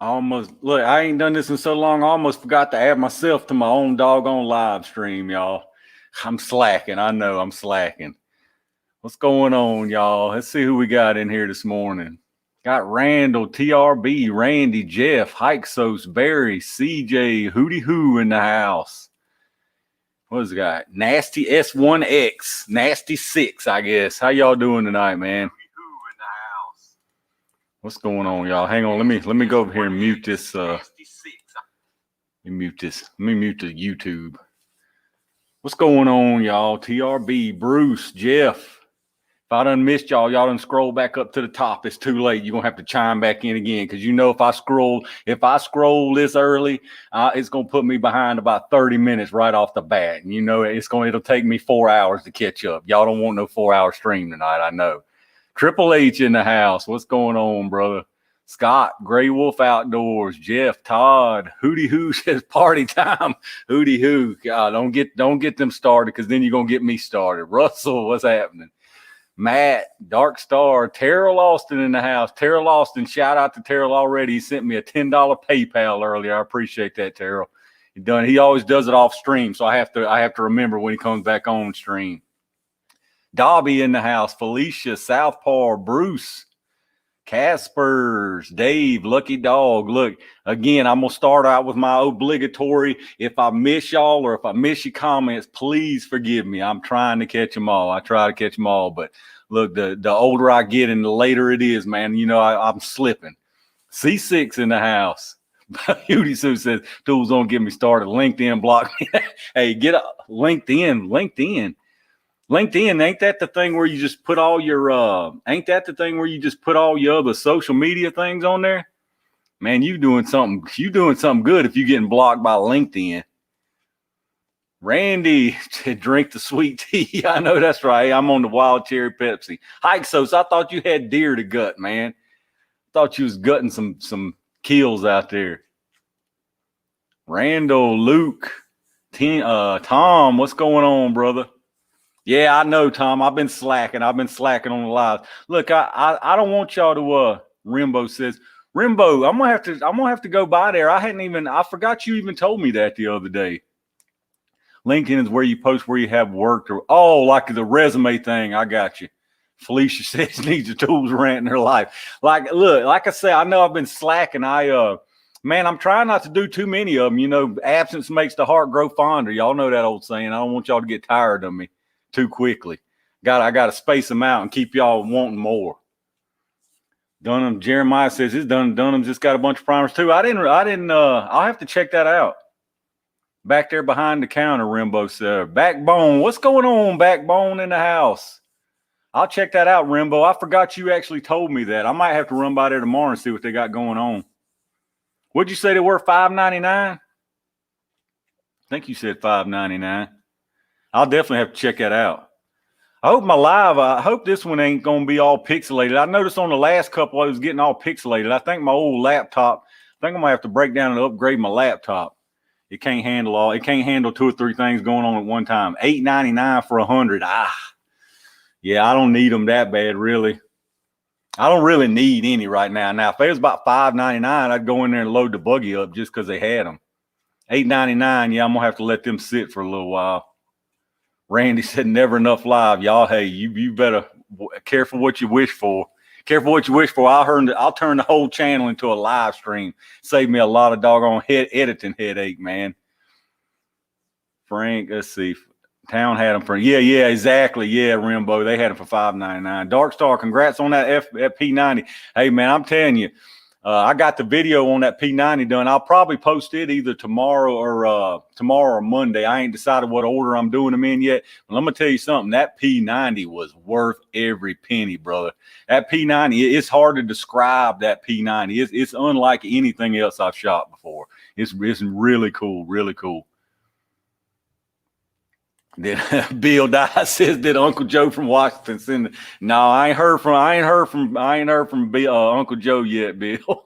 Look, I ain't done this in so long. I almost forgot to add myself to my own doggone live stream, y'all. I'm slacking. I know I'm slacking. What's going on, y'all? Let's see who we got in here this morning. Got Randall, TRB, Randy, Jeff, Hikesos, Barry, CJ, Hootie Hoo in the house. What's it got? Nasty S1X, Nasty 6, I guess. How y'all doing tonight, man? What's going on, y'all? Hang on, let me go over here and mute this. Let me mute this. Let me mute the YouTube. What's going on, y'all? TRB, Bruce, Jeff. If I done missed y'all done scroll back up to the top. It's too late. You're gonna have to chime back in again because you know if I scroll this early, it's gonna put me behind about 30 minutes right off the bat. And you know it'll take me 4 hours to catch up. Y'all don't want no 4-hour stream tonight. I know. Triple H in the house. What's going on, brother? Scott, Gray Wolf Outdoors, Jeff, Todd, Hootie Hoo says party time. Hootie Hoo. God, don't get them started because then you're gonna get me started. Russell, what's happening? Matt, Dark Star, Terrell Austin in the house. Terrell Austin, shout out to Terrell already. He sent me a $10 PayPal earlier. I appreciate that, Terrell. He always does it off stream, so I have to remember when he comes back on stream. Dobby in the house, Felicia, Southpaw, Bruce, Caspers, Dave, Lucky Dog. Look, again, I'm going to start out with my obligatory. If I miss y'all or if I miss your comments, please forgive me. I'm trying to catch them all. I try to catch them all. But look, the older I get and the later it is, man, you know, I'm slipping. C6 in the house. Hootie Sue says, Tools don't get me started. LinkedIn block me. Hey, get up. LinkedIn. LinkedIn, ain't that the thing where you just put all your other social media things on there? Man, you doing something good if you're getting blocked by LinkedIn. Randy, drink the sweet tea. I know that's right. I'm on the wild cherry Pepsi. Hikesos, I thought you had deer to gut, man. Thought you was gutting some kills out there. Randall, Luke, Tom, what's going on, brother? Yeah, I know, Tom. I've been slacking on the live. Look, I don't want y'all to. Rimbo says, Rimbo, I'm gonna have to go by there. I forgot you even told me that the other day. LinkedIn is where you post where you have worked like the resume thing. I got you. Felicia says needs a Tools rant in her life. Look, like I say, I know I've been slacking. Man, I'm trying not to do too many of them. You know, absence makes the heart grow fonder. Y'all know that old saying. I don't want y'all to get tired of me too quickly. I got to space them out and keep y'all wanting more. Dunham, Jeremiah says his Dunham just got a bunch of primers too. I didn't, I'll have to check that out. Back there behind the counter, Rimbo said. Backbone, what's going on, Backbone in the house? I'll check that out, Rimbo. I forgot you actually told me that. I might have to run by there tomorrow and see what they got going on. What'd you say they were, $5.99? I think you said $5.99. I'll definitely have to check that out. I hope this one ain't going to be all pixelated. I noticed on the last couple, it was getting all pixelated. I think my old laptop, I'm going to have to break down and upgrade my laptop. It can't handle 2 or 3 things going on at one time. $8.99 for 100. Yeah, I don't need them that bad, really. I don't really need any right now. Now, if it was about $5.99, I'd go in there and load the buggy up just because they had them. $8.99, yeah, I'm going to have to let them sit for a little while. Randy said, never enough live. Y'all, hey, you better careful what you wish for. Careful what you wish for. I'll turn the whole channel into a live stream. Save me a lot of doggone editing headache, man. Frank, let's see. Town had them for, yeah, exactly. Yeah, Rimbo, they had them for $5.99. Dark Star, congrats on that P90. Hey, man, I'm telling you, I got the video on that P90 done. I'll probably post it either tomorrow or Monday. I ain't decided what order I'm doing them in yet. But I'm going to tell you something. That P90 was worth every penny, brother. That P90, it's hard to describe that P90. It's unlike anything else I've shot before. It's really cool, really cool. Then Bill Dye says, did Uncle Joe from Washington send it? No, I ain't heard from Uncle Joe yet, Bill.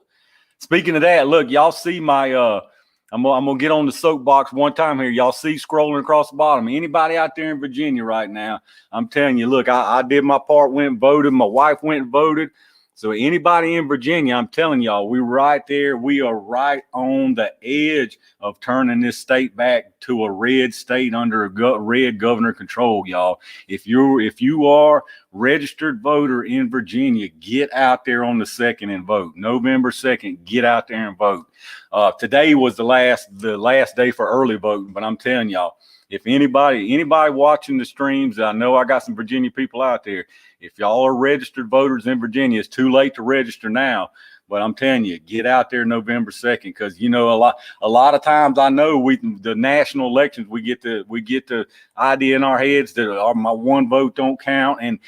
Speaking of that, look, y'all see my I'm gonna get on the soapbox one time here. Y'all see scrolling across the bottom. Anybody out there in Virginia right now, I'm telling you, look, I did my part, went and voted. My wife went and voted. So anybody in Virginia, I'm telling y'all, we're right there. We are right on the edge of turning this state back to a red state under a red governor control, y'all. If you are registered voter in Virginia, get out there on the 2nd and vote. November 2nd, get out there and vote. Today was the last day for early voting, but I'm telling y'all, if anybody watching the streams, I know I got some Virginia people out there. If y'all are registered voters in Virginia, it's too late to register now. But I'm telling you, get out there November 2nd, because you know a lot of times I know the national elections we get the idea in our heads that my one vote don't count, and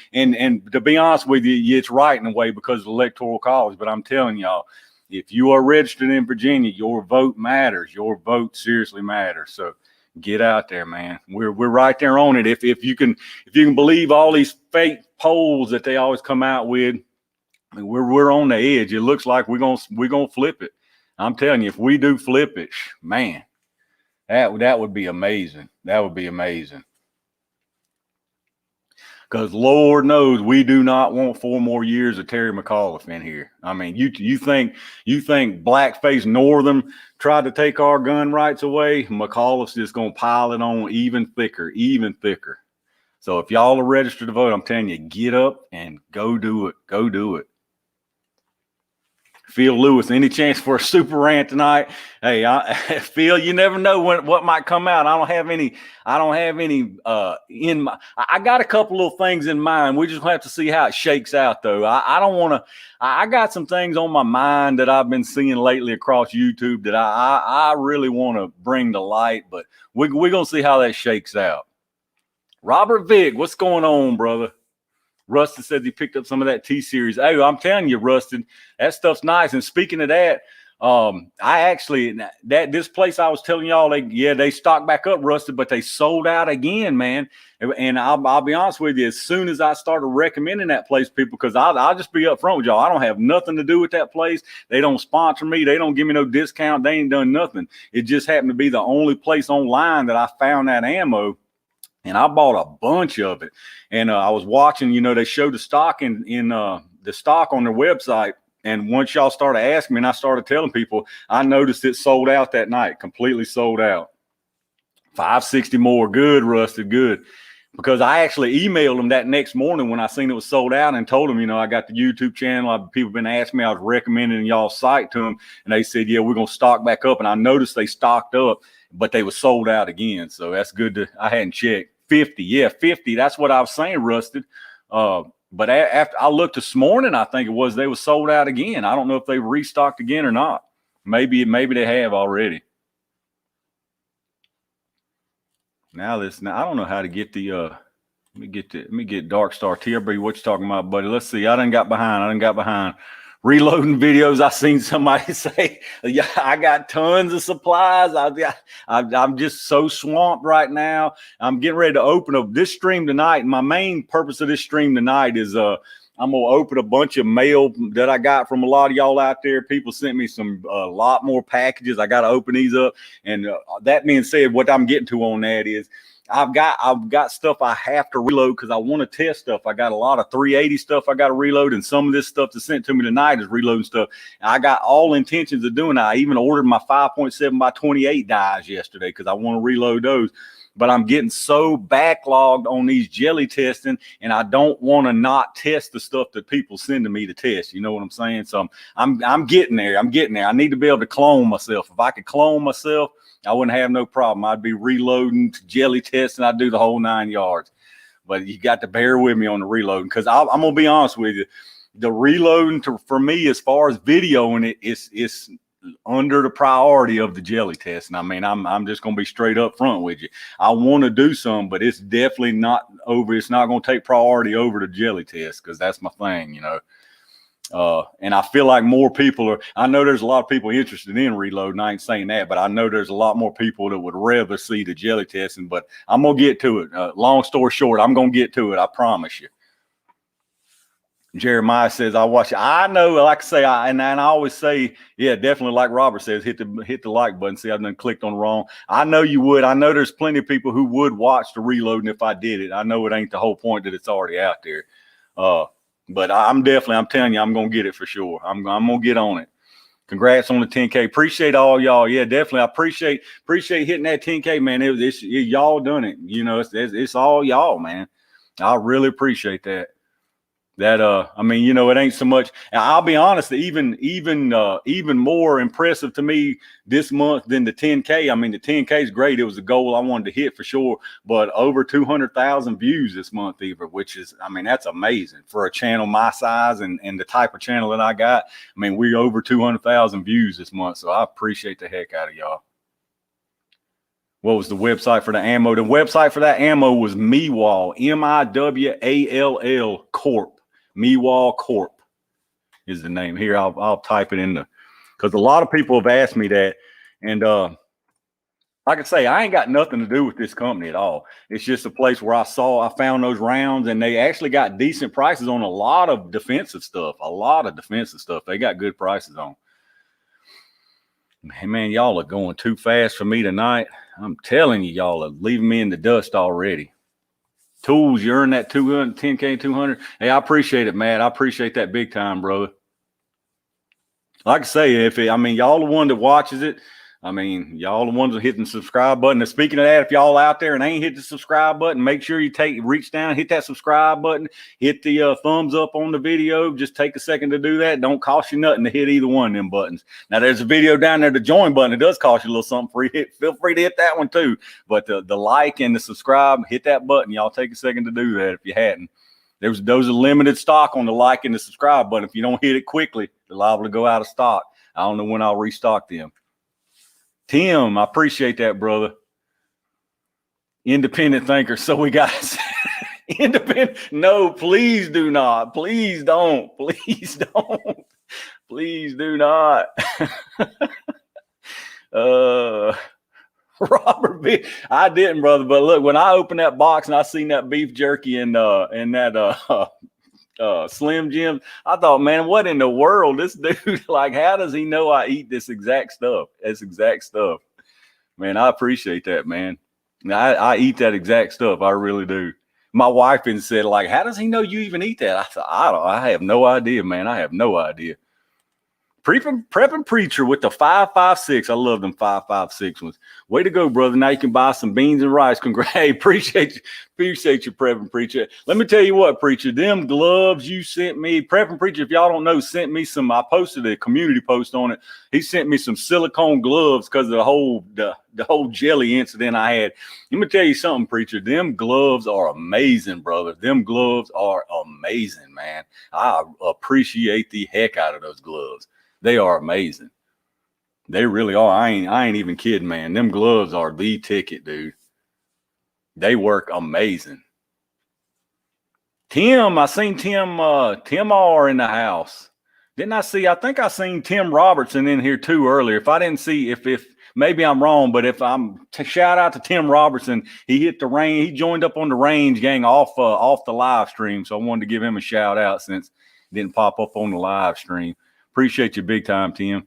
to be honest with you, it's right in a way because of the electoral college. But I'm telling y'all, if you are registered in Virginia, your vote matters. Your vote seriously matters. So get out there, man. We're right there on it. If you can believe all these fake polls that they always come out with, we're on the edge. It looks like we're gonna flip it. I'm telling you, if we do flip it, man, that would be amazing. That would be amazing. Because Lord knows we do not want 4 more years of Terry McAuliffe in here. I mean, you think blackface Northern tried to take our gun rights away? McAuliffe's just gonna pile it on even thicker. So if y'all are registered to vote, I'm telling you, get up and go do it. Go do it. Phil Lewis, any chance for a super rant tonight? Hey, Phil, you never know what might come out. I don't have any in my. I got a couple of things in mind. We just have to see how it shakes out, though. I don't want to. I got some things on my mind that I've been seeing lately across YouTube that I really want to bring to light, but we're gonna see how that shakes out. Robert Vick, what's going on, brother? Rustin says he picked up some of that T-Series. Hey, I'm telling you, Rustin, that stuff's nice. And speaking of that, this place I was telling y'all, they stocked back up, Rustin, but they sold out again, man. And I'll be honest with you, as soon as I started recommending that place, people, because I'll just be upfront with y'all, I don't have nothing to do with that place. They don't sponsor me. They don't give me no discount. They ain't done nothing. It just happened to be the only place online that I found that ammo. And I bought a bunch of it. And I was watching, they showed the stock in the stock on their website. And once y'all started asking me and I started telling people, I noticed it sold out that night, completely sold out. 560 more. Good, Rusted, good. Because I actually emailed them that next morning when I seen it was sold out and told them, I got the YouTube channel. People been asking me, I was recommending y'all's site to them. And they said, yeah, we're going to stock back up. And I noticed they stocked up, but they were sold out again. So that's good. I hadn't checked. 50. Yeah, 50. That's what I was saying, Rusted. But after I looked this morning, I think it was, they were sold out again. I don't know if they restocked again or not. Maybe they have already. Now I don't know how to get the let me get Dark Star TRB. What you talking about, buddy? Let's see. I done got behind. Reloading videos. I seen somebody say, yeah, I got tons of supplies. I'm just so swamped right now. I'm getting ready to open up this stream tonight. My main purpose of this stream tonight is I'm going to open a bunch of mail that I got from a lot of y'all out there. People sent me a lot more packages. I got to open these up. And that being said, what I'm getting to on that is I've got stuff I have to reload because I want to test stuff. I got a lot of 380 stuff I got to reload, and some of this stuff that's sent to me tonight is reloading stuff. And I got all intentions of doing that. I even ordered my 5.7 by 28 dies yesterday because I want to reload those. But I'm getting so backlogged on these jelly testing, and I don't want to not test the stuff that people send to me to test. You know what I'm saying? So I'm getting there. I need to be able to clone myself. If I could clone myself, I wouldn't have no problem. I'd be reloading to jelly testing. I'd do the whole 9 yards. But you got to bear with me on the reloading, because I'm gonna be honest with you. The reloading for me, as far as videoing it, it's under the priority of the jelly test. And I mean, I'm just going to be straight up front with you. I want to do some, but it's definitely not over. It's not going to take priority over the jelly test, because that's my thing, and I feel like more people I know there's a lot of people interested in reloading. I ain't saying that, but I know there's a lot more people that would rather see the jelly testing, but I'm going to get to it. Long story short, I'm going to get to it. I promise you. Jeremiah says, I watch it. I know, like I say, and I always say, yeah, definitely, like Robert says, hit the like button. See, I've done clicked on wrong. I know you would. I know there's plenty of people who would watch the reloading if I did it. I know it ain't the whole point that it's already out there. But I'm telling you, I'm going to get it for sure. I'm going to get on it. Congrats on the 10K. Appreciate all y'all. Yeah, definitely. I appreciate hitting that 10K, man. Y'all done it. You know, it's all y'all, man. I really appreciate that. I mean, you know, it ain't so much. I'll be honest, even more impressive to me this month than the 10K. I mean, the 10K is great. It was a goal I wanted to hit for sure, but over 200,000 views this month, which is, I mean, that's amazing for a channel my size and the type of channel that I got. I mean, we're over 200,000 views this month, so I appreciate the heck out of y'all. What was the website for the ammo? The website for that ammo was Miwall, MIWALL Corp. Miwall Corp is the name. Here, I'll type it in because a lot of people have asked me that, and like I say, I ain't got nothing to do with this company at all. It's just a place where I found those rounds, and they actually got decent prices on a lot of defensive stuff. They got good prices on. Man, y'all are going too fast for me tonight. I'm telling you, y'all are leaving me in the dust already. Tools, you earn that 10K, 200. Hey, I appreciate it, Matt. I appreciate that big time, brother. Like I say, y'all the one that watches it. I mean, y'all the ones that hitting the subscribe button. And speaking of that, if y'all out there and ain't hit the subscribe button, make sure you reach down, hit that subscribe button, hit the thumbs up on the video. Just take a second to do that. Don't cost you nothing to hit either one of them buttons. Now, there's a video down there, the join button. It does cost you a little something free. Feel free to hit that one too. But the like and the subscribe, hit that button. Y'all take a second to do that if you hadn't. Those are limited stock on the like and the subscribe button. If you don't hit it quickly, they're liable to go out of stock. I don't know when I'll restock them. Tim, I appreciate that, brother. Independent thinker. So we got independent. No, please do not. Please don't. Please don't. Please do not. Robert B. I didn't, brother. But look, when I opened that box and I seen that beef jerky and that Slim Jim, I thought, man, what in the world? This dude, like, how does he know I eat this exact stuff? Man, I appreciate that, man. I eat that exact stuff. I really do. My wife even said, like, how does he know you even eat that? I thought, I have no idea, man. I have no idea. Prepping Preacher with the 5.56. I love them 5.56 ones. Way to go, brother. Now you can buy some beans and rice. Congrats. Hey, appreciate you, Prepping Preacher. Let me tell you what, Preacher, them gloves you sent me, Prepping Preacher, if y'all don't know, sent me some, I posted a community post on it. He sent me some silicone gloves because of the whole jelly incident I had. Let me tell you something, Preacher. Them gloves are amazing, brother. Them gloves are amazing, man. I appreciate the heck out of those gloves. They are amazing. They really are. I ain't even kidding, man. Them gloves are the ticket, dude. They work amazing. Tim, I seen Tim R in the house. Didn't I see? I think I seen Tim Robertson in here too earlier. If I didn't see, if maybe I'm wrong, but if I'm shout out to Tim Robertson, he hit the range. He joined up on the range gang off the live stream. So I wanted to give him a shout out since it didn't pop up on the live stream. Appreciate you big time, Tim.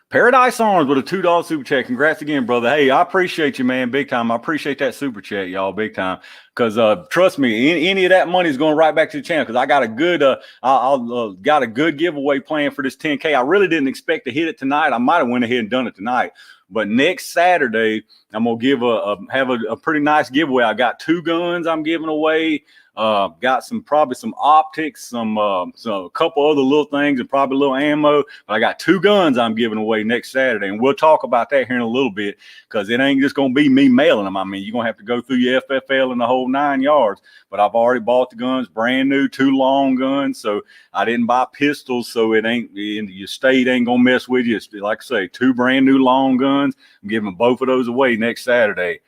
Paradise Arms with a $2 super chat. Congrats again, brother. Hey, I appreciate you, man, big time. I appreciate that super chat, y'all, big time. Because trust me, any of that money is going right back to the channel. Because I got a good, got a good giveaway plan for this 10K. I really didn't expect to hit it tonight. I might have went ahead and done it tonight. But next Saturday, I'm gonna give have a pretty nice giveaway. I got 2 guns I'm giving away. Got probably some optics, a couple other little things, and probably a little ammo. But I got 2 guns I'm giving away next Saturday, and we'll talk about that here in a little bit because it ain't just gonna be me mailing them. I mean, you're gonna have to go through your FFL and the whole 9 yards. But I've already bought the guns, brand new, 2 long guns. So I didn't buy pistols, so it ain't your state ain't gonna mess with you. It's, like I say, 2 brand new long guns. I'm giving both of those away next Saturday.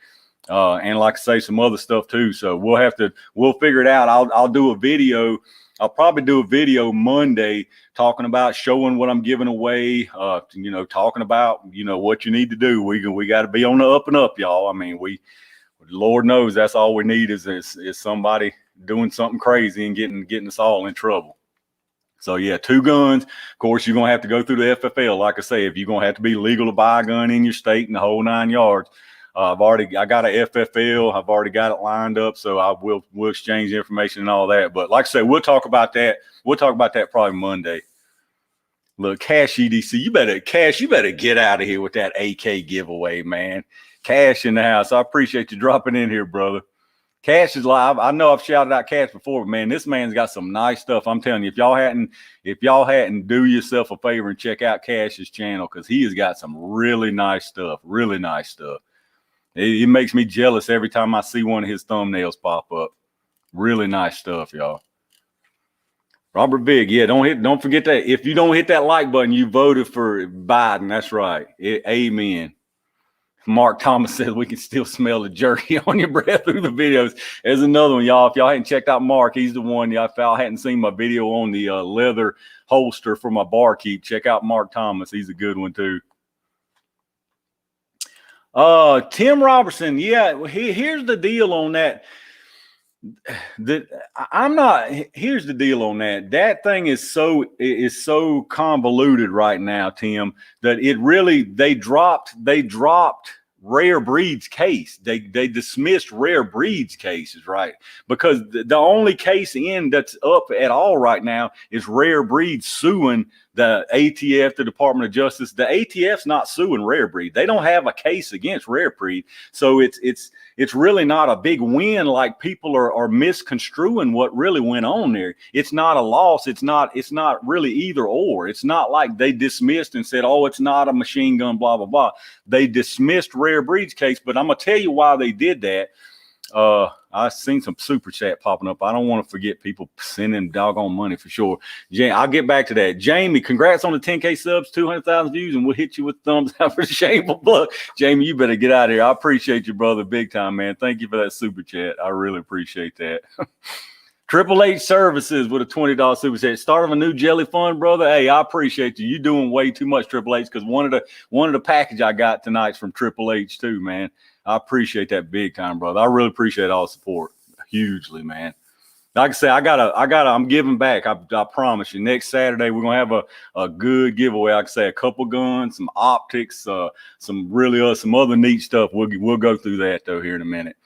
And like I say, some other stuff too. So we'll figure it out. I'll do a video. I'll probably do a video Monday talking about showing what I'm giving away. Talking about, what you need to do. We got to be on the up and up, y'all. I mean, Lord knows that's all we need is somebody doing something crazy and getting us all in trouble. So yeah, 2 guns. Of course, you're gonna have to go through the FFL. Like I say, if you're gonna have to be legal to buy a gun in your state and the whole 9 yards. I got a FFL. I've already got it lined up, so we'll exchange information and all that. But like I said, we'll talk about that. We'll talk about that probably Monday. Look, Cash EDC, you better get out of here with that AK giveaway, man. Cash in the house. I appreciate you dropping in here, brother. Cash is live. I know I've shouted out Cash before, but man, this man's got some nice stuff. I'm telling you, if y'all hadn't, do yourself a favor and check out Cash's channel, because he has got some really nice stuff. Really nice stuff. It makes me jealous every time I see one of his thumbnails pop up. Really nice stuff, y'all. Robert Big, yeah, don't forget that. If you don't hit that like button, you voted for Biden. That's right. Amen. Mark Thomas says we can still smell the jerky on your breath through the videos. There's another one, y'all. If y'all hadn't checked out Mark, he's the one. If y'all hadn't seen my video on the leather holster for my barkeep, check out Mark Thomas. He's a good one too. Tim Robertson, yeah. Here's the deal on that. Here's the deal on that. That thing is so convoluted right now, Tim, that they dropped Rare Breeds case. They dismissed Rare Breeds cases, right? Because the only case that's up at all right now is Rare Breeds suing the ATF, the Department of Justice. The ATF's not suing Rare Breed. They don't have a case against Rare Breed. So it's really not a big win, like people are misconstruing what really went on there. It's not a loss. It's not really either or. It's not like they dismissed and said, oh, it's not a machine gun, blah, blah, blah. They dismissed Rare Breed's case, but I'm going to tell you why they did that. I've seen some super chat popping up. I don't want to forget people sending doggone money for sure. I'll get back to that. Jamie, congrats on the 10K subs, 200,000 views, and we'll hit you with thumbs out for the shameful plug. Jamie, you better get out of here. I appreciate you, brother, big time, man. Thank you for that super chat. I really appreciate that. Triple H Services with a $20 super chat. Start of a new jelly fund, brother. Hey, I appreciate you. You're doing way too much, Triple H, because one of the package I got tonight's from Triple H too, man. I appreciate that big time, brother. I really appreciate all the support hugely, man. Like I say, I'm giving back. I promise you. Next Saturday, we're going to have a good giveaway. Like I say, a couple guns, some optics, some other neat stuff. We'll go through that though here in a minute.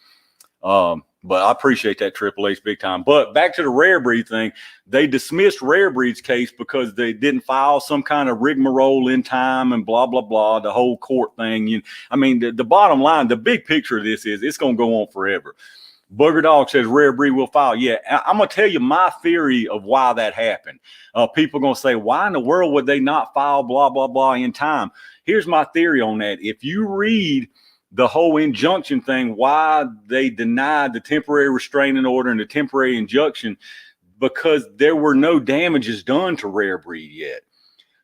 But I appreciate that, Triple H, big time. But back to the Rare Breed thing. They dismissed Rare Breed's case because they didn't file some kind of rigmarole in time and blah, blah, blah, the whole court thing. The bottom line, the big picture of this is it's going to go on forever. Booger Dog says Rare Breed will file. Yeah, I'm going to tell you my theory of why that happened. People are going to say, why in the world would they not file blah, blah, blah in time? Here's my theory on that. If you read the whole injunction thing, why they denied the temporary restraining order and the temporary injunction, because there were no damages done to Rare Breed yet.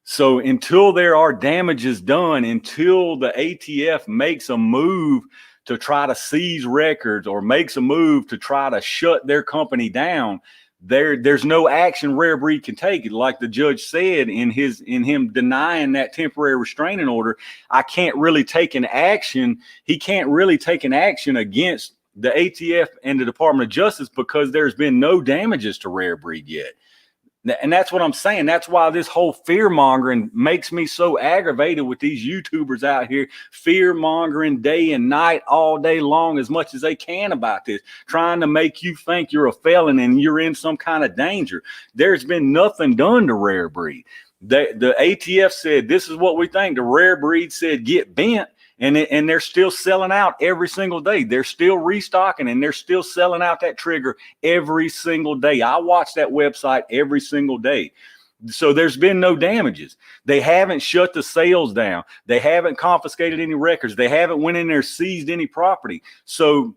So until there are damages done, until the ATF makes a move to try to seize records or makes a move to try to shut their company down, there's no action Rare Breed can take. Like the judge said in him denying that temporary restraining order, I can't really take an action. He can't really take an action against the ATF and the Department of Justice because there's been no damages to Rare Breed yet. And that's what I'm saying. That's why this whole fear mongering makes me so aggravated with these YouTubers out here, fear mongering day and night, all day long, as much as they can about this, trying to make you think you're a felon and you're in some kind of danger. There's been nothing done to Rare Breed. The ATF said, this is what we think. The Rare Breed said, get bent. And they're still selling out every single day. They're still restocking and they're still selling out that trigger every single day. I watch that website every single day. So there's been no damages. They haven't shut the sales down. They haven't confiscated any records. They haven't went in there, seized any property. So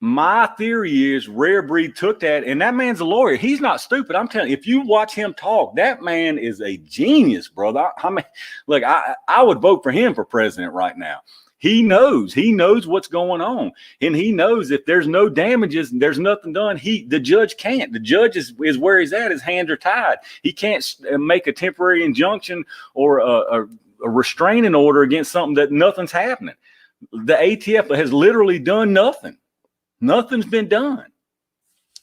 my theory is Rare Breed took that, and that man's a lawyer. He's not stupid. I'm telling you, if you watch him talk, that man is a genius, brother. I mean, look, I would vote for him for president right now. He knows what's going on. And he knows if there's no damages and there's nothing done, the judge can't. The judge is where he's at. His hands are tied. He can't make a temporary injunction or a restraining order against something that nothing's happening. The ATF has literally done nothing. Nothing's been done.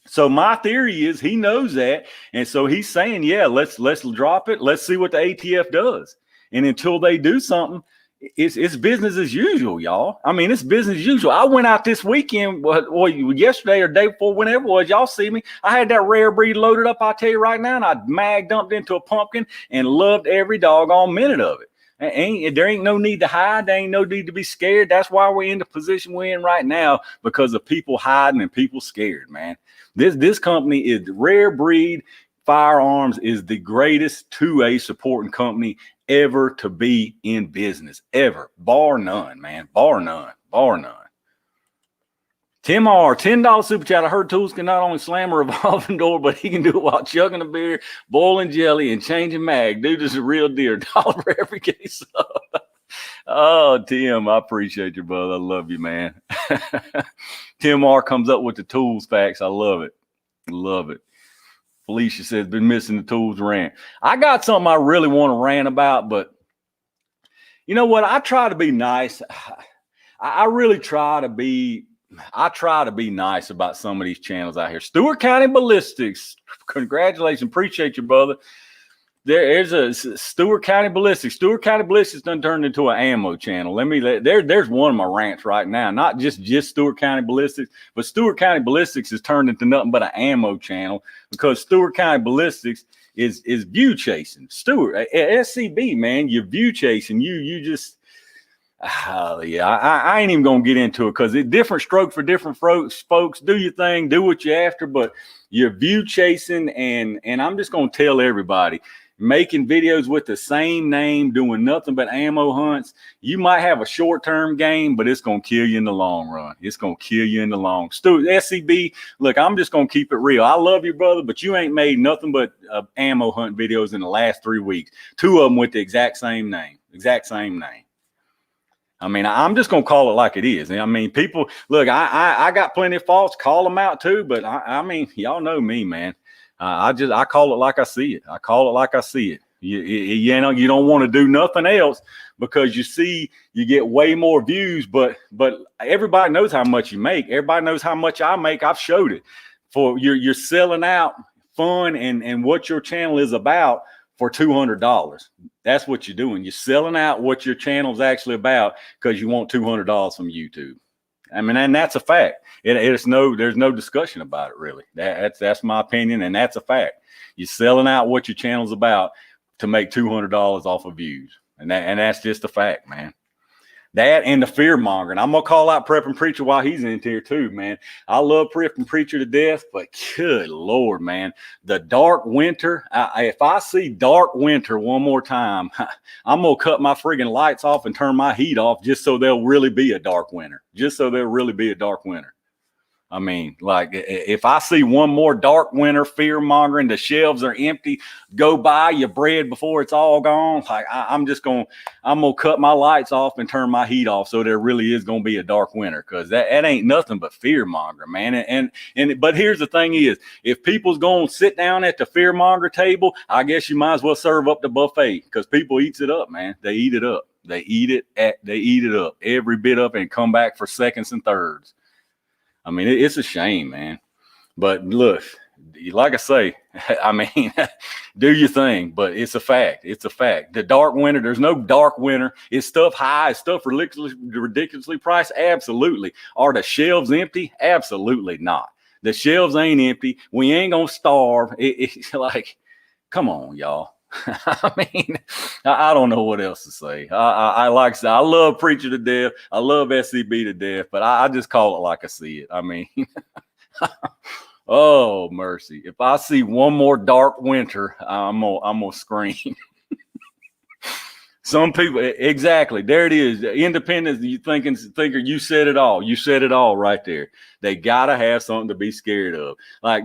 So my theory is he knows that. And so he's saying, yeah, let's drop it. Let's see what the ATF does. And until they do something, it's business as usual, y'all. I mean, it's business as usual. I went out this weekend, yesterday or day before, whenever it was. Y'all see me. I had that rare breed loaded up, I'll tell you right now, and I mag dumped into a pumpkin and loved every doggone minute of it. There ain't no need to hide. There ain't no need to be scared. That's why we're in the position we're in right now, because of people hiding and people scared, man. This company is Rare Breed Firearms is the greatest 2A supporting company ever to be in business, ever, bar none, man, bar none. Tim R, $10 super chat. I heard Tools can not only slam a revolving door, but he can do it while chugging a beer, boiling jelly, and changing mag. Dude is a real deal. $1 for every case up. Oh, Tim, I appreciate you, brother. I love you, man. Tim R comes up with the tools facts. I love it. Love it. Felicia says, been missing the tools rant. I got something I really want to rant about, but you know what? I try to be nice. I really try to be nice about some of these channels out here. Stewart County Ballistics. Congratulations. Appreciate you, brother. There's a Stewart County Ballistics. Stewart County Ballistics done turned into an ammo channel. There's one of my rants right now. Not just Stewart County Ballistics, but Stewart County Ballistics has turned into nothing but an ammo channel, because Stewart County Ballistics is view chasing. Stewart, SCB, man, you view chasing. You just, I ain't even gonna get into it, because it's different stroke for different folks. Do your thing, do what you're after, but you're view chasing, and I'm just gonna tell everybody, making videos with the same name, doing nothing but ammo hunts, you might have a short-term gain, but it's going to kill you in the long run. It's going to kill you in the long. SCB, look, I'm just going to keep it real. I love you, brother, but you ain't made nothing but ammo hunt videos in the last 3 weeks. 2 of them with the exact same name. I mean, I'm just going to call it like it is. I mean, people, look, I got plenty of faults, call them out too, but I mean, y'all know me, man. I call it like I see it. You know, you don't want to do nothing else, because you get way more views, but everybody knows how much you make. Everybody knows how much I make. I've showed it. For you're selling out fun and what your channel is about for $200. That's what you're doing. You're selling out what your channel's actually about, because you want $200 from YouTube. I mean, and that's a fact. There's no discussion about it, really. That's my opinion, and that's a fact. You're selling out what your channel's about to make $200 off of views, and that's just a fact, man. That and the fear mongering. I'm gonna call out Prepping Preacher while he's in here too, man. I love Prepping Preacher to death, but good Lord, man, the dark winter. If I see dark winter one more time, I'm gonna cut my friggin' lights off and turn my heat off, just so there'll really be a dark winter. I mean, like, if I see one more dark winter fear mongering, the shelves are empty, go buy your bread before it's all gone. Like, I'm gonna cut my lights off and turn my heat off, so there really is gonna be a dark winter, because that ain't nothing but fear mongering, man. But here's the thing is, if people's gonna sit down at the fear monger table, I guess you might as well serve up the buffet, because people eats it up, man. They eat it up. They eat it up, every bit of it, and come back for seconds and thirds. I mean, it's a shame, man. But look, like I say, I mean, do your thing, but it's a fact. The dark winter, there's no dark winter. Is stuff high? Is stuff ridiculously priced? Absolutely. Are the shelves empty? Absolutely not. The shelves ain't empty. We ain't going to starve. It's like, come on, y'all. I mean, I don't know what else to say. I like I say, I love Preacher to death. I love SCB to death, but I just call it like I see it. I mean, oh mercy! If I see one more dark winter, I'm gonna scream. Some people, exactly. There it is. Independence. You thinker. You said it all. You said it all right there. They gotta have something to be scared of. Like,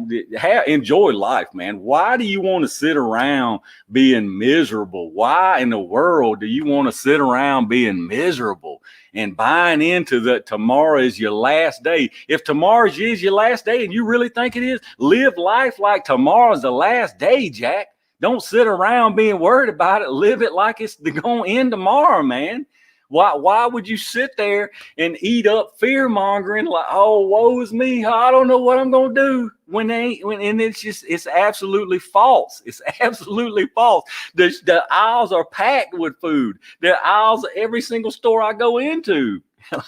enjoy life, man. Why do you want to sit around being miserable? Why in the world do you want to sit around being miserable and buying into that tomorrow is your last day? If tomorrow is your last day, and you really think it is, live life like tomorrow's the last day, Jack. Don't sit around being worried about it. Live it like it's going to end tomorrow, man. Why would you sit there and eat up fear mongering like, oh, woe is me, I don't know what I'm gonna do, when and it's absolutely false. It's absolutely false. The aisles are packed with food. The aisles of every single store I go into.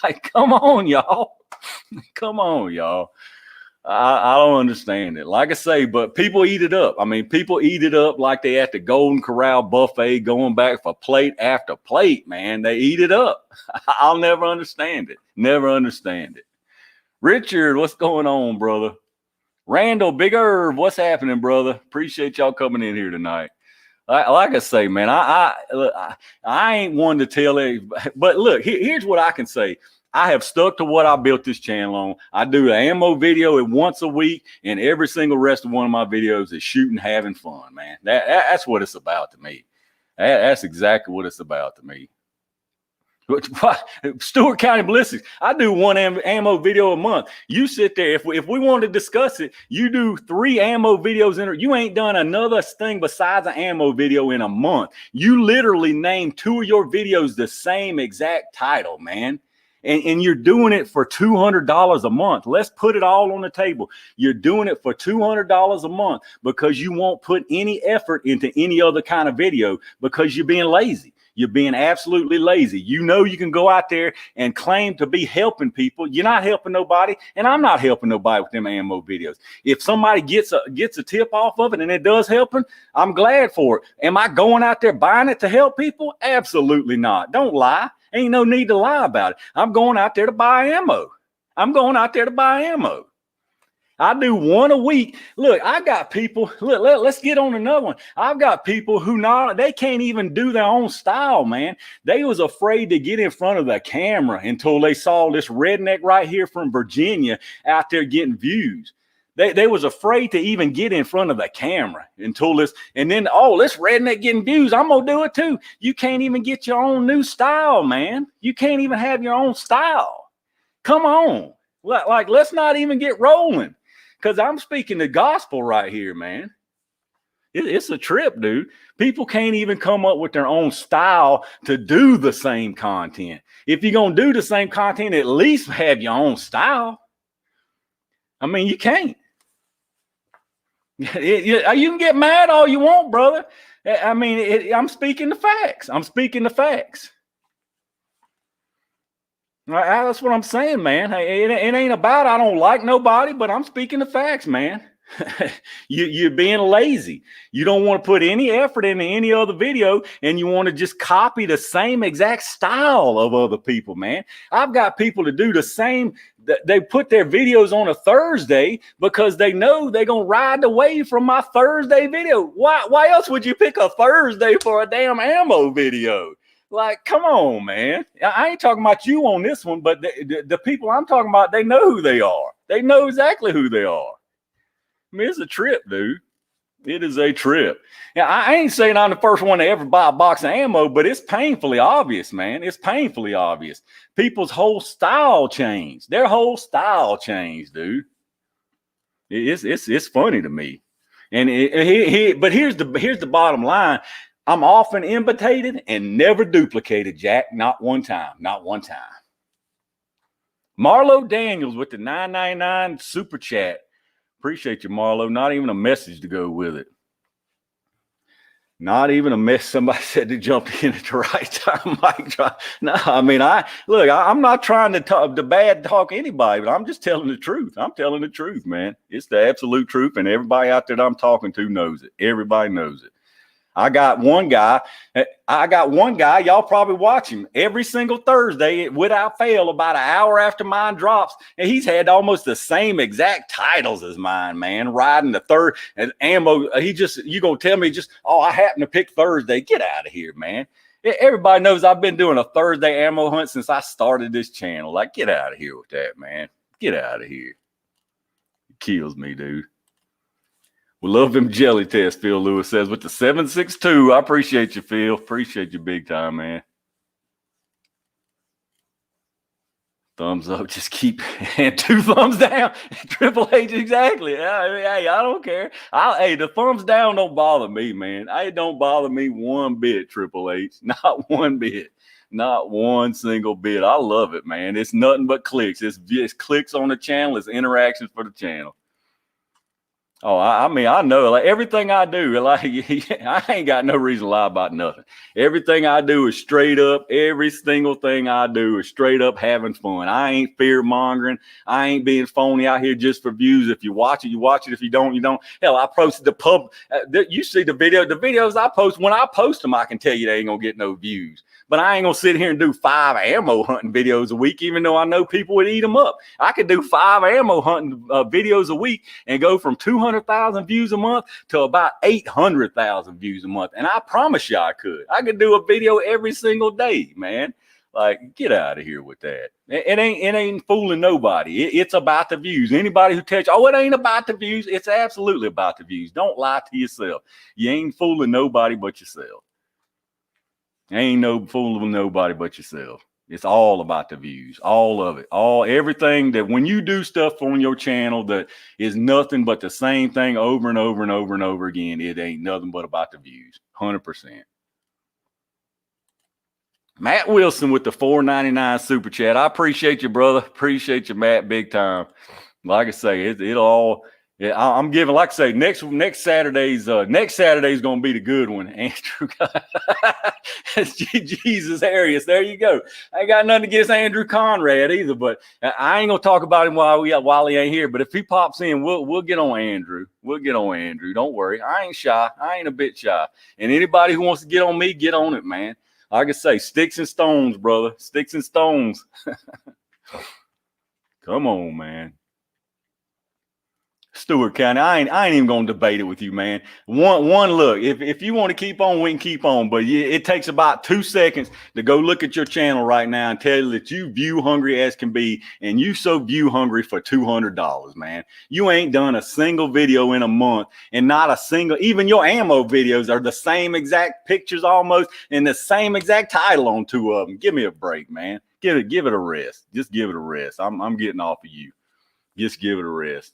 Like, come on, y'all. Come on, y'all. I don't understand it. Like I say, but people eat it up. I mean, people eat it up like they at the Golden Corral buffet, going back for plate after plate, man. They eat it up. I'll never understand it. Never understand it. Richard, what's going on, brother? Randall, Big Irv, what's happening, brother? Appreciate y'all coming in here tonight. Like I say, man, I ain't one to tell it, but look, here's what I can say. I have stuck to what I built this channel on. I do the ammo video once a week, and every single rest of one of my videos is shooting, having fun, man. That's what it's about to me. That's exactly what it's about to me. Stewart County Ballistics, I do one ammo video a month. You sit there, if we want to discuss it, you do 3 ammo videos in it. You ain't done another thing besides an ammo video in a month. You literally name 2 of your videos the same exact title, man. And you're doing it for $200 a month. Let's put it all on the table. You're doing it for $200 a month because you won't put any effort into any other kind of video because you're being lazy. You're being absolutely lazy. You know you can go out there and claim to be helping people. You're not helping nobody, and I'm not helping nobody with them ammo videos. If somebody gets a tip off of it and it does help them, I'm glad for it. Am I going out there buying it to help people? Absolutely not. Don't lie. Ain't no need to lie about it. I'm going out there to buy ammo. I'm going out there to buy ammo. I do one a week. Look, I got people. Look, let's get on another one. I've got people who they can't even do their own style, man. They was afraid to get in front of the camera until they saw this redneck right here from Virginia out there getting views. They was afraid to even get in front of the camera until this, and then, oh, this redneck getting views, I'm gonna do it too. You can't even get your own new style, man. You can't even have your own style. Come on. Like, let's not even get rolling. Because I'm speaking the gospel right here, man. It's a trip, dude. People can't even come up with their own style to do the same content. If you're going to do the same content, at least have your own style. I mean, you can't. You can get mad all you want, brother. I mean, I'm speaking the facts. I'm speaking the facts. That's what I'm saying, man. It ain't about I don't like nobody, but I'm speaking the facts, man. You're being lazy. You don't want to put any effort into any other video, and you want to just copy the same exact style of other people, man. I've got people to do the same. They put their videos on a Thursday because they know they're going to ride the wave from my Thursday video. Why else would you pick a Thursday for a damn ammo video? Like, come on, man. I ain't talking about you on this one, but the people I'm talking about, they know who they are. They know exactly who they are. I mean, it's a trip, dude. It is a trip. Yeah, I ain't saying I'm the first one to ever buy a box of ammo, but it's painfully obvious, man. It's painfully obvious. People's whole style changed. Their whole style changed, dude. It's funny to me. And but here's the bottom line. I'm often imitated and never duplicated, Jack. Not one time. Not one time. Marlo Daniels with the $9.99 super chat. Appreciate you, Marlo. Not even a message to go with it. Not even a mess. Somebody said to jump in at the right time. Mike, no, I mean, I'm not trying to bad talk anybody, but I'm just telling the truth. I'm telling the truth, man. It's the absolute truth, and everybody out there that I'm talking to knows it. Everybody knows it. I got one guy. Y'all probably watch him every single Thursday without fail, about an hour after mine drops. And he's had almost the same exact titles as mine, man. Riding the third and ammo. You going to tell me I happen to pick Thursday. Get out of here, man. Everybody knows I've been doing a Thursday ammo hunt since I started this channel. Like, get out of here with that, man. Get out of here. It kills me, dude. We love them jelly tests, Phil Lewis says, with the 762. I appreciate you, Phil. Appreciate you big time, man. Thumbs up, just keep, and 2 thumbs down. Triple H, exactly. Hey, I don't care. Hey, the thumbs down don't bother me, man. It don't bother me one bit, Triple H. Not one bit. Not one single bit. I love it, man. It's nothing but clicks. It's just clicks on the channel. It's interactions for the channel. Oh, I mean, I know, like, everything I do, like, I ain't got no reason to lie about nothing. Everything I do is straight up. Every single thing I do is straight up having fun. I ain't fear mongering. I ain't being phony out here just for views. If you watch it, you watch it. If you don't, you don't. Hell, I posted the pub. You see the videos I post. When I post them, I can tell you they ain't gonna get no views. But I ain't gonna sit here and do 5 ammo hunting videos a week, even though I know people would eat them up. I could do 5 ammo hunting videos a week and go from 200,000 views a month to about 800,000 views a month. And I promise you I could do a video every single day, man. Like, get out of here with that. It ain't fooling nobody. It's about the views. Anybody who tells you, oh, it ain't about the views, it's absolutely about the views. Don't lie to yourself. You ain't fooling nobody but yourself. Ain't no fooling with nobody but yourself. It's all about the views, all of it, everything that when you do stuff on your channel that is nothing but the same thing over and over and over and over again, it ain't nothing but about the views, 100%. Matt Wilson with the $4.99 super chat. I appreciate you, brother. Appreciate you, Matt, big time. Like I say, it'll all. Yeah, I'm giving, like I say, next Saturday's going to be the good one. Andrew, Jesus Arias, there you go. I ain't got nothing against Andrew Conrad either, but I ain't gonna talk about him while he ain't here. But if he pops in, we'll get on Andrew. We'll get on Andrew. Don't worry, I ain't shy. I ain't a bit shy. And anybody who wants to get on me, get on it, man. Like I say, sticks and stones, brother. Sticks and stones. Come on, man. Stewart County, I ain't even gonna debate it with you, man. One look. If you want to keep on, we can keep on. But it takes about 2 seconds to go look at your channel right now and tell you that you view hungry as can be, and you so view hungry for $200, man. You ain't done a single video in a month, and not a single. Even your ammo videos are the same exact pictures almost, and the same exact title on 2 of them. Give me a break, man. Give it a rest. Just give it a rest. I'm getting off of you. Just give it a rest.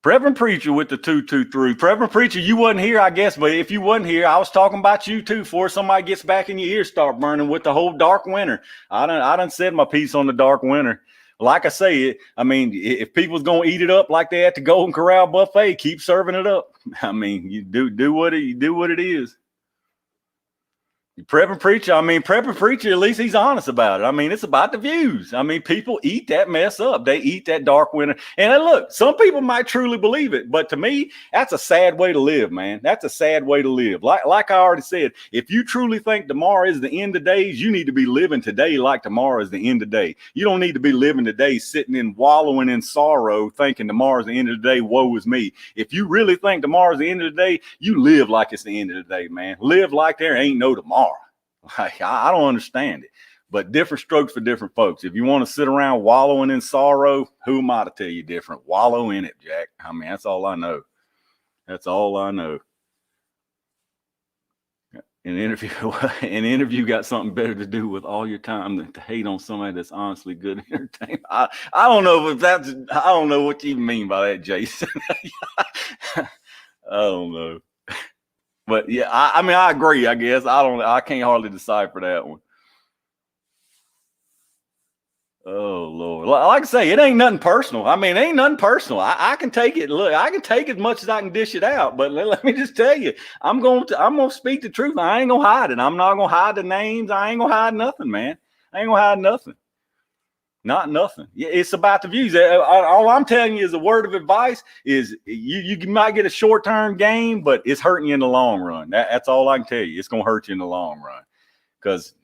Reverend Preacher with the 223. Reverend Preacher, you wasn't here, I guess, but if you wasn't here, I was talking about you too before somebody gets back in your ears start burning with the whole dark winter. I done said my piece on the dark winter. Like I say, if people's gonna eat it up like they at the Golden Corral buffet, keep serving it up. I mean, you do what it is. Prepping Preacher, at least he's honest about it. I mean, it's about the views. I mean, people eat that mess up. They eat that dark winter. And look, some people might truly believe it, but to me, that's a sad way to live, man. That's a sad way to live. Like I already said, if you truly think tomorrow is the end of days, you need to be living today like tomorrow is the end of the day. You don't need to be living today sitting and wallowing in sorrow, thinking tomorrow's the end of the day, woe is me. If you really think tomorrow's the end of the day, you live like it's the end of the day, man. Live like there ain't no tomorrow. Like, I don't understand it, but different strokes for different folks. If you want to sit around wallowing in sorrow, who am I to tell you different? Wallow in it, Jack. I mean, that's all I know. That's all I know. An interview got something better to do with all your time than to hate on somebody that's honestly good entertainment. I don't know if I don't know what you even mean by that, Jason. I don't know. But yeah, I agree, I guess. I can't hardly decipher that one. Oh Lord. Like I say, it ain't nothing personal. I mean, it ain't nothing personal. I can take it. Look, I can take as much as I can dish it out. But let me just tell you, I'm gonna speak the truth. I ain't gonna hide it. I'm not gonna hide the names. I ain't gonna hide nothing, man. I ain't gonna hide nothing. Not nothing. It's about the views. All I'm telling you is a word of advice is you might get a short-term gain, but it's hurting you in the long run. That's all I can tell you. It's going to hurt you in the long run because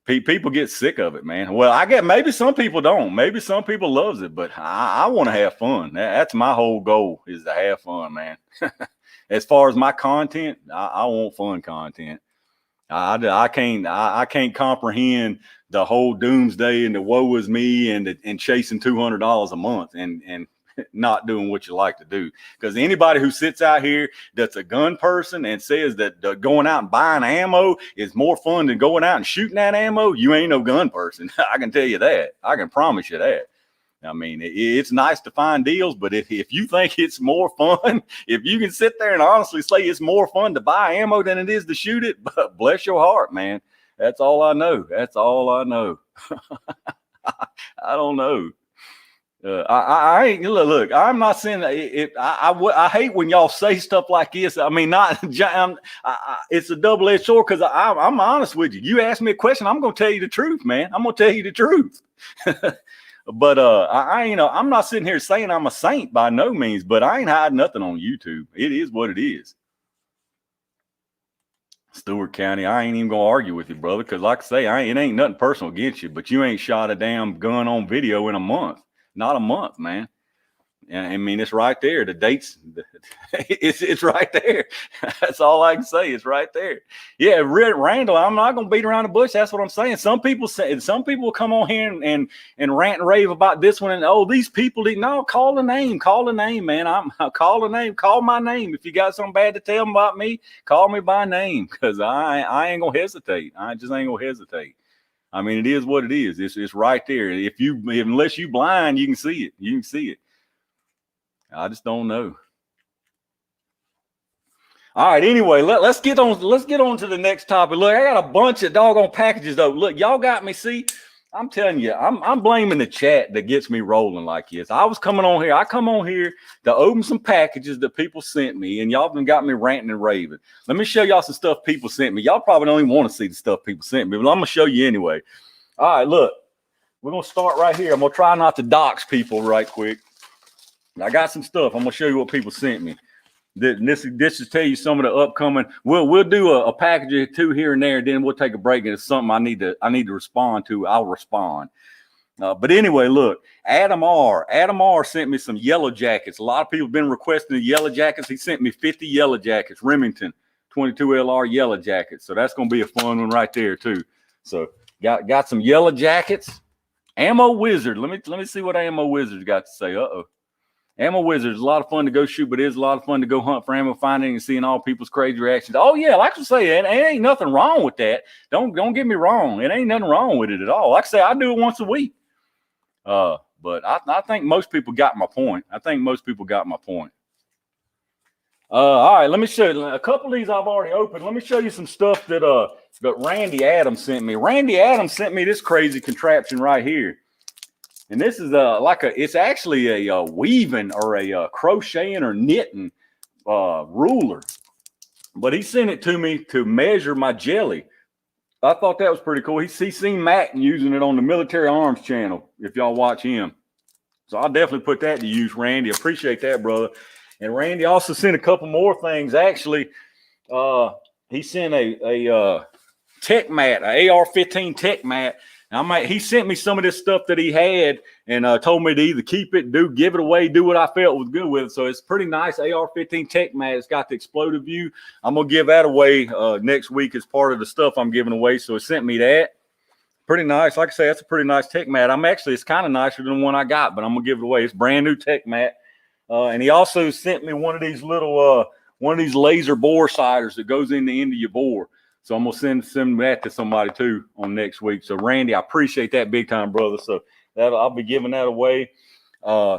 people get sick of it, man. Well, I get maybe some people don't. Maybe some people loves it, but I want to have fun. That's my whole goal is to have fun, man. As far as my content, I want fun content. I can't comprehend the whole doomsday and the woe is me and chasing $200 a month and not doing what you like to do. Because anybody who sits out here that's a gun person and says that going out and buying ammo is more fun than going out and shooting that ammo, you ain't no gun person. I can tell you that. I can promise you that. I mean, it's nice to find deals, but if you think it's more fun, if you can sit there and honestly say it's more fun to buy ammo than it is to shoot it, but bless your heart, man. That's all I know. That's all I know. I don't know. I ain't look. I'm not saying that I hate when y'all say stuff like this. I mean, it's a double-edged sword because I'm honest with you. You ask me a question, I'm gonna tell you the truth, man. I'm gonna tell you the truth. But I'm not sitting here saying I'm a saint by no means, but I ain't hiding nothing on YouTube. It is what it is. Stewart County, I ain't even gonna argue with you, brother, because like I say, it ain't nothing personal against you, but you ain't shot a damn gun on video in a month. Not a month, man. I mean, it's right there. The dates, it's right there. That's all I can say. It's right there. Yeah, Randall, I'm not gonna beat around the bush. That's what I'm saying. Some people will come on here and rant and rave about this one. And these people didn't. No, call the name, man. I'll call the name. Call my name. If you got something bad to tell them about me, call me by name, because I ain't gonna hesitate. I just ain't gonna hesitate. I mean, it is what it is. It's right there. Unless you blind, you can see it. You can see it. I just don't know. All right. Anyway, let's get on to the next topic. Look, I got a bunch of doggone packages though. Look, y'all got me. See, I'm telling you, I'm blaming the chat that gets me rolling like this. I come on here to open some packages that people sent me, and y'all done got me ranting and raving. Let me show y'all some stuff people sent me. Y'all probably don't even want to see the stuff people sent me, but I'm gonna show you anyway. All right, look, we're gonna start right here. I'm gonna try not to dox people right quick. I got some stuff. I'm gonna show you what people sent me. This is tell you some of the upcoming. We'll do a package or two here and there, and then we'll take a break. And it's something I need to respond to. I'll respond. But anyway, look, Adam R sent me some yellow jackets. A lot of people have been requesting the yellow jackets. He sent me 50 yellow jackets, Remington 22 LR yellow jackets. So that's gonna be a fun one right there too. So got some yellow jackets. Ammo Wizard. Let me see what Ammo Wizard's got to say. Ammo Wizard is a lot of fun to go shoot, but it is a lot of fun to go hunt for ammo finding and seeing all people's crazy reactions. Oh yeah, like I say, it ain't nothing wrong with that. Don't get me wrong. It ain't nothing wrong with it at all. Like I say, I do it once a week. But I think most people got my point. All right, let me show you a couple of these I've already opened. Let me show you some stuff that Randy Adams sent me. Randy Adams sent me this crazy contraption right here. And this is it's actually a weaving or a crocheting or knitting ruler. But he sent it to me to measure my jelly. I thought that was pretty cool. He seen Matt using it on the Military Arms channel, if y'all watch him. So I'll definitely put that to use, Randy. Appreciate that, brother. And Randy also sent a couple more things. Actually, he sent a tech mat, an AR-15 tech mat. He sent me some of this stuff that he had and told me to either keep it, give it away, do what I felt was good with it. So it's pretty nice AR-15 tech mat. It's got the explosive view. I'm going to give that away next week as part of the stuff I'm giving away. So it sent me that. Pretty nice. Like I say, that's a pretty nice tech mat. It's kind of nicer than the one I got, but I'm going to give it away. It's brand new tech mat. And he also sent me one of these laser bore siders that goes in the end of your bore. So I'm going to send that to somebody too on next week. So Randy, I appreciate that big time, brother. So I'll be giving that away.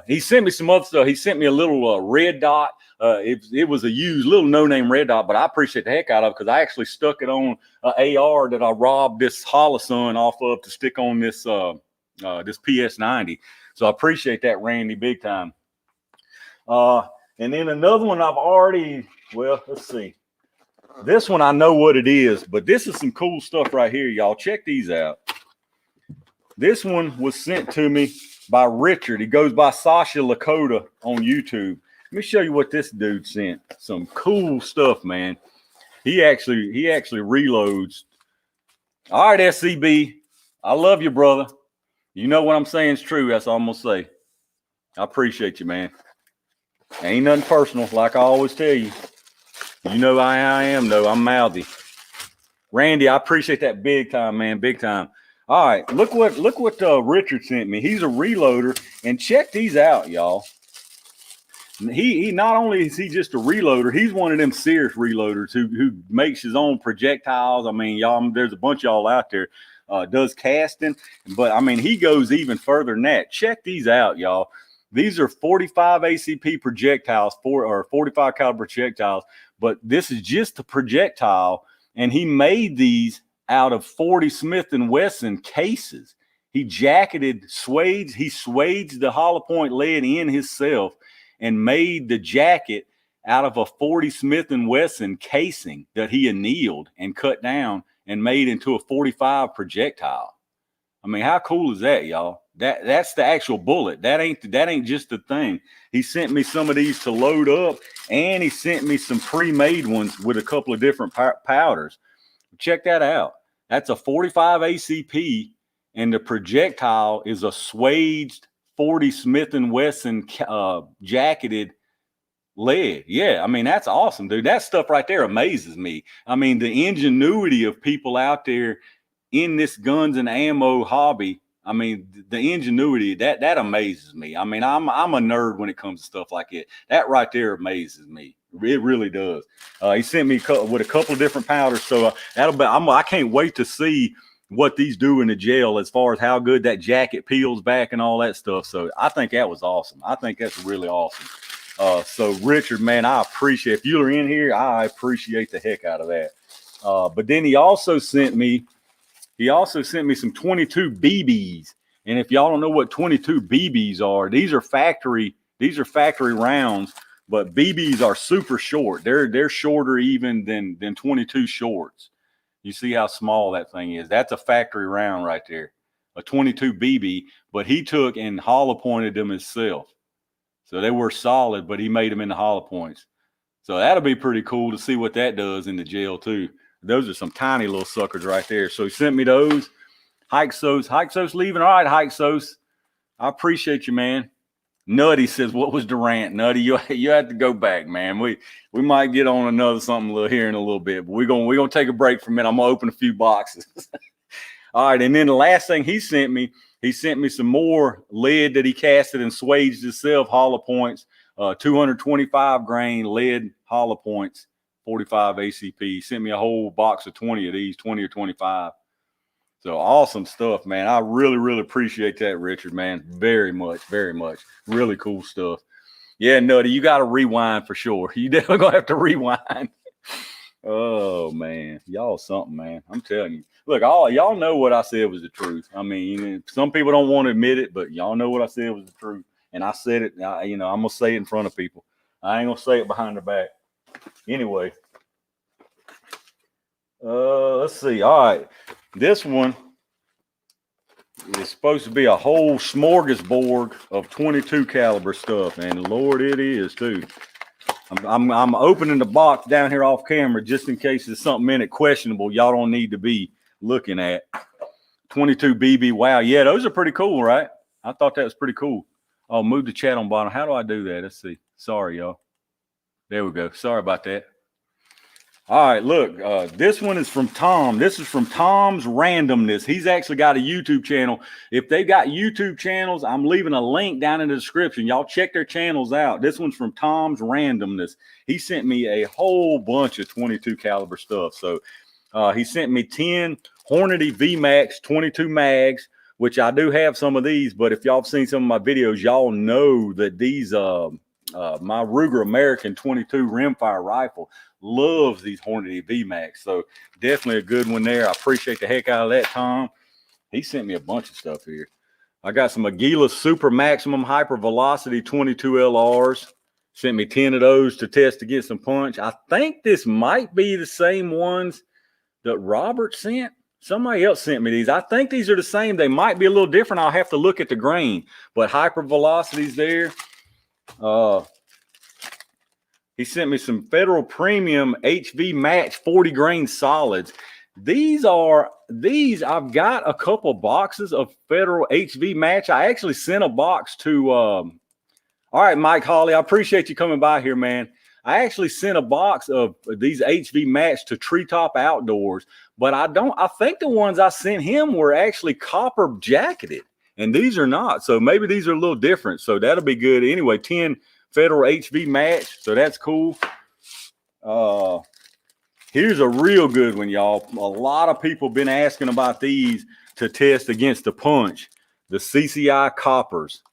He sent me some other stuff. He sent me a little red dot. It was a used little no-name red dot, but I appreciate the heck out of it because I actually stuck it on an AR that I robbed this Holosun off of to stick on this PS90. So I appreciate that, Randy, big time. And then another one let's see. This one, I know what it is, but this is some cool stuff right here, y'all. Check these out. This one was sent to me by Richard. He goes by Sasha Lakota on YouTube. Let me show you what this dude sent. Some cool stuff, man. He actually reloads. All right, SCB. I love you, brother. You know what I'm saying is true. That's all I'm going to say. I appreciate you, man. Ain't nothing personal, like I always tell you. You know I am, though. I'm mouthy. Randy, I appreciate that big time, man. Big time. All right, look what Richard sent me. He's a reloader, and check these out, y'all. he not only is he just a reloader, he's one of them serious reloaders who makes his own projectiles. I mean, y'all, there's a bunch of y'all out there does casting, but I mean, he goes even further than that. Check these out, y'all. These are 45 ACP projectiles, 45 caliber projectiles, but this is just a projectile, and he made these out of 40 Smith & Wesson cases. He jacketed swades. He swades the hollow point lead in himself and made the jacket out of a 40 Smith & Wesson casing that he annealed and cut down and made into a 45 projectile. I mean, how cool is that, y'all? That's the actual bullet. That ain't just the thing. He sent me some of these to load up, and he sent me some pre-made ones with a couple of different powders. Check that out. That's a 45 ACP, and the projectile is a swaged 40 Smith & Wesson jacketed lead. Yeah, I mean, that's awesome, dude. That stuff right there amazes me. I mean, the ingenuity of people out there in this guns and ammo hobby. I mean, the ingenuity, that amazes me. I mean, I'm a nerd when it comes to stuff like it. That right there amazes me. It really does. He sent me with a couple of different powders, so I can't wait to see what these do in the jail as far as how good that jacket peels back and all that stuff. So I think that was awesome. I think that's really awesome. So Richard, man, I appreciate, if you're in here, I appreciate the heck out of that. But then he also sent me some 22 BBs. And if y'all don't know what 22 BBs are, these are factory rounds, but BBs are super short. They're shorter even than 22 shorts. You see how small that thing is. That's a factory round right there, a 22 BB, but he took and hollow pointed them himself. So they were solid, but he made them into hollow points. So that'll be pretty cool to see what that does in the jail too. Those are some tiny little suckers right there. So he sent me those. Hikesos leaving. All right, Hikesos. I appreciate you, man. Nutty says, what was Durant? Nutty, you had to go back, man. We might get on another something a little here in a little bit, but we're gonna take a break for a minute. I'm gonna open a few boxes. All right, and then the last thing he sent me some more lead that he casted and swaged himself, hollow points, 225 grain lead hollow points, 45 ACP. He sent me a whole box of 20 of these, 20 or 25. So awesome stuff, man. I really, really appreciate that, Richard, man. Very much, very much. Really cool stuff. Yeah, Nutty, you got to rewind for sure. You definitely going to have to rewind. Oh, man. Y'all something, man. I'm telling you. Look, y'all know what I said was the truth. I mean, some people don't want to admit it, but y'all know what I said was the truth. And I said it, I'm going to say it in front of people. I ain't going to say it behind their back. Anyway. Let's see. All right. This one is supposed to be a whole smorgasbord of 22 caliber stuff, and Lord, it is too. I'm opening the box down here off camera just in case there's something in it questionable y'all don't need to be looking at. 22 BB. Wow. Yeah, those are pretty cool, right? I thought that was pretty cool. Oh, move the chat on bottom. How do I do that? Let's see. Sorry, y'all. There we go. Sorry about that. All right, look, this one is from Tom. This is from Tom's Randomness. He's actually got a YouTube channel. If they've got YouTube channels, I'm leaving a link down in the description. Y'all check their channels out. This one's from Tom's Randomness. He sent me a whole bunch of 22 caliber stuff. So he sent me 10 Hornady VMAX 22 mags, which I do have some of these. But if y'all have seen some of my videos, y'all know that these my Ruger American 22 rimfire rifle loves these Hornady VMAX. So definitely a good one there. I appreciate the heck out of that, Tom. He sent me a bunch of stuff here. I got some Aguila Super Maximum Hyper Velocity 22 LRs. Sent me 10 of those to test to get some punch. I think this might be the same ones that Robert sent. Somebody else sent me these. I think these are the same. They might be a little different. I'll have to look at the grain, but hyper velocities there. He sent me some Federal Premium HV Match 40 grain solids. I've got a couple boxes of Federal HV Match. I actually sent a box to, all right, Mike Holly, I appreciate you coming by here, man. I actually sent a box of these HV Match to Treetop Outdoors, but I think the ones I sent him were actually copper jacketed, and these are not. So maybe these are a little different. So that'll be good. Anyway, 10 federal HV match. So that's cool. Here's a real good one, y'all. A lot of people been asking about these to test against the punch, the CCI coppers.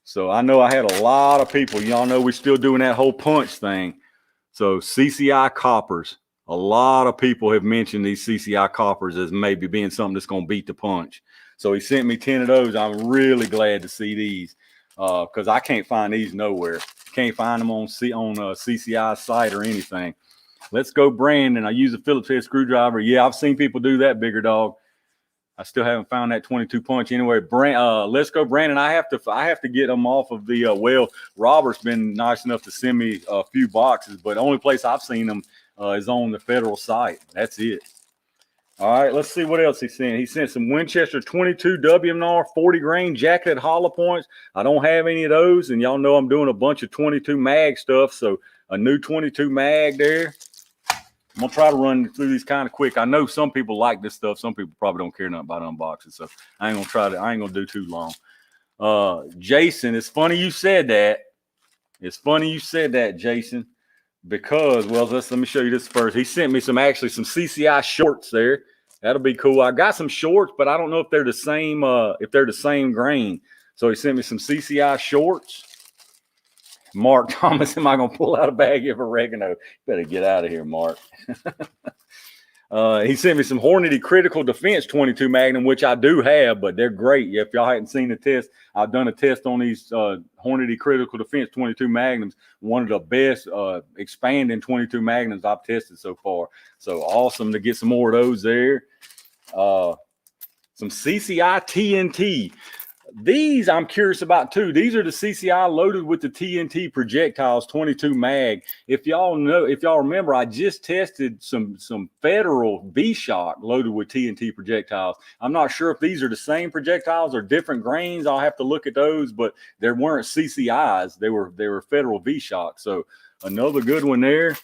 So I know I had a lot of people. Y'all know we're still doing that whole punch thing. So CCI coppers. A lot of people have mentioned these CCI coppers as maybe being something that's going to beat the punch. So he sent me 10 of those. I'm really glad to see these because I can't find these nowhere. Can't find them on CCI site or anything. Let's go, Brandon. I use a Phillips head screwdriver. Yeah, I've seen people do that, bigger dog. I still haven't found that 22 punch anyway. Let's go, Brandon. I have to get them off of the well. Robert's been nice enough to send me a few boxes, but the only place I've seen them is on the federal site. That's it. All right, let's see what else he sent. He sent some Winchester 22 WMR 40 grain jacketed hollow points. I don't have any of those, and y'all know I'm doing a bunch of 22 mag stuff, so a new 22 mag there. I'm gonna try to run through these kind of quick. I know some people like this stuff. Some people probably don't care nothing about unboxing, so I ain't gonna do too long. Jason, it's funny you said that. It's funny you said that, Jason, because let me show you this first. He sent me some CCI shorts there. That'll be cool. I got some shorts, but I don't know if they're the same grain. So he sent me some CCI shorts. Mark Thomas, am I going to pull out a bag of oregano? Better get out of here, Mark. He sent me some Hornady Critical Defense 22 Magnum, which I do have, but they're great. If y'all hadn't seen the test, I've done a test on these Hornady Critical Defense 22 Magnums. One of the best expanding 22 Magnums I've tested so far. So awesome to get some more of those there. Some CCI TNT. These I'm curious about too. These are the CCI loaded with the TNT projectiles 22 mag. If y'all remember, I just tested some federal V-Shock loaded with TNT projectiles. I'm not sure if these are the same projectiles or different grains. I'll have to look at those, but there weren't CCIs. They were federal V-Shock. So another good one there.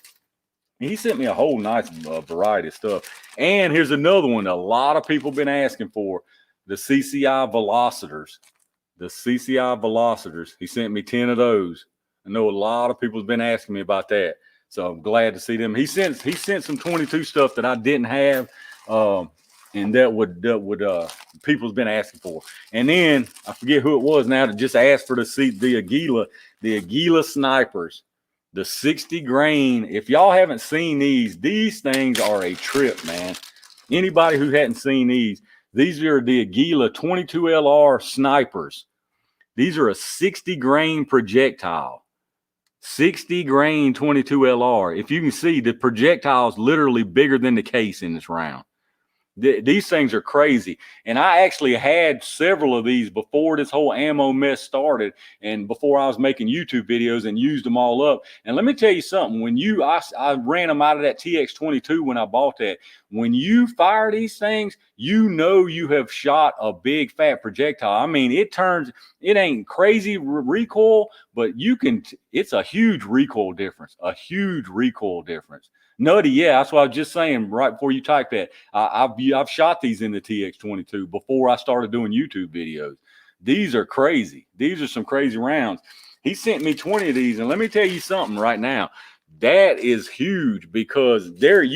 He sent me a whole nice variety of stuff. And here's another one a lot of people been asking for. The CCI velocitors. The CCI velocitors. He sent me 10 of those. I know a lot of people have been asking me about that. So I'm glad to see them. He sent some 22 stuff that I didn't have. And that would people's been asking for. And then I forget who it was now that just asked for the Aguila snipers. The 60 grain. If y'all haven't seen these things are a trip, man. Anybody who hadn't seen these are the Aguila 22 LR snipers. These are a 60 grain projectile. 60 grain 22 LR. If you can see, the projectile is literally bigger than the case in this round. These things are crazy. And I actually had several of these before this whole ammo mess started and before I was making YouTube videos and used them all up. And let me tell you something. When I ran them out of that TX22 when I bought that. When you fire these things, you know you have shot a big fat projectile. I mean, it ain't crazy recoil, but it's a huge recoil difference. A huge recoil difference. Nutty, yeah, that's what I was just saying right before you typed that. I've shot these in the TX22 before I started doing YouTube videos. These are crazy. These are some crazy rounds. He sent me 20 of these, and let me tell you something right now. That is huge because there's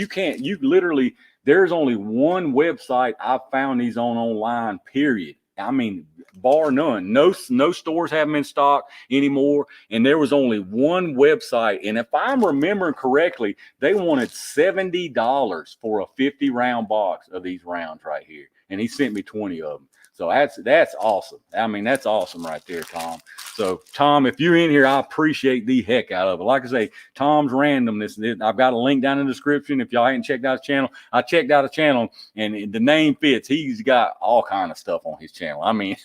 only one website I've found these online, period. I mean, bar none. No stores have them in stock anymore. And there was only one website. And if I'm remembering correctly, they wanted $70 for a 50 round box of these rounds right here. And he sent me 20 of them. So that's awesome. I mean, that's awesome right there, Tom. So, Tom, if you're in here, I appreciate the heck out of it. Like I say, Tom's Randomness. I've got a link down in the description. If y'all ain't checked out his channel, I checked out his channel, and the name fits. He's got all kind of stuff on his channel. I mean,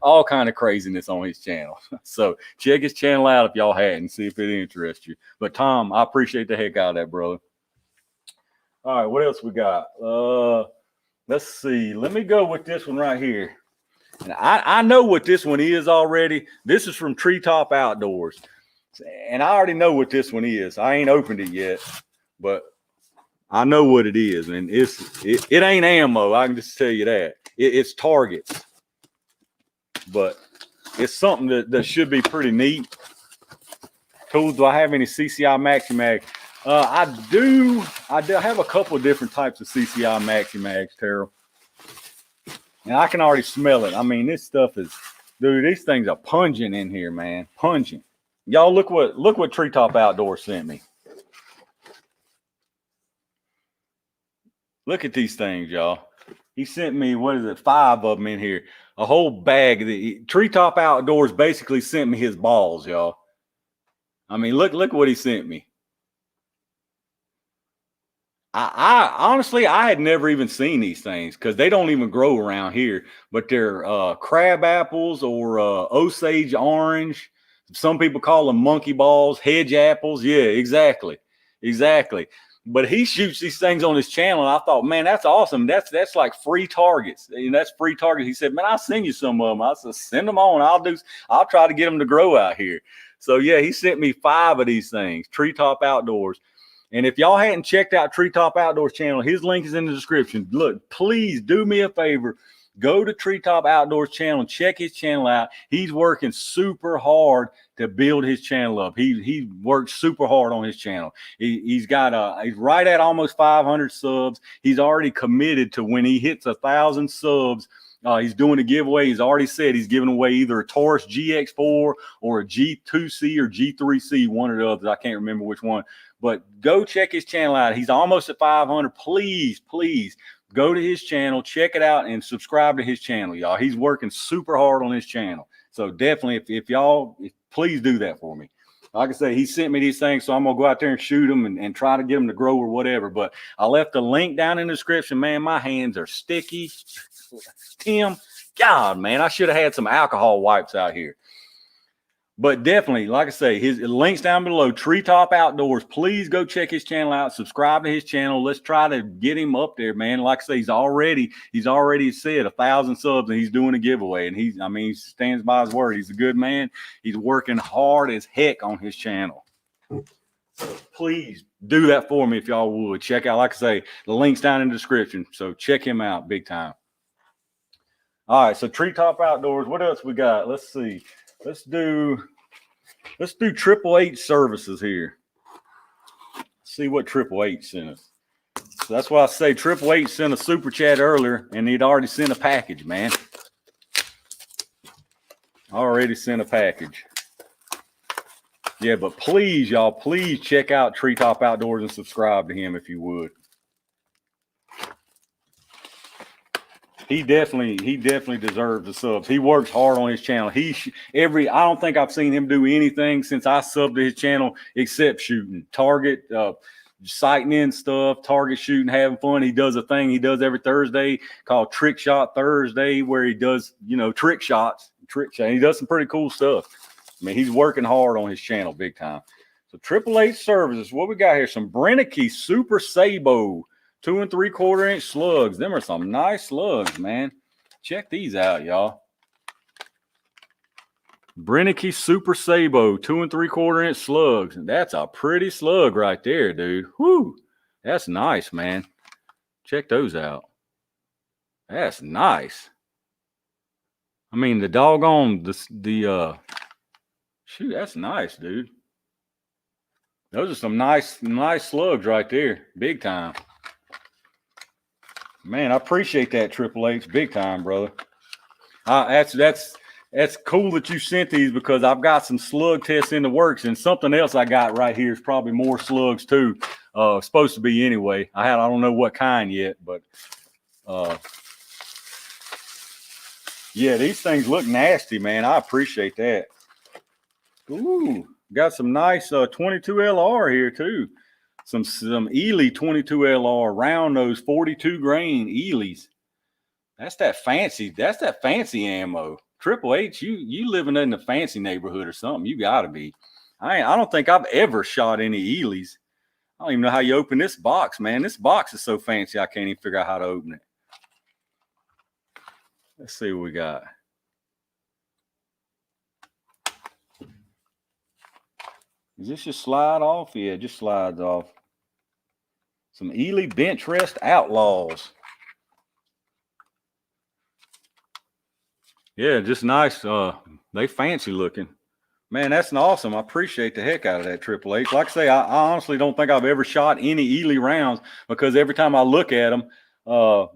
all kind of craziness on his channel. So, check his channel out if y'all hadn't, see if it interests you. But, Tom, I appreciate the heck out of that, brother. All right, what else we got? Let's see. Let me go with this one right here. And I know what this one is already. This is from Treetop Outdoors. And I already know what this one is. I ain't opened it yet, but I know what it is. And it ain't ammo. I can just tell you that. It's targets. But it's something that should be pretty neat. Tools, do I have any CCI Maxi Mag? I do have a couple of different types of CCI Maxi Mags, Terrell. And I can already smell it. I mean, this stuff is, dude, these things are pungent in here, man. Pungent. Y'all look what Treetop Outdoors sent me. Look at these things, y'all. He sent me, 5 of them in here. A whole bag. Treetop Outdoors basically sent me his balls, y'all. I mean, look what he sent me. I honestly, I had never even seen these things because they don't even grow around here. But they're crab apples or Osage orange. Some people call them monkey balls, hedge apples. Yeah, exactly. But he shoots these things on his channel. And I thought, man, that's awesome. That's like free targets. And that's free targets. He said, man, I'll send you some of them. I said, send them on. I'll try to get them to grow out here. So yeah, he sent me 5 of these things. Treetop Outdoors. And if y'all hadn't checked out Treetop Outdoors channel, his link is in the description. Look, please do me a favor. Go to Treetop Outdoors channel, check his channel out. He's working super hard to build his channel up. He works super hard on his channel. He's right at almost 500 subs. He's already committed to when he hits 1,000 subs. He's doing a giveaway. He's already said he's giving away either a Taurus GX4 or a G2C or G3C, one of the others. I can't remember which one. But go check his channel out. He's almost at 500. Please go to his channel, check it out, and subscribe to his channel, y'all. He's working super hard on his channel. So definitely, if y'all, please do that for me. Like I say, he sent me these things, so I'm going to go out there and shoot them and try to get them to grow or whatever. But I left the link down in the description. Man, my hands are sticky. Tim, God, man, I should have had some alcohol wipes out here. But definitely, like I say, his links down below, Treetop Outdoors. Please go check his channel out. Subscribe to his channel. Let's try to get him up there, man. Like I say, he's already said 1,000 subs, and he's doing a giveaway. And he stands by his word. He's a good man. He's working hard as heck on his channel. Please do that for me if y'all would. Check out, like I say, the link's down in the description. So check him out big time. All right, so Treetop Outdoors. What else we got? Let's see. Let's do Triple H services here. See what Triple H sent us. So that's why I say Triple H sent a super chat earlier, and he'd already sent a package, man. Already sent a package. Yeah, but please, y'all, please check out Treetop Outdoors and subscribe to him if you would. He definitely deserves the subs. He works hard on his channel. I don't think I've seen him do anything since I subbed to his channel except shooting, target, sighting in stuff, target shooting, having fun. He does a thing he does every Thursday called Trick Shot Thursday, where he does, trick shots. He does some pretty cool stuff. I mean, he's working hard on his channel big time. So Triple H services, what we got here? Some Brenneke Super Sabo 2 3/4 inch slugs. Them are some nice slugs, man. Check these out, y'all. Brenneke Super Sabo 2 3/4 inch slugs. That's a pretty slug right there, dude. Whoo, that's nice, man. Check those out. That's nice. I mean, the doggone shoot, that's nice, dude. Those are some nice slugs right there, big time. Man, I appreciate that, Triple H, big time, brother. That's cool that you sent these because I've got some slug tests in the works, and something else I got right here is probably more slugs too. Supposed to be anyway. I don't know what kind yet, but yeah, these things look nasty, man. I appreciate that. Ooh, got some nice 22 LR here too. Some Ely 22 LR round nose 42 grain Elys. That's that fancy ammo. Triple H, you living in a fancy neighborhood or something. You gotta be. I don't think I've ever shot any Elys. I don't even know how you open this box, man. This box is so fancy I can't even figure out how to open it. Let's see what we got. Does this just slide off? Yeah, it just slides off. Some Ely Bench Rest Outlaws. Yeah, just nice. They fancy looking. Man, that's awesome. I appreciate the heck out of that, Triple H. Like I say, I honestly don't think I've ever shot any Ely rounds because every time I look at them,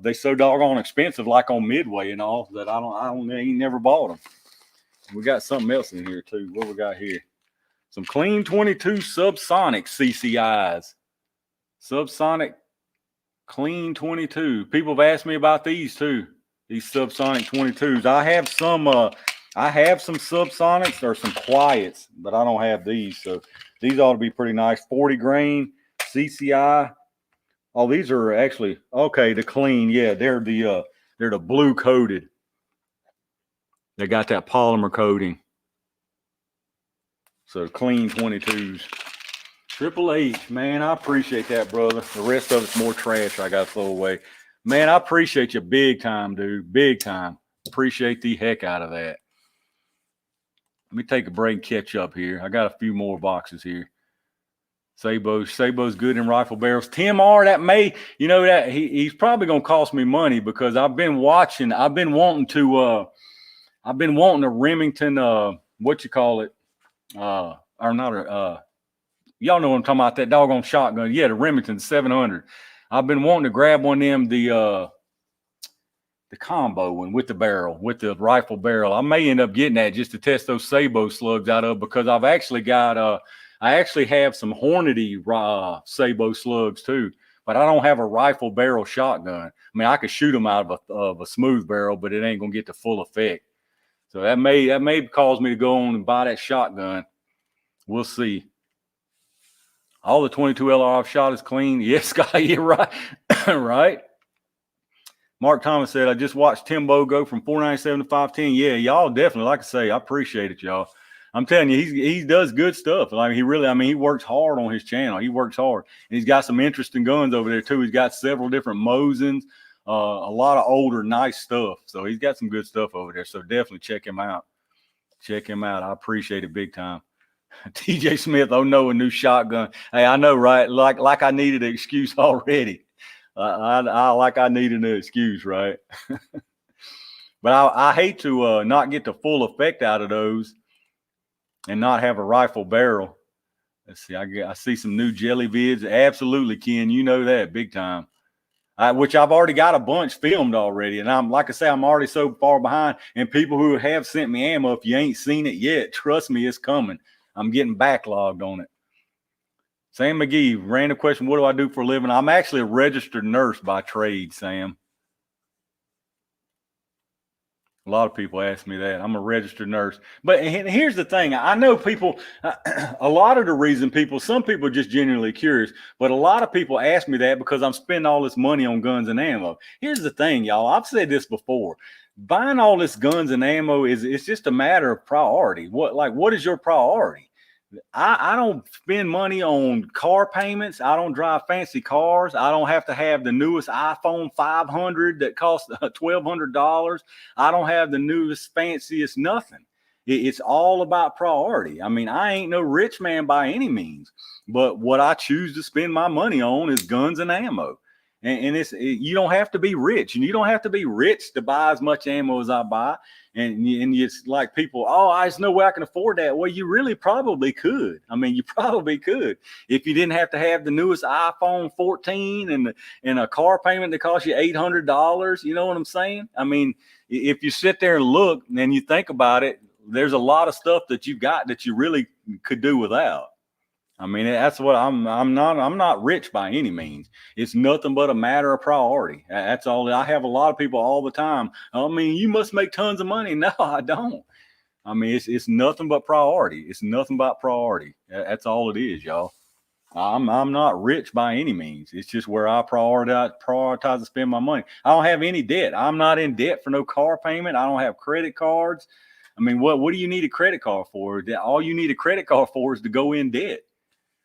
they so doggone expensive, like on Midway and all, that I ain't never bought them. We got something else in here too. What we got here? Some clean 22 subsonic CCIs. Subsonic clean 22. People have asked me about these too. These subsonic 22s. I have some subsonics or some quiets, but I don't have these. So these ought to be pretty nice. 40 grain CCI. Oh, these are actually okay. The clean, yeah, they're the blue coated. They got that polymer coating. So clean 22s. Triple H, man, I appreciate that, brother. The rest of it's more trash I got to throw away. Man, I appreciate you big time, dude. Big time. Appreciate the heck out of that. Let me take a break and catch up here. I got a few more boxes here. Sabo's good in rifle barrels. Tim R, that may, that he's probably gonna cost me money because I've been wanting a Remington, what you call it? Or not y'all know what I'm talking about, that doggone shotgun. Yeah, the Remington 700. I've been wanting to grab one of them, the combo one with the barrel, with the rifle barrel. I may end up getting that just to test those Sabo slugs out of, because I've actually got I actually have some Hornady Sabo slugs too, but I don't have a rifle barrel shotgun. I mean, I could shoot them out of a smooth barrel, but it ain't gonna get the full effect. So that may cause me to go on and buy that shotgun. We'll see. All the 22 LR I've shot is clean. Yes, Scott, you're right. Right. Mark Thomas said, I just watched Timbo go from 497 to 510. Yeah, y'all definitely, like I say, I appreciate it, y'all. I'm telling you, he does good stuff. Like he works hard on his channel. He works hard. And he's got some interesting guns over there too. He's got several different Mosins, a lot of older, nice stuff. So he's got some good stuff over there. So definitely check him out. Check him out. I appreciate it big time. TJ Smith, oh no, a new shotgun. Hey, I know, right? Like I needed an excuse already. I needed an excuse, right? But I hate to not get the full effect out of those and not have a rifle barrel. Let's see. I see some new jelly vids. Absolutely, Ken. You know that big time. Which I've already got a bunch filmed already. And I'm already so far behind. And people who have sent me ammo, if you ain't seen it yet, trust me, it's coming. I'm getting backlogged on it. Sam McGee, random question. What do I do for a living? I'm actually a registered nurse by trade, Sam. A lot of people ask me that. I'm a registered nurse. But here's the thing. I know people, a lot of the reason some people are just genuinely curious, but a lot of people ask me that because I'm spending all this money on guns and ammo. Here's the thing, y'all. I've said this before. Buying all this guns and ammo it's just a matter of priority. What is your priority? I don't spend money on car payments. I don't drive fancy cars. I don't have to have the newest iPhone 500 that costs $1,200. I don't have the newest, fanciest nothing. It's all about priority. I mean, I ain't no rich man by any means, but what I choose to spend my money on is guns and ammo. And you don't have to be rich, and you don't have to be rich to buy as much ammo as I buy. And it's like people, there's no way I can afford that. Well, you really probably could. I mean, you probably could if you didn't have to have the newest iPhone 14 and a car payment that costs you $800. You know what I'm saying? I mean, if you sit there and look and you think about it, there's a lot of stuff that you got that you really could do without. I mean, that's what I'm not rich by any means. It's nothing but a matter of priority. That's all. I have a lot of people all the time. I mean, you must make tons of money. No, I don't. I mean, it's nothing but priority. It's nothing but priority. That's all it is, y'all. I'm not rich by any means. It's just where I prioritize to spend my money. I don't have any debt. I'm not in debt for no car payment. I don't have credit cards. I mean, what do you need a credit card for? All you need a credit card for is to go in debt.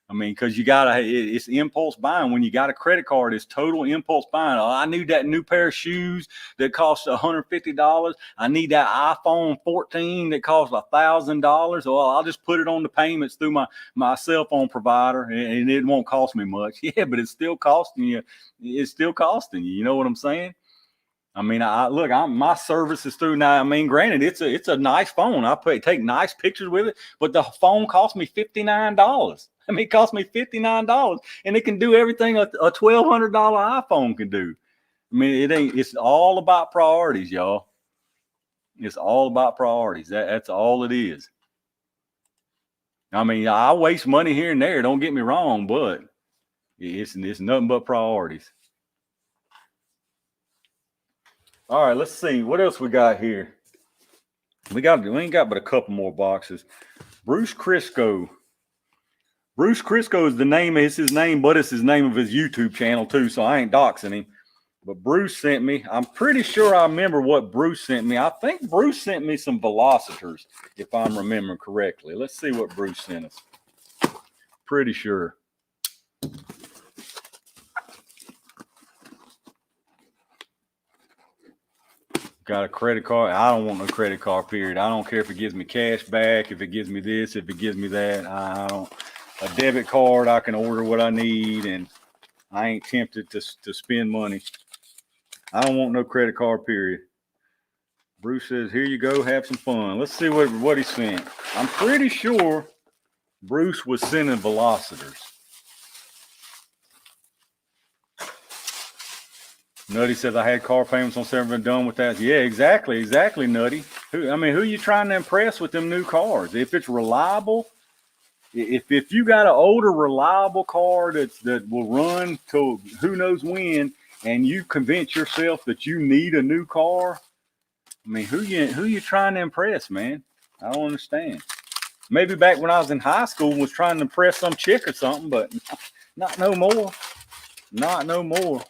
I mean, because it's impulse buying. When you got a credit card, it's total impulse buying. I need that new pair of shoes that costs $150. I need that iPhone 14 that costs $1,000. Well, I'll just put it on the payments through my cell phone provider, and it won't cost me much. Yeah, but it's still costing you. It's still costing you. You know what I'm saying? I mean, look, my service is through now. I mean, granted, it's a nice phone. I take nice pictures with it, but the phone cost me $59. I mean, it cost me $59, and it can do everything a $1,200 iPhone can do. I mean, it's all about priorities, y'all. It's all about priorities. That's all it is. I mean, I waste money here and there. Don't get me wrong, but it's nothing but priorities. All right, let's see what else we got here. We ain't got but a couple more boxes. Bruce Crisco. Bruce Crisco is the name. It's his name, but it's his name of his YouTube channel too. So I ain't doxing him. But Bruce sent me. I'm pretty sure I remember what Bruce sent me. I think Bruce sent me some velocitors, if I'm remembering correctly. Let's see what Bruce sent us. Pretty sure. Got a credit card. I don't want no credit card, period. I don't care if it gives me cash back, if it gives me this, if it gives me that. I don't. A debit card, I can order what I need, and I ain't tempted to spend money. I don't want no credit card, period. Bruce says, here you go, have some fun. Let's see what he sent. I'm pretty sure Bruce was sending velocitors. Nutty says, I had car payments on several, been done with that. Yeah, exactly, Nutty. Who you trying to impress with them new cars? If it's reliable, if you got an older reliable car that will run till who knows when, and you convince yourself that you need a new car, I mean, who you trying to impress, man? I don't understand. Maybe back when I was in high school was trying to impress some chick or something, but not no more. Not no more.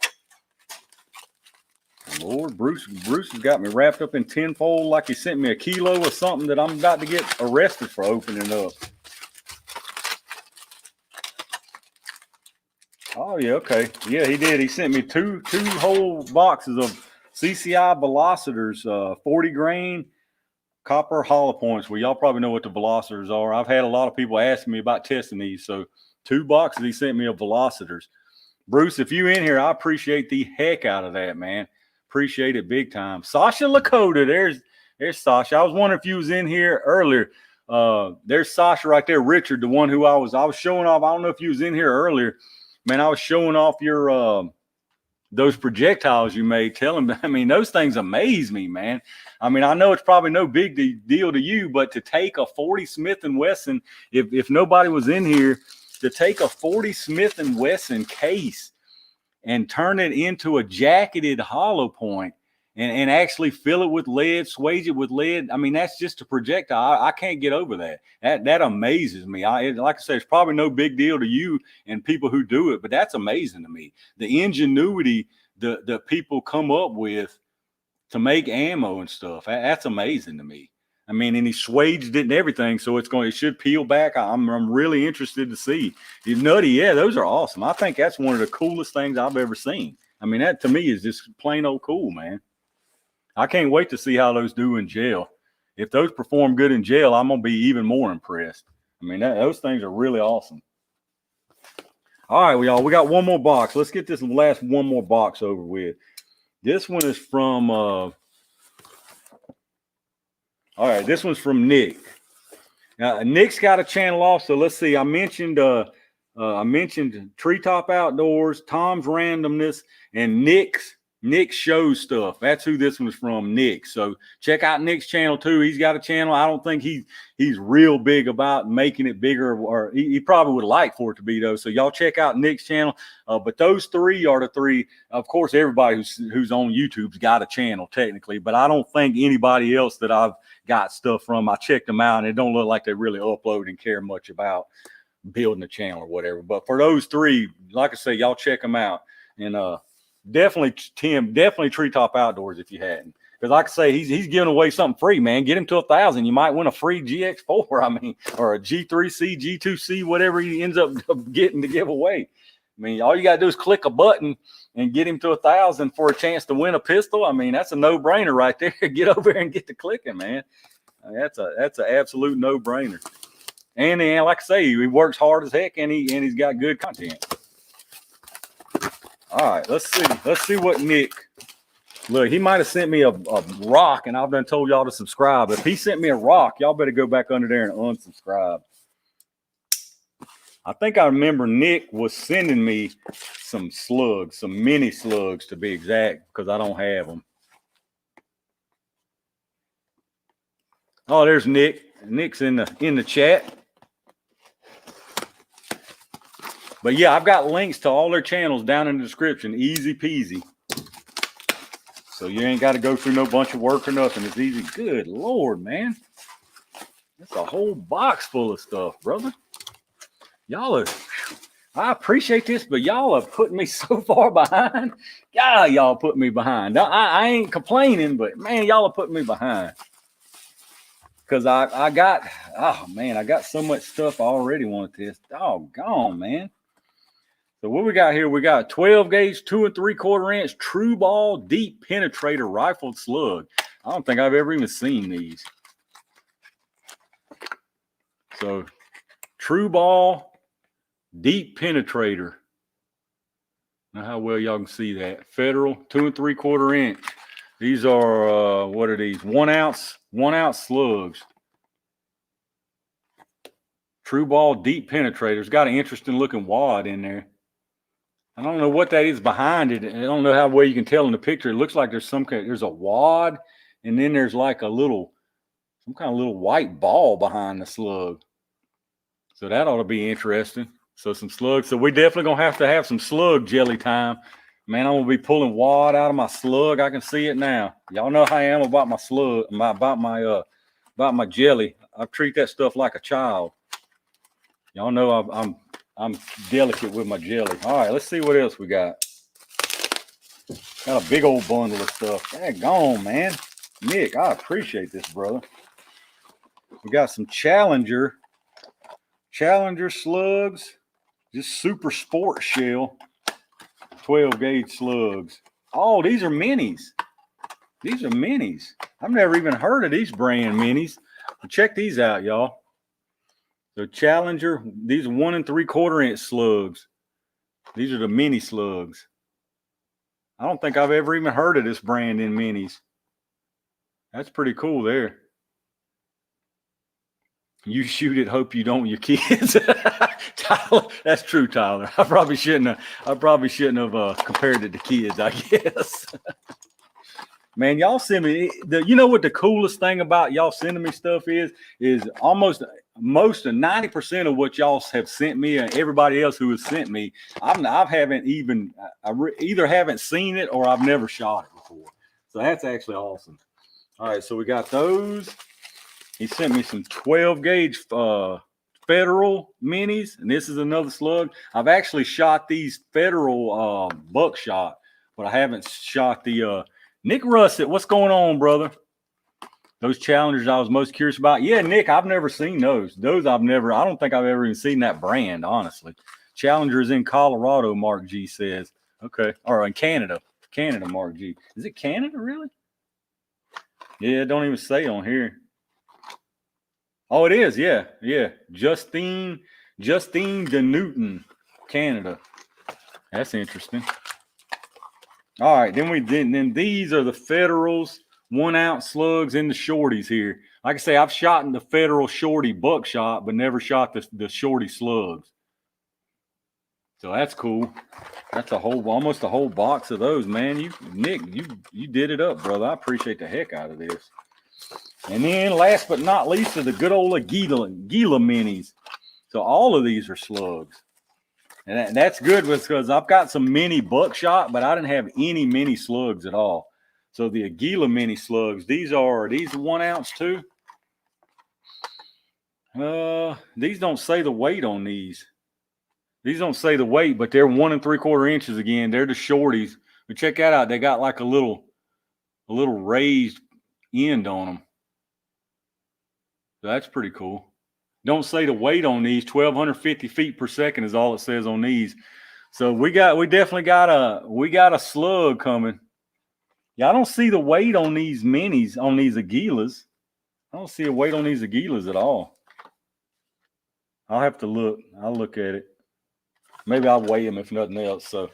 Lord, Bruce has got me wrapped up in tinfoil like he sent me a kilo or something that I'm about to get arrested for opening up. Oh, yeah, okay. Yeah, he did. He sent me two whole boxes of CCI velocitors, 40 grain copper hollow points. Well, y'all probably know what the velocitors are. I've had a lot of people asking me about testing these. So 2 boxes he sent me of velocitors. Bruce, if you in here, I appreciate the heck out of that, man. Appreciate it big time. Sasha Lakota, there's Sasha. I was wondering if you was in here earlier. There's Sasha right there. Richard, the one who I was showing off. I don't know if you was in here earlier. Man, I was showing off your those projectiles you made. I mean, those things amaze me, man. I mean, I know it's probably no big deal to you, but to take a 40 Smith & Wesson, if nobody was in here, to take a 40 Smith & Wesson case and turn it into a jacketed hollow point and actually fill it with lead, swage it with lead. I mean, that's just a projectile. I can't get over that. That amazes me. Like I said, it's probably no big deal to you and people who do it, but that's amazing to me. The ingenuity that people come up with to make ammo and stuff. That's amazing to me. I mean, and he swaged it and everything, so it should peel back. I'm really interested to see. You Nutty, yeah, those are awesome. I think that's one of the coolest things I've ever seen. I mean, that to me is just plain old cool, man. I can't wait to see how those do in jail. If those perform good in jail, I'm gonna be even more impressed. I mean, those things are really awesome. All right, y'all, we got one more box. Let's get this last one more box over with. This one is from all right, this one's from Nick. Nick's got a channel also. Let's see. I mentioned Treetop Outdoors, Tom's Randomness, and Nick's Show Stuff. That's who this one's from, Nick. So check out Nick's channel too. He's got a channel. I don't think he's real big about making it bigger, or he probably would like for it to be though. So y'all check out Nick's channel. But those 3 are the 3. Of course, everybody who's on YouTube's got a channel technically, but I don't think anybody else that I've got stuff from, I checked them out and it don't look like they really upload and care much about building a channel or whatever. But for those 3, like I say, y'all check them out. And definitely Treetop Outdoors if you hadn't. Because like I say, he's giving away something free, man. Get him to 1,000. You might win a free GX4, I mean, or a G3C, G2C, whatever he ends up getting to give away. I mean, all you got to do is click a button and get him to 1,000 for a chance to win a pistol. I mean, that's a no-brainer right there. Get over there and get to clicking, man. I mean, that's an absolute no-brainer. And like I say, he works hard as heck, and he's got good content. All right, let's see what Nick Look, he might have sent me a rock, and I've done told y'all to subscribe. If he sent me a rock, y'all better go back under there and unsubscribe. I think I remember Nick was sending me some slugs, some mini slugs to be exact, because I don't have them. Oh, there's Nick. Nick's in the chat. But yeah, I've got links to all their channels down in the description. Easy peasy. So you ain't got to go through no bunch of work or nothing. It's easy. Good Lord, man. That's a whole box full of stuff, brother. Y'all are, I appreciate this, but y'all are putting me so far behind. God, y'all put me behind. I ain't complaining, but man, y'all are putting me behind. Because I got, oh man, I got so much stuff I already want to test. Doggone, man. So what we got here? We got 12 gauge, 2 3/4 inch true ball deep penetrator rifled slug. I don't think I've ever even seen these. So true ball deep penetrator. Now how well y'all can see that. Federal 2 3/4 inch. These are what are these? 1 ounce slugs. True ball deep penetrators. Got an interesting looking wad in there. I don't know what that is behind it. I don't know how well you can tell in the picture. It looks like there's there's a wad, and then there's like some kind of little white ball behind the slug. So that ought to be interesting. So some slugs. So we definitely gonna have to have some slug jelly time. Man, I'm gonna be pulling wad out of my slug. I can see it now. Y'all know how I am about my slug, about my jelly. I treat that stuff like a child. Y'all know I'm delicate with my jelly. All right, let's see what else we got. Got a big old bundle of stuff. Daggone, man. Nick, I appreciate this, brother. We got some Challenger slugs. Just super sport shell. 12 gauge slugs. Oh, these are minis. These are minis. I've never even heard of these brand minis. But check these out, y'all. So Challenger, these are 1 3/4 inch slugs. These are the mini slugs. I don't think I've ever even heard of this brand in minis. That's pretty cool there. You shoot it, hope you don't your kids. Tyler, that's true, Tyler. I probably shouldn't have compared it to kids, I guess. Man, y'all send me you know what the coolest thing about y'all sending me stuff is most of 90% of what y'all have sent me and everybody else who has sent me, I either haven't seen it or I've never shot it before. So that's actually awesome. All right, so we got those. He sent me some 12 gauge Federal minis, and this is another slug. I've actually shot these Federal buckshot, but I haven't shot the Nick Russet. What's going on, brother? Those Challengers I was most curious about. Yeah, Nick, I've never seen those. I don't think I've ever even seen that brand, honestly. Challengers in Colorado, Mark G says. Okay. Or in Canada. Canada, Mark G. Is it Canada, really? Yeah, don't even say on here. Oh, it is. Yeah. Yeah. Justine de Newton, Canada. That's interesting. All right. Then these are the Federals, 1 ounce slugs in the shorties here. Like I say, I've shot in the Federal shorty buckshot, but never shot the shorty slugs. So that's cool. That's almost a whole box of those, man. Nick, you did it up, brother. I appreciate the heck out of this. And then last but not least are the good old Gila minis. So all of these are slugs. And that's good because I've got some mini buckshot, but I didn't have any mini slugs at all. So the Aguila mini slugs, these 1 ounce too. These don't say the weight on these. These don't say the weight, but they're 1 3/4 inches again. They're the shorties. But check that out. They got like a little raised end on them. So that's pretty cool. Don't say the weight on these. 1,250 feet per second is all it says on these. So we definitely got a slug coming. Yeah, I don't see the weight on these minis, on these Aguilas. I don't see a weight on these Aguilas at all. I'll have to look. I'll look at it. Maybe I'll weigh them if nothing else. So,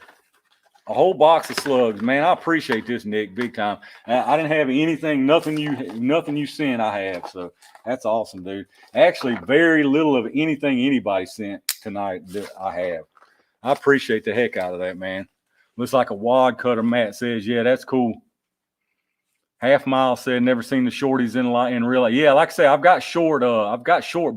A whole box of slugs, man. I appreciate this, Nick, big time. I didn't have anything, nothing you sent. I have, so that's awesome, dude. Actually, very little of anything anybody sent tonight that I have. I appreciate the heck out of that, man. Looks like a wad cutter. Matt says, yeah, that's cool. Half Mile said, never seen the shorties in real life. Yeah, like I say, I've got short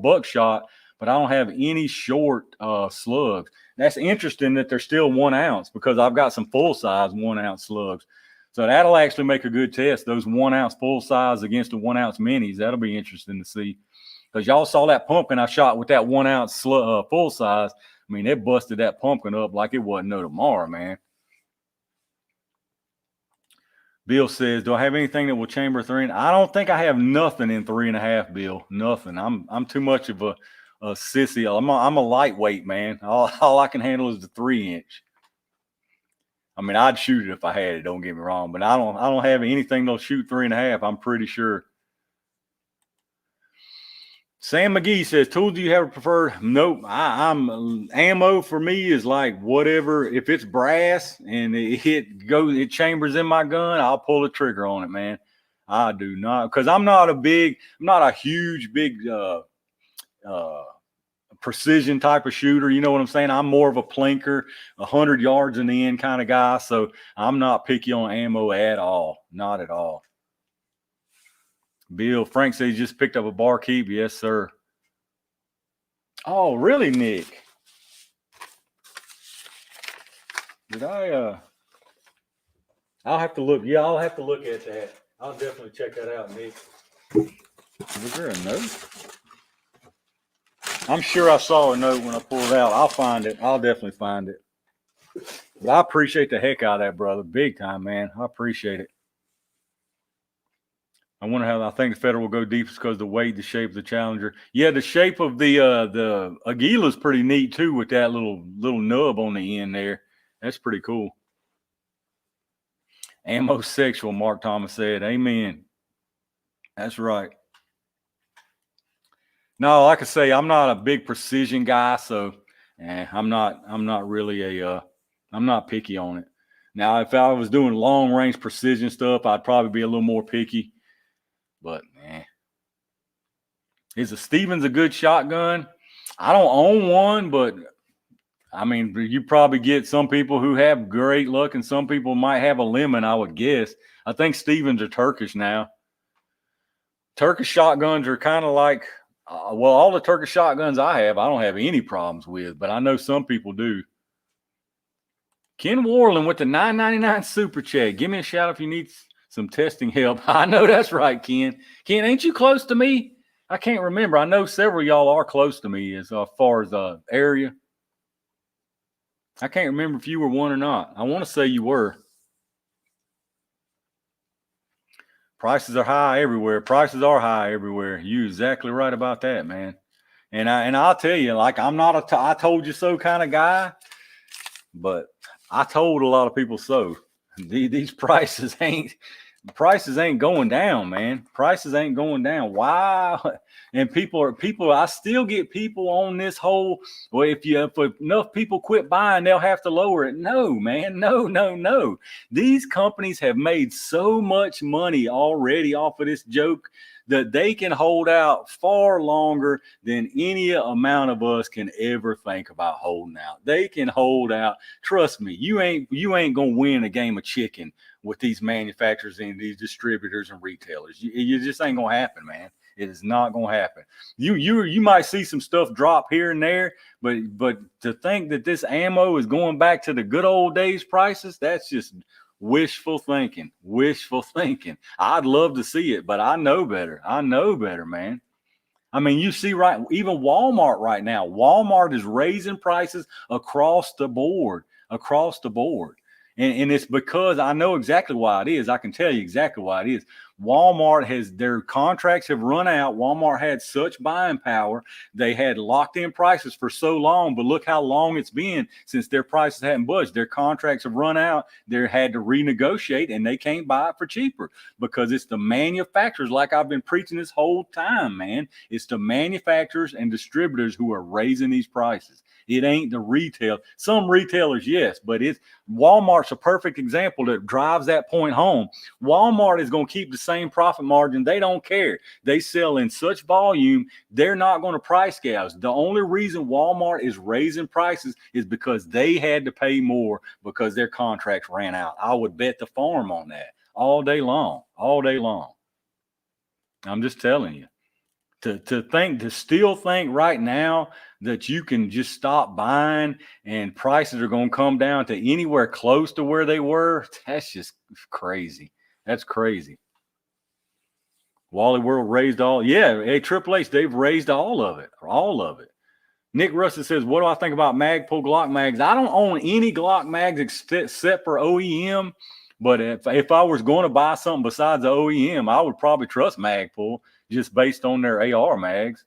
buckshot, but I don't have any short slugs. That's interesting that they're still 1 ounce because I've got some full size 1 ounce slugs. So that'll actually make a good test. Those 1 ounce full size against the 1 ounce minis. That'll be interesting to see. Because y'all saw that pumpkin I shot with that 1 ounce full size. I mean, it busted that pumpkin up like it wasn't no tomorrow, man. Bill says, do I have anything that will chamber 3? I don't think I have nothing in 3.5, Bill. Nothing. I'm too much of a sissy. I'm a lightweight, man. All I can handle is the 3-inch. I mean, I'd shoot it if I had it. Don't get me wrong, but I don't have anything that'll shoot 3.5. I'm pretty sure. Sam McGee says, Tools, do you have a preferred? Nope. I'm ammo for me is like whatever. If it's brass and it chambers in my gun, I'll pull the trigger on it, man. I do not, because I'm not a huge big precision type of shooter. You know what I'm saying? I'm more of a plinker, 100 yards in the end kind of guy. So I'm not picky on ammo at all. Not at all. Bill, Frank says he just picked up a barkeep. Yes, sir. Oh, really, Nick? Did I? I'll have to look. Yeah, I'll have to look at that. I'll definitely check that out, Nick. Was there a note? I'm sure I saw a note when I pulled out. I'll find it. I'll definitely find it. But I appreciate the heck out of that, brother. Big time, man. I appreciate it. I wonder how I think the Federal will go deep because of the weight, the shape of the Challenger. Yeah, the shape of the Aguila is pretty neat too, with that little nub on the end there. That's pretty cool. Ammo sexual, Mark Thomas said. Amen. That's right. No, like I say, I'm not a big precision guy, so I'm not really I'm not picky on it. Now, if I was doing long range precision stuff, I'd probably be a little more picky. But is a Stevens a good shotgun? I don't own one, but I mean, you probably get some people who have great luck and some people might have a lemon, I would guess. I think Stevens are Turkish now. Turkish shotguns are kind of like, all the Turkish shotguns I don't have any problems with, but I know some people do. Ken Warland with the $9.99 super chat. Give me a shout if you need some testing help. I know that's right, Ken. Ken, ain't you close to me? I can't remember. I know several of y'all are close to me as far as area. I can't remember if you were one or not. I want to say you were. Prices are high everywhere. Prices are high everywhere. You're exactly right about that, man. And I'll tell you, like, I'm not I told you so kind of guy, but I told a lot of people so. These prices ain't going down, man. Prices ain't going down. Why? And people, I still get people on this whole, well, if enough people quit buying, they'll have to lower it. No, man. No. These companies have made so much money already off of this joke that they can hold out far longer than any amount of us can ever think about holding out. They can hold out. Trust me, you ain't going to win a game of chicken with these manufacturers and these distributors and retailers. You just ain't going to happen, man. It is not going to happen. You might see some stuff drop here and there, but to think that this ammo is going back to the good old days prices, that's just wishful thinking. I'd love to see it, but I know better, man. I mean, you see, right, even Walmart right now, Walmart is raising prices across the board. And it's because I know exactly why it is. I can tell you exactly why it is. Walmart their contracts have run out. Walmart had such buying power. They had locked in prices for so long, but look how long it's been since their prices hadn't budged. Their contracts have run out. They had to renegotiate, and they can't buy it for cheaper because it's the manufacturers, like I've been preaching this whole time, man. It's the manufacturers and distributors who are raising these prices. It ain't the retail. Some retailers, yes, but Walmart's a perfect example that drives that point home. Walmart is going to keep the same profit margin. They don't care. They sell in such volume, they're not going to price gouge. The only reason Walmart is raising prices is because they had to pay more because their contracts ran out. I would bet the farm on that all day long, all day long. I'm just telling you. To still think right now that you can just stop buying and prices are going to come down to anywhere close to where they were, that's just crazy. That's crazy. Wally World raised hey, Triple H, they've raised all of it. Nick Rustin says, what do I think about Magpul Glock mags? I don't own any Glock mags except for OEM, but if I was going to buy something besides the OEM, I would probably trust Magpul just based on their AR mags.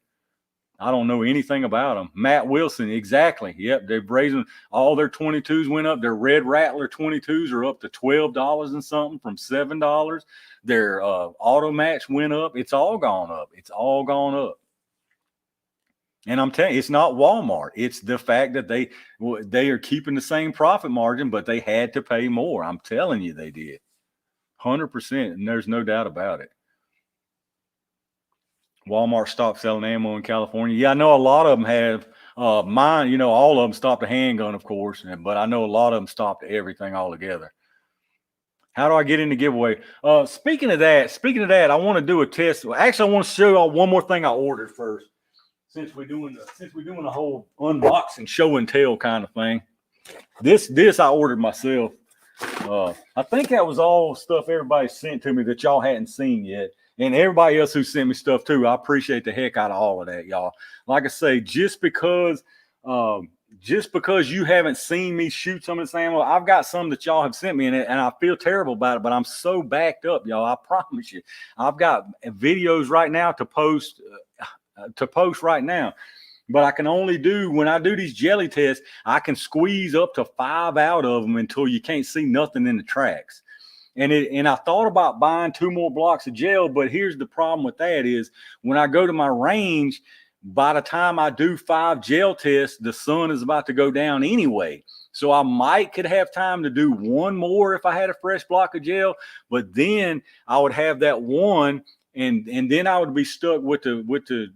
I don't know anything about them. Matt Wilson, exactly. Yep, they're raising all their 22s went up. Their Red Rattler 22s are up to $12 and something from $7. Their auto match went up. It's all gone up. It's all gone up. And I'm telling you, it's not Walmart. It's the fact that they are keeping the same profit margin, but they had to pay more. I'm telling you, they did. 100%, and there's no doubt about it. Walmart stopped selling ammo in California. Yeah, I know a lot of them have. Mine, all of them stopped a handgun, of course, but I know a lot of them stopped everything altogether. How do I get in the giveaway? Speaking of that, I want to do a test. Actually, I want to show y'all one more thing I ordered first. Since we're doing a whole unboxing show and tell kind of thing. This I ordered myself. I think that was all stuff everybody sent to me that y'all hadn't seen yet. And everybody else who sent me stuff too, I appreciate the heck out of all of that, y'all. Like I say, just because you haven't seen me shoot some of this ammo, I've got some that y'all have sent me, and I feel terrible about it, but I'm so backed up, y'all. I promise you. I've got videos right now to post right now. But I can only when I do these jelly tests, I can squeeze up to 5 out of them until you can't see nothing in the tracks. And I thought about buying 2 more blocks of gel, but here's the problem with that is when I go to my range, by the time I do 5 gel tests, the sun is about to go down anyway. So I could have time to do 1 more if I had a fresh block of gel, but then I would have that one, and then I would be stuck with the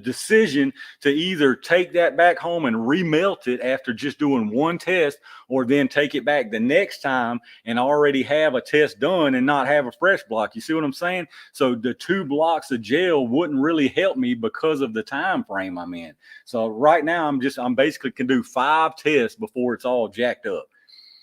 decision to either take that back home and remelt it after just doing 1 test, or then take it back the next time and already have a test done and not have a fresh block. You see what I'm saying? So the 2 blocks of gel wouldn't really help me because of the time frame I'm in. So right now I'm basically can do 5 tests before it's all jacked up.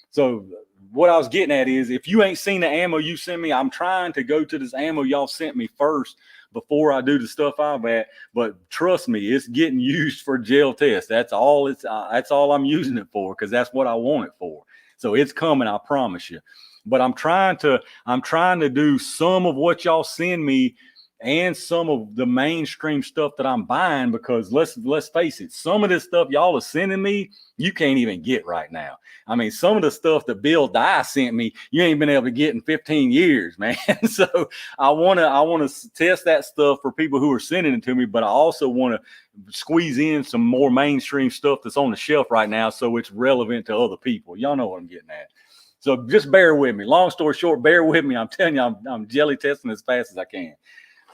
So what I was getting at is, if you ain't seen the ammo you sent me, I'm trying to go to this ammo y'all sent me first before I do the stuff I've at. But trust me, it's getting used for gel tests. That's all I'm using it for, because that's what I want it for. So it's coming, I promise you. But I'm trying to do some of what y'all send me and some of the mainstream stuff that I'm buying, because let's face it, some of this stuff y'all are sending me, you can't even get right now. I mean, some of the stuff that Bill Dye sent me, you ain't been able to get in 15 years, man. So I want to test that stuff for people who are sending it to me, but I also want to squeeze in some more mainstream stuff that's on the shelf right now, so it's relevant to other people. Y'all know what I'm getting at. So just bear with me. Long story short, bear with me. I'm telling you, I'm jelly testing as fast as I can.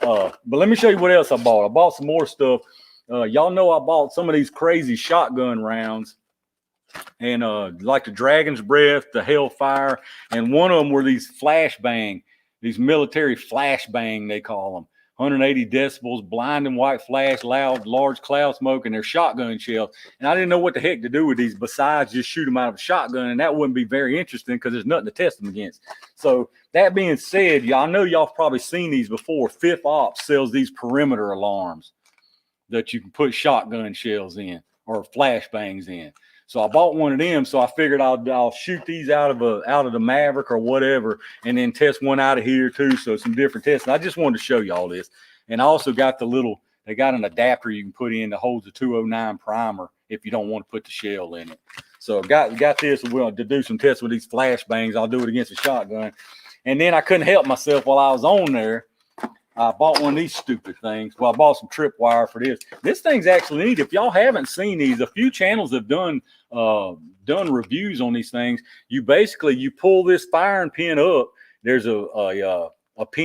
But let me show you what else I bought. I bought some more stuff. Y'all know I bought some of these crazy shotgun rounds, and like the Dragon's Breath, the Hellfire, and one of them were these flashbang, these military flashbang, they call them. 180 decibels, blinding white flash, loud, large cloud smoke, and they're shotgun shells. And I didn't know what the heck to do with these besides just shoot them out of a shotgun, and that wouldn't be very interesting because there's nothing to test them against. So that being said, y'all know y'all probably seen these before. Fifth Ops sells these perimeter alarms that you can put shotgun shells in or flashbangs in. So I bought one of them. So I figured I'll shoot these out of the Maverick or whatever, and then test one out of here too. So some different tests. And I just wanted to show you all this. And I also got they got an adapter you can put in that holds the 209 primer if you don't want to put the shell in it. So got this to do some tests with these flashbangs. I'll do it against a shotgun. And then I couldn't help myself while I was on there. I bought one of these stupid things. Well, I bought some tripwire for this. This thing's actually neat. If y'all haven't seen these, a few channels have done reviews on these things. You pull this firing pin up. There's a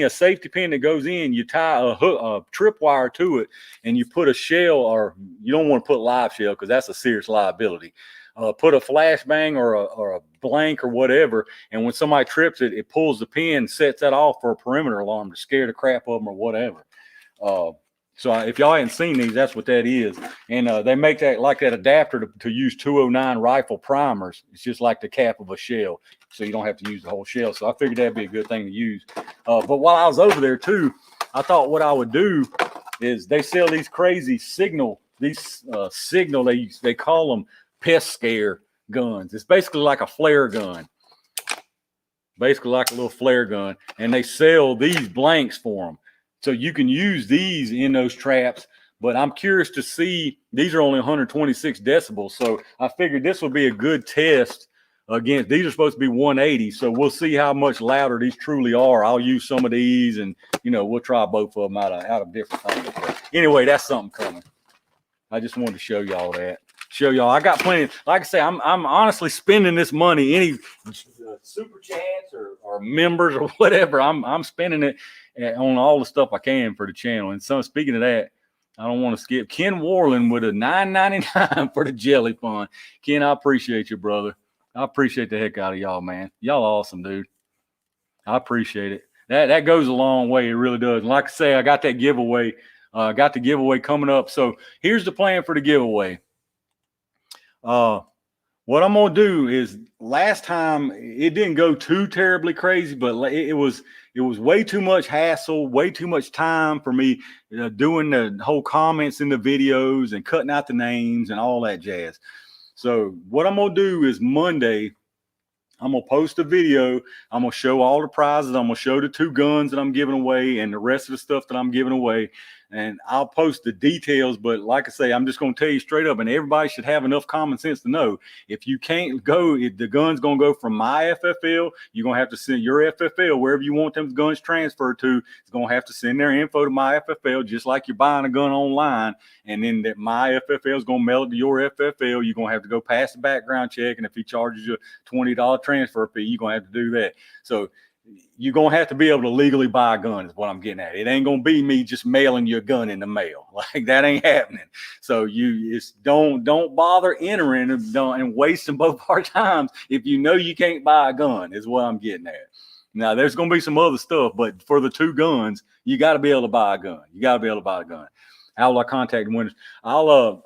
safety pin that goes in. You tie a tripwire to it, and you put a shell, or you don't want to put live shell because that's a serious liability. Put a flashbang or a blank or whatever, and when somebody trips it, it pulls the pin, sets that off for a perimeter alarm to scare the crap of them or whatever. So if y'all hadn't seen these, that's what that is. And they make that like that adapter to use 209 rifle primers. It's just like the cap of a shell, so you don't have to use the whole shell. So I figured that'd be a good thing to use. But while I was over there too, I thought what I would do is they sell these crazy signal. They call them pest scare guns. It's basically like a flare gun, basically like a little flare gun, and they sell these blanks for them, so you can use these in those traps. But I'm curious to see, these are only 126 decibels, so I figured this would be a good test against. These are supposed to be 180, so we'll see how much louder these truly are. I'll use some of these, and we'll try both of them out of different things. But anyway, that's something coming. I just wanted to show y'all that. I got plenty. Like I say, I'm honestly spending this money. Any super chats or members or whatever, I'm spending it on all the stuff I can for the channel. And so, speaking of that, I don't want to skip Ken Warland with a $9.99 for the jelly fund. Ken, I appreciate you, brother. I appreciate the heck out of y'all, man. Y'all awesome, dude. I appreciate it. That goes a long way. It really does. And like I say, I got that giveaway. Got the giveaway coming up. So here's the plan for the giveaway. What I'm gonna do is, last time it didn't go too terribly crazy, but it was way too much hassle, way too much time for me doing the whole comments in the videos and cutting out the names and all that jazz. So what I'm gonna do is Monday, I'm gonna post a video. I'm gonna show all the prizes. I'm gonna show the 2 guns that I'm giving away and the rest of the stuff that I'm giving away. And I'll post the details, but like I say, I'm just going to tell you straight up, and everybody should have enough common sense to know, if you can't go, if the gun's going to go from my FFL, you're going to have to send your FFL, wherever you want them guns transferred to, it's going to have to send their info to my FFL, just like you're buying a gun online. And then that my FFL is going to mail it to your FFL. You're going to have to go pass the background check. And if he charges you a $20 transfer fee, you're going to have to do that. So you're going to have to be able to legally buy a gun is what I'm getting at. It ain't going to be me just mailing you a gun in the mail. Like, that ain't happening. So don't bother entering and wasting both our times if you know you can't buy a gun is what I'm getting at. Now, there's going to be some other stuff, but for the 2 guns, you got to be able to buy a gun. You got to be able to buy a gun. How will I contact the winners? I'll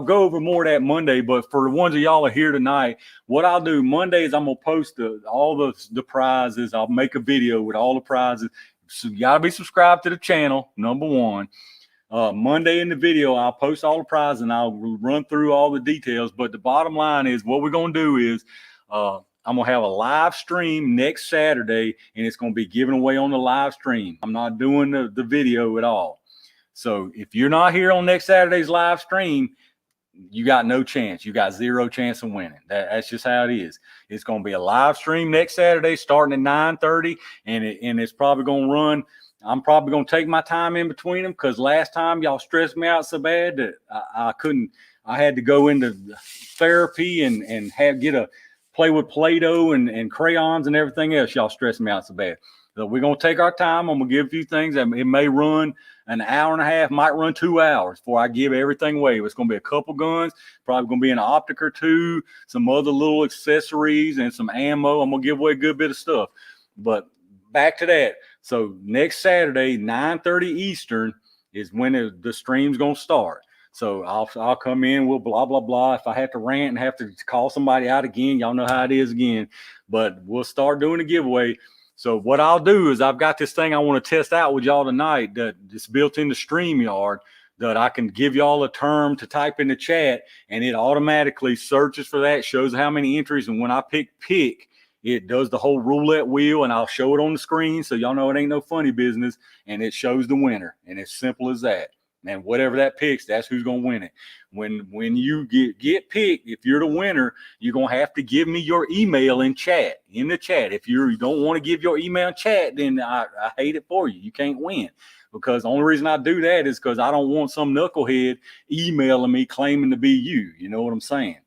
go over more of that Monday, but for the ones of y'all are here tonight, what I'll do Monday is I'm gonna post all the prizes. I'll make a video with all the prizes. So you gotta be subscribed to the channel, number 1. Monday in the video, I'll post all the prizes and I'll run through all the details. But the bottom line is, what we're gonna do is I'm gonna have a live stream next Saturday, and it's gonna be given away on the live stream. I'm not doing the video at all. So if you're not here on next Saturday's live stream, you got no chance. You got 0 chance of winning. That's just how it is. It's going to be a live stream next Saturday starting at 9:30, and it's probably going to run. I'm probably going to take my time in between them, because last time y'all stressed me out so bad that I couldn't. I had to go into therapy and play with Play-Doh and crayons and everything else. Y'all stressed me out so bad. So we're going to take our time. I'm going to give a few things. It may run an hour and a half, might run 2 hours before I give everything away. It's going to be a couple guns, probably going to be an optic or 2, some other little accessories, and some ammo. I'm going to give away a good bit of stuff. But back to that. So next Saturday, 9:30 Eastern is when the stream's going to start. So I'll come in, we'll blah, blah, blah. If I have to rant and have to call somebody out again, y'all know how it is again. But we'll start doing a giveaway. So what I'll do is, I've got this thing I want to test out with y'all tonight that's built into StreamYard. that I can give y'all a term to type in the chat, and it automatically searches for that, shows how many entries. And when I pick, it does the whole roulette wheel, and I'll show it on the screen so y'all know it ain't no funny business, and it shows the winner. And it's simple as that. And whatever that picks, that's who's going to win it. When you get picked, if you're the winner, you're going to have to give me your email in the chat. If you don't want to give your email in chat, then I hate it for you. You can't win. Because the only reason I do that is because I don't want some knucklehead emailing me claiming to be you. You know what I'm saying?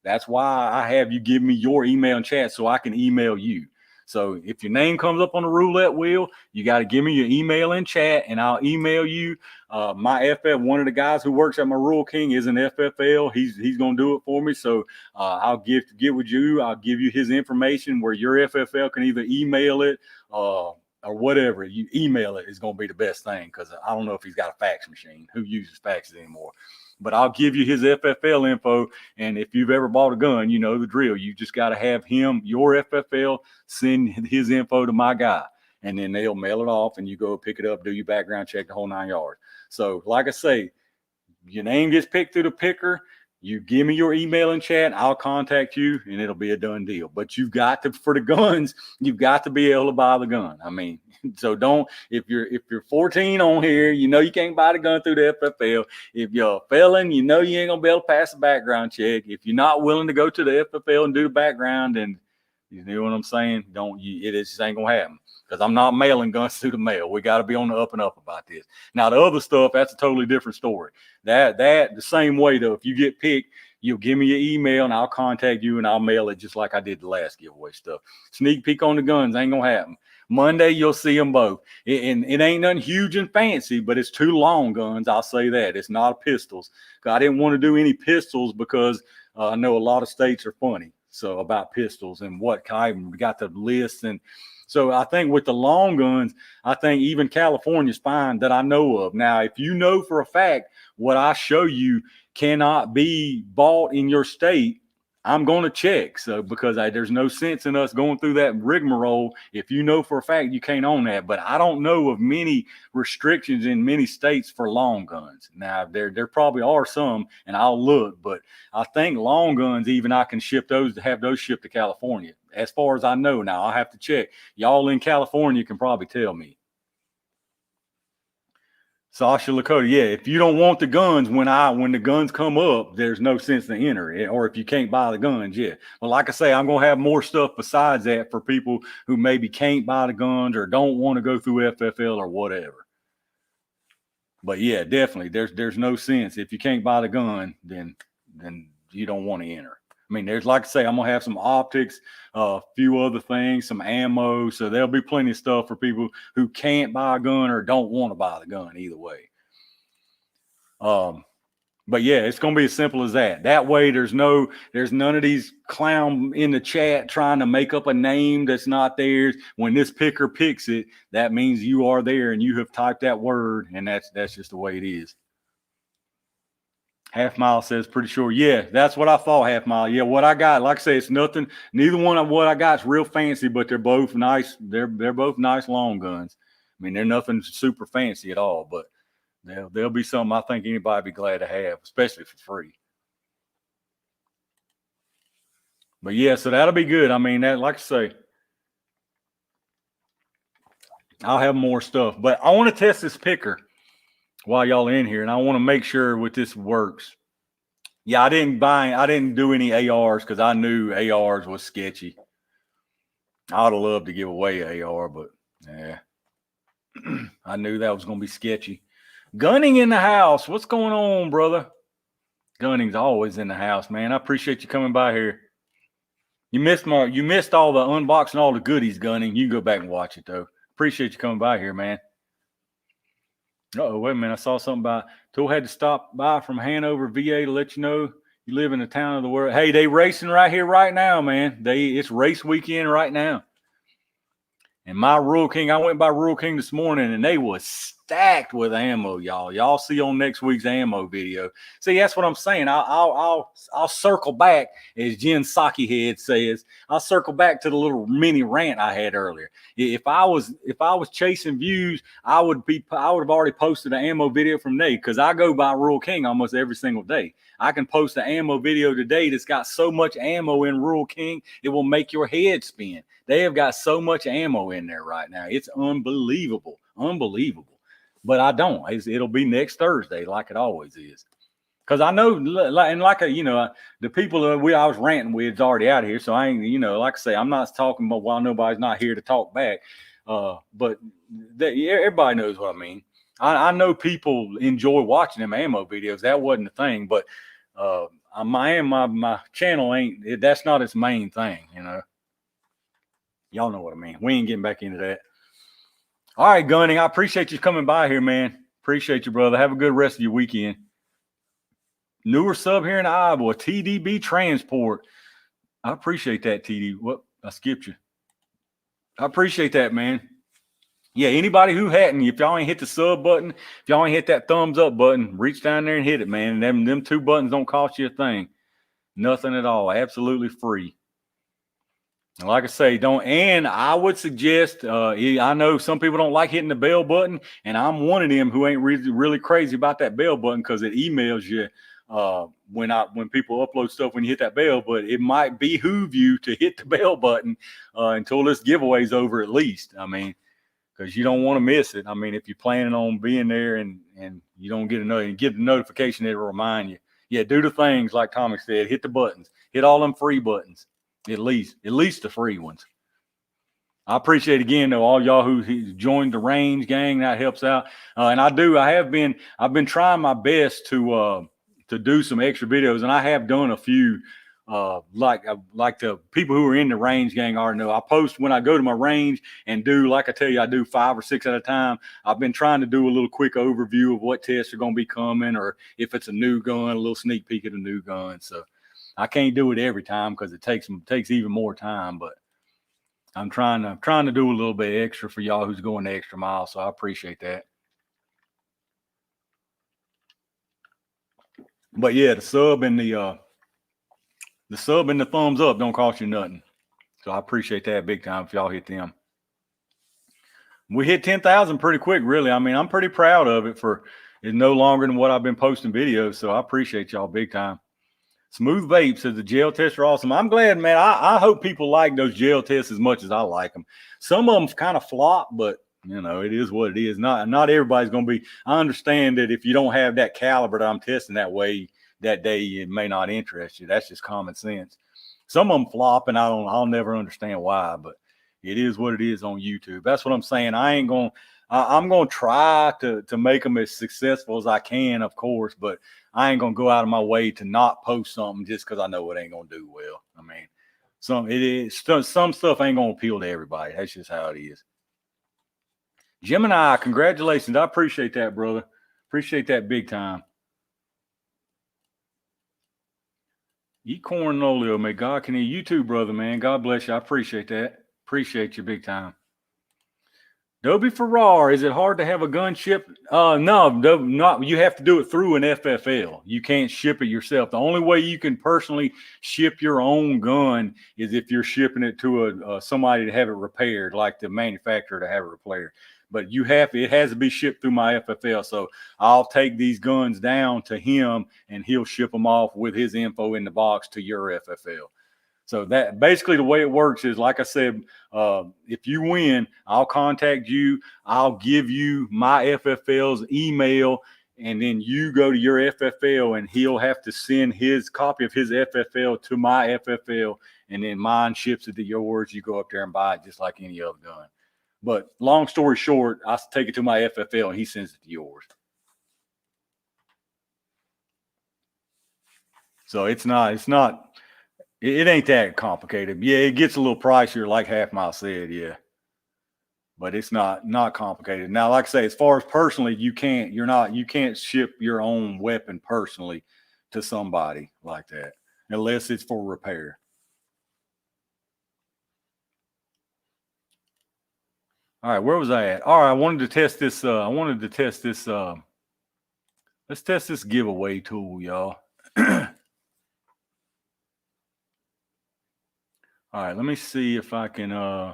That's why I have you give me your email in chat so I can email you. So if your name comes up on the roulette wheel, you got to give me your email in chat, and I'll email you. My FF, one of the guys who works at my Rural King is an FFL. He's going to do it for me. So I'll get with you. I'll give you his information where your FFL can either email it or whatever. You email it is going to be the best thing, because I don't know if he's got a fax machine. Who uses faxes anymore? But I'll give you his FFL info. And if you've ever bought a gun, you know the drill. You just got to have him, your FFL, send his info to my guy. And then they'll mail it off, and you go pick it up, do your background check, the whole 9 yards. So like I say, your name gets picked through the picker. You give me your email in chat, I'll contact you, and it'll be a done deal. But you've got to, for the guns, you've got to be able to buy the gun. I mean, so don't, if you're 14 on here, you know you can't buy the gun through the FFL. If you're a felon, you know you ain't gonna be able to pass the background check. If you're not willing to go to the FFL and do the background, then you know what I'm saying? It just ain't gonna happen. Because I'm not mailing guns through the mail. We got to be on the up and up about this. Now, the other stuff, that's a totally different story. That the same way, though, if you get picked, you'll give me your email, and I'll contact you, and I'll mail it just like I did the last giveaway stuff. Sneak peek on the guns ain't going to happen. Monday, you'll see them both. And it ain't nothing huge and fancy, but it's 2 long guns. I'll say that. It's not pistols. I didn't want to do any pistols because I know a lot of states are funny about pistols and what kind. We got the list. And so I think with the long guns, I think even California's fine that I know of. Now, if you know for a fact what I show you cannot be bought in your state, I'm going to check. So because there's no sense in us going through that rigmarole if you know for a fact you can't own that. But I don't know of many restrictions in many states for long guns. Now, there probably are some, and I'll look. But I think long guns, even I can ship those, to have those shipped to California. As far as I know now, I'll have to check. Y'all in California can probably tell me. Sasha Lakota, yeah, if you don't want the guns, when the guns come up, there's no sense to enter it. Or if you can't buy the guns, yeah. Well, like I say, I'm going to have more stuff besides that for people who maybe can't buy the guns or don't want to go through FFL or whatever. But yeah, definitely, there's no sense. If you can't buy the gun, then you don't want to enter. I mean, there's, like I say, I'm going to have some optics, a few other things, some ammo. So there'll be plenty of stuff for people who can't buy a gun or don't want to buy the gun either way. But yeah, it's going to be as simple as that. That way there's none of these clown in the chat trying to make up a name that's not theirs. When this picker picks it, that means you are there and you have typed that word, and that's just the way it is. Half Mile says, pretty sure. Yeah, that's what I thought, Half Mile. Yeah, what I got, like I say, it's nothing. Neither one of what I got is real fancy, but they're both nice. They're both nice long guns. I mean, they're nothing super fancy at all, but they'll be something I think anybody would be glad to have, especially for free. But yeah, so that'll be good. I mean, that, like I say, I'll have more stuff. But I want to test this picker while y'all are in here, and I want to make sure with this works. Yeah, I didn't do any ARs because I knew ARs was sketchy. I would have loved to give away an AR, but yeah, I knew that was going to be sketchy. Gunning in the house. What's going on, brother? Gunning's always in the house, man. I appreciate you coming by here. You missed all the unboxing, all the goodies, Gunning. You can go back and watch it, though. Appreciate you coming by here, man. Uh-oh, wait a minute. I saw something about Tool had to stop by from Hanover, VA to let you know you live in the town of the world. Hey, they racing right here right now, man. It's race weekend right now. And my Rural King, I went by Rural King this morning, and they was stacked with ammo, y'all. Y'all see on next week's ammo video. See, that's what I'm saying. I'll circle back, as Jen Psaki Head says. I'll circle back to the little mini rant I had earlier. If I was chasing views, I would have already posted an ammo video from Nate, because I go by Rural King almost every single day. I can post an ammo video today that's got so much ammo in Rural King, it will make your head spin. They have got so much ammo in there right now. It's unbelievable. Unbelievable. But I don't. It'll be next Thursday like it always is. Because I know, and the people I was ranting with is already out here. So I ain't, like I say, I'm not talking about while nobody's not here to talk back. But everybody knows what I mean. I know people enjoy watching them ammo videos. That wasn't the thing. But my channel that's not its main thing, Y'all know what I mean. We ain't getting back into that. All right, Gunning, I appreciate you coming by here, man. Appreciate you, brother. Have a good rest of your weekend. Newer sub here in Iowa, TDB Transport. I appreciate that, TD. What? I skipped you. I appreciate that, man. Yeah, anybody who hadn't, if y'all ain't hit the sub button, if y'all ain't hit that thumbs up button, reach down there and hit it, man. Them two buttons don't cost you a thing. Nothing at all. Absolutely free. And like I say, and I would suggest, I know some people don't like hitting the bell button, and I'm one of them who ain't really crazy about that bell button, because it emails you when people upload stuff when you hit that bell. But it might behoove you to hit the bell button until this giveaway's over, at least. I mean, because you don't want to miss it. I mean, if you're planning on being there and you don't get the notification, it'll remind you. Yeah, do the things like Tommy said. Hit the buttons. Hit all them free buttons. At least the free ones. I appreciate again though all y'all who joined the range gang. That helps out. And I've been trying my best to do some extra videos, and I have done a few. Like the people who are in the range gang already know. I post when I go to my range and do, like I tell you, I do 5 or 6 at a time. I've been trying to do a little quick overview of what tests are going to be coming, or if it's a new gun, a little sneak peek at a new gun. So I can't do it every time because it takes even more time, but I'm trying to do a little bit extra for y'all who's going the extra mile. So I appreciate that. But yeah, the sub and the thumbs up don't cost you nothing. So I appreciate that big time if y'all hit them. We hit 10,000 pretty quick, really. I mean, I'm pretty proud of it. It's no longer than what I've been posting videos. So I appreciate y'all big time. Smooth Vape says the gel tests are awesome. I'm glad, man. I hope people like those gel tests as much as I like them. Some of them kind of flop, but it is what it is. Not everybody's going to be. I understand that if you don't have that caliber that I'm testing that way that day, it may not interest you. That's just common sense. Some of them flop, and I'll never understand why, but it is what it is on YouTube. That's what I'm saying. I'm going to try to make them as successful as I can, of course, but I ain't going to go out of my way to not post something just because I know it ain't going to do well. I mean, some stuff ain't going to appeal to everybody. That's just how it is. Gemini, congratulations. I appreciate that, brother. Appreciate that big time. Eat corn Nolio. May God can hear you too, brother, man. God bless you. I appreciate that. Appreciate you big time. Dobie Farrar, is it hard to have a gun shipped? No, not. You have to do it through an FFL. You can't ship it yourself. The only way you can personally ship your own gun is if you're shipping it to somebody to have it repaired, like the manufacturer to have it repaired. But it has to be shipped through my FFL. So I'll take these guns down to him, and he'll ship them off with his info in the box to your FFL. So that basically the way it works is, like I said, if you win, I'll contact you. I'll give you my FFL's email, and then you go to your FFL, and he'll have to send his copy of his FFL to my FFL, and then mine ships it to yours. You go up there and buy it just like any other gun. But long story short, I take it to my FFL, and he sends it to yours. So it ain't that complicated. Yeah, it gets a little pricier, like Half Mile said, yeah. But it's not complicated. Now, like I say, as far as personally, you can't ship your own weapon personally to somebody like that unless it's for repair. All right, where was I at? All right, I wanted to test this. Let's test this giveaway tool, y'all. All right, let me see if I can. I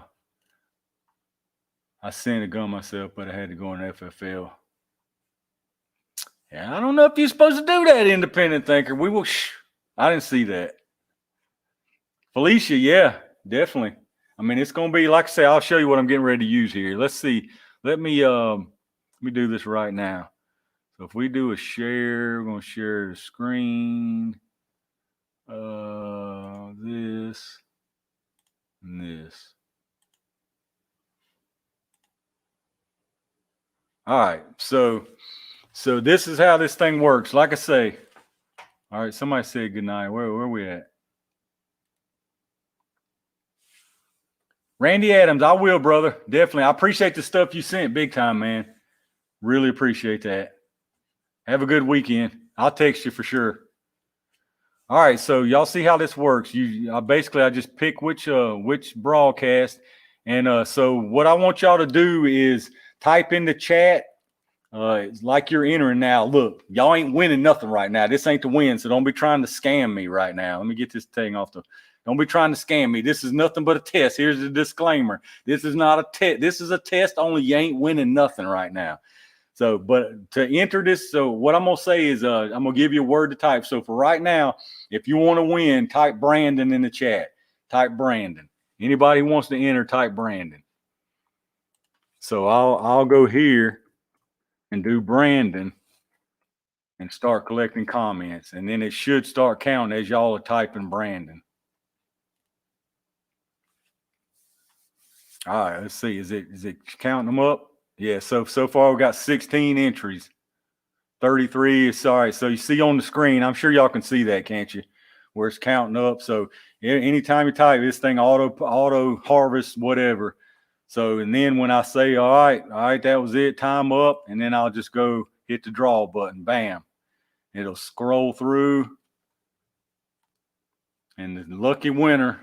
sent a gun myself, but I had to go in FFL. Yeah, I don't know if you're supposed to do that, independent thinker. We will. I didn't see that. Felicia, yeah, definitely. I mean, it's going to be, like I say, I'll show you what I'm getting ready to use here. Let's see. Let me do this right now. So if we do a share, we're going to share the screen. This and this. All right. So this is how this thing works. Like I say. All right. Somebody said good night. Where are we at? Randy Adams, I will, brother. Definitely. I appreciate the stuff you sent big time, man. Really appreciate that. Have a good weekend. I'll text you for sure. All right, so y'all see how this works. I just pick which broadcast, and so what I want y'all to do is type in the chat. It's like you're entering now. Look, y'all ain't winning nothing right now. This ain't the win, so don't be trying to scam me right now. Let me get this thing off the. Don't be trying to scam me. This is nothing but a test. Here's the disclaimer. This is not a test. This is a test only. You ain't winning nothing right now. So, but to enter this, so what I'm going to say is I'm going to give you a word to type. So for right now, if you want to win, type Brandon in the chat. Type Brandon. Anybody who wants to enter, type Brandon. So I'll go here and do Brandon and start collecting comments. And then it should start counting as y'all are typing Brandon. All right, let's see. Is it counting them up? Yeah, so far we've got 16 entries. 33 is sorry. So you see on the screen, I'm sure y'all can see that, can't you? Where it's counting up. So anytime you type this thing, auto harvest, whatever. So, and then when I say, all right, that was it, time up, and then I'll just go hit the draw button, bam. It'll scroll through. And the lucky winner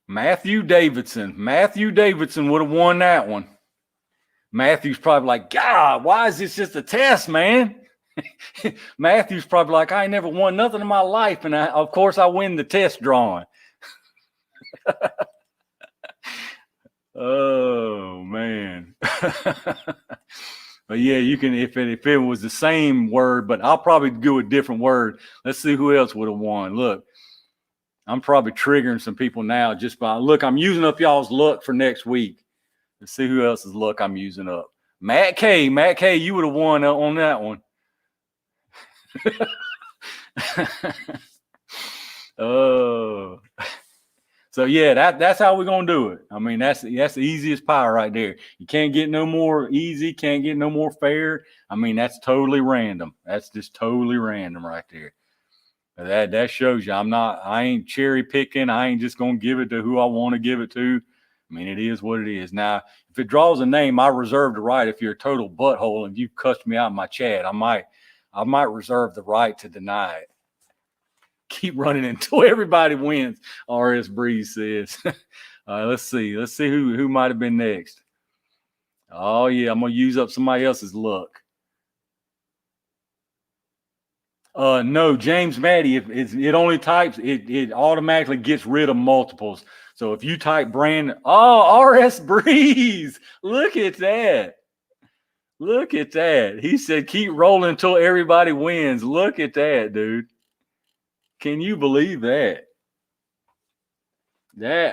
Matthew Davidson. Matthew Davidson would have won that one. Matthew's probably like, God, why is this just a test, man? Matthew's probably like, I ain't never won nothing in my life. And of course, I win the test drawing. Oh, man. But yeah, you can, if it was the same word, but I'll probably do a different word. Let's see who else would have won. Look, I'm probably triggering some people now just by, look, I'm using up y'all's luck for next week. Let's see who else's luck I'm using up. Matt K, you would have won on that one. Oh, so yeah, that's how we're gonna do it. I mean, that's the easiest pie right there. You can't get no more easy, can't get no more fair. I mean, that's totally random. That's just totally random right there. That shows you I ain't cherry picking. I ain't just gonna give it to who I want to give it to. I mean, it is what it is. Now, if it draws a name, I reserve the right. If you're a total butthole and you cussed me out in my chat, I might reserve the right to deny it. Keep running until everybody wins. RS Breeze says. All right, let's see who might have been next. Oh yeah, I'm gonna use up somebody else's luck. No, James Maddie, if it only types, it automatically gets rid of multiples. So if you type Brandon, RS Breeze, look at that. Look at that. He said, keep rolling until everybody wins. Look at that, dude. Can you believe that?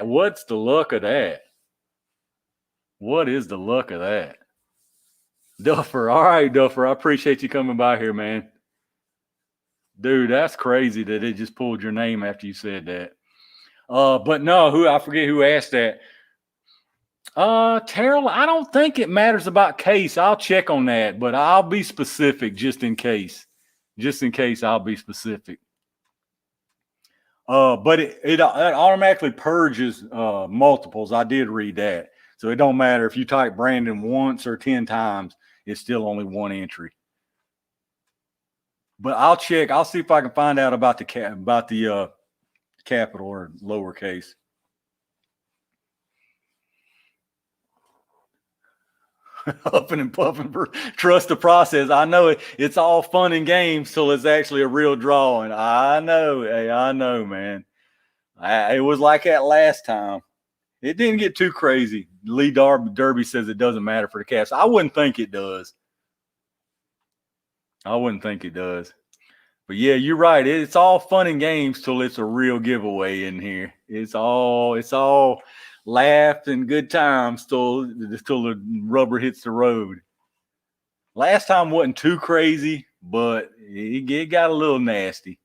What's the luck of that? What is the luck of that? Duffer. All right, Duffer. I appreciate you coming by here, man. Dude, that's crazy that it just pulled your name after you said that. But no, I forget who asked that. Terrell, I don't think it matters about case. I'll check on that, but I'll be specific just in case. Just in case, I'll be specific. But it automatically purges multiples. I did read that. So it don't matter if you type Brandon once or 10 times, it's still only one entry. But I'll check. I'll see if I can find out about the capital or lowercase. Huffing and puffing for trust the process. I know it's all fun and games till it's actually a real drawing. I know. Hey, I know, man. It was like that last time. It didn't get too crazy. Lee Derby says it doesn't matter for the Cavs. I wouldn't think it does. I wouldn't think it does. But yeah, you're right. It's all fun and games till it's a real giveaway in here. It's all laugh and good times till the rubber hits the road. Last time wasn't too crazy, but it got a little nasty.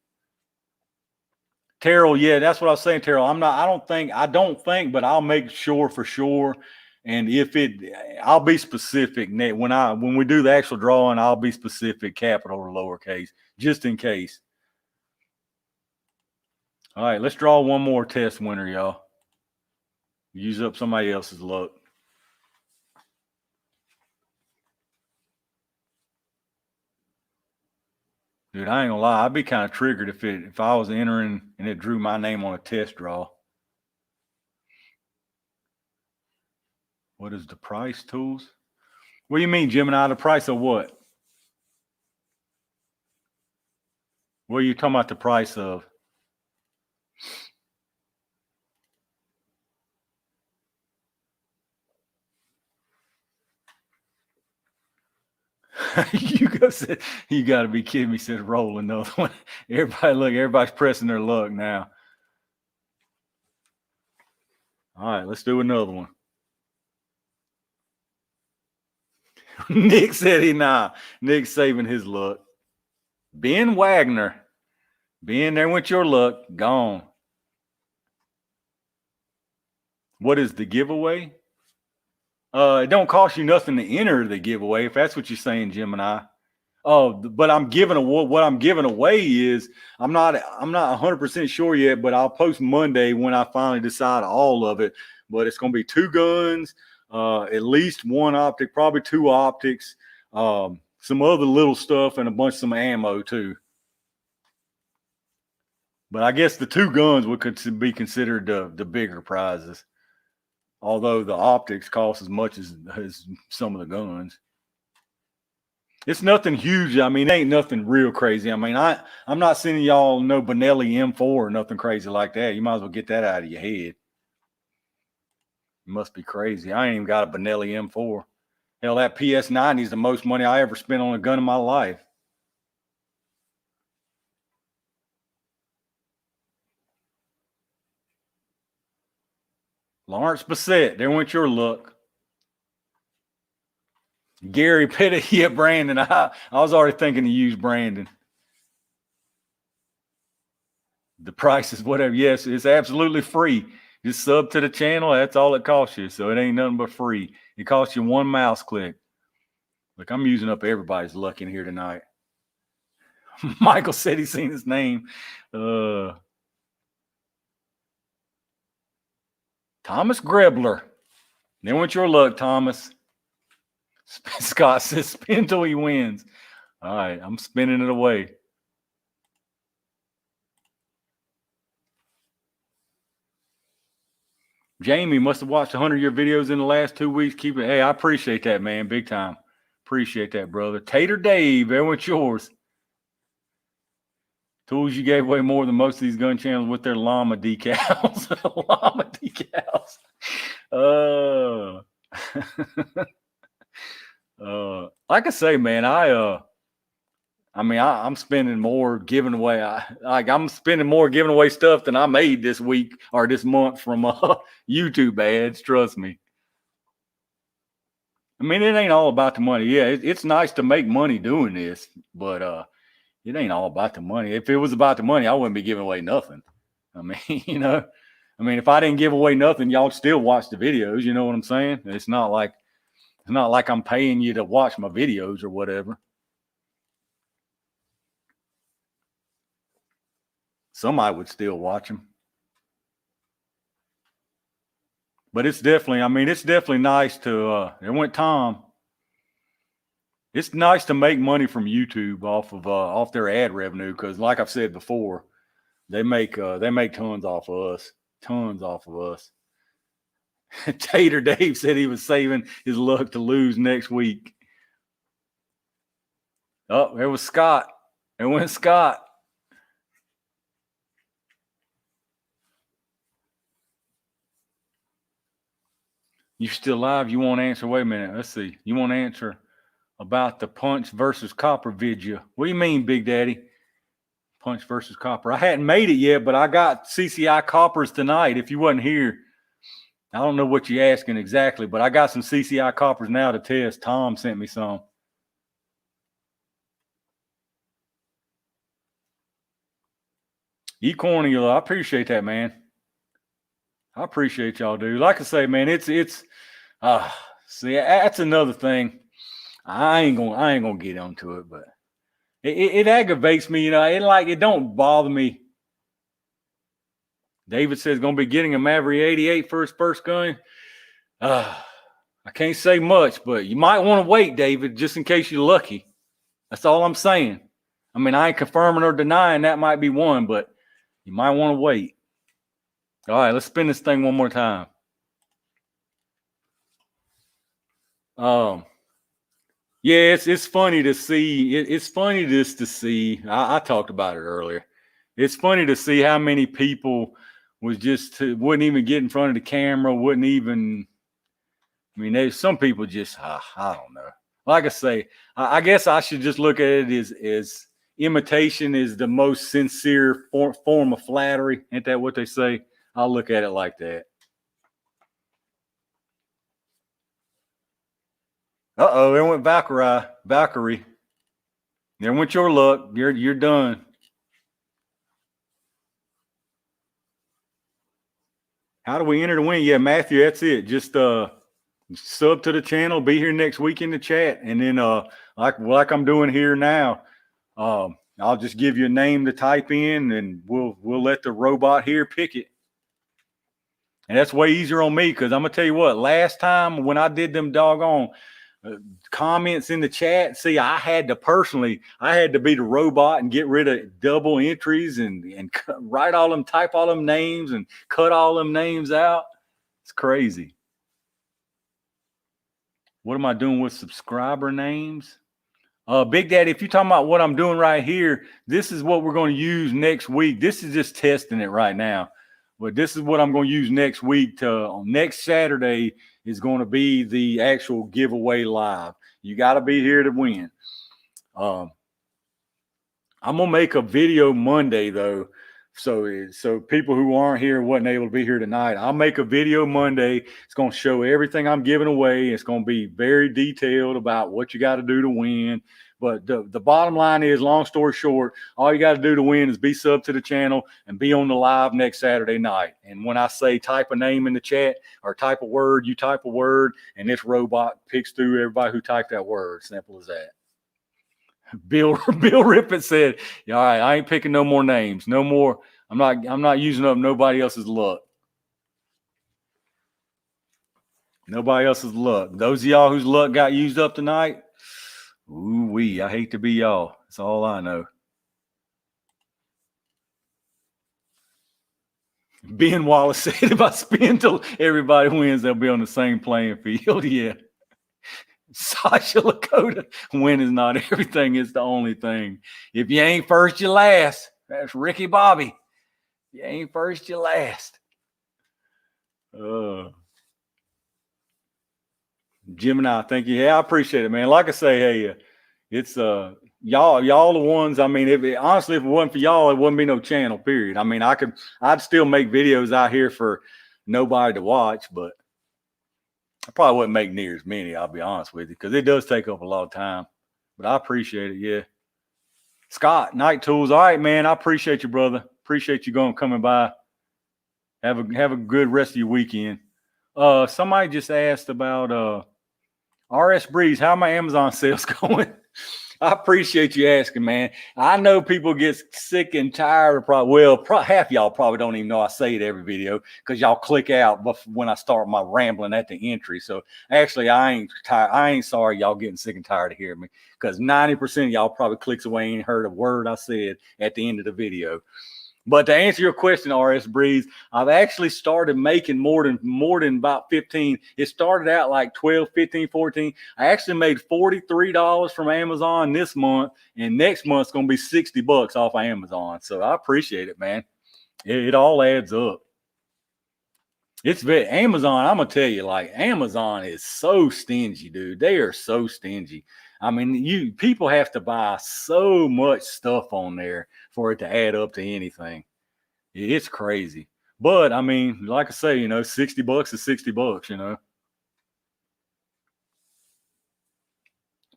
Terrell, yeah, that's what I was saying, Terrell. I don't think, but I'll make sure for sure. And I'll be specific when we do the actual drawing, I'll be specific, capital or lowercase, just in case. All right, let's draw one more test winner, y'all. Use up somebody else's luck. Dude, I ain't gonna lie. I'd be kind of triggered if I was entering and it drew my name on a test draw. What is the price, Tools? What do you mean, Gemini? The price of what? What are you talking about the price of? You got to be kidding me. Said roll another one. Everybody's pressing their luck now. All right, let's do another one. Nick said Nick's saving his luck. Ben Wagner. Ben, there went your luck. Gone. What is the giveaway? It don't cost you nothing to enter the giveaway, if that's what you're saying, Gemini. Oh, but what I'm giving away is I'm not 100% sure yet, but I'll post Monday when I finally decide all of it. But it's going to be 2 guns, at least 1 optic, probably 2 optics, some other little stuff, and a bunch of some ammo too. But I guess the 2 guns could be considered the bigger prizes, although the optics cost as much as some of the guns. It's nothing huge. I mean, it ain't nothing real crazy. I mean, I'm not sending y'all no Benelli M4 or nothing crazy like that. You might as well get that out of your head. It must be crazy. I ain't even got a Benelli M4. Hell, that PS90 is the most money I ever spent on a gun in my life. Lawrence Bassett, there went your luck. Gary Petty, yeah, Brandon. I was already thinking to use Brandon. The price is whatever. Yes, it's absolutely free. Just sub to the channel. That's all it costs you. So it ain't nothing but free. It costs you 1 mouse click. Look, I'm using up everybody's luck in here tonight. Michael said he's seen his name. Thomas Grebler. There went your luck, Thomas. Scott says spin till he wins. All right, I'm spinning it away. Jamie must have watched 100 of your videos in the last 2 weeks. Hey, I appreciate that, man. Big time. Appreciate that, brother. Tater Dave, there went yours. Tools, you gave away more than most of these gun channels with their llama decals. Llama decals. Like I say, man, I'm spending more giving away. I'm spending more giving away stuff than I made this week or this month from YouTube ads. Trust me. I mean, it ain't all about the money. Yeah, it's nice to make money doing this, but it ain't all about the money. If it was about the money, I wouldn't be giving away nothing. I mean, if I didn't give away nothing, y'all still watch the videos. You know what I'm saying? It's not like I'm paying you to watch my videos or whatever. Somebody would still watch them. But it's definitely nice to, there went Tom. It's nice to make money from YouTube off their ad revenue. Cause like I've said before, They make tons off of us. Tons off of us. Tater Dave said he was saving his luck to lose next week. Oh, there was Scott. There went Scott. You still live? You won't answer? Wait a minute. Let's see. You won't answer about the punch versus copper video. What do you mean, Big Daddy? Punch versus copper. I hadn't made it yet, but I got CCI coppers tonight. If you wasn't here, I don't know what you're asking exactly, but I got some CCI coppers now to test. Tom sent me some. E-Cornea, I appreciate that, man. I appreciate y'all, dude. Like I say, man, it's see, that's another thing. I ain't gonna get onto it, but it aggravates me, you know. It don't bother me. David says gonna be getting a Maverick 88 for his first gun. I can't say much, but you might want to wait, David, just in case you're lucky. That's all I'm saying. I mean, I ain't confirming or denying that might be one, but you might want to wait. All right, let's spin this thing one more time. Yeah, it's funny to see. It's funny just to see. I talked about it earlier. It's funny to see how many people wouldn't even get in front of the camera. Wouldn't even. I mean, there's some people just. I don't know. Like I say, I guess I should just look at it as imitation is the most sincere form of flattery. Ain't that what they say? I'll look at it like that. Uh-oh, there went Valkyrie. There went your luck. You're done. How do we enter to win? Yeah, Matthew, that's it. Just sub to the channel, be here next week in the chat, and then like I'm doing here now, I'll just give you a name to type in, and we'll let the robot here pick it. And that's way easier on me, because I'm gonna tell you what, last time when I did them doggone comments in the chat, see, I had to be the robot and get rid of double entries and type all them names and cut all them names out. It's crazy. What am I doing with subscriber names? Big Daddy, if you're talking about what I'm doing right here, this is what we're going to use next week. This is just testing it right now. But this is what I'm going to use next week. Next Saturday is going to be the actual giveaway live. You got to be here to win. I'm going to make a video Monday, though. So people who aren't here, wasn't able to be here tonight, I'll make a video Monday. It's going to show everything I'm giving away. It's going to be very detailed about what you got to do to win. But the bottom line is, long story short, all you got to do to win is be sub to the channel and be on the live next Saturday night. And when I say type a name in the chat or type a word, you type a word, and this robot picks through everybody who typed that word. Simple as that. Bill Rippett said, "All right, I ain't picking no more names. No more. I'm not using up nobody else's luck. Nobody else's luck. Those of y'all whose luck got used up tonight, ooh-wee, I hate to be y'all. That's all I know." Ben Wallace said, "If I spin till everybody wins, they'll be on the same playing field." Yeah. Sasha Lakota, win is not everything, it's the only thing. If you ain't first, you last. That's Ricky Bobby. If you ain't first, you last. Gemini, thank you. Yeah, I appreciate it, man. Like I say, hey, it's y'all the ones. I mean, honestly, if it wasn't for y'all, it wouldn't be no channel, period. I mean, I'd still make videos out here for nobody to watch, but I probably wouldn't make near as many, I'll be honest with you, because it does take up a lot of time. But I appreciate it, yeah. Scott, Night Tools. All right, man. I appreciate you, brother. Appreciate you coming by. Have a good rest of your weekend. Somebody just asked about RS Breeze. How are my Amazon sales going? I appreciate you asking, man. I know people get sick and tired of half of y'all probably don't even know I say it every video, because y'all click out when I start my rambling at the entry. So actually, I ain't tired. I ain't sorry y'all getting sick and tired of hearing me, because 90% of y'all probably clicks away and ain't heard a word I said at the end of the video. But to answer your question, RS Breeze, I've actually started making more than about 15. It started out like 12, 15, 14. I actually made $43 from Amazon this month, and next month's going to be $60 off of Amazon. So I appreciate it, man. It all adds up. It's very Amazon. I'm gonna tell you, like, Amazon is so stingy, dude. They are so stingy. I mean, people have to buy so much stuff on there for it to add up to anything. It's crazy. But I mean, like I say, $60 is $60,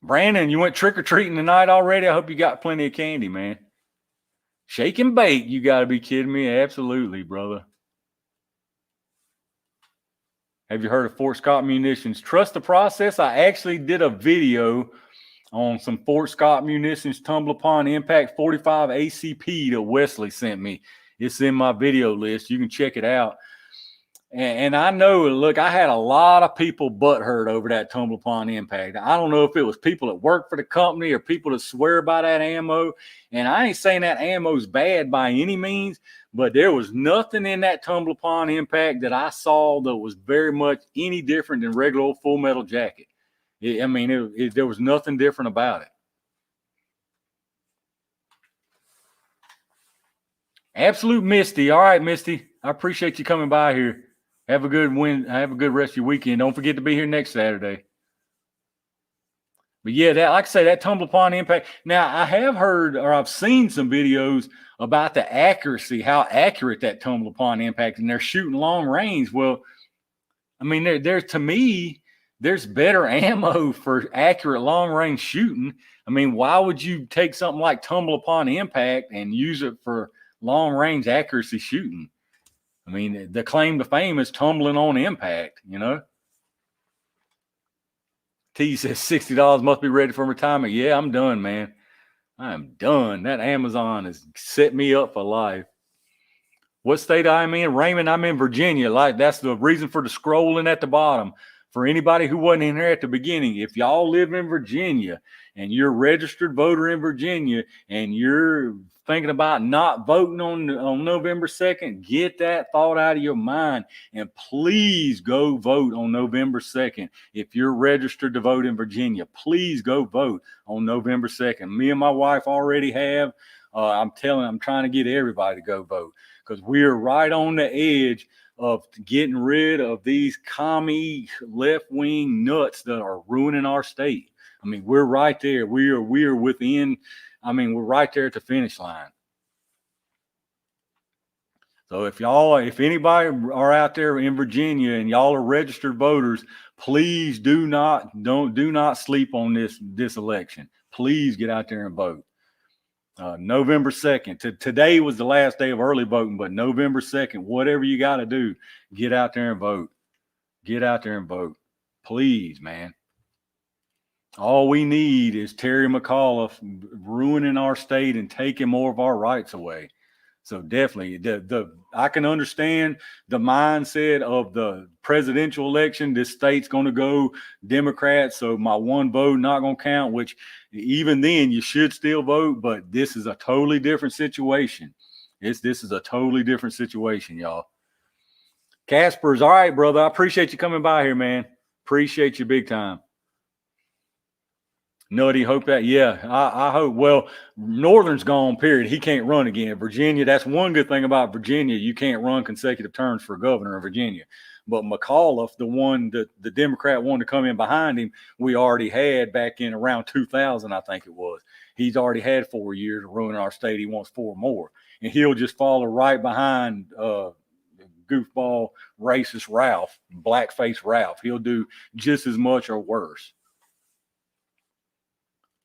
Brandon, you went trick-or-treating tonight already? I hope you got plenty of candy, man. Shake and bake. You got to be kidding me. Absolutely, brother. Have you heard of Fort Scott Munitions? Trust the process. I actually did a video on some Fort Scott Munitions Tumble Upon Impact 45 ACP that Wesley sent me. It's in my video list. You can check it out. And I know, look, I had a lot of people butthurt over that Tumble Upon Impact. I don't know if it was people that work for the company or people that swear by that ammo. And I ain't saying that ammo's bad by any means, but there was nothing in that Tumble Upon Impact that I saw that was very much any different than regular old Full Metal Jacket. There was nothing different about it. Absolute Misty. All right, Misty. I appreciate you coming by here. Have a good rest of your weekend. Don't forget to be here next Saturday. But yeah, like I say, that Tumble Upon Impact. Now, I have heard or I've seen some videos about the accuracy, how accurate that Tumble Upon Impact, and they're shooting long range. Well, I mean, to me, there's better ammo for accurate long range shooting. I mean, why would you take something like Tumble Upon Impact and use it for long range accuracy shooting? I mean, the claim to fame is tumbling on impact, T says $60 must be ready for retirement. Yeah, I'm done, man. I am done. That Amazon has set me up for life. What state I'm in? Raymond, I'm in Virginia. Like, that's the reason for the scrolling at the bottom. For anybody who wasn't in here at the beginning, if y'all live in Virginia and you're a registered voter in Virginia and you're thinking about not voting on November 2nd, get that thought out of your mind and please go vote on November 2nd. If you're registered to vote in Virginia, please go vote on November 2nd. Me and my wife already have. I'm trying to get everybody to go vote because we're right on the edge of getting rid of these commie left-wing nuts that are ruining our state. I mean, we're right there. We are within. I mean, we're right there at the finish line. So if anybody are out there in Virginia and y'all are registered voters, please do not sleep on this election. Please get out there and vote. November 2nd. Today was the last day of early voting, but November 2nd, whatever you got to do, get out there and vote. Get out there and vote. Please, man. All we need is Terry McAuliffe ruining our state and taking more of our rights away. So definitely, I can understand the mindset of the presidential election. This state's going to go Democrat, so my one vote not going to count, which even then you should still vote, but this is a totally different situation. This is a totally different situation, y'all. Casper's, all right, brother. I appreciate you coming by here, man. Appreciate you big time. Nutty, hope that, yeah, I hope. Well, Northern's gone, period. He can't run again. Virginia, that's one good thing about Virginia. You can't run consecutive terms for governor of Virginia. But McAuliffe, the one that the Democrat wanted to come in behind him, we already had back in around 2000, I think it was. He's already had 4 years of ruining our state. He wants 4 more. And he'll just follow right behind goofball, racist Ralph, blackface Ralph. He'll do just as much or worse.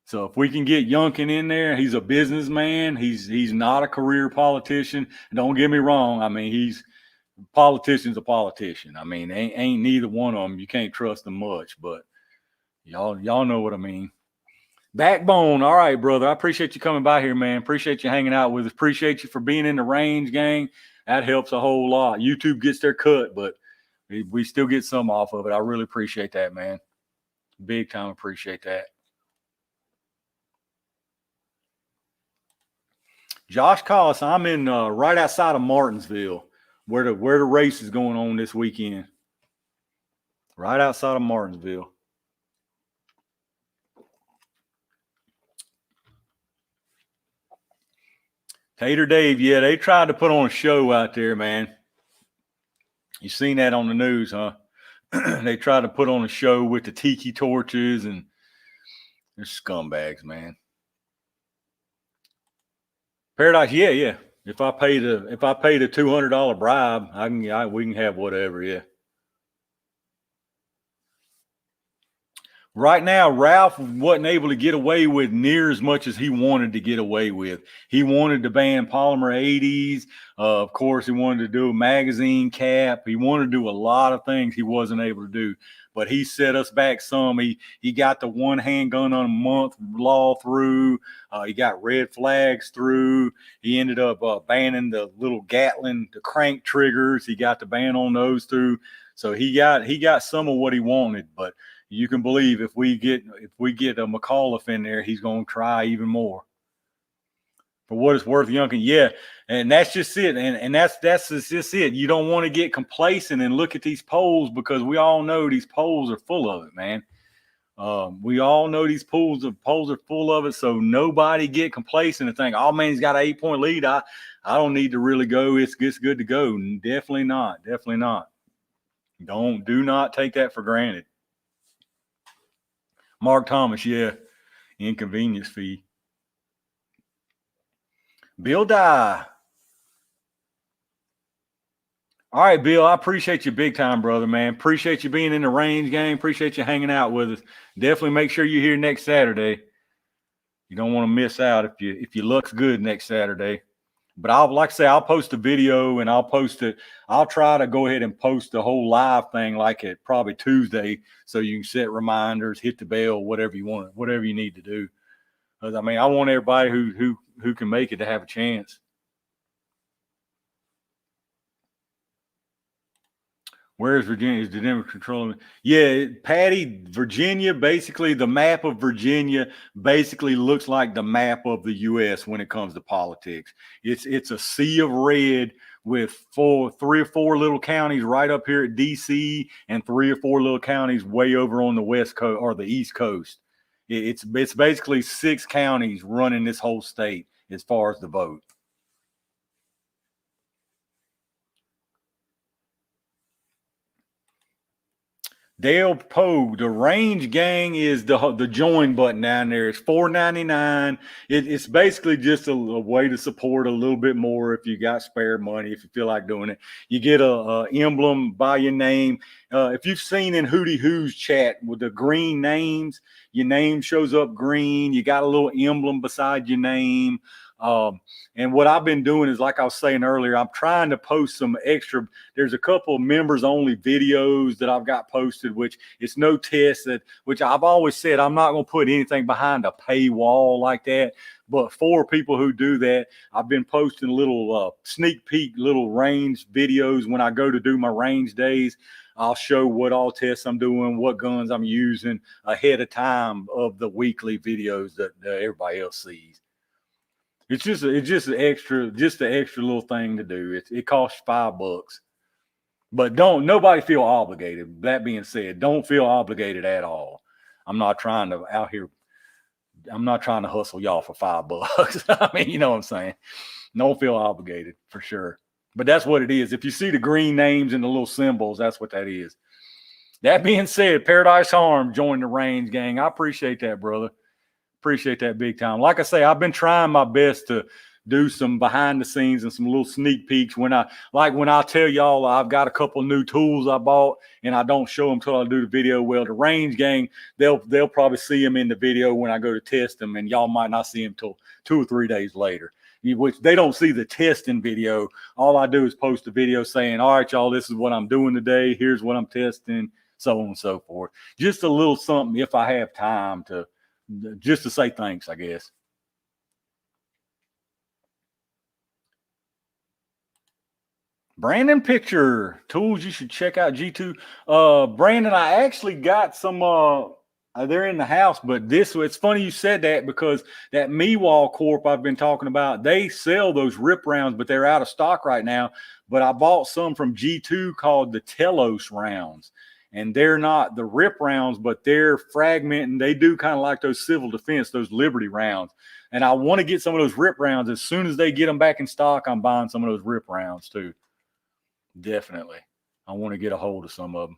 So if we can get Youngkin in there, he's a businessman. He's not a career politician. Don't get me wrong. I mean, politician's a politician. I mean, ain't neither one of them. You can't trust them much, but y'all know what I mean. Backbone. All right, brother. I appreciate you coming by here, man. Appreciate you hanging out with us. Appreciate you for being in the range, gang. That helps a whole lot. YouTube gets their cut, but we still get some off of it. I really appreciate that, man. Big time appreciate that. Josh Collis, I'm in right outside of Martinsville, where the race is going on this weekend. Right outside of Martinsville. Tater Dave, yeah, they tried to put on a show out there, man. You seen that on the news, huh? They tried to put on a show with the tiki torches, and they're scumbags, man. Paradise, yeah. If I pay the $200 bribe, we can have whatever, yeah. Right now, Ralph wasn't able to get away with near as much as he wanted to get away with. He wanted to ban polymer 80s. Of course, he wanted to do a magazine cap. He wanted to do a lot of things he wasn't able to do. But he set us back some. He got the one handgun on a month law through. He got red flags through. He ended up banning the little Gatling, the crank triggers. He got the ban on those through. So he got some of what he wanted, but you can believe if we get a McAuliffe in there, he's going to try even more. For what it's worth, Youngkin, yeah, and that's just it, and that's just it. You don't want to get complacent and look at these polls, because we all know these polls are full of it, man. We all know these polls are full of it, so nobody get complacent and think, oh man, he's got an 8-point lead. I don't need to really go. It's good to go. Definitely not. Do not take that for granted. Mark Thomas, yeah, inconvenience fee. Bill Dye. All right, Bill, I appreciate you big time, brother, man. Appreciate you being in the range game. Appreciate you hanging out with us. Definitely make sure you're here next Saturday. You don't want to miss out if your luck's good next Saturday. But I'll post a video, and I'll post it. I'll try to go ahead and post the whole live thing like it probably Tuesday, so you can set reminders, hit the bell, whatever you want, whatever you need to do. Because I mean, I want everybody who can make it to have a chance. Where is Virginia? Is the Denver controlling? Yeah, Patty, Virginia, basically the map of Virginia basically looks like the map of the U.S. when it comes to politics. It's a sea of red with 3 or 4 little counties right up here at D.C. and 3 or 4 little counties way over on the West Coast or the East Coast. It's basically 6 counties running this whole state as far as the vote. Dale Poe, the range gang is the join button down there. It's $4.99. It's basically just a way to support a little bit more if you got spare money, if you feel like doing it. You get a emblem by your name. If you've seen in Hootie Who's chat with the green names, your name shows up green. You got a little emblem beside your name. And what I've been doing is, like I was saying earlier, I'm trying to post some extra. There's a couple of members only videos that I've got posted, which it's no test, which I've always said I'm not going to put anything behind a paywall like that. But for people who do that, I've been posting little sneak peek little range videos when I go to do my range days. I'll show what all tests I'm doing, what guns I'm using ahead of time of the weekly videos that everybody else sees. It's just an extra little thing to do. It costs $5, but nobody feel obligated. That being said, don't feel obligated at all. I'm not trying to hustle y'all for $5. I mean, you know what I'm saying? Don't feel obligated for sure. But that's what it is. If you see the green names and the little symbols, that's what that is. That being said, Paradise Harm joined the range gang. I appreciate that, brother. Appreciate that big time. Like I say, I've been trying my best to do some behind the scenes and some little sneak peeks when I tell y'all I've got a couple new tools I bought and I don't show them till I do the video. Well, the range gang, they'll probably see them in the video when I go to test them, and y'all might not see them till 2 or 3 days later. Which they don't see the testing video. All I do is post a video saying, all right, y'all, this is what I'm doing today. Here's what I'm testing, so on and so forth. Just a little something if I have time just to say thanks, I guess. Brandon Picture tools you should check out. G2. Brandon, I actually got some They're in the house, but it's funny you said that because that Meewall Corp I've been talking about, they sell those rip rounds, but they're out of stock right now. But I bought some from G2 called the Telos rounds, and they're not the rip rounds, but they're fragmenting. They do kind of like those civil defense, those Liberty rounds. And I want to get some of those rip rounds. As soon as they get them back in stock, I'm buying some of those rip rounds too. Definitely. I want to get a hold of some of them.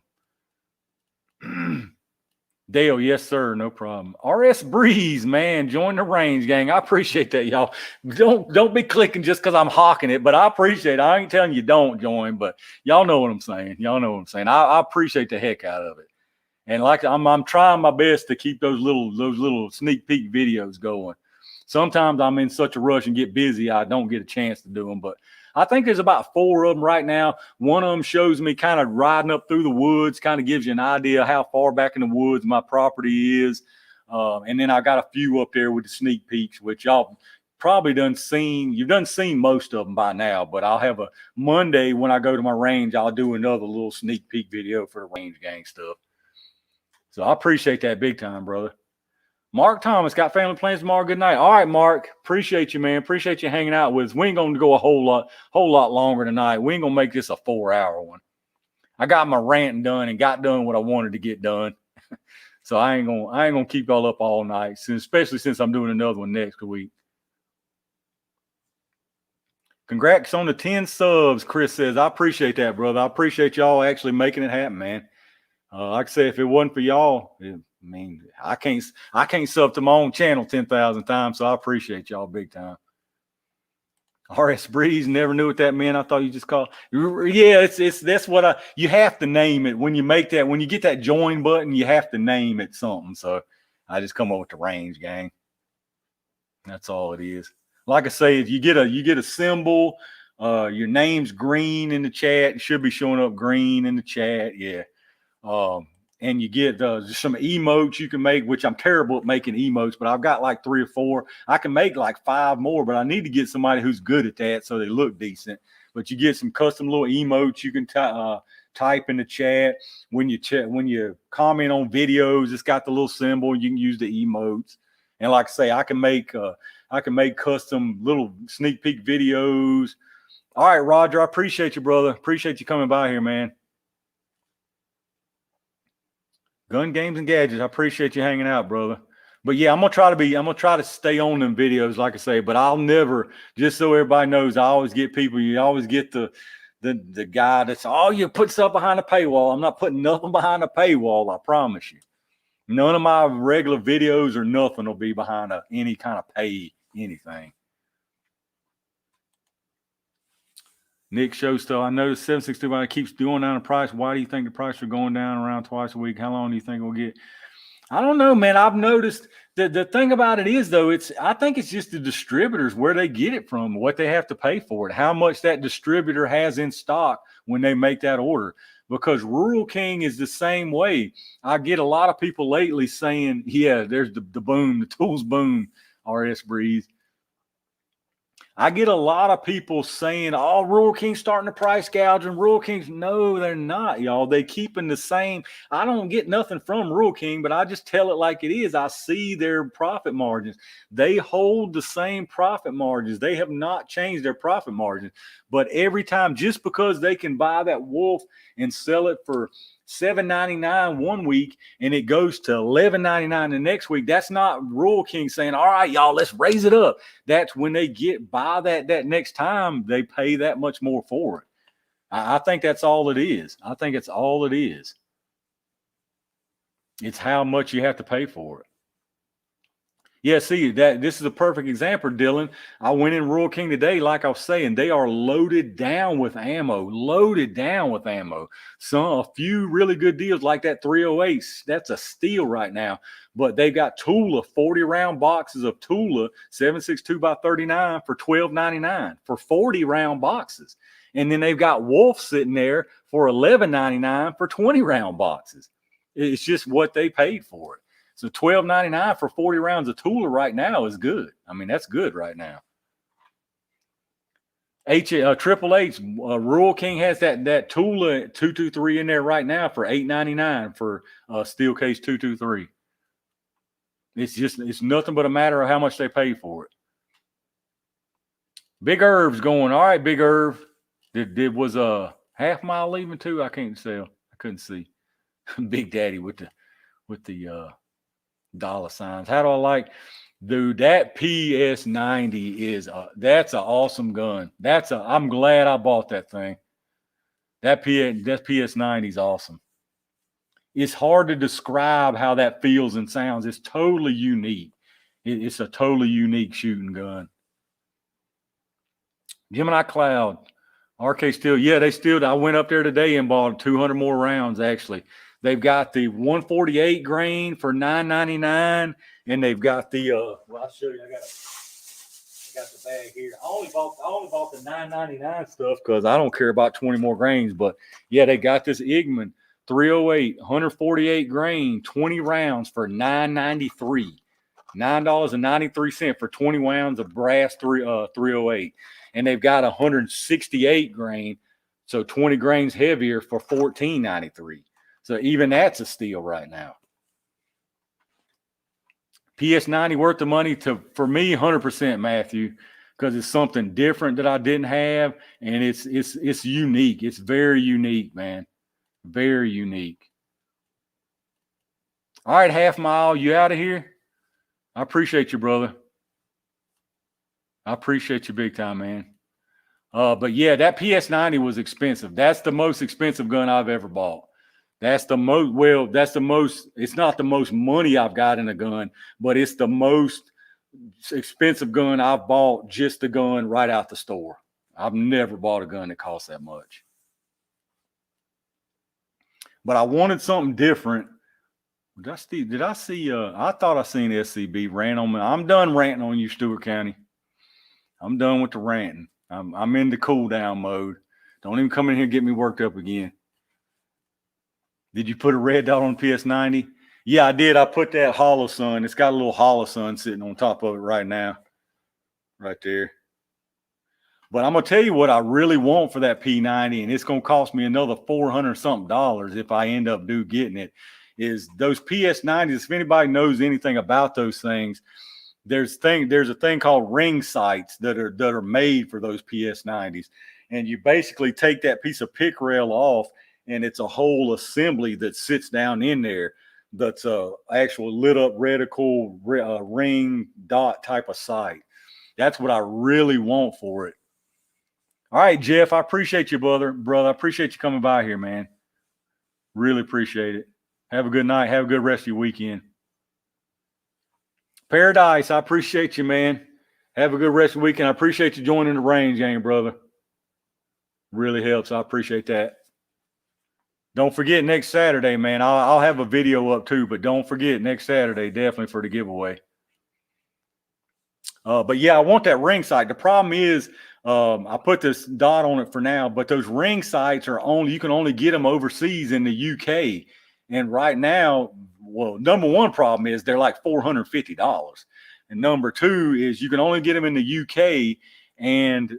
Dale, yes, sir. No problem. RS Breeze, man, join the range, gang. I appreciate that, y'all. Don't be clicking just because I'm hawking it, but I appreciate it. I ain't telling you don't join, but y'all know what I'm saying. Y'all know what I'm saying. I appreciate the heck out of it. And like I'm trying my best to keep those little sneak peek videos going. Sometimes I'm in such a rush and get busy, I don't get a chance to do them, but I think there's about 4 of them right now. One of them shows me kind of riding up through the woods, kind of gives you an idea how far back in the woods my property is. And then I got a few up there with the sneak peeks, which y'all probably you've done seen most of them by now, but I'll have a Monday when I go to my range, I'll do another little sneak peek video for the range gang stuff. So I appreciate that big time, brother. Mark Thomas got family plans tomorrow. Good night. All right, Mark. Appreciate you, man. Appreciate you hanging out with us. We ain't going to go a whole lot longer tonight. We ain't going to make this a 4-hour one. I got my ranting done and got done what I wanted to get done. So I ain't gonna keep y'all up all night, especially since I'm doing another one next week. Congrats on the 10 subs, Chris says. I appreciate that, brother. I appreciate y'all actually making it happen, man. Like I said, if it wasn't for y'all, I can't sub to my own channel 10,000 times, so I appreciate y'all big time. RS Breeze, never knew what that meant. I thought you just called. Yeah, that's what you have to name it when you make that. When you get that join button, you have to name it something. So I just come up with the range, gang. That's all it is. Like I say, if you get a symbol, your name's green in the chat. It should be showing up green in the chat. Yeah. And you get some emotes you can make, which I'm terrible at making emotes, but I've got like 3 or 4. I can make like 5 more, but I need to get somebody who's good at that so they look decent. But you get some custom little emotes you can type in the chat. When you comment on videos, it's got the little symbol. You can use the emotes. And like I say, I can make custom little sneak peek videos. All right, Roger, I appreciate you, brother. Appreciate you coming by here, man. Gun Games and Gadgets. I appreciate you hanging out, brother. But yeah, I'm gonna try to stay on them videos, like I say, but I'll never, just so everybody knows, I always get people, you always get the guy that's, oh, you put stuff behind a paywall. I'm not putting nothing behind a paywall, I promise you. None of my regular videos or nothing will be behind any kind of pay anything. Nick Showstone, I noticed 762 keeps going down in price. Why do you think the price are going down around twice a week? How long do you think we'll get? I don't know, man. I've noticed the thing about it is, though, I think it's just the distributors, where they get it from, what they have to pay for it, how much that distributor has in stock when they make that order. Because Rural King is the same way. I get a lot of people lately saying, yeah, there's the boom, the tools boom, RS Breeze. I get a lot of people saying, oh, Rural King's starting to price gouge, and Rural King's, no, they're not, y'all. They keeping the same. I don't get nothing from Rural King, but I just tell it like it is. I see their profit margins. They hold the same profit margins. They have not changed their profit margins. But every time, just because they can buy that wolf and sell it for $7.99 one week and it goes to $11.99 the next week, that's not Rural King saying, all right, y'all, let's raise it up. That's when they get by that next time, they pay that much more for it. I think that's all it is. I think it's all it is. It's how much you have to pay for it. Yeah, see, this is a perfect example, Dylan. I went in Rural King today, like I was saying, they are loaded down with ammo, a few really good deals like that 308. That's a steal right now. But they've got Tula, 40-round boxes of Tula, 7.62x39 for $12.99 for 40-round boxes. And then they've got Wolf sitting there for $11.99 for 20-round boxes. It's just what they paid for it. So $12.99 for 40 rounds of Tula right now is good. I mean, that's good right now. Triple H, Rural King has that Tula 223 in there right now for $8.99 for Steel Case 223. It's nothing but a matter of how much they pay for it. Big Irv's going. All right, Big Irv. Was a half mile leaving too? I can't tell. I couldn't see. Big Daddy with the dollar signs. How do I like, dude? That PS90 is that's an awesome gun. I'm glad I bought that thing. That PS90 is awesome. It's hard to describe how that feels and sounds. It's totally unique. It's a totally unique shooting gun. Gemini Cloud, RK Steel. Yeah, I went up there today and bought 200 more rounds, actually. They've got the 148 grain for $9.99, and they've got the well, I'll show you. I got the bag here. I only bought the $9.99 stuff because I don't care about 20 more grains. But yeah, they got this Igman 308, 148 grain, 20 rounds for $9.93. $9.93 for 20 rounds of brass 308. And they've got 168 grain, so 20 grains heavier for $14.93. So even that's a steal right now. PS90 worth the money for me, 100%, Matthew, because it's something different that I didn't have, and it's unique. It's very unique, man. Very unique. All right, Half Mile, you out of here? I appreciate you, brother. I appreciate you big time, man. But yeah, that PS90 was expensive. That's the most expensive gun I've ever bought. It's not the most money I've got in a gun, but it's the most expensive gun I've bought, just the gun right out the store. I've never bought a gun that costs that much. But I wanted something different. Did I see I thought I seen SCB rant on me. I'm done ranting on you, Stewart County. I'm done with the ranting. I'm in the cool down mode. Don't even come in here and get me worked up again. Did you put a red dot on PS90? Yeah, I did. I put that Hollow Sun. It's got a little Hollow Sun sitting on top of it right now. Right there. But I'm going to tell you what I really want for that P90, and it's going to cost me another $400-something if I end up getting it, is those PS90s. If anybody knows anything about those things, there's a thing called ring sights that are made for those PS90s. And you basically take that piece of pick rail off, and it's a whole assembly that sits down in there that's a actual lit up reticle ring dot type of sight. That's what I really want for it. All right, Jeff, I appreciate you, brother. I appreciate you coming by here, man. Really appreciate it. Have a good night. Have a good rest of your weekend. Paradise, I appreciate you, man. Have a good rest of the weekend. I appreciate you joining the range gang, brother. Really helps. I appreciate that. Don't forget next Saturday, man. I'll have a video up too, but don't forget next Saturday, definitely for the giveaway. But yeah, I want that ring sight. The problem is I put this dot on it for now, but those ring sights you can only get them overseas in the UK. And right now, well, number one problem is they're like $450. And number two is you can only get them in the UK. And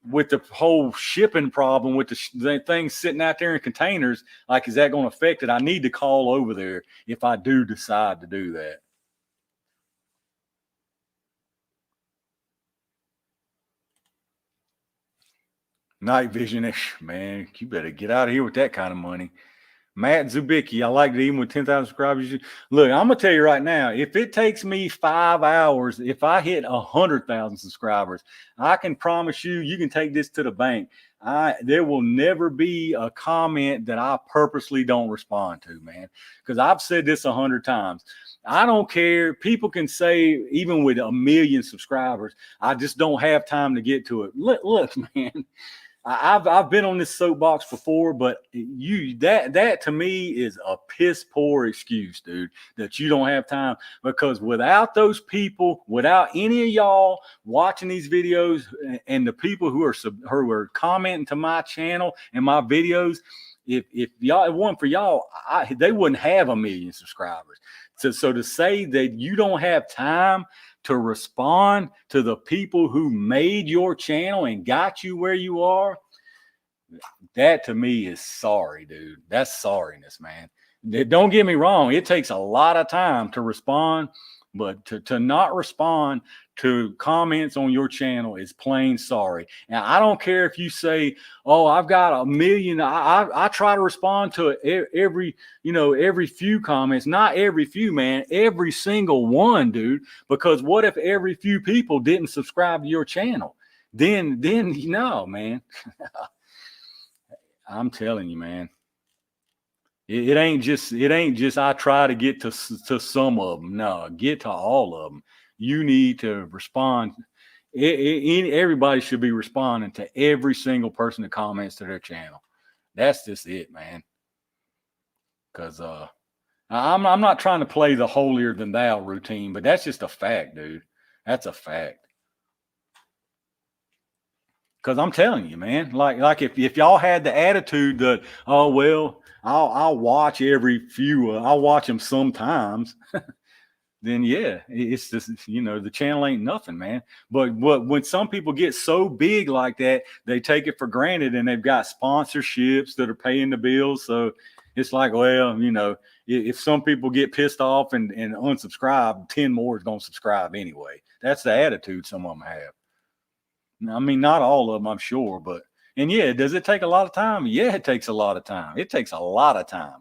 with the whole shipping problem, with the things sitting out there in containers, like, is that going to affect it? I need to call over there if I do decide to do that. Night vision-ish, man. You better get out of here with that kind of money. Matt Zubicki, I like it even with 10,000 subscribers. Look, I'm going to tell you right now, if it takes me 5 hours, if I hit 100,000 subscribers, I can promise you can take this to the bank. There will never be a comment that I purposely don't respond to, man, because I've said this 100 times. I don't care. People can say, even with 1 million subscribers, I just don't have time to get to it. Look, man. I've been on this soapbox before, but that to me is a piss poor excuse, dude, that you don't have time, because without those people, without any of y'all watching these videos and the people who are commenting to my channel and my videos, if y'all, it wasn't for y'all, they wouldn't have 1 million subscribers. So to say that you don't have time to respond to the people who made your channel and got you where you are, that to me is sorry, dude. That's sorriness, man. Don't get me wrong. It takes a lot of time to respond, But to not respond to comments on your channel is plain sorry. And I don't care if you say, oh, I've got 1 million. I try to respond to every few comments, not every few, man, every single one, dude. Because what if every few people didn't subscribe to your channel? Then man, I'm telling you, man. It ain't just I try to get to some of them. No, get to all of them. You need to respond. Everybody should be responding to every single person that comments to their channel. That's just it, man. Because I'm not trying to play the holier than thou routine, but that's just a fact, dude. That's a fact. Because I'm telling you, man, like if y'all had the attitude that, oh well, I'll watch every few, I'll watch them sometimes, then yeah, it's just, the channel ain't nothing, man. But when some people get so big like that, they take it for granted, and they've got sponsorships that are paying the bills. So it's like, well, if some people get pissed off and unsubscribe, 10 more is going to subscribe anyway. That's the attitude some of them have. I mean, not all of them, I'm sure, and yeah, does it take a lot of time? Yeah, it takes a lot of time. It takes a lot of time,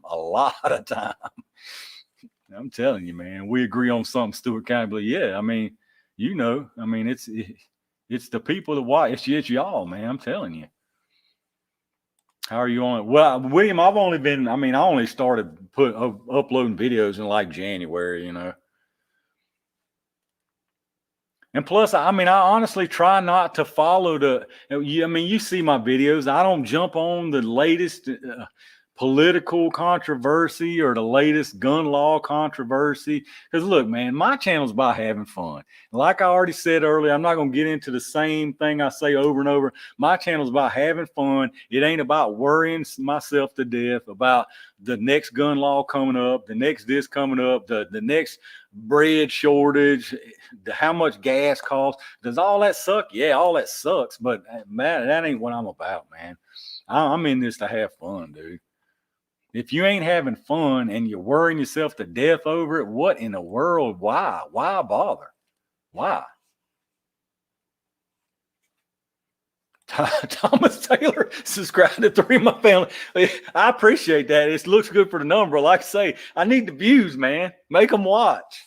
I'm telling you, man, we agree on something, Stuart Campbell. Yeah, I mean, it's the people that watch. It's y'all, man. I'm telling you. How are you on it? Well, William, I only started uploading videos in like January, And plus, I honestly try not to follow you see my videos. I don't jump on the latest political controversy or the latest gun law controversy. Because look, man, my channel's about having fun. Like I already said earlier, I'm not going to get into the same thing I say over and over. My channel's about having fun. It ain't about worrying myself to death about the next gun law coming up, the next this coming up, the next bread shortage, how much gas costs. Does all that suck? Yeah, all that sucks. But man, that ain't what I'm about, man. I'm in this to have fun, dude. If you ain't having fun and you're worrying yourself to death over it, what in the world? Why? Why bother? Why? Thomas Taylor subscribed to 3 of my family. I appreciate that. It looks good for the number. Like I say, I need the views, man. Make them watch.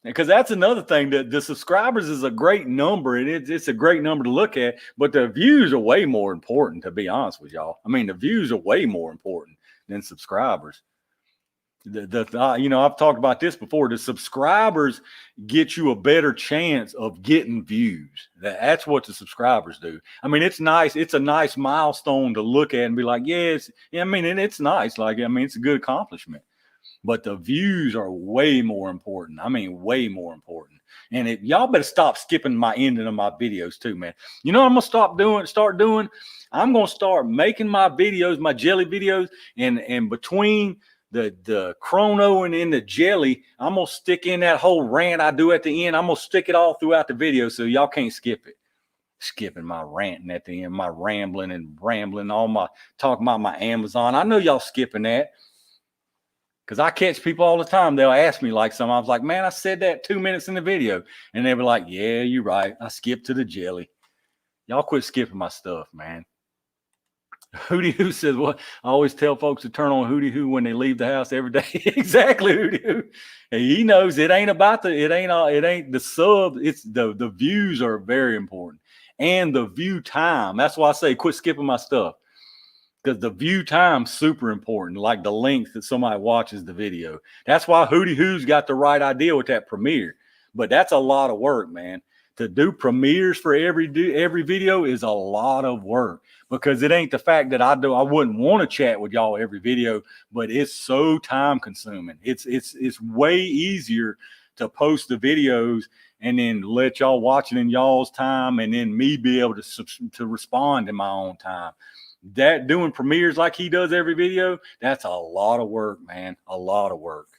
Because that's another thing, that the subscribers is a great number, and it's a great number to look at, but the views are way more important, to be honest with y'all. I mean, the views are way more important than subscribers. I've talked about this before. The subscribers get you a better chance of getting views. That's what the subscribers do. I mean, it's nice. It's a nice milestone to look at and be like, yes. Yeah, and it's nice. It's a good accomplishment. But the views are way more important. Way more important. And y'all better stop skipping my ending of my videos too, man. I'm gonna start doing. I'm gonna start making my videos, my jelly videos, and between the chrono and in the jelly, I'm gonna stick in that whole rant I do at the end. I'm gonna stick it all throughout the video so y'all can't skip it. Skipping my ranting at the end, my rambling, all my talking about my Amazon. I know y'all skipping that. Because I catch people all the time. They'll ask me like something. I was like, man, I said that 2 minutes in the video. And they were like, yeah, you're right. I skipped to the jelly. Y'all quit skipping my stuff, man. Hootie Hoo says, well, I always tell folks to turn on Hootie Hoo when they leave the house every day. Exactly, Hootie Hoo. He knows it ain't about it ain't the sub. It's the views are very important. And the view time. That's why I say quit skipping my stuff. Because the view time's super important, like the length that somebody watches the video. That's why Hootie Hoo's got the right idea with that premiere. But that's a lot of work, man. To do premieres for every video is a lot of work, because it ain't the fact that I wouldn't want to chat with y'all every video, but it's so time consuming. It's way easier to post the videos and then let y'all watch it in y'all's time, and then me be able to respond in my own time. That doing premieres like he does every video, that's a lot of work, man. A lot of work.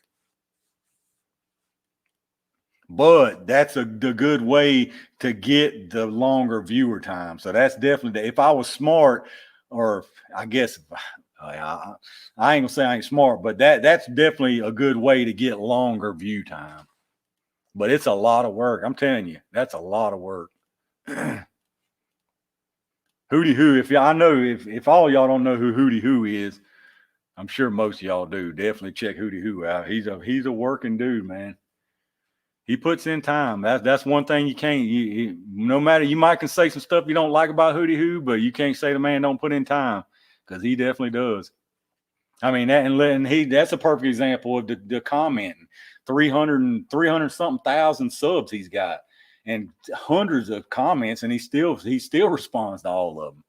But that's the good way to get the longer viewer time. So that's definitely if I was smart, or I guess I ain't gonna say I ain't smart, but that's definitely a good way to get longer view time. But it's a lot of work. I'm telling you, that's a lot of work. Hootie Hoo. I know if all y'all don't know who Hootie Hoo is, I'm sure most of y'all do. Definitely check Hootie Hoo out. He's a working dude, man. He puts in time. That's one thing you can't. No matter, you might can say some stuff you don't like about Hootie Hoo, but you can't say the man don't put in time, because he definitely does. I mean, that's a perfect example of the commenting. 300 something thousand subs he's got, and hundreds of comments, and he still responds to all of them,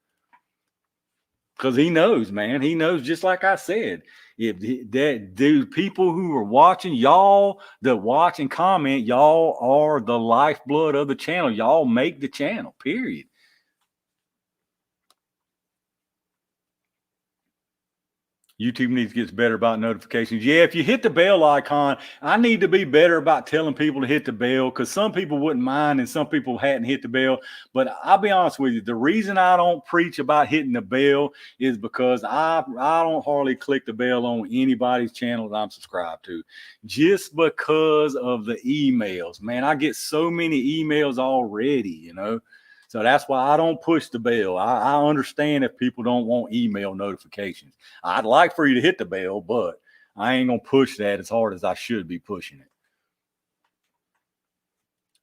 because he knows, man. He knows, just like I said, if that dude, people who are watching, y'all that watch and comment, y'all are the lifeblood of the channel. Y'all make the channel, period. YouTube needs to get better about notifications. Yeah, if you hit the bell icon, I need to be better about telling people to hit the bell, because some people wouldn't mind and some people hadn't hit the bell. But I'll be honest with you, the reason I don't preach about hitting the bell is because I don't hardly click the bell on anybody's channel that I'm subscribed to, just because of the emails. Man, I get so many emails already, you know. So that's why I don't push the bell. I understand if people don't want email notifications. I'd like for you to hit the bell, but I ain't going to push that as hard as I should be pushing it.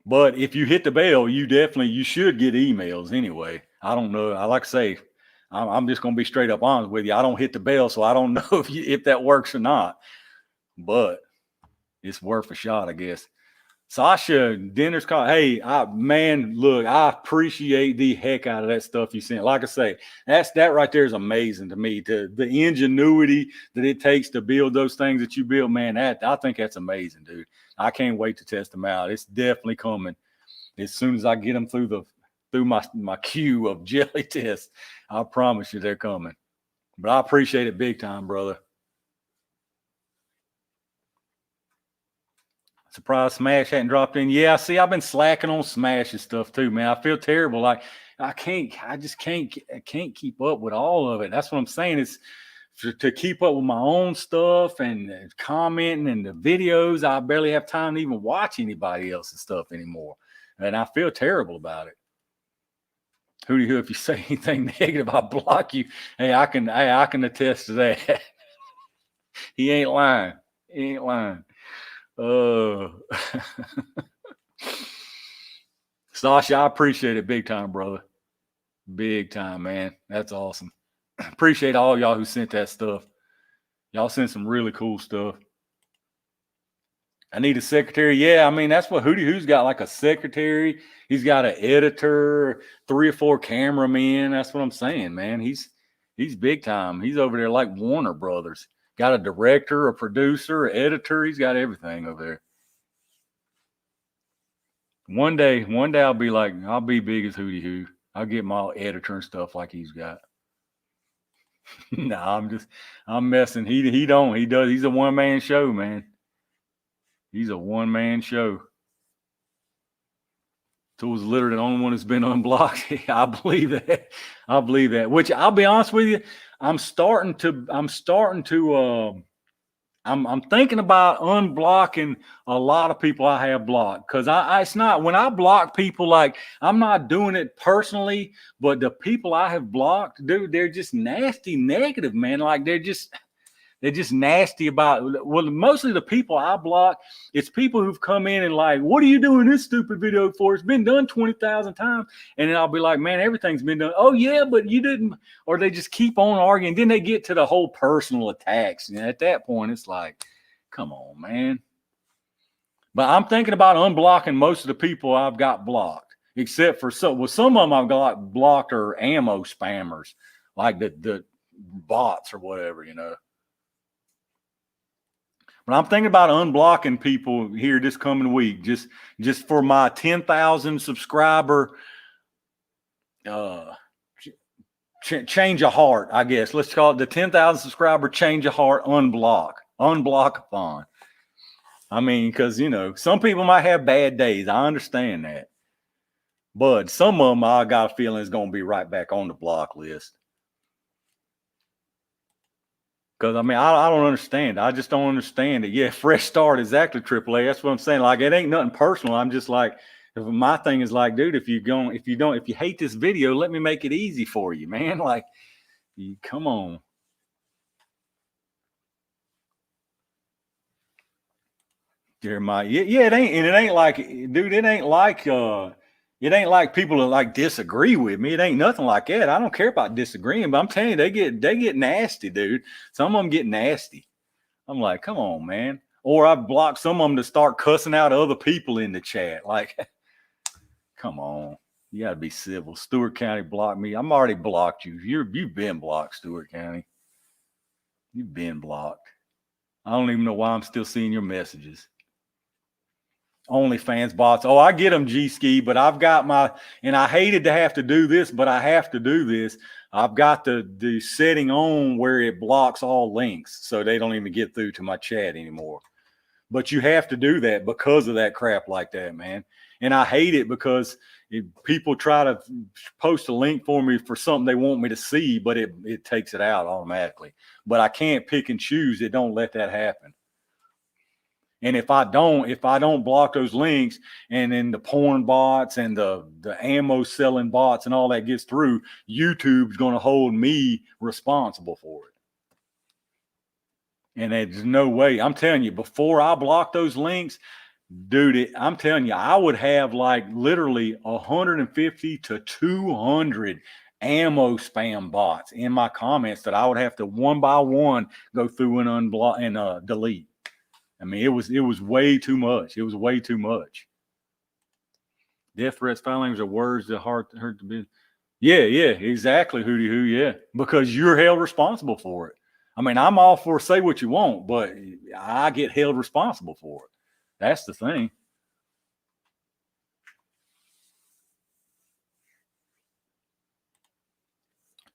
But if you hit the bell, you should get emails anyway. I don't know. I like to say, I'm just going to be straight up honest with you. I don't hit the bell, so I don't know if that works or not. But it's worth a shot, I guess. Sasha, dinner's called. Hey, man, look, I appreciate the heck out of that stuff you sent. Like I say, that right there is amazing to me. The ingenuity that it takes to build those things that you build, man, I think that's amazing, dude. I can't wait to test them out. It's definitely coming. As soon as I get them through my queue of jelly tests, I promise you they're coming. But I appreciate it big time, brother. Surprise Smash hadn't dropped in. Yeah, see, I've been slacking on Smash and stuff too, man. I feel terrible. Like I just can't keep up with all of it. That's what I'm saying. It's to keep up with my own stuff and commenting and the videos. I barely have time to even watch anybody else's stuff anymore, and I feel terrible about it. Hootie Hoo, if you say anything negative, I'll block you. Hey, I can attest to that. He ain't lying. He ain't lying. Sasha, I appreciate it big time, brother. Big time, man. That's awesome. Appreciate all y'all who sent that stuff. Y'all sent some really cool stuff. I need a secretary. Yeah, I mean, that's what Hootie Hoo's got, like a secretary. He's got an editor, 3 or 4 cameramen. That's what I'm saying, man. He's big time. He's over there like Warner Brothers. Got a director, a producer, an editor. He's got everything over there. One day I'll be big as Hootie Hoo. I'll get my editor and stuff like he's got. No, I'm messing. He does. He's a one-man show, man. He's a one-man show. Tools literally the only one that's been unblocked. I believe that. Which, I'll be honest with you, I'm thinking about unblocking a lot of people I have blocked, because it's not, when I block people, like, I'm not doing it personally, but the people I have blocked, dude, they're just nasty, negative, man. Like, they're just nasty about, well, mostly the people I block, it's people who've come in and like, what are you doing this stupid video for? It's been done 20,000 times. And then I'll be like, man, everything's been done. Oh yeah, but you didn't. Or they just keep on arguing. Then they get to the whole personal attacks. And at that point, it's like, come on, man. But I'm thinking about unblocking most of the people I've got blocked, except for some of them I've got blocked are ammo spammers, like the bots or whatever, you know. But I'm thinking about unblocking people here this coming week, just for my 10,000 subscriber change of heart, I guess. Let's call it the 10,000 subscriber change of heart unblock-a-thon. I mean, because, you know, some people might have bad days. I understand that. But some of them, I got a feeling, is going to be right back on the block list. Because I mean, I don't understand. I just don't understand it. Yeah, fresh start, exactly. AAA. That's what I'm saying. Like, it ain't nothing personal. I'm just like, my thing is like, dude, if you hate this video, let me make it easy for you, man. Like, come on. Jeremiah. Yeah, it ain't like, dude, it ain't like people that like disagree with me. It ain't nothing like that. I don't care about disagreeing, but I'm telling you, they get nasty, dude. Some of them get nasty. I'm like, come on, man. Or I've blocked some of them to start cussing out other people in the chat. Like, come on. You gotta be civil. Stewart County blocked me. I'm already blocked you. You've been blocked, Stewart County. You've been blocked. I don't even know why I'm still seeing your messages. OnlyFans bots. Oh, I get them, G-Ski, but I've got and I hated to have to do this, but I have to do this. I've got the setting on where it blocks all links, so they don't even get through to my chat anymore. But you have to do that because of that crap like that, man. And I hate it because people try to post a link for me for something they want me to see, but it takes it out automatically. But I can't pick and choose. It don't let that happen. And if I don't block those links, and then the porn bots and the ammo selling bots and all that gets through, YouTube's going to hold me responsible for it. And there's no way. I'm telling you, before I block those links, dude, I'm telling you, I would have like literally 150 to 200 ammo spam bots in my comments that I would have to one by one go through and unblock and delete. I mean, it was way too much. It was way too much. Death threats, foul language are words that hurt to be. Yeah, exactly, Hootie Hoo, yeah. Because you're held responsible for it. I mean, I'm all for say what you want, but I get held responsible for it. That's the thing.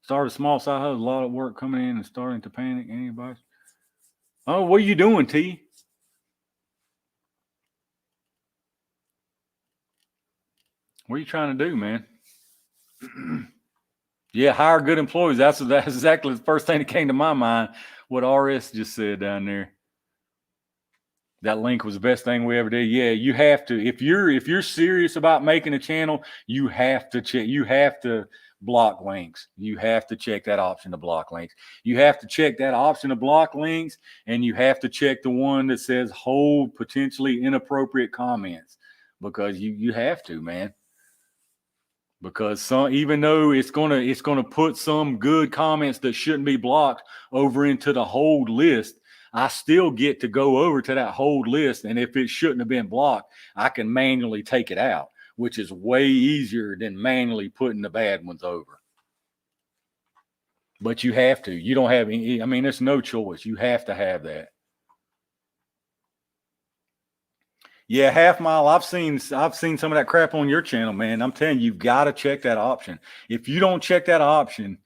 Started small side hustle, a lot of work coming in and starting to panic. Anybody? Oh, what are you doing, T? What are you trying to do, man? Yeah, hire good employees. That's exactly the first thing that came to my mind. What RS just said down there. That link was the best thing we ever did. Yeah, you have to. If you're serious about making a channel, you have to check. You have to block links. You have to check that option to block links. You have to check that option to block links, and you have to check the one that says hold potentially inappropriate comments, because you have to, man. Because even though it's gonna put some good comments that shouldn't be blocked over into the hold list, I still get to go over to that hold list, and if it shouldn't have been blocked, I can manually take it out, which is way easier than manually putting the bad ones over. But you have to. You don't have any. I mean, there's no choice. You have to have that. Yeah, half mile. I've seen some of that crap on your channel, man. I'm telling you, you've got to check that option. If you don't check that option,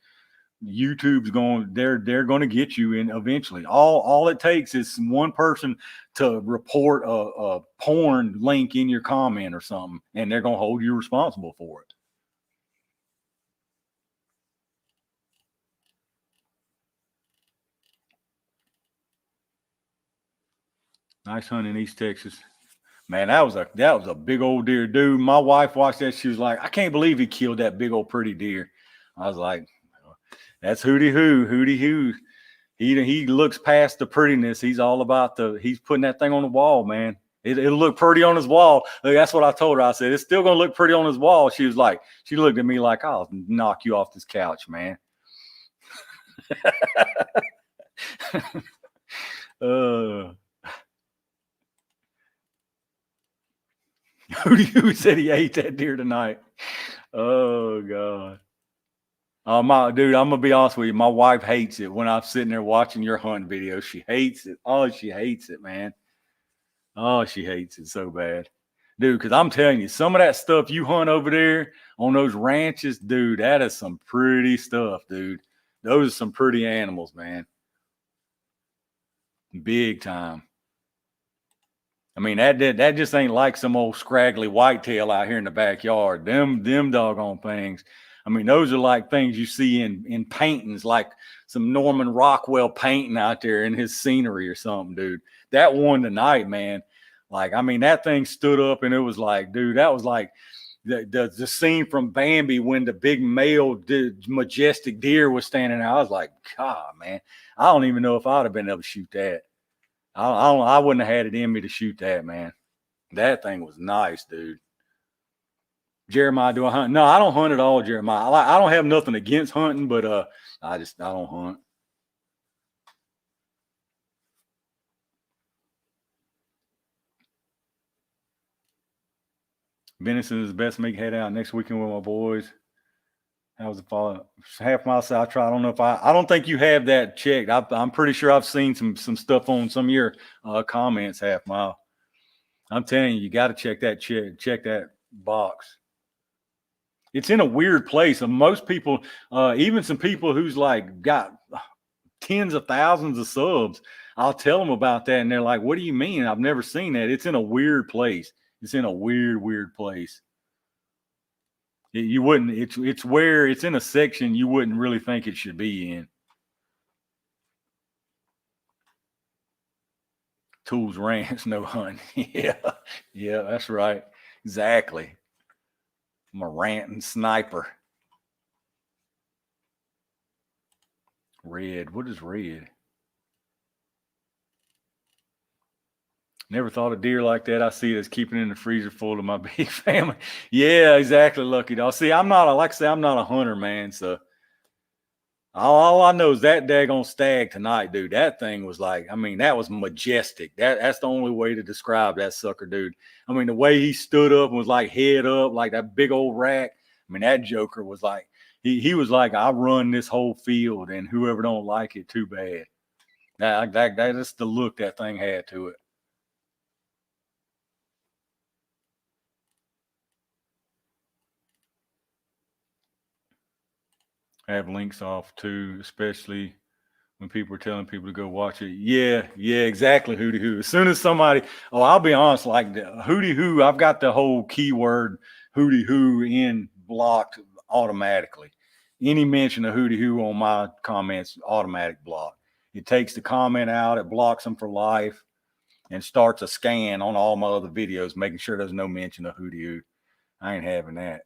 YouTube's they're going to get you in eventually. All it takes is one person to report a porn link in your comment or something, and they're going to hold you responsible for it. Nice hunt in East Texas. Man, that was a big old deer, dude. My wife watched that. She was like, I can't believe he killed that big old pretty deer. I was like, that's Hootie Hoo. He looks past the prettiness. He's all about he's putting that thing on the wall, man. It'll look pretty on his wall. That's what I told her. I said, it's still going to look pretty on his wall. She looked at me like, I'll knock you off this couch, man. Who said he ate that deer tonight? Oh, God. I'm gonna be honest with you. My wife hates it when I'm sitting there watching your hunt videos. She hates it. Oh, she hates it, man. Oh, she hates it so bad, dude. Because I'm telling you, some of that stuff you hunt over there on those ranches, dude, that is some pretty stuff, dude. Those are some pretty animals, man. Big time. I mean, that just ain't like some old scraggly whitetail out here in the backyard. Them doggone things. I mean, those are like things you see in paintings, like some Norman Rockwell painting out there in his scenery or something, dude. That one tonight, man. Like, I mean, that thing stood up and it was like, dude, that was like the scene from Bambi when the big male majestic deer was standing there. I was like, God, man, I don't even know if I'd have been able to shoot that. I wouldn't have had it in me to shoot that, man. That thing was nice, dude. Jeremiah, do I hunt? No, I don't hunt at all, Jeremiah. I don't have nothing against hunting, but I don't hunt. Venison is the best meat. Head out next weekend with my boys. How's the follow? Half mile south try. I don't know if I don't think you have that checked. I'm pretty sure I've seen some stuff on some of your comments. Half mile. I'm telling you, you got to check that box. It's in a weird place. And most people, even some people who's like got tens of thousands of subs, I'll tell them about that, and they're like, "What do you mean? I've never seen that." It's in a weird place. It's in a weird place. You wouldn't. It's where it's in a section you wouldn't really think it should be in. Tools Ranch, no hunting. yeah, that's right. Exactly. I'm a ranting sniper. Red. What is red? Never thought of deer like that. I see it as keeping it in the freezer full of my big family. Yeah, exactly, Lucky Dog. See, I'm not a hunter, man. So all I know is that daggone stag tonight, dude. That thing was like, I mean, that was majestic. That's the only way to describe that sucker, dude. I mean, the way he stood up and was like head up, like that big old rack. I mean, that joker was like, he was like, I run this whole field, and whoever don't like it, too bad. That's the look that thing had to it. Have links off too, especially when people are telling people to go watch it. Yeah, exactly. Hootie hoo. As soon as somebody, I'll be honest, like hootie hoo, I've got the whole keyword hootie hoo in blocked automatically. Any mention of hootie hoo on my comments, automatic block. It takes the comment out, it blocks them for life, and starts a scan on all my other videos, making sure there's no mention of hootie hoo. I ain't having that.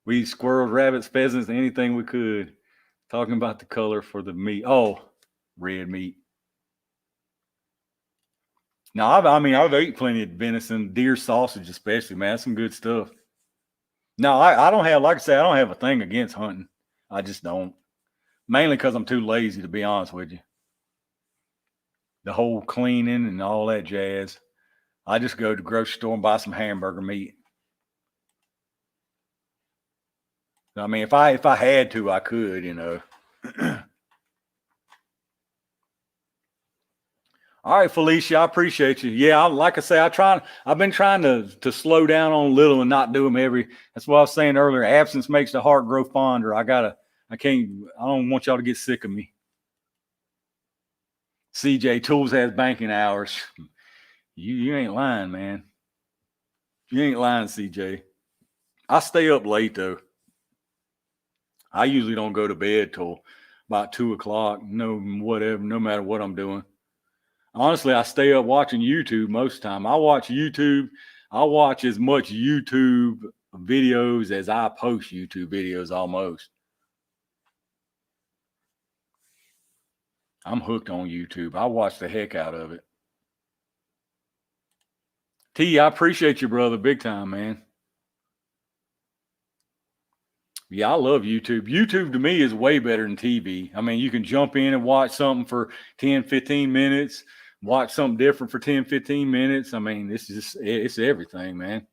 We squirrels, rabbits, pheasants, anything we could. Talking about the color for the meat. Oh, red meat. Now, I've ate plenty of venison, deer sausage, especially, man. That's some good stuff. No, I don't have, like I said, I don't have a thing against hunting. I just don't. Mainly because I'm too lazy, to be honest with you. The whole cleaning and all that jazz. I just go to the grocery store and buy some hamburger meat. I mean, if I had to, I could, you know. All right, Felicia, I appreciate you. Yeah, like I say, I've been trying to slow down on little and not do them every. That's what I was saying earlier. Absence makes the heart grow fonder. I don't want y'all to get sick of me. CJ Tools has banking hours. You ain't lying, man. You ain't lying, CJ. I stay up late though. I usually don't go to bed till about 2:00. No matter what I'm doing. Honestly, I stay up watching YouTube most of the time. I watch YouTube. I watch as much YouTube videos as I post YouTube videos almost. I'm hooked on YouTube. I watch the heck out of it. T, I appreciate you, brother, big time, man. Yeah, I love YouTube. YouTube to me is way better than TV. I mean, you can jump in and watch something for 10, 15 minutes, watch something different for 10, 15 minutes. I mean, it's everything, man.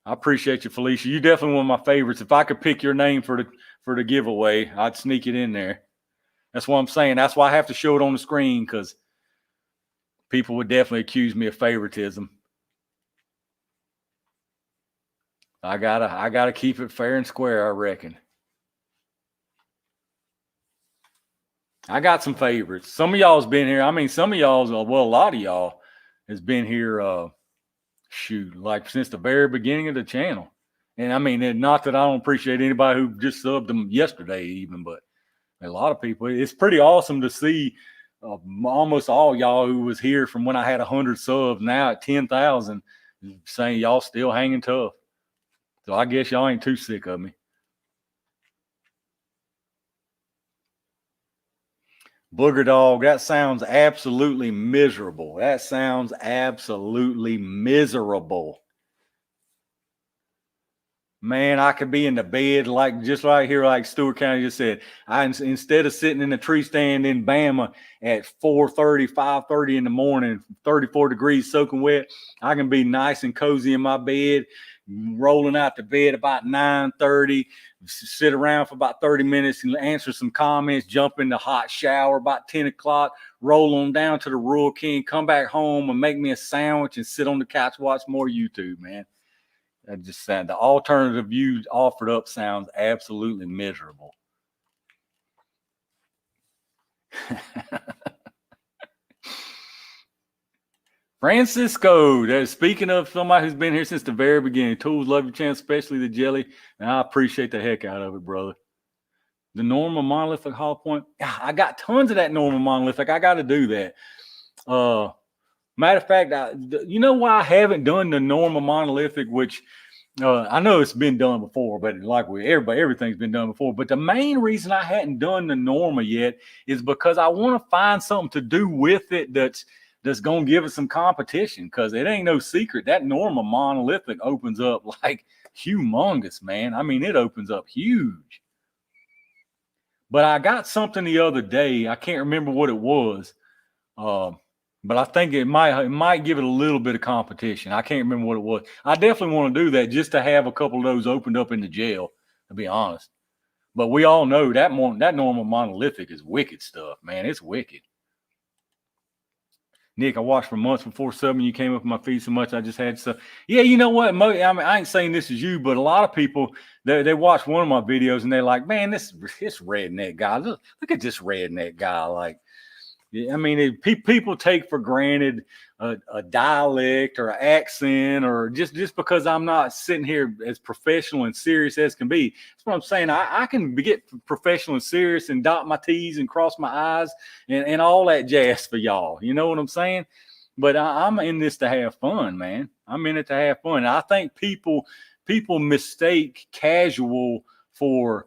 I appreciate you, Felicia. You definitely one of my favorites. If I could pick your name for the giveaway, I'd sneak it in there. That's what I'm saying. That's why I have to show it on the screen, because people would definitely accuse me of favoritism. I gotta keep it fair and square, I reckon. I got some favorites. Some of y'all's been here. I mean, some of y'all's, well, a lot of y'all has been here shoot, like since the very beginning of the channel. And I mean, not that I don't appreciate anybody who just subbed them yesterday even, but a lot of people, it's pretty awesome to see almost all y'all who was here from when I had 100 subs now at 10,000 saying y'all still hanging tough. So I guess y'all ain't too sick of me. Booger dog, that sounds absolutely miserable. That sounds absolutely miserable. Man, I could be in the bed like just right here, like Stewart County just said. Instead of sitting in the tree stand in Bama at 4:30, 5:30 in the morning, 34 degrees soaking wet, I can be nice and cozy in my bed, rolling out to bed about 9:30, sit around for about 30 minutes and answer some comments, jump in the hot shower about 10 o'clock, roll on down to the Rural King, come back home and make me a sandwich and sit on the couch, watch more YouTube, man. I just said the alternative view offered up sounds absolutely miserable. Francisco, speaking of somebody who's been here since the very beginning, Tools, love your channel, especially the jelly, and I appreciate the heck out of it, brother. The normal monolithic hollow point, I got tons of that normal monolithic. I got to do that. Matter of fact, you know why I haven't done the normal monolithic, which I know it's been done before, but like with everybody, everything's been done before. But the main reason I hadn't done the normal yet is because I want to find something to do with it that's going to give it some competition, because it ain't no secret that normal monolithic opens up like humongous, man. I mean, it opens up huge. But I got something the other day. I can't remember what it was. But I think it might give it a little bit of competition. I can't remember what it was. I definitely want to do that just to have a couple of those opened up in the jail, to be honest. But we all know that normal monolithic is wicked stuff, man. It's wicked. Nick, I watched for months before subbing. You came up in my feed so much, I just had stuff. Yeah, you know what? I mean, I ain't saying this is you, but a lot of people, they watch one of my videos and they're like, man, this redneck guy. Look at this redneck guy. Like, I mean, people take for granted a dialect or an accent, or just because I'm not sitting here as professional and serious as can be. That's what I'm saying. I can get professional and serious and dot my T's and cross my I's and all that jazz for y'all. You know what I'm saying? But I'm in this to have fun, man. I'm in it to have fun. I think people mistake casual for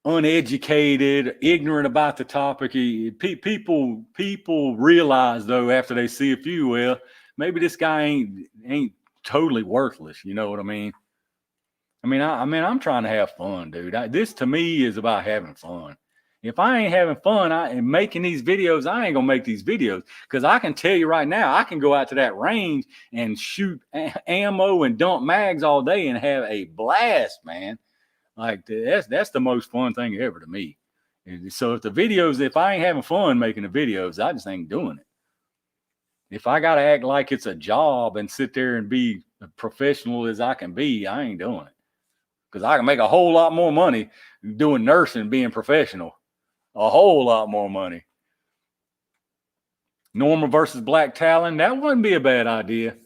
uneducated, ignorant about the topic. People realize, though, after they see a few, well, maybe this guy ain't totally worthless. You know what I mean? I'm trying to have fun, dude. This to me is about having fun. If I ain't having fun and making these videos, I ain't gonna make these videos, because I can tell you right now, I can go out to that range and shoot ammo and dump mags all day and have a blast, man. Like, that's the most fun thing ever to me. So if I ain't having fun making the videos, I just ain't doing it. If I got to act like it's a job and sit there and be as professional as I can be, I ain't doing it. Because I can make a whole lot more money doing nursing, being professional. A whole lot more money. Norma versus Black Talon, that wouldn't be a bad idea.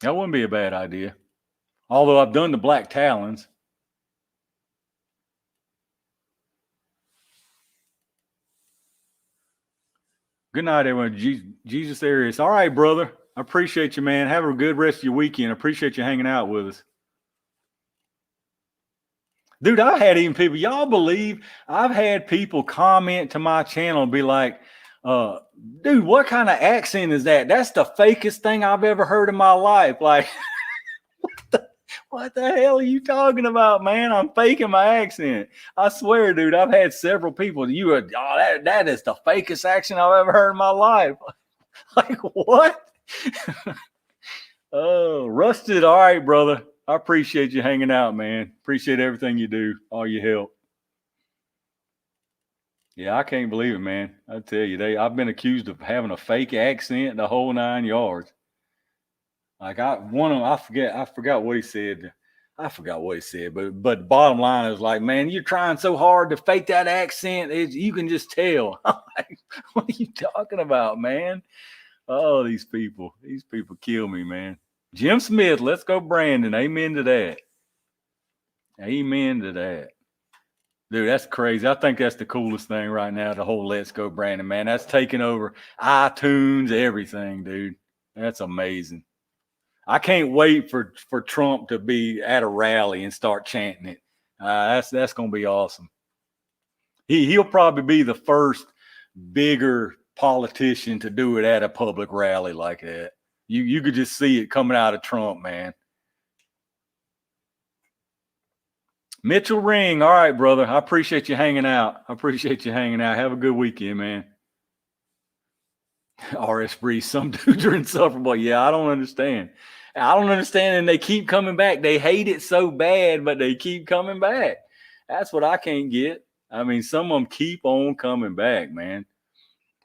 That wouldn't be a bad idea. Although I've done the Black Talons. Good night, everyone. Jesus Arias. All right, brother. I appreciate you, man. Have a good rest of your weekend. I appreciate you hanging out with us. Dude, I had even people, y'all believe I've had people comment to my channel and be like, dude, what kind of accent is that? That's the fakest thing I've ever heard in my life. Like, what the hell are you talking about, man? I'm faking my accent. I swear, dude, I've had several people. That is the fakest accent I've ever heard in my life. Like, what? Oh, Rusted. All right, brother. I appreciate you hanging out, man. Appreciate everything you do, all your help. Yeah, I can't believe it, man. I tell you, I've been accused of having a fake accent the whole 9 yards. Like I forgot what he said. I forgot what he said, but bottom line is like, man, you're trying so hard to fake that accent. You can just tell. Like, what are you talking about, man? Oh, these people kill me, man. Jim Smith, let's go, Brandon. Amen to that. Amen to that. Dude, that's crazy. I think that's the coolest thing right now, the whole Let's Go Brandon, man. That's taking over iTunes, everything, dude. That's amazing. I can't wait for Trump to be at a rally and start chanting it. That's going to be awesome. He'll probably be the first bigger politician to do it at a public rally like that. You could just see it coming out of Trump, man. Mitchell Ring. All right, brother. I appreciate you hanging out. Have a good weekend, man. RS Breeze. Some dudes are insufferable. Yeah, I don't understand. And they keep coming back. They hate it so bad, but they keep coming back. That's what I can't get. I mean, some of them keep on coming back, man.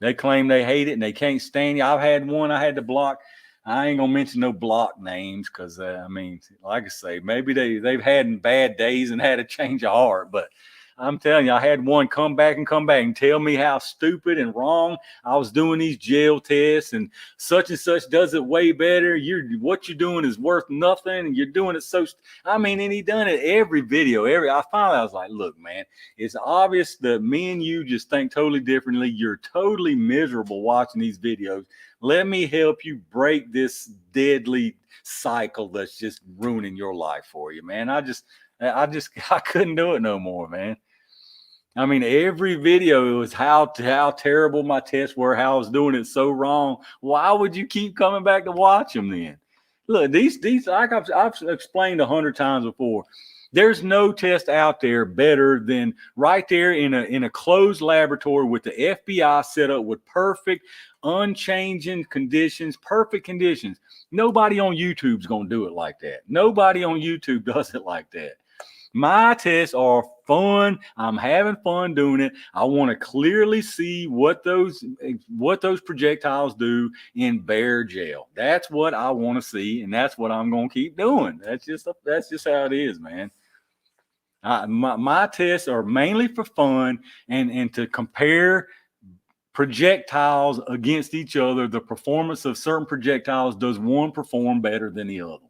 They claim they hate it and they can't stand you. I've had one I had to block. I ain't gonna mention no block names because I mean, like I say, maybe they've had bad days and had a change of heart. But I'm telling you, I had one come back and tell me how stupid and wrong I was doing these jail tests and such does it way better. What you're doing is worth nothing, and you're doing it so. I mean, and he done it every video. I was like, look, man, it's obvious that me and you just think totally differently. You're totally miserable watching these videos. Let me help you break this deadly cycle that's just ruining your life for you, man. I couldn't do it no more, man. I mean, every video was how terrible my tests were, how I was doing it so wrong. Why would you keep coming back to watch them then? Look, these like I've explained 100 times before. There's no test out there better than right there in a closed laboratory with the FBI set up with perfect, unchanging conditions, perfect conditions. Nobody on YouTube's going to do it like that. Nobody on YouTube does it like that. My tests are fun. I'm having fun doing it. I want to clearly see what those projectiles do in bare gel. That's what I want to see, and that's what I'm going to keep doing. That's just how it is, man. My tests are mainly for fun and to compare projectiles against each other. The performance of certain projectiles, does one perform better than the other one?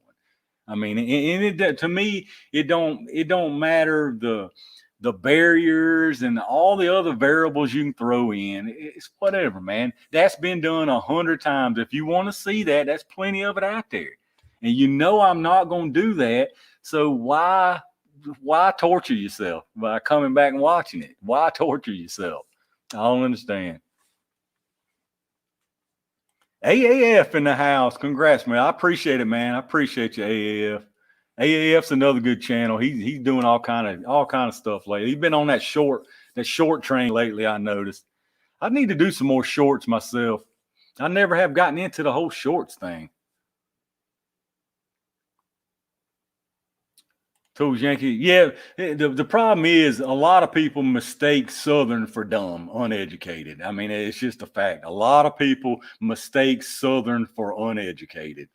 I mean, and to me, it don't matter the barriers and all the other variables you can throw in. It's whatever, man. That's been done 100 times. If you want to see that, that's plenty of it out there. And you know I'm not going to do that. So why torture yourself by coming back and watching it? Why torture yourself? I don't understand. AAF in the house. Congrats, man. I appreciate it, man. I appreciate you, AAF. AAF's another good channel. He's doing all kind of stuff lately. He's been on that short train lately, I noticed. I need to do some more shorts myself. I never have gotten into the whole shorts thing. Tools Yankee. Yeah, the problem is a lot of people mistake Southern for dumb, uneducated. I mean, it's just a fact. A lot of people mistake Southern for uneducated.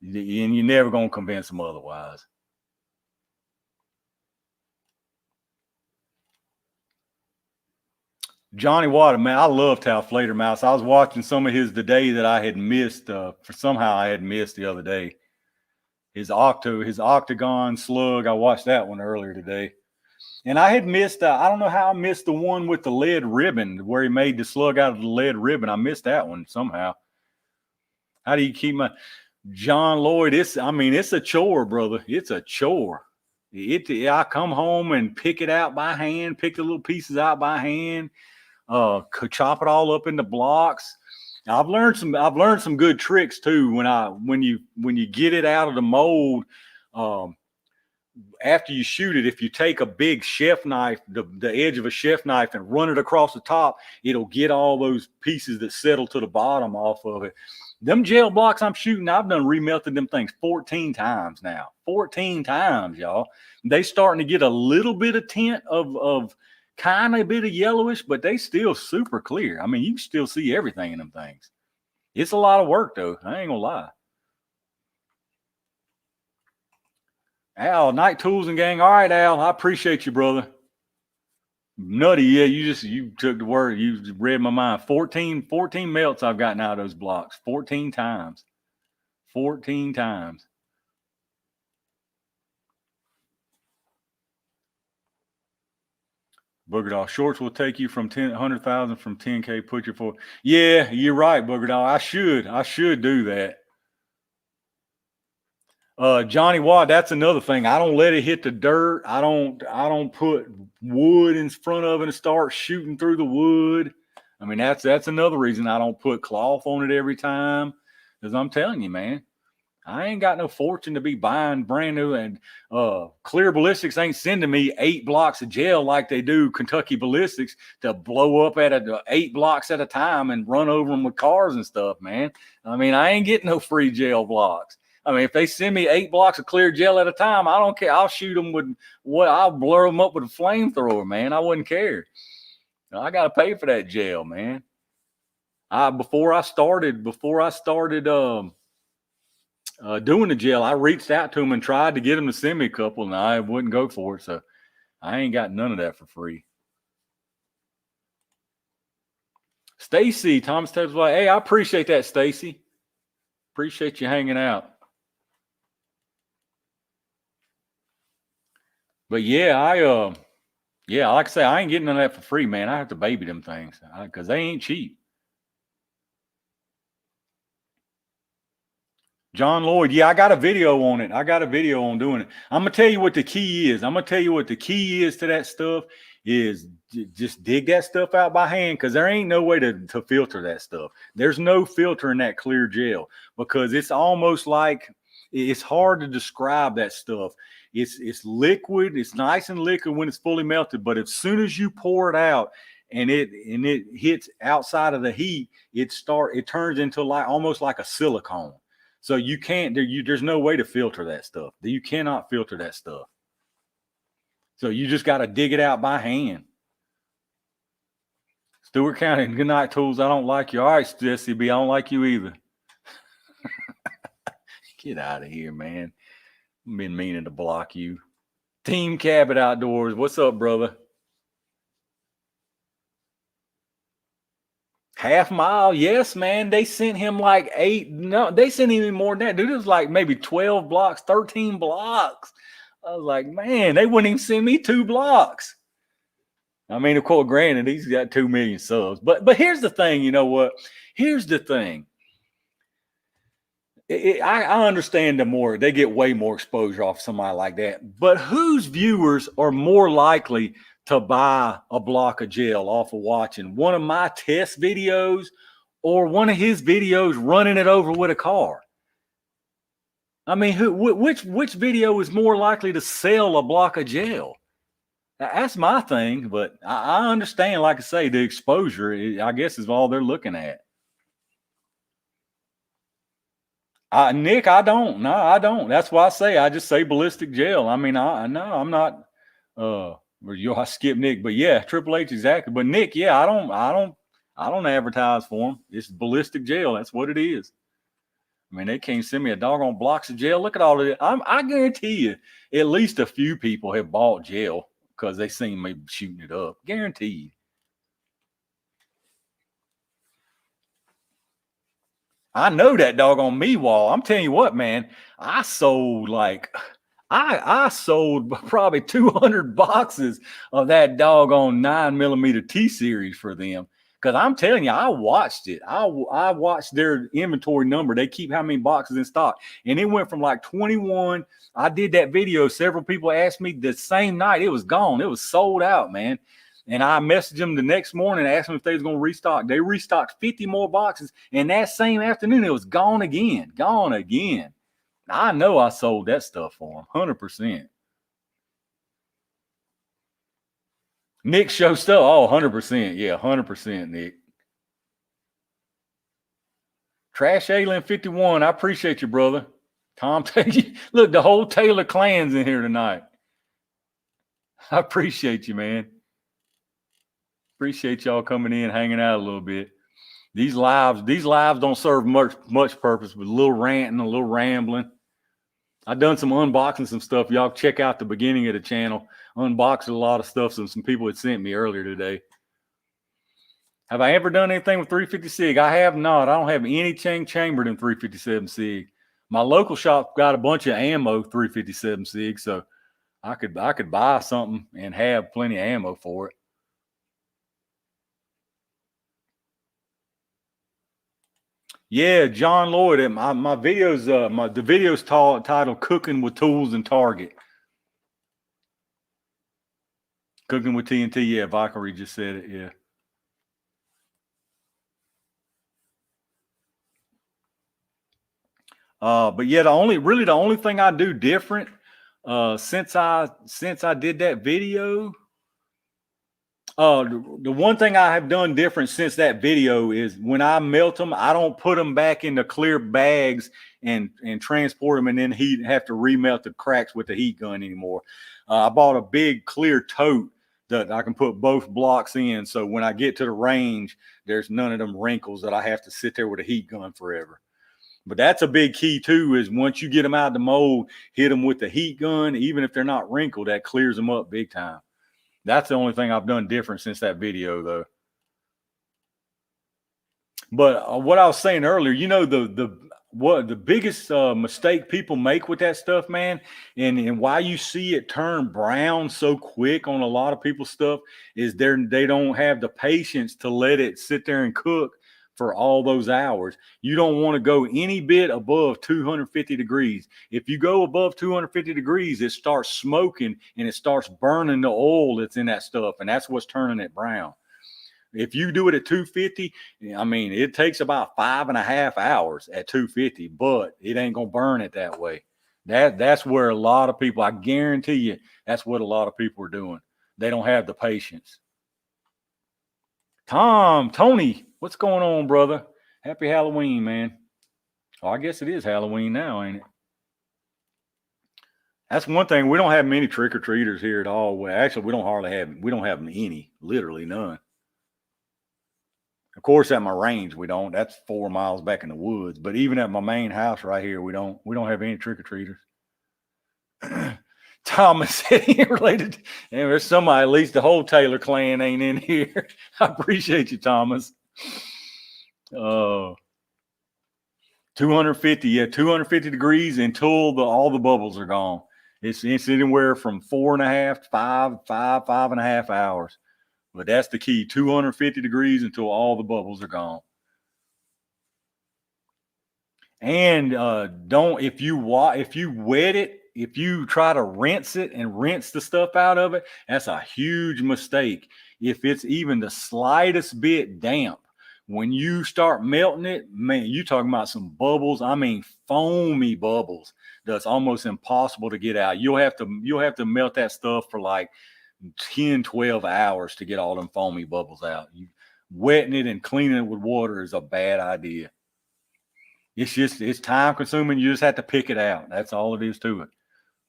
And you're never going to convince them otherwise. Johnny Water, man, I love Tal Flatermouse. I was watching some of his today that I had missed. I had missed the other day. His Octagon Slug. I watched that one earlier today. And I had missed, I don't know how I missed the one with the lead ribbon where he made the slug out of the lead ribbon. I missed that one somehow. How do you keep John Lloyd? It's a chore, brother. It's a chore. I come home and pick it out by hand, pick the little pieces out by hand, chop it all up into blocks. I've learned some good tricks too. When you get it out of the mold, after you shoot it, if you take a big chef knife, the edge of a chef knife, and run it across the top, it'll get all those pieces that settle to the bottom off of it. Them gel blocks I'm shooting, I've done remelted them things 14 times now. 14 times, y'all. They starting to get a little bit of tint of kind of a bit of yellowish, but they still super clear. I mean, you can still see everything in them things. It's a lot of work, though. I ain't gonna lie. Al, Night Tools and Gang. All right, Al, I appreciate you, brother. Nutty, yeah, you took the word. You just read my mind. 14 melts I've gotten out of those blocks. 14 times. 14 times. Booger Dog. Shorts will take you from 100,000 from 10K. Put your for. Yeah, you're right, Booger Dog. I should do that. Johnny Watt, that's another thing. I don't let it hit the dirt. I don't put wood in front of it and start shooting through the wood. I mean, that's another reason I don't put cloth on it every time. Because I'm telling you, man, I ain't got no fortune to be buying brand new, and Clear Ballistics ain't sending me 8 blocks of gel like they do Kentucky Ballistics to blow up at 8 blocks at a time and run over them with cars and stuff, man. I mean, I ain't getting no free gel blocks. I mean, if they send me 8 blocks of clear gel at a time, I don't care. I'll shoot them with I'll blur them up with a flamethrower, man. I wouldn't care. I got to pay for that gel, man. Before I started doing the gel, I reached out to them and tried to get them to send me a couple, and I wouldn't go for it. So I ain't got none of that for free. Stacy, Thomas Taylor's like, hey, I appreciate that, Stacy. Appreciate you hanging out. But yeah, like I say, I ain't getting none of that for free, man. I have to baby them things because they ain't cheap. John Lloyd, yeah, I got a video on it. I got a video on doing it. I'm gonna tell you what the key is. To that stuff is just dig that stuff out by hand, because there ain't no way to filter that stuff. There's no filter in that clear gel, because it's almost like, it's hard to describe that stuff. It's liquid. It's nice and liquid when it's fully melted, but as soon as you pour it out and it hits outside of the heat, it turns into almost like a silicone. So you can't there's no way to filter that stuff. You cannot filter that stuff. So you just got to dig it out by hand. Stewart County, good night, Tools. I don't like you. All right, Jesse B, I don't like you either. Get out of here, man. I've been meaning to block you. Team Cabot Outdoors. What's up, brother? Half mile. Yes, man. They sent him like 8. No, they sent him even more than that. Dude, it was like maybe 12 blocks, 13 blocks. I was like, man, they wouldn't even send me 2 blocks. I mean, of course, granted, he's got 2 million subs. But here's the thing, you know what? Here's the thing. I understand they get way more exposure off somebody like that. But whose viewers are more likely to buy a block of gel off of watching one of my test videos or one of his videos running it over with a car? I mean, which video is more likely to sell a block of gel? That's my thing. But I understand, like I say, the exposure, I guess, is all they're looking at. Nick, I don't. No, I don't. That's why I just say ballistic gel. I mean, I'm not. I skip Nick, but yeah, Triple H, exactly. But Nick, yeah, I don't advertise for them. It's ballistic gel. That's what it is. I mean, they can't send me a doggone blocks of gel. Look at all of it. I guarantee you, at least a few people have bought gel because they seen me shooting it up. Guaranteed. I know that doggone me wall. I'm telling you what, man. I sold I sold probably 200 boxes of that doggone 9mm T-series for them. Because I'm telling you, I watched it. I watched their inventory number. They keep how many boxes in stock. And it went from like 21. I did that video. Several people asked me the same night. It was gone. It was sold out, man. And I messaged them the next morning and asked them if they was going to restock. They restocked 50 more boxes. And that same afternoon, it was gone again. Gone again. I know I sold that stuff for them, 100%. Nick show stuff. Oh, 100%. Yeah, 100%, Nick. Trash Alien 51. I appreciate you, brother. Tom, look, the whole Taylor clan's in here tonight. I appreciate you, man. Appreciate y'all coming in, hanging out a little bit. These lives don't serve much purpose, but a little ranting, a little rambling. I've done some unboxing, some stuff. Y'all check out the beginning of the channel. Unboxed a lot of stuff some people had sent me earlier today. Have I ever done anything with 350 SIG? I have not. I don't have anything chambered in 357 SIG. My local shop got a bunch of ammo 357 SIG, so I could buy something and have plenty of ammo for it. Yeah, John Lloyd. My videos, the video's titled "Cooking with Tools and Target." Cooking with TNT. Yeah, Valkyrie just said it. Yeah. But yeah, the only thing I do different since I did that video. The one thing I have done different since that video is when I melt them, I don't put them back in the clear bags and transport them and then have to remelt the cracks with the heat gun anymore. I bought a big clear tote that I can put both blocks in. So when I get to the range, there's none of them wrinkles that I have to sit there with a heat gun forever. But that's a big key too, is once you get them out of the mold, hit them with the heat gun, even if they're not wrinkled, that clears them up big time. That's the only thing I've done different since that video, though. But what I was saying earlier, you know, the biggest mistake people make with that stuff, man, and why you see it turn brown so quick on a lot of people's stuff is they don't have the patience to let it sit there and cook for all those hours. You don't want to go any bit above 250 degrees. If you go above 250 degrees, it starts smoking and it starts burning the oil that's in that stuff, and that's what's turning it brown. If you do it at 250, I mean, it takes about 5.5 hours at 250, but it ain't gonna burn it that way. That's where a lot of people, I guarantee you, that's what a lot of people are doing. They don't have the patience. Tony, what's going on, brother? Happy Halloween, man. Oh, I guess it is Halloween now, ain't it? That's one thing. We don't have many trick-or-treaters here at all. Well, actually, we don't have any, literally none. Of course, at my range, we don't. That's 4 miles back in the woods. But even at my main house right here, we don't have any trick-or-treaters. Thomas said he related. And there's somebody, at least the whole Taylor clan ain't in here. I appreciate you, Thomas. 250, yeah, 250 degrees until all the bubbles are gone. It's anywhere from 4.5 to 5.5 hours. But that's the key, 250 degrees until all the bubbles are gone. And if you wet it, if you try to rinse it and rinse the stuff out of it, that's a huge mistake. If it's even the slightest bit damp, when you start melting it, man, you talking about some bubbles. I mean, foamy bubbles that's almost impossible to get out. You'll have to melt that stuff for like 10, 12 hours to get all them foamy bubbles out. Wetting it and cleaning it with water is a bad idea. It's time consuming. You just have to pick it out. That's all it is to it.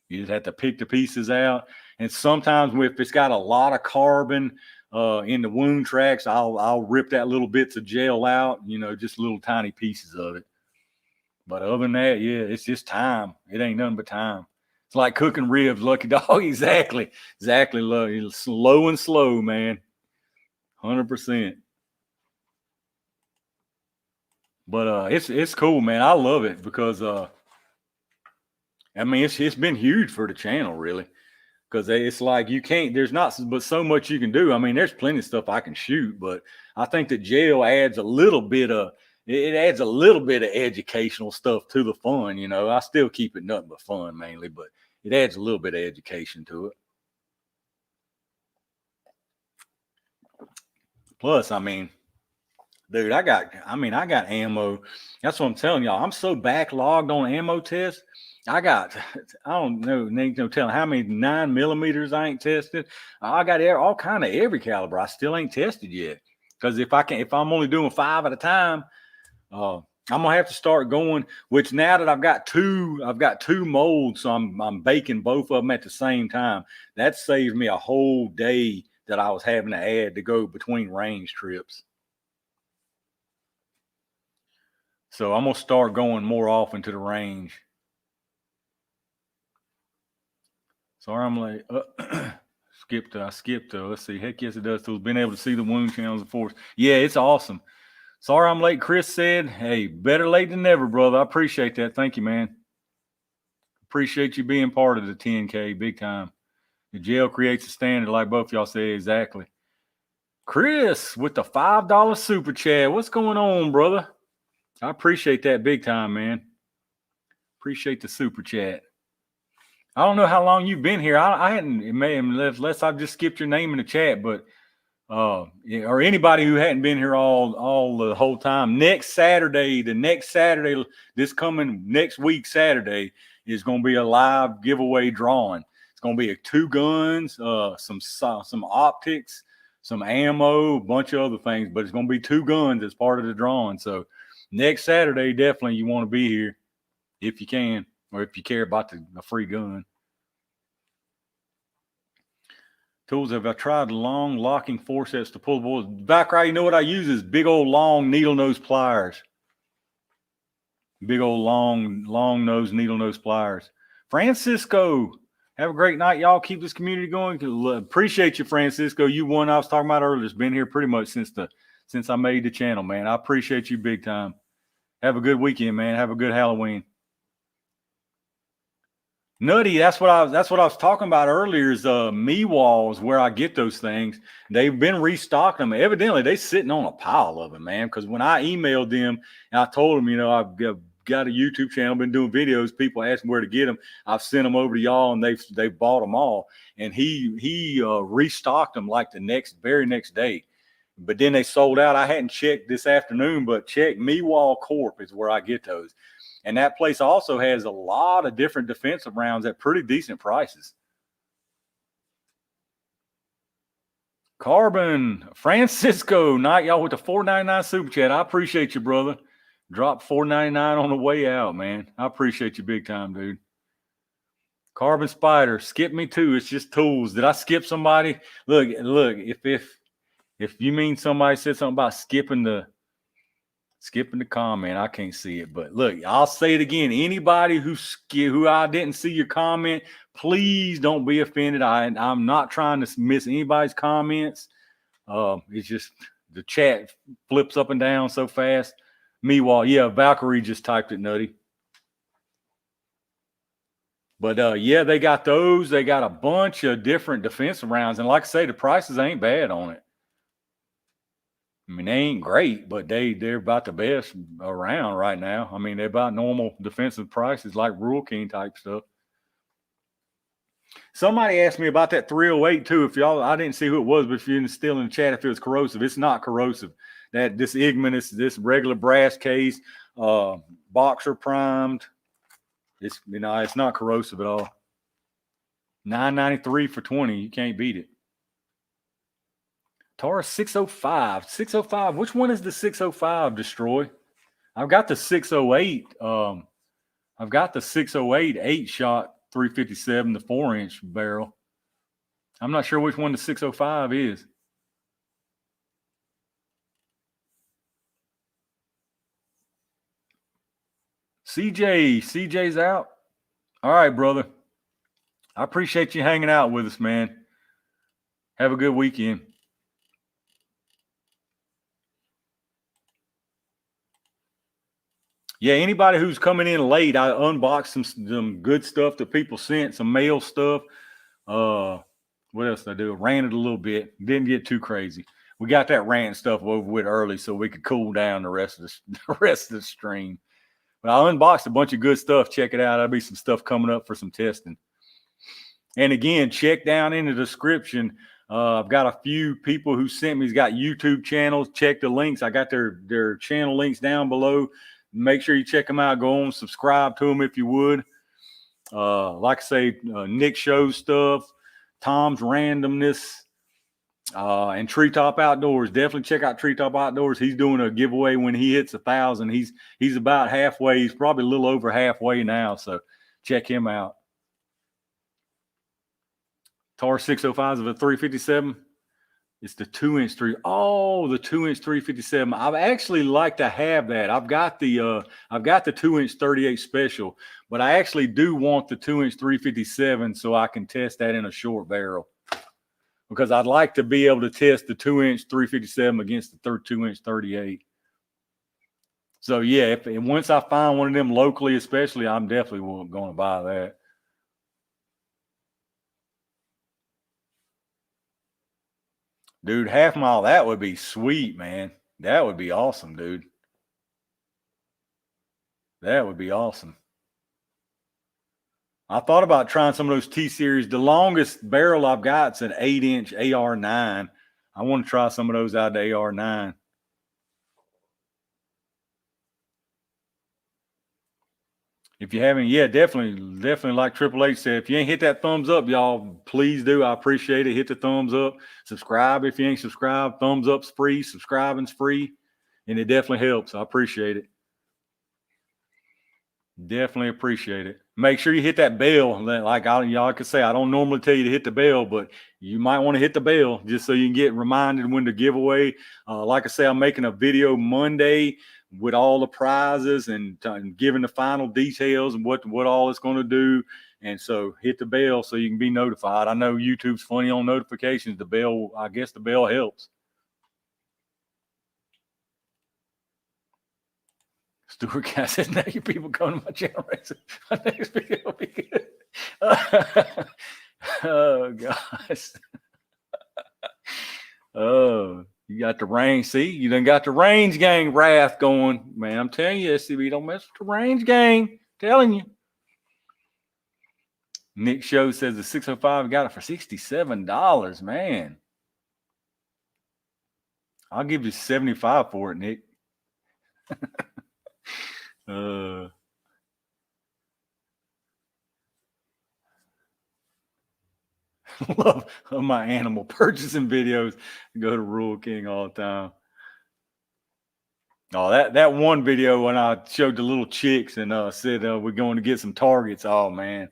You just have to pick the pieces out. And sometimes if it's got a lot of carbon in the wound tracks, I'll rip that little bits of gel out, just little tiny pieces of it. But other than that, yeah, it's just time. It ain't nothing but time. It's like cooking ribs, Lucky Dog. Exactly. Slow and slow, man. 100%. But it's cool, man. I love it because I mean it's been huge for the channel, really. Because it's like there's not but so much you can do. I mean, there's plenty of stuff I can shoot, but I think that gel adds a little bit of educational stuff to the fun. I still keep it nothing but fun mainly, but it adds a little bit of education to it. Plus, I mean, dude, I got ammo. That's what I'm telling y'all. I'm so backlogged on ammo tests. I don't know, no telling how many 9mm I ain't tested. I got all kind of every caliber. I still ain't tested yet. Because if I'm only doing 5 at a time, I'm gonna have to start going. Which now that I've got two molds, so I'm baking both of them at the same time. That saves me a whole day that I was having to add to go between range trips. So I'm gonna start going more often to the range. Sorry, I'm late. I skipped. Let's see. Heck yes, it does. Tools. Been able to see the wound channels of force. Yeah, it's awesome. Sorry, I'm late. Chris said, "Hey, better late than never, brother." I appreciate that. Thank you, man. Appreciate you being part of the 10K, big time. The jail creates a standard, like both y'all said. Exactly. Chris with the $5 super chat. What's going on, brother? I appreciate that big time, man. Appreciate the super chat. I don't know how long you've been here. I hadn't, it may have, unless I've just skipped your name in the chat, but or anybody who hadn't been here all the whole time. Next Saturday, this coming next week Saturday is going to be a live giveaway drawing. It's going to be 2 guns, some optics, some ammo, a bunch of other things, but it's going to be 2 guns as part of the drawing. So next Saturday, definitely you want to be here if you can, or if you care about the free gun. Tools, have I tried long locking forceps to pull the boys back right? You know what I use is big old long needle nose pliers. Big old long nose needle nose pliers. Francisco, have a great night, y'all. Keep this community going. Appreciate you, Francisco. You one I was talking about earlier. It's been here pretty much since I made the channel, man. I appreciate you big time. Have a good weekend, man. Have a good Halloween. Nutty, that's what I was talking about earlier is me walls where I get those things. They've been restocking them. Evidently, they're sitting on a pile of them, man. Because when I emailed them and I told them, I've got a YouTube channel, been doing videos. People ask me where to get them. I've sent them over to y'all, and they've bought them all. And he restocked them like the very next day. But then they sold out. I hadn't checked this afternoon, but check Mewall Corp is where I get those. And that place also has a lot of different defensive rounds at pretty decent prices. Carbon, Francisco, night y'all with the $4.99 super chat. I appreciate you, brother. Drop $4.99 on the way out, man. I appreciate you big time, dude. Carbon Spider, skip me too. It's just tools. Did I skip somebody? Look. If you mean somebody said something about skipping the comment, I can't see it, but look, I'll say it again. Anybody who I didn't see your comment, please don't be offended. I'm not trying to miss anybody's comments. It's just the chat flips up and down so fast. Meanwhile, yeah, Valkyrie just typed it, Nutty. But yeah, they got those. They got a bunch of different defensive rounds, and like I say, the prices ain't bad on it. I mean, they ain't great, but they're about the best around right now. I mean, they're about normal defensive prices like Rural King type stuff. Somebody asked me about that 308 too. If y'all, I didn't see who it was, but if you're still in the chat, if it was corrosive, it's not corrosive. That this Igman is this regular brass case, boxer primed. It's it's not corrosive at all. $9.93 for 20. You can't beat it. Taurus 605. 605. Which one is the 605 destroy? I've got the 608. I've got the 608 8-shot 357, the 4-inch barrel. I'm not sure which one the 605 is. CJ's out. All right, brother. I appreciate you hanging out with us, man. Have a good weekend. Yeah, anybody who's coming in late, I unboxed some good stuff that people sent, some mail stuff. What else did I do? Ranted a little bit. Didn't get too crazy. We got that rant stuff over with early so we could cool down the rest of the stream. But I unboxed a bunch of good stuff. Check it out. There'll be some stuff coming up for some testing. And again, check down in the description. I've got a few people who sent me. He's got YouTube channels. Check the links. I got their channel links down below. Make sure you check them out. Go on, subscribe to them if you would. Like I say, Nick shows stuff, Tom's randomness, and Treetop Outdoors. Definitely check out Treetop Outdoors. He's doing a giveaway when he hits 1,000. He's about halfway. He's probably a little over halfway now. So check him out. Tar 605 of a 357. It's the 2-inch 3. Oh, the 2-inch 357. I'd actually like to have that. I've got the 2-inch 38 special, but I actually do want the 2-inch 357 so I can test that in a short barrel. Because I'd like to be able to test the 2-inch 357 against the 2-inch 38. So yeah, once I find one of them locally, especially, I'm definitely going to buy that. Dude, half mile, that would be sweet, man. That would be awesome, dude. That would be awesome. I thought about trying some of those T-Series. The longest barrel I've got is an 8-inch AR9. I want to try some of those out of the AR9. If you haven't, yeah, definitely like Triple H said, if you ain't hit that thumbs up, y'all, please do. I appreciate it. Hit the thumbs up. Subscribe if you ain't subscribed. Thumbs up's free. Subscribing's free. And it definitely helps. I appreciate it. Definitely appreciate it. Make sure you hit that bell. Like y'all can say, I don't normally tell you to hit the bell, but you might want to hit the bell just so you can get reminded when the giveaway. Like I say, I'm making a video Monday with all the prizes and giving the final details and what all it's going to do. And so hit the bell so you can be notified. I know YouTube's funny on notifications. The bell, I guess the bell helps. Stuart Cass says, now you people come to my channel. My next video will be good. Oh, gosh. Oh, you got the range. See, you done got the range gang wrath going. Man, I'm telling you, SCB, don't mess with the range gang. I'm telling you. Nick Show says the 605 got it for $67, man. I'll give you 75 for it, Nick. Love my animal purchasing videos. Go to Rule King all the time. Oh, that one video when I showed the little chicks and said we're going to get some targets. Oh man,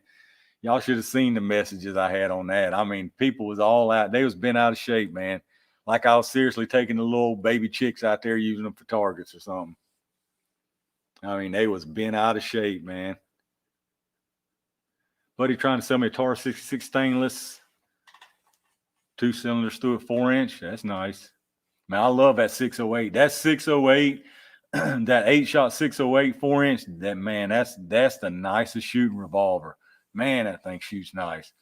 y'all should have seen the messages I had on that. I mean, people was all out. They was bent out of shape, man. Like I was seriously taking the little baby chicks out there using them for targets or something. I mean, they was bent out of shape, man. Buddy trying to sell me a TAR 66 stainless. 2 cylinders through a 4-inch. That's nice. Man, I love that 608. That 608, that 8-shot 608 4-inch. That man, that's the nicest shooting revolver. Man, that thing shoots nice.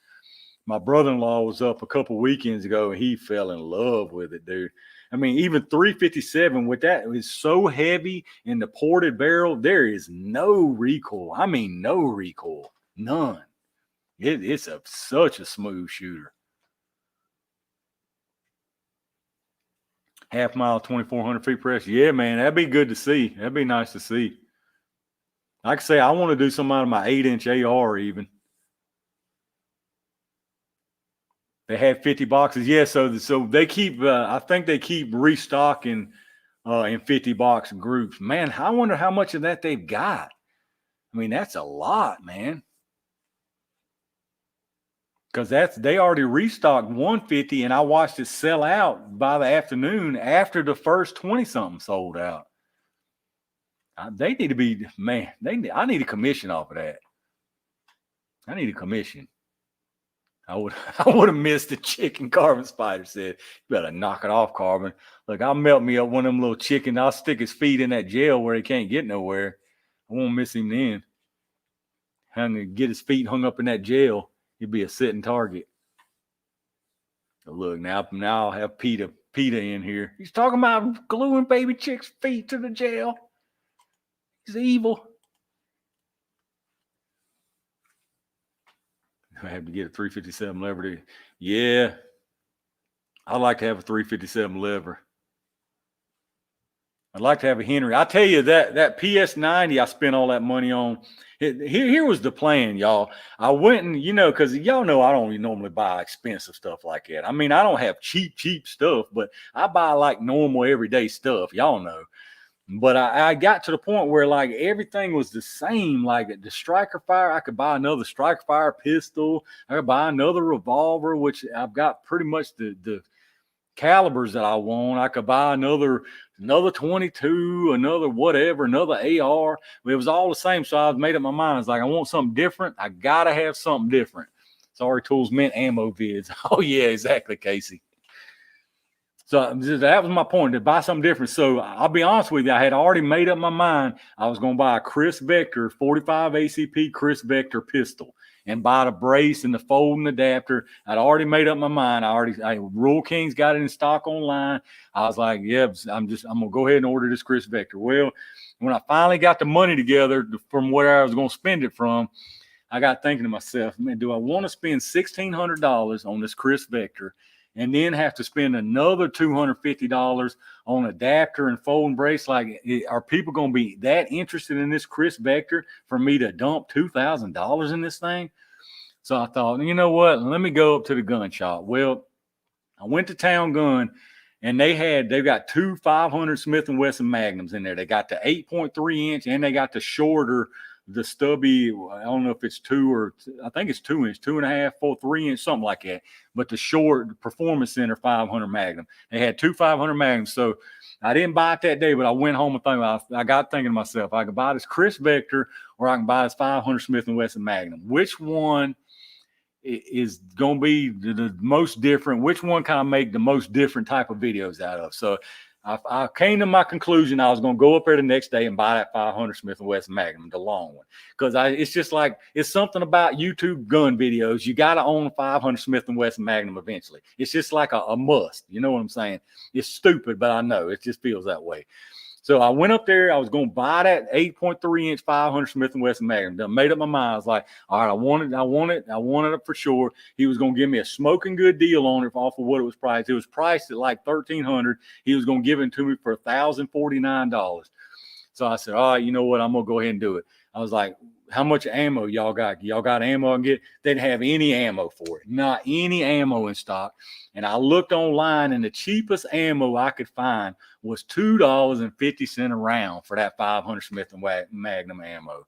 My brother-in-law was up a couple weekends ago and he fell in love with it, dude. I mean, even 357 with that is so heavy in the ported barrel, there is no recoil. I mean, no recoil, none. It's such a smooth shooter. Half mile, 2,400 feet press. Yeah, man, that'd be good to see. That'd be nice to see. Like I say, I want to do some out of my 8-inch AR even. They had 50 boxes. Yeah, so they keep, I think they keep restocking in 50 box groups. Man, I wonder how much of that they've got. I mean, that's a lot, man. Because they already restocked 150 and I watched it sell out by the afternoon after the first 20-something sold out. They need to be, man, I need a commission off of that. I need a commission. I would have missed the chicken. Carbon Spider said, you better knock it off, Carbon. Look, I'll melt me up one of them little chickens. I'll stick his feet in that jail where he can't get nowhere. I won't miss him then. I'm going to get his feet hung up in that jail. He'd be a sitting target. So look, now I'll have PETA in here. He's talking about gluing baby chicks' feet to the jail. He's evil. I have to get a 357 lever. Yeah. I'd like to have a 357 lever. I'd like to have a Henry. I tell you that PS90 I spent all that money on. Here was the plan, y'all. I went and, because y'all know I don't normally buy expensive stuff like that. I mean, I don't have cheap stuff, but I buy like normal everyday stuff. Y'all know. But I got to the point where like everything was the same. Like the Striker Fire, I could buy another Striker Fire pistol. I could buy another revolver, which I've got pretty much the calibers that I want. I could buy another 22, another whatever, another AR. It was all the same. So I made up my mind. It's like, I want something different. I got to have something different. Sorry, Tools meant ammo vids. Oh, yeah, exactly, Casey. So that was my point, to buy something different. So I'll be honest with you, I had already made up my mind. I was going to buy a Chris Vector 45 ACP Chris Vector pistol and buy the brace and the folding adapter. I'd already made up my mind. Rural King's got it in stock online. I was like, yeah, I'm going to go ahead and order this Chris Vector. Well, when I finally got the money together from where I was going to spend it from, I got thinking to myself, man, do I want to spend $1,600 on this Chris Vector and then have to spend another $250 on adapter and fold and brace? Like, are people going to be that interested in this Chris Vector for me to dump $2,000 in this thing? So I thought, you know what? Let me go up to the gun shop. Well, I went to Town Gun, and they've got two 500 Smith & Wesson Magnums in there. They got the 8.3 inch and they got the shorter, the stubby, I don't know if it's I think it's 2 inch, 2.5, 4, 3 inch, something like that. But the short Performance Center 500 Magnum. They had two 500 Magnums. So I didn't buy it that day, but I went home and I got thinking to myself, I could buy this Chris Vector or I can buy this 500 Smith & Wesson Magnum. Which one is going to be the most different? Which one can I make the most different type of videos out of? So I came to my conclusion I was going to go up there the next day and buy that 500 Smith & Wesson Magnum, the long one, because it's just like, it's something about YouTube gun videos. You got to own a 500 Smith & Wesson Magnum eventually. It's just like a must. You know what I'm saying? It's stupid, but I know it just feels that way. So I went up there. I was going to buy that 8.3 inch 500 Smith & Wesson Magnum. Done made up my mind. I was like, all right, I wanted it for sure. He was going to give me a smoking good deal on it off of what it was priced. It was priced at like $1,300. He was going to give it to me for $1,049. So I said, all right, you know what? I'm going to go ahead and do it. I was like, how much ammo y'all got? Y'all got ammo I can get? They didn't have any ammo for it. Not any ammo in stock. And I looked online, and the cheapest ammo I could find was $2.50 a round for that 500 Smith & Magnum ammo.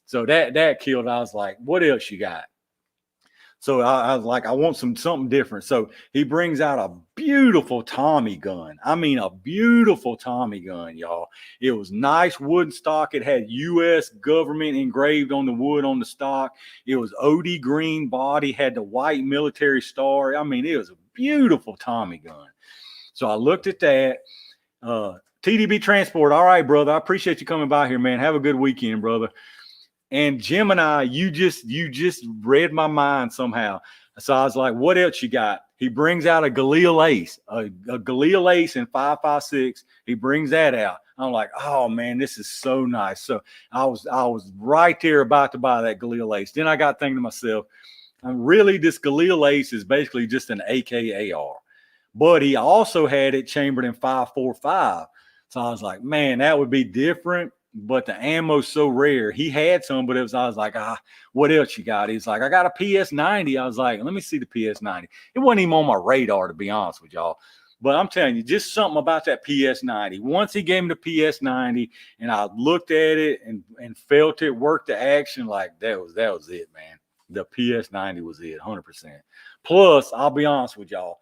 So that killed. I was like, what else you got? So I was like, I want something different. So he brings out a beautiful Tommy gun. I mean, a beautiful Tommy gun, y'all. It was nice wooden stock. It had U.S. government engraved on the wood on the stock. It was OD green body, had the white military star. I mean, it was a beautiful Tommy gun. So I looked at that. TDB Transport. All right, brother. I appreciate you coming by here, man. Have a good weekend, brother. And Gemini, you just read my mind somehow. So I was like, what else you got? He brings out a Galil Ace, a Galil Ace in 5.56. He brings that out. I'm like, oh man, this is so nice. So I was right there about to buy that Galil Ace. Then I got thinking to myself, really, this Galil Ace is basically just an AKAR. But he also had it chambered in 5.45. So I was like, man, that would be different. But the ammo's so rare. He had some, but I was like, what else you got? He's like, I got a PS90. I was like, let me see the PS90. It wasn't even on my radar, to be honest with y'all. But I'm telling you, just something about that PS90. Once he gave me the PS90 and I looked at it and felt it, worked the action, like that was it, man. The PS90 was it, 100%. Plus, I'll be honest with y'all.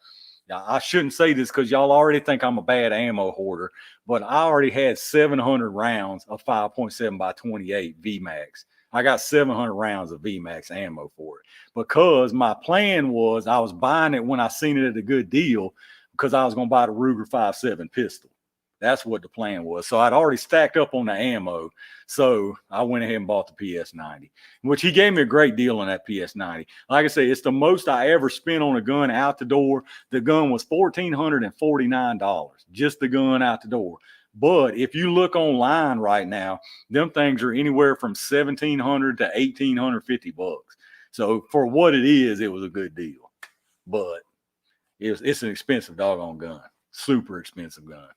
I shouldn't say this because y'all already think I'm a bad ammo hoarder, but I already had 700 rounds of 5.7 by 28 VMAX. I got 700 rounds of VMAX ammo for it because my plan was I was buying it when I seen it at a good deal because I was going to buy the Ruger 5.7 pistol. That's what the plan was. So I'd already stacked up on the ammo. So I went ahead and bought the PS90, which he gave me a great deal on that PS90. Like I say, it's the most I ever spent on a gun out the door. The gun was $1,449, just the gun out the door. But if you look online right now, them things are anywhere from $1,700 to $1,850. So for what it is, it was a good deal. But it's an expensive doggone gun. Super expensive gun.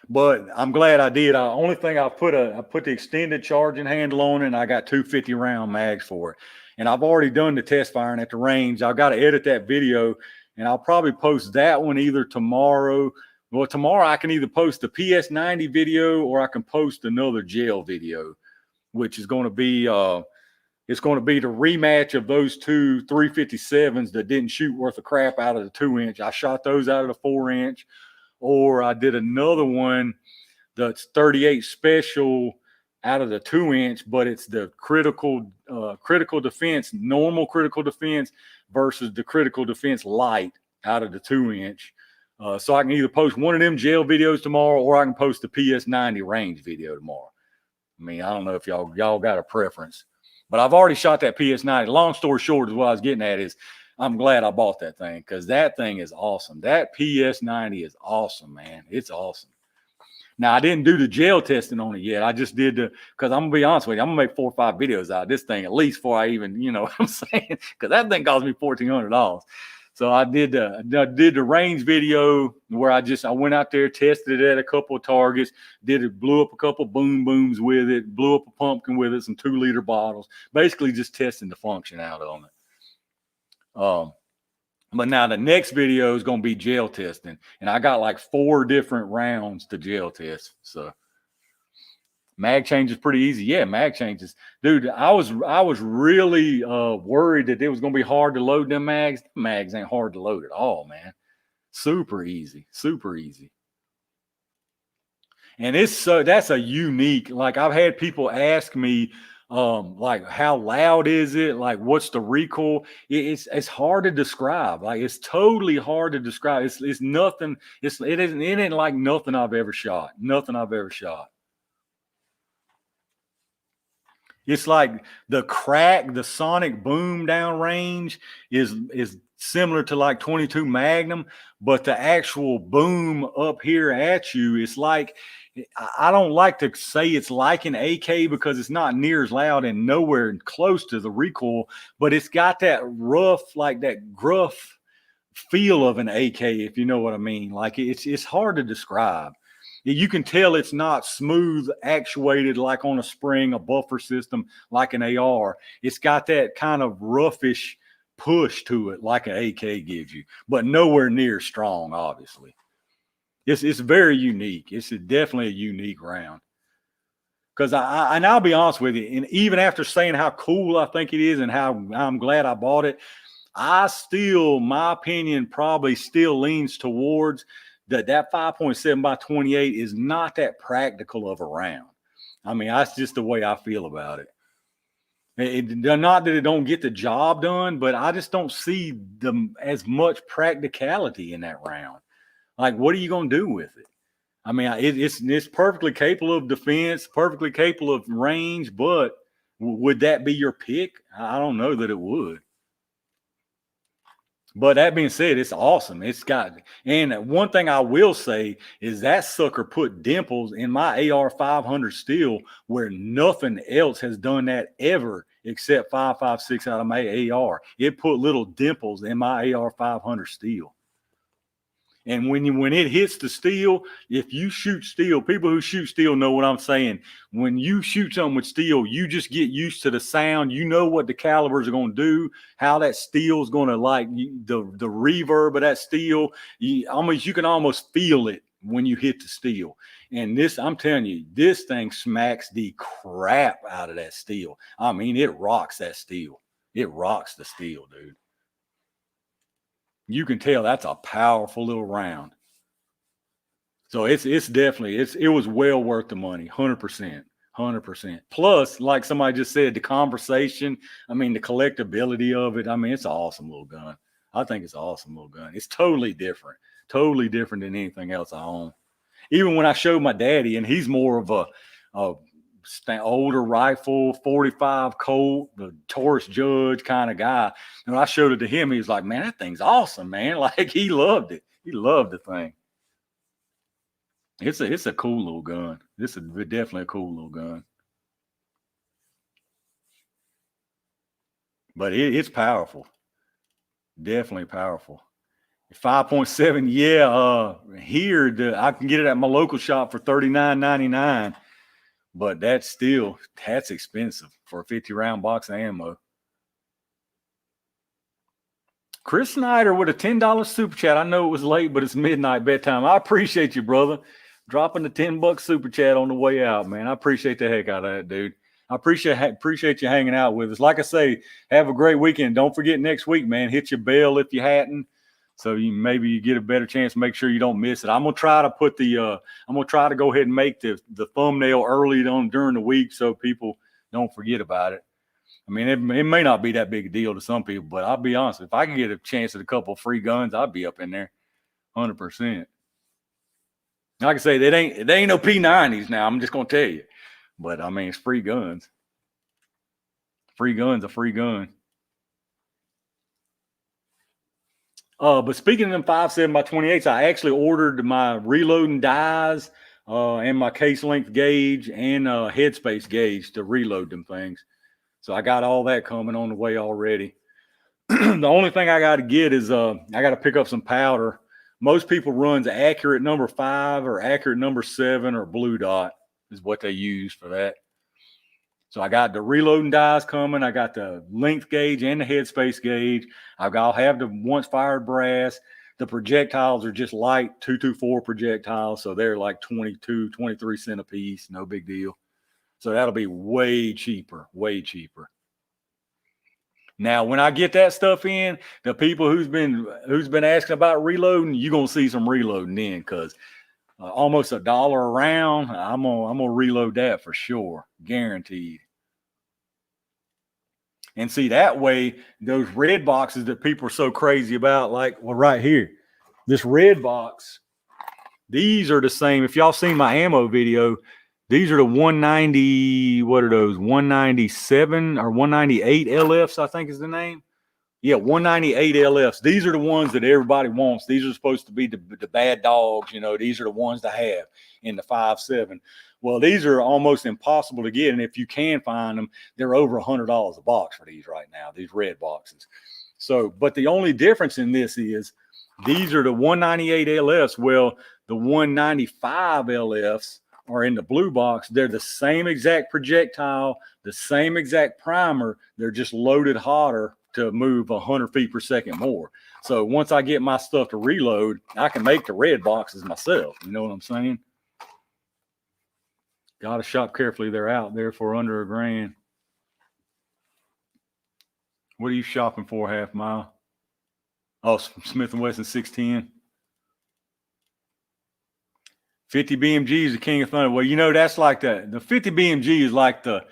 But I'm glad I did. Only thing I put the extended charging handle on it, and I got 250 round mags for it. And I've already done the test firing at the range. I've got to edit that video, and I'll probably post that one either tomorrow. Well, tomorrow I can either post the PS90 video or I can post another jail video, which is going to be It's going to be the rematch of those two 357s that didn't shoot worth of crap out of the 2-inch. I shot those out of the 4-inch, or I did another one that's 38 special out of the 2-inch, but it's the critical defense, normal critical defense versus the critical defense light out of the 2-inch. So I can either post one of them jail videos tomorrow, or I can post the PS90 range video tomorrow. I mean, I don't know if y'all got a preference. But I've already shot that PS90. Long story short is what I was getting at is I'm glad I bought that thing because that thing is awesome. That PS90 is awesome, man. It's awesome. Now, I didn't do the gel testing on it yet. I just did because I'm going to be honest with you, I'm going to make 4 or 5 videos out of this thing at least before I even, you know what I'm saying? Because that thing cost me $1,400. So I did the range video where I went out there, tested it at a couple of targets, blew up a couple of booms with it, blew up a pumpkin with it, some 2-liter bottles, basically just testing the function out on it. But now the next video is going to be gel testing, and I got like 4 different rounds to gel test. So mag change is pretty easy. Yeah, mag changes. Dude, I was really worried that it was going to be hard to load them mags. The mags ain't hard to load at all, man. Super easy. Super easy. And that's a unique, like I've had people ask me, like how loud is it? Like what's the recoil? It's hard to describe. Like it's totally hard to describe. It's nothing. It ain't like nothing I've ever shot. Nothing I've ever shot. It's like the sonic boom down range is similar to like 22 Magnum, but the actual boom up here at you, it's like, I don't like to say it's like an AK because it's not near as loud and nowhere close to the recoil, but it's got that rough, like that gruff feel of an AK, if you know what I mean. Like it's hard to describe. You can tell it's not smooth actuated like on a spring, a buffer system like an AR. It's got that kind of roughish push to it like an AK gives you, but nowhere near strong, obviously. It's very unique. It's definitely a unique round. Because I'll be honest with you, and even after saying how cool I think it is and how I'm glad I bought it, my opinion probably still leans towards that 5.7 by 28 is not that practical of a round. I mean, that's just the way I feel about it. Not that it don't get the job done, but I just don't see as much practicality in that round. Like, what are you going to do with it? I mean, it's perfectly capable of defense, perfectly capable of range, but would that be your pick? I don't know that it would. But that being said, it's awesome. And one thing I will say is that sucker put dimples in my AR 500 steel where nothing else has done that ever except 5.56 out of my AR. It put little dimples in my AR 500 steel. And when it hits the steel, if you shoot steel, people who shoot steel know what I'm saying. When you shoot something with steel, you just get used to the sound. You know what the calibers are going to do, how that steel is going to like the reverb of that steel. You can almost feel it when you hit the steel. And I'm telling you, this thing smacks the crap out of that steel. I mean, it rocks that steel. It rocks the steel, dude. You can tell that's a powerful little round. So it's definitely, it was well worth the money, 100%. Plus, like somebody just said, the conversation, I mean, the collectability of it. I mean, it's an awesome little gun. I think it's an awesome little gun. It's totally different than anything else I own. Even when I showed my daddy, and he's more of a older rifle, 45 Colt, the Taurus Judge kind of guy. And I showed it to him. He was like, man, that thing's awesome, man. Like he loved it. He loved the thing. It's a cool little gun. This is definitely a cool little gun. But it's powerful. Definitely powerful. 5.7, yeah. Here, I can get it at my local shop for $39.99. But that's expensive for a 50-round box of ammo. Chris Snyder with a $10 super chat. I know it was late, but it's midnight bedtime. I appreciate you, brother. Dropping the $10 super chat on the way out, man. I appreciate the heck out of that, dude. I appreciate you hanging out with us. Like I say, have a great weekend. Don't forget next week, man. Hit your bell if you hadn't, so maybe you get a better chance. Make sure you don't miss it. I'm gonna try to put I'm gonna try to go ahead and make the thumbnail early during the week so people don't forget about it. I mean, it may not be that big a deal to some people, but I'll be honest. If I can get a chance at a couple of free guns, I'd be up in there, 100%. Like I say, they ain't no P90s now. I'm just gonna tell you, but I mean, it's free guns. Free gun's a free gun. But speaking of them 5.7x28s, I actually ordered my reloading dies and my case length gauge and headspace gauge to reload them things. So I got all that coming on the way already. The only thing I got to get is I got to pick up some powder. Most people runs accurate number 5 or accurate number 7 or blue dot is what they use for that. So I got the reloading dies coming. I got the length gauge and the headspace gauge. I'll have the once fired brass. The projectiles are just light 224 projectiles. So they're like 22, 23 cents a piece. No big deal. So that'll be way cheaper, way cheaper. Now, when I get that stuff in, the people who's been asking about reloading, you're gonna see some reloading in, because almost $1 a round. I'm gonna reload that for sure, guaranteed. And see, that way, those red boxes that people are so crazy about, like, well, right here, this red box, these are the same. If y'all seen my ammo video, these are the 190, what are those? 197 or 198 LFs, I think is the name. Yeah, 198 LFs. These are the ones that everybody wants. These are supposed to be the bad dogs. You know, these are the ones to have in the 5.7. Well, these are almost impossible to get. And if you can find them, they're over $100 a box for these right now, these red boxes. So, but the only difference in this is these are the 198 LFs. Well, the 195 LFs are in the blue box. They're the same exact projectile, the same exact primer. They're just loaded hotter to move 100 feet per second more. So once I get my stuff to reload, I can make the red boxes myself. You know what I'm saying? Got to shop carefully. They're out there for under $1,000. What are you shopping for, half mile? Oh, Smith & Wesson 610. 50 BMG is the king of thunder. Well, you know, that's like the 50 BMG is like the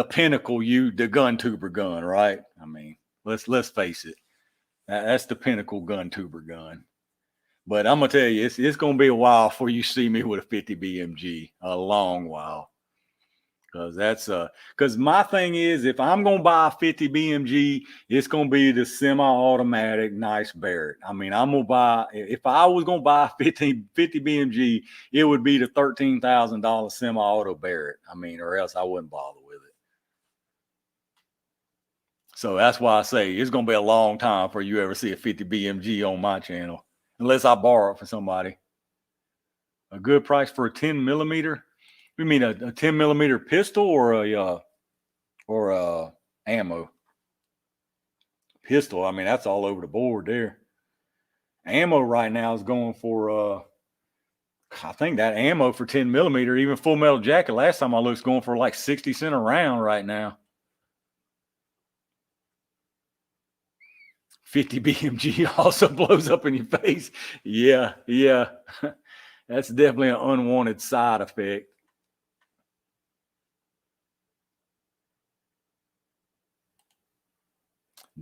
pinnacle, the gun tuber gun, right? I mean, let's face it. That's the pinnacle gun tuber gun. But I'm gonna tell you, it's gonna be a while before you see me with a 50 BMG. A long while. Because my thing is, if I'm gonna buy a 50 BMG, it's gonna be the semi-automatic nice Barrett. I mean, if I was gonna buy a 50 BMG, it would be the $13,000 semi-auto Barrett. I mean, or else I wouldn't bother with it. So that's why I say it's gonna be a long time before you ever see a 50 BMG on my channel, unless I borrow it from somebody. A good price for a 10 millimeter. You mean a 10 millimeter pistol or a ammo? Pistol. I mean, that's all over the board there. Ammo right now is going for I think that ammo for 10 millimeter, even full metal jacket, last time I looked, is going for like 60 cents a round right now. 50 BMG also blows up in your face. Yeah. That's definitely an unwanted side effect.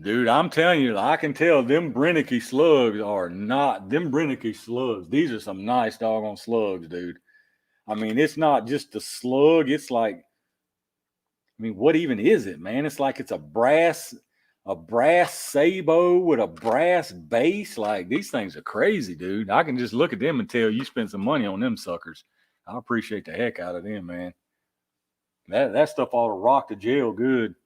Dude, I'm telling you, I can tell them Brenneke slugs are not them Brenneke slugs. These are some nice doggone slugs, dude. I mean, it's not just a slug. It's like, I mean, what even is it, man? It's like it's a brass sabo with a brass base. Like, these things are crazy, dude. I can just look at them and tell you spent some money on them suckers. I appreciate the heck out of them, man. That stuff ought to rock the jail good.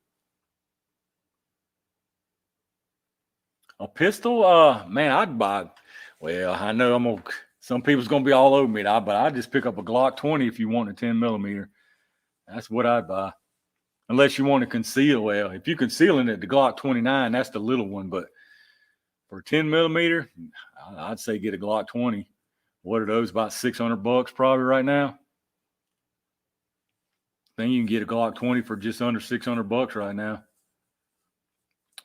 A pistol, man, I'd buy. Well, I know some people's gonna be all over me, but I'd just pick up a Glock 20 if you want a 10 millimeter. That's what I'd buy. Unless you want to conceal. Well, if you're concealing it, the Glock 29, that's the little one. But for 10 millimeter, I'd say get a Glock 20. What are those? About $600 probably right now. Then you can get a Glock 20 for just under $600 right now.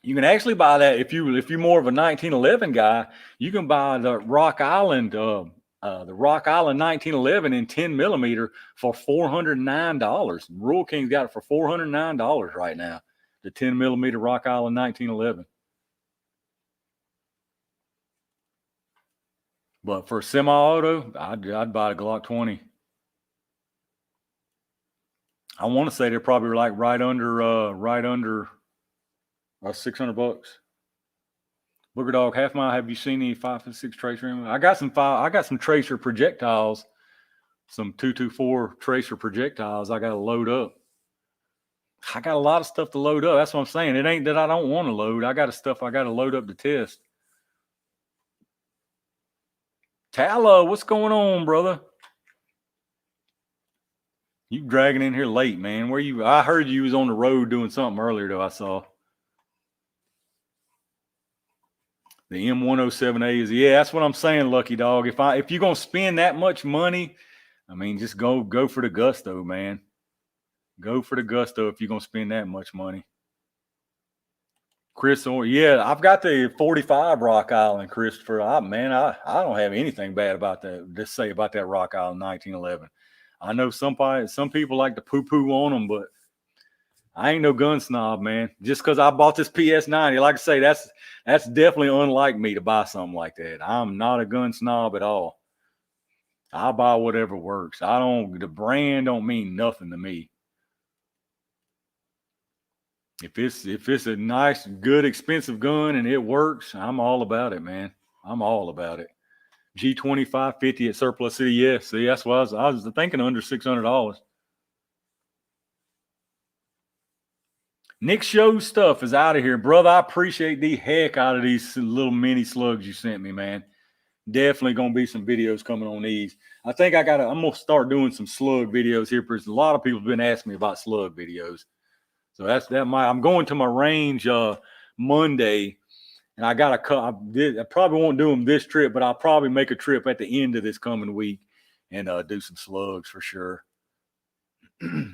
You can actually buy that if you're more of a 1911 guy. You can buy the Rock Island 1911 in 10 millimeter for $409. Rural King's got it for $409 right now. The 10 millimeter Rock Island 1911. But for semi-auto, I'd buy a Glock 20. I want to say they're probably like right under $600. Booger Dog, Half Mile. Have you seen any 5.56 tracer ammo? I got some tracer projectiles, some 224 tracer projectiles. I got to load up. I got a lot of stuff to load up. That's what I'm saying. It ain't that I don't want to load. I got stuff I got to load up to test. Tala, what's going on, brother? You dragging in here late, man. Where you? I heard you was on the road doing something earlier, though. I saw the M107A is. Yeah, that's what I'm saying, Lucky Dog. If you're gonna spend that much money, I mean, just go for the gusto, man. Go for the gusto if you're gonna spend that much money. Chris, yeah, I've got the 45 Rock Island, Christopher. I don't have anything bad about that to say about that Rock Island 1911. I know some people like to poo-poo on them, but I ain't no gun snob, man. Just because I bought this PS90, like I say, that's definitely unlike me to buy something like that. I'm not a gun snob at all. I buy whatever works. The brand don't mean nothing to me. If it's a nice, good, expensive gun and it works, I'm all about it, man. I'm all about it. G2550 at Surplus City. Yeah, see, that's why I was thinking under $600. Nick Show stuff is out of here, brother. I appreciate the heck out of these little mini slugs you sent me, man. Definitely gonna be some videos coming on these. I think I'm gonna start doing some slug videos here because a lot of people have been asking me about slug videos. So I'm going to my range Monday. And I probably won't do them this trip, but I'll probably make a trip at the end of this coming week and do some slugs for sure. I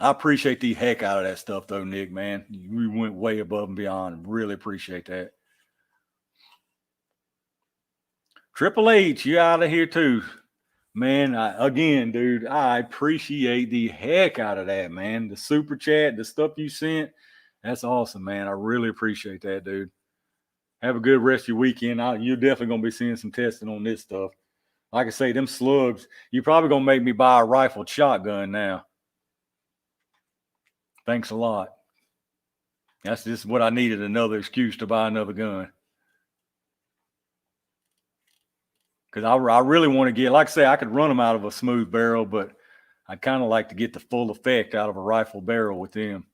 appreciate the heck out of that stuff, though, Nick, man. You went way above and beyond. Really appreciate that. Triple H, you out of here too. Man, again, dude, I appreciate the heck out of that, man. The super chat, the stuff you sent. That's awesome, man. I really appreciate that, dude. Have a good rest of your weekend. You're definitely going to be seeing some testing on this stuff. Like I say, them slugs, you're probably going to make me buy a rifled shotgun now. Thanks a lot. That's just what I needed, another excuse to buy another gun. Because I really want to get, like I say, I could run them out of a smooth barrel, but I'd kind of like to get the full effect out of a rifle barrel with them.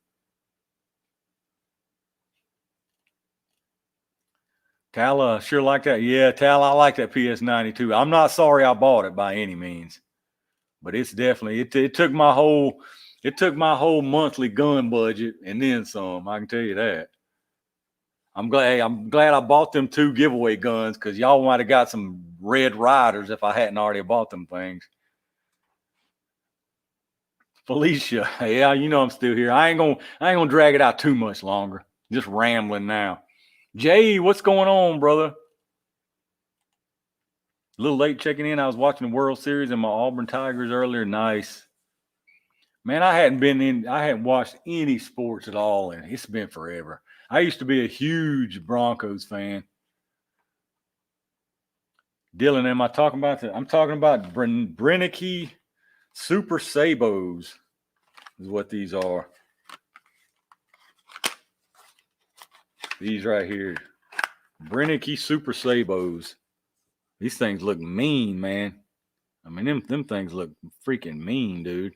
Tala, sure like that. Yeah, Tala, I like that PS90 too. I'm not sorry I bought it by any means, but it's definitely it took my whole monthly gun budget and then some. I can tell you that. I'm glad I bought them 2 giveaway guns because y'all might have got some Red Riders if I hadn't already bought them things. Felicia, yeah, you know I'm still here. I ain't gonna drag it out too much longer. Just rambling now. Jay, what's going on, brother? A little late checking in. I was watching the World Series and my Auburn Tigers earlier. Nice. Man, I hadn't watched any sports at all, and it's been forever. I used to be a huge Broncos fan. Dylan, am I talking about that? I'm talking about Brenneke Super Sabos is what these are. These right here. Brenneke Super Sabos. These things look mean, man. I mean, them things look freaking mean, dude.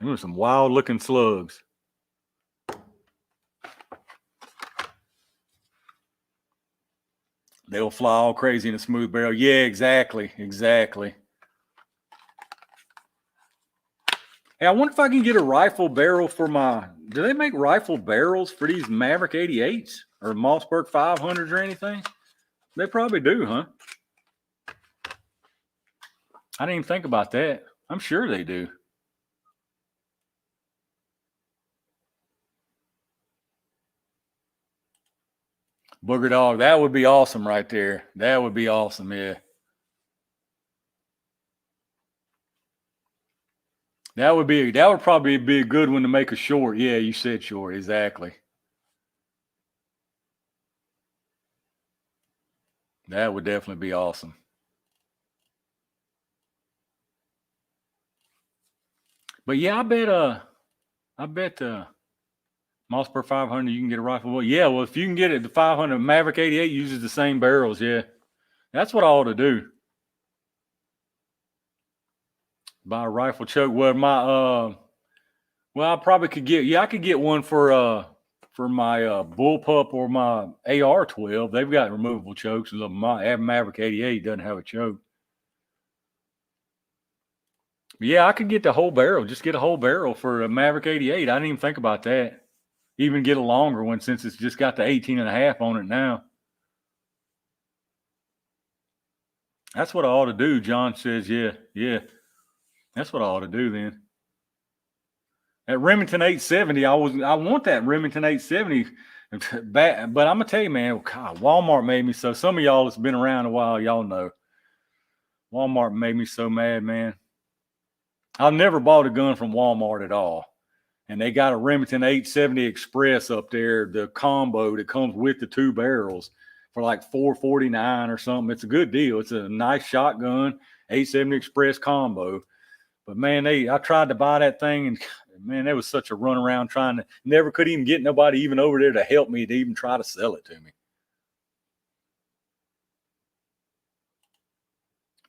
Them are some wild looking slugs. They'll fly all crazy in a smooth barrel. Yeah, exactly. Exactly. Hey, I wonder if I can get a rifle barrel for do they make rifle barrels for these Maverick 88s or Mossberg 500s or anything? They probably do, huh? I didn't even think about that. I'm sure they do. Booger dog, that would be awesome right there. That would be awesome, yeah. That would probably be a good one to make a short. Yeah, you said short, exactly. That would definitely be awesome. But yeah, I bet Mossberg 500 you can get a rifle. Well, yeah, well if you can get it, the 500 Maverick 88 uses the same barrels. Yeah, that's what I ought to do. Buy a rifle choke. Well, I probably could get. Yeah, I could get one for my bullpup or my AR-12. They've got removable chokes. My Maverick 88 doesn't have a choke. Yeah, I could get the whole barrel. Just get a whole barrel for a Maverick 88. I didn't even think about that. Even get a longer one since it's just got the 18.5 on it now. That's what I ought to do. John says, yeah. That's what I ought to do then. At Remington 870, I want that Remington 870 back, but I'm gonna tell you, man, God, Walmart made me so. Some of y'all that's been around a while, y'all know. Walmart made me so mad, man. I've never bought a gun from Walmart at all. And they got a Remington 870 Express up there, the combo that comes with the two barrels for like $449 or something. It's a good deal. It's a nice shotgun, 870 Express combo. But man, I tried to buy that thing, and man, there was such a runaround trying to. Never could even get nobody even over there to help me to even try to sell it to me.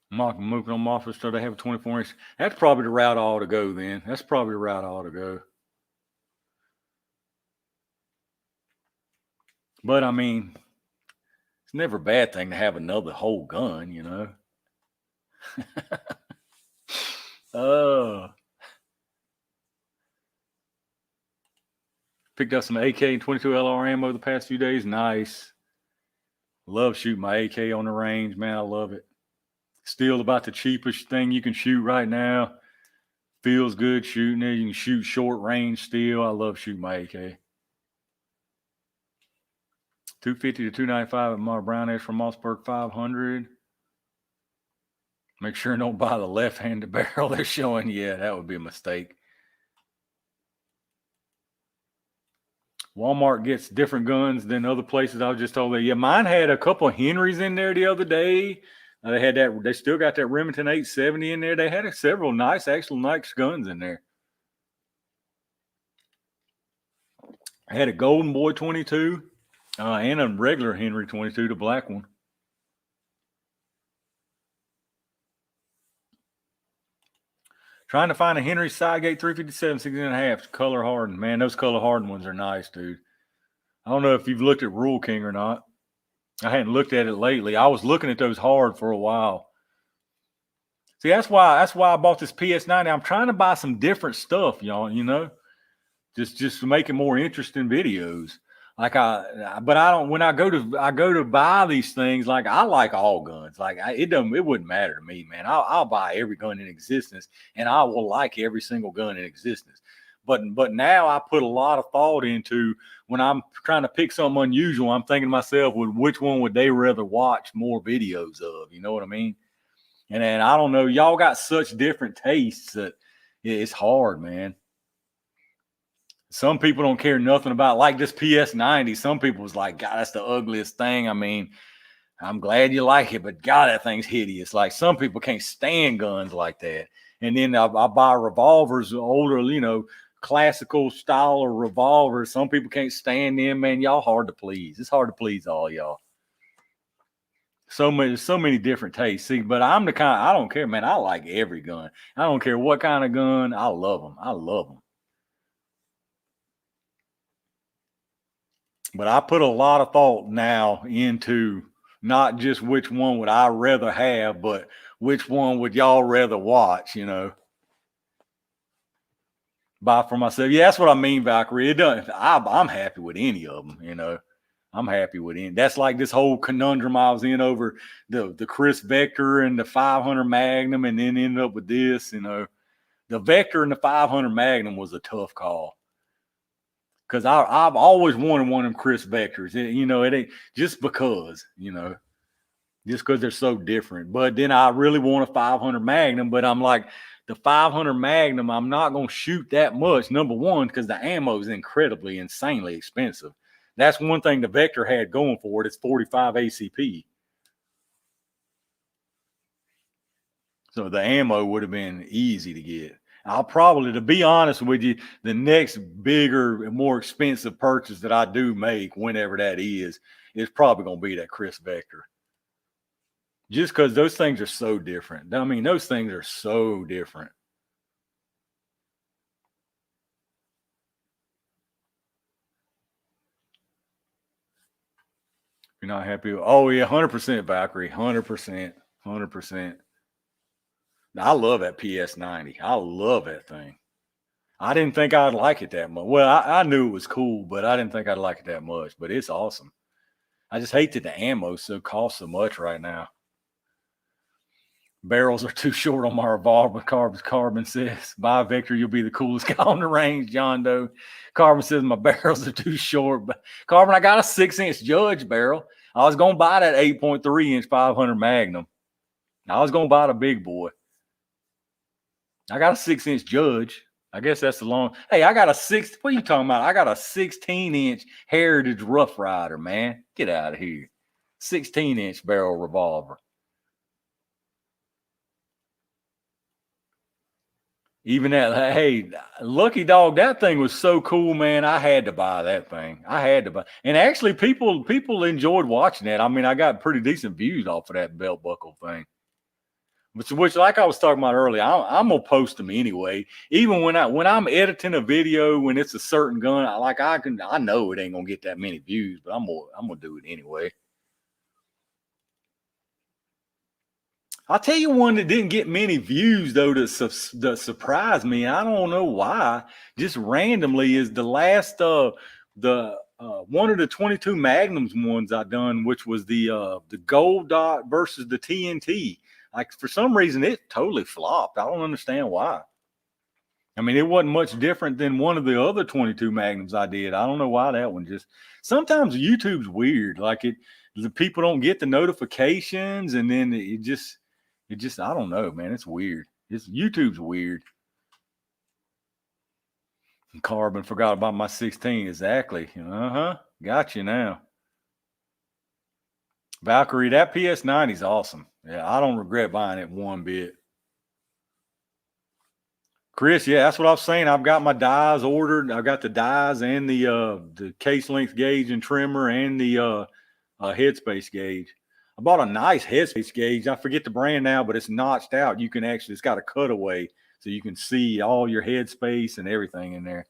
Moving on Moffat, so they have a 24-inch. That's probably the route I ought to go then. That's probably the route I ought to go. But I mean, it's never a bad thing to have another whole gun, you know. Picked up some AK and 22 LR ammo the past few days. Nice. Love shooting my AK on the range, man. I love it. Still about the cheapest thing you can shoot right now. Feels good shooting it. You can shoot short range still. I love shooting my AK. 250 to 295 at my Brown Edge from Mossberg 500. Make sure and don't buy the left-handed barrel they're showing. Yeah, that would be a mistake. Walmart gets different guns than other places. I was just told that. Yeah, mine had a couple of Henrys in there the other day. They had that. They still got that Remington 870 in there. They had several nice guns in there. I had a Golden Boy 22 and a regular Henry 22, the black one. Trying to find a Henry Sidegate 357 16.5 color hardened. Man, those color hardened ones are nice, dude. I don't know if you've looked at Rule King or not. I hadn't looked at it lately. I was looking at those hard for a while. See, that's why I bought this PS90. I'm trying to buy some different stuff, y'all, you know, just to make it more interesting videos. Like but I don't. When I go to buy these things, like I like all guns. Like it wouldn't matter to me, man. I'll buy every gun in existence, and I will like every single gun in existence. But now I put a lot of thought into when I'm trying to pick something unusual. I'm thinking to myself, which one would they rather watch more videos of? You know what I mean? And then I don't know. Y'all got such different tastes that it's hard, man. Some people don't care nothing about like this PS90. Some people was like, God, that's the ugliest thing. I mean, I'm glad you like it, but God, that thing's hideous. Like some people can't stand guns like that. And then I buy revolvers, older, you know, classical style of revolvers. Some people can't stand them, man. Y'all hard to please. It's hard to please all y'all. So many different tastes. See, but I'm the kind, I don't care, man. I like every gun. I don't care what kind of gun. I love them. I love them. But I put a lot of thought now into not just which one would I rather have, but which one would y'all rather watch, you know? Buy for myself. Yeah, that's what I mean, Valkyrie. It doesn't, I'm happy with any of them, you know. I'm happy with it. That's like this whole conundrum I was in over the Chris Vector and the 500 Magnum, and then ended up with this. The Vector and the 500 Magnum was a tough call because I've always wanted one of them Chris Vectors. It ain't just because they're so different. But then I really want a 500 Magnum, but I'm like, the 500 Magnum, I'm not going to shoot that much. Number one, because the ammo is insanely expensive. That's one thing the Vector had going for it. It's 45 ACP. So the ammo would have been easy to get. I'll probably, to be honest with you, the next bigger and more expensive purchase that I do make, whenever that is probably going to be that Chris Vector. Just because those things are so different. I mean, those things are so different. You're not happy with, oh yeah, 100% Valkyrie, 100%. I love that PS90. I love that thing. I didn't think I'd like it that much. Well, I knew it was cool, but I didn't think I'd like it that much. But it's awesome. I just hate that the ammo costs so much right now. Barrels are too short on my revolver. Carbon says, buy a Vector, you'll be the coolest guy on the range, John Doe. Carbon says, my barrels are too short. But Carbon, I got a 6-inch Judge barrel. I was going to buy that 8.3-inch 500 Magnum. I was going to buy the big boy. I got a 6-inch Judge. I guess that's the long. Hey, I got what are you talking about? I got a 16-inch Heritage Rough Rider, man. Get out of here. 16-inch barrel revolver. Even that, hey, Lucky Dog, that thing was so cool, man. I had to buy that thing. And actually, people enjoyed watching that. I mean, I got pretty decent views off of that belt buckle thing. Which, like I was talking about earlier, I'm gonna post them anyway. Even when I'm editing a video, when it's a certain gun, I know it ain't gonna get that many views, but I'm gonna do it anyway. I'll tell you one that didn't get many views though that surprised me. I don't know why. Just randomly is the last one of the 22 Magnums ones I done, which was the Gold Dot versus the TNT. Like, for some reason, it totally flopped. I don't understand why. I mean, it wasn't much different than one of the other 22 Magnums I did. I don't know why that one just. Sometimes YouTube's weird. Like, the people don't get the notifications, and then it just. I don't know, man. It's weird. YouTube's weird. Carbon forgot about my 16. Exactly. Got you now. Valkyrie, that PS90 is awesome. Yeah, I don't regret buying it one bit. Chris, yeah, that's what I was saying. I've got my dies ordered. I've got the dies and the case length gauge and trimmer and the headspace gauge. I bought a nice headspace gauge. I forget the brand now, but it's notched out. It's got a cutaway, so you can see all your headspace and everything in there.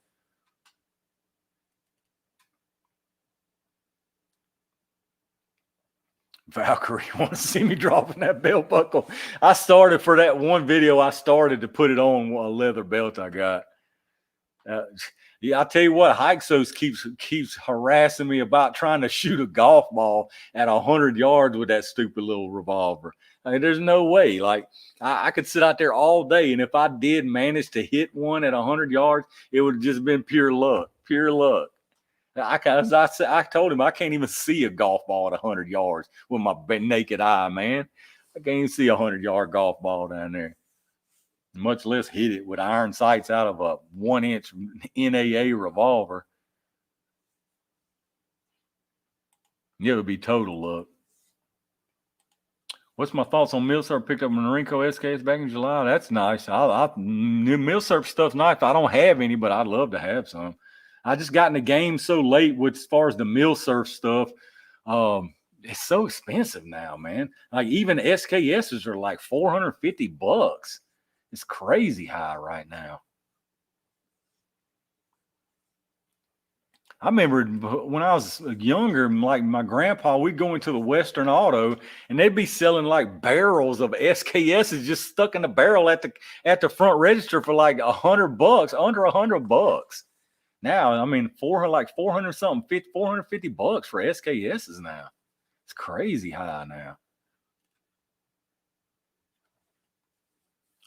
Valkyrie, want to see me dropping that belt buckle? I started for that one video. I started to put it on a leather belt I got. Yeah, I tell you what, Hyksos keeps harassing me about trying to shoot a golf ball at 100 yards with that stupid little revolver. I mean, there's no way. Like, I could sit out there all day, and if I did manage to hit one at 100 yards, it would have just been pure luck. Pure luck. I told him I can't even see a golf ball at 100 yards with my naked eye, man. I can't even see a 100-yard golf ball down there, much less hit it with iron sights out of a 1-inch NAA revolver. Yeah, it would be total luck. What's my thoughts on Milsurp? Picked up Marinko SKS back in July. That's nice. Milsurp stuff's nice. I don't have any, but I'd love to have some. I just got in the game so late with as far as the Milsurp stuff. It's so expensive now, man. Like, even SKSs are like $450. It's crazy high right now. I remember when I was younger, like my grandpa, we'd go into the Western Auto and they'd be selling like barrels of SKSs just stuck in the barrel at the front register for like $100, under $100. Now, I mean, 400 something, $450 for SKSs now. It's crazy high now.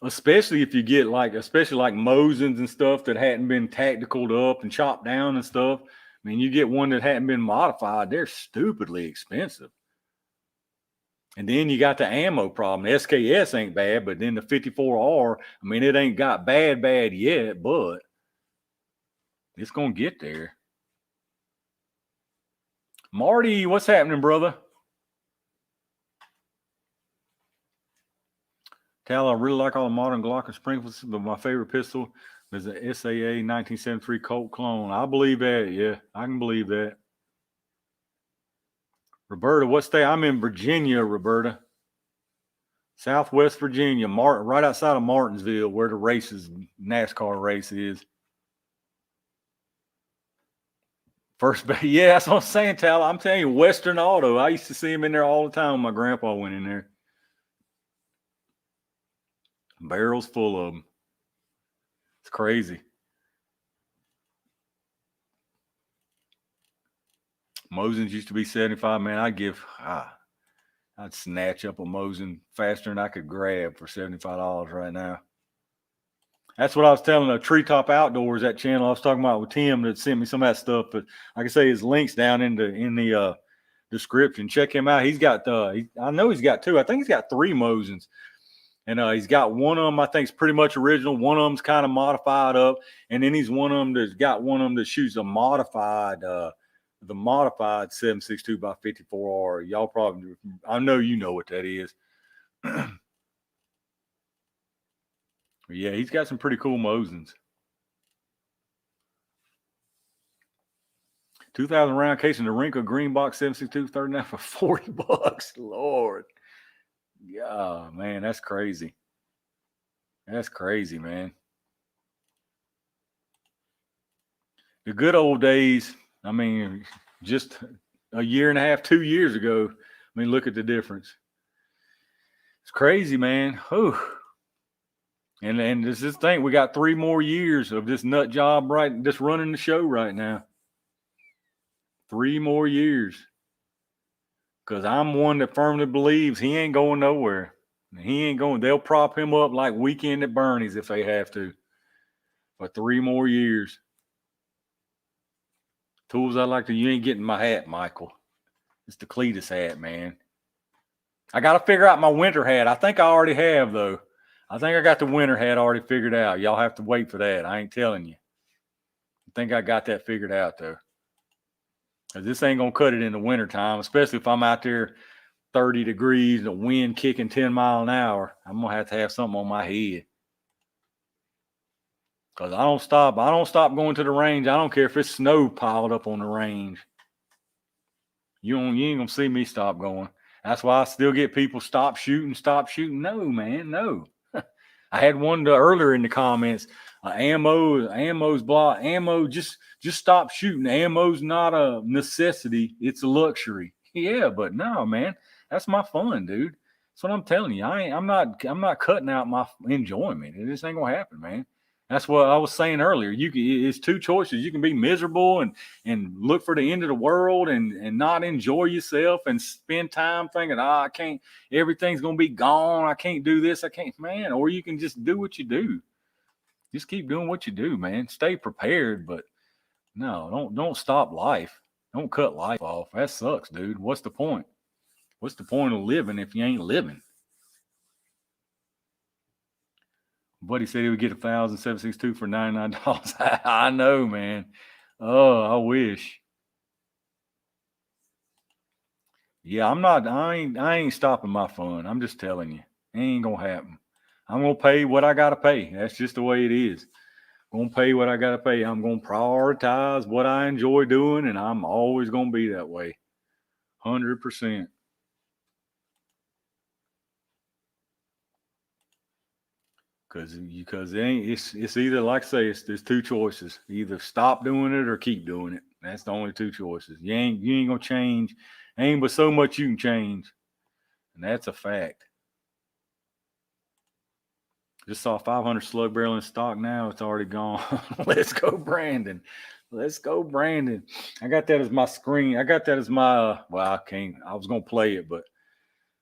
Especially if you get especially like Mosins and stuff that hadn't been tacticaled up and chopped down and stuff. I mean, you get one that hadn't been modified, they're stupidly expensive. And then you got the ammo problem. The SKS ain't bad, but then the 54R, I mean, it ain't got bad yet, but it's going to get there. Marty, what's happening, brother? Tal, I really like all the modern Glock and Springfields, but my favorite pistol is the SAA 1973 Colt clone. I believe that. Yeah, I can believe that. Roberta, what state? I'm in Virginia, Roberta. Southwest Virginia, right outside of Martinsville, where the NASCAR race is. First base. Yeah, that's what I'm saying, Tal. I'm telling you, Western Auto. I used to see him in there all the time when my grandpa went in there. Barrels full of them. It's crazy. Mosins used to be 75. Man, I'd snatch up a Mosin faster than I could grab for $75 right now. That's what I was telling Treetop Outdoors, that channel I was talking about with Tim that sent me some of that stuff. But like I say, his links down in the description. Check him out. He's got I know he's got two. I think he's got 3 Mosins. And he's got one of them, I think, is pretty much original. One of them's kind of modified up. And then he's one of them that's got one of them that shoots a modified, the modified 7.62 by 54R. Y'all probably, I know you know what that is. Yeah, he's got some pretty cool Mosins. 2,000 round case in the Rinka Green Box 7.62 39 for $40. Lord. Yeah, man, that's crazy. That's crazy, man. The good old days, I mean, just a year and a half, 2 years ago, I mean, look at the difference. It's crazy, man. Whew. And this thing, we got 3 more years of this nut job just running the show right now. 3 more years. Because I'm one that firmly believes he ain't going nowhere. He ain't going. They'll prop him up like Weekend at Bernie's if they have to. For 3 more years. Tools, you ain't getting my hat, Michael. It's the Cletus hat, man. I got to figure out my winter hat. I think I already have, though. I think I got the winter hat already figured out. Y'all have to wait for that. I ain't telling you. I think I got that figured out, though. Because this ain't going to cut it in the wintertime, especially if I'm out there 30 degrees, the wind kicking 10 miles an hour. I'm going to have something on my head. Because I don't stop going to the range. I don't care if it's snow piled up on the range. You ain't going to see me stop going. That's why I still get people stop shooting. No, man, no. I had one earlier in the comments. Ammo's block. Ammo, just stop shooting. Ammo's not a necessity. It's a luxury. Yeah, but no, man. That's my fun, dude. That's what I'm telling you. I'm not cutting out my enjoyment. It just ain't gonna happen, man. That's what I was saying earlier. It's 2 choices. You can be miserable and look for the end of the world and not enjoy yourself and spend time thinking, I can't, everything's going to be gone. I can't do this. I can't, man. Or you can just do what you do. Just keep doing what you do, man. Stay prepared, but no, don't stop life. Don't cut life off. That sucks, dude. What's the point? What's the point of living if you ain't living? Buddy said he would get 1,762 for $99. I know, man. Oh, I wish. Yeah, I ain't stopping my fun. I'm just telling you. It ain't gonna happen. I'm gonna pay what I gotta pay. That's just the way it is. I'm gonna pay what I gotta pay. I'm gonna prioritize what I enjoy doing, and I'm always gonna be that way. 100%. Because it's either, like I say, there's 2 choices. Either stop doing it or keep doing it. That's the only 2 choices. You ain't gonna change. Ain't but so much you can change. And that's a fact. Just saw 500 slug barrel in stock now. It's already gone. Let's go, Brandon. Let's go, Brandon. I got that as my screen. I got that as my, well, I can't, I was going to play it, but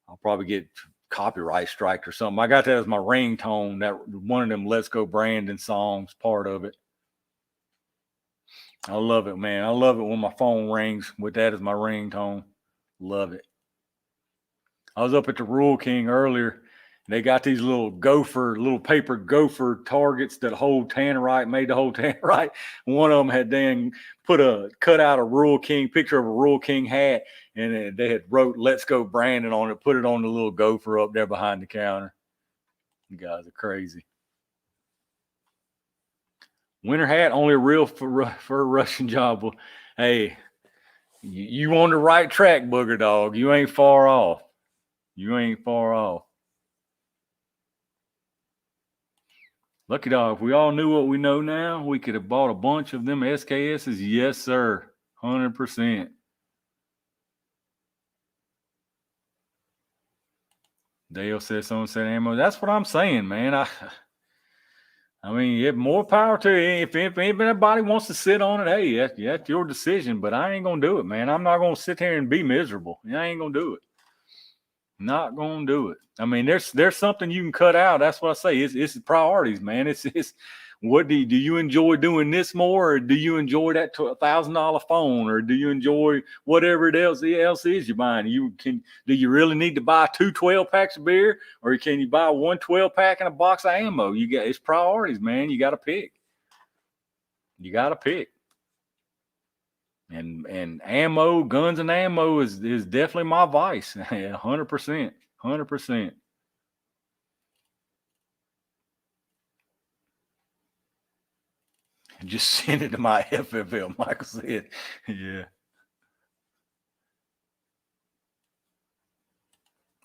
I'll probably get copyright strike or something. I got that as my ringtone, that one of them Let's Go Brandon songs, part of it. I love it, man. I love it when my phone rings with that as my ringtone. Love it. I was up at the Rural King earlier. They got these little paper gopher targets that hold tannerite, made to hold tannerite. One of them had cut out a Rural King, picture of a Rural King hat, and they had wrote "Let's Go Brandon" on it, put it on the little gopher up there behind the counter. You guys are crazy. Winter hat, only a real for a Russian job. Well, hey, you on the right track, booger dog. You ain't far off. You ain't far off. Lucky dog, if we all knew what we know now, we could have bought a bunch of them SKSs. Yes, sir. 100%. Dale says someone said ammo. That's what I'm saying, man. I mean, more power to you. If anybody wants to sit on it, hey, that's your decision. But I ain't going to do it, man. I'm not going to sit here and be miserable. I ain't going to do it. Not going to do it. I mean, there's something you can cut out. That's what I say. It's priorities, man. It's what do you enjoy doing this more, or do you enjoy that $1,000 phone, or do you enjoy whatever else is you're buying? Do you really need to buy 2 12-packs of beer, or can you buy 1 12-pack and a box of ammo? It's priorities, man. You got to pick. You got to pick. And ammo, guns and ammo is definitely my vice. 100%. 100%. Just send it to my FFL, Michael said. Yeah.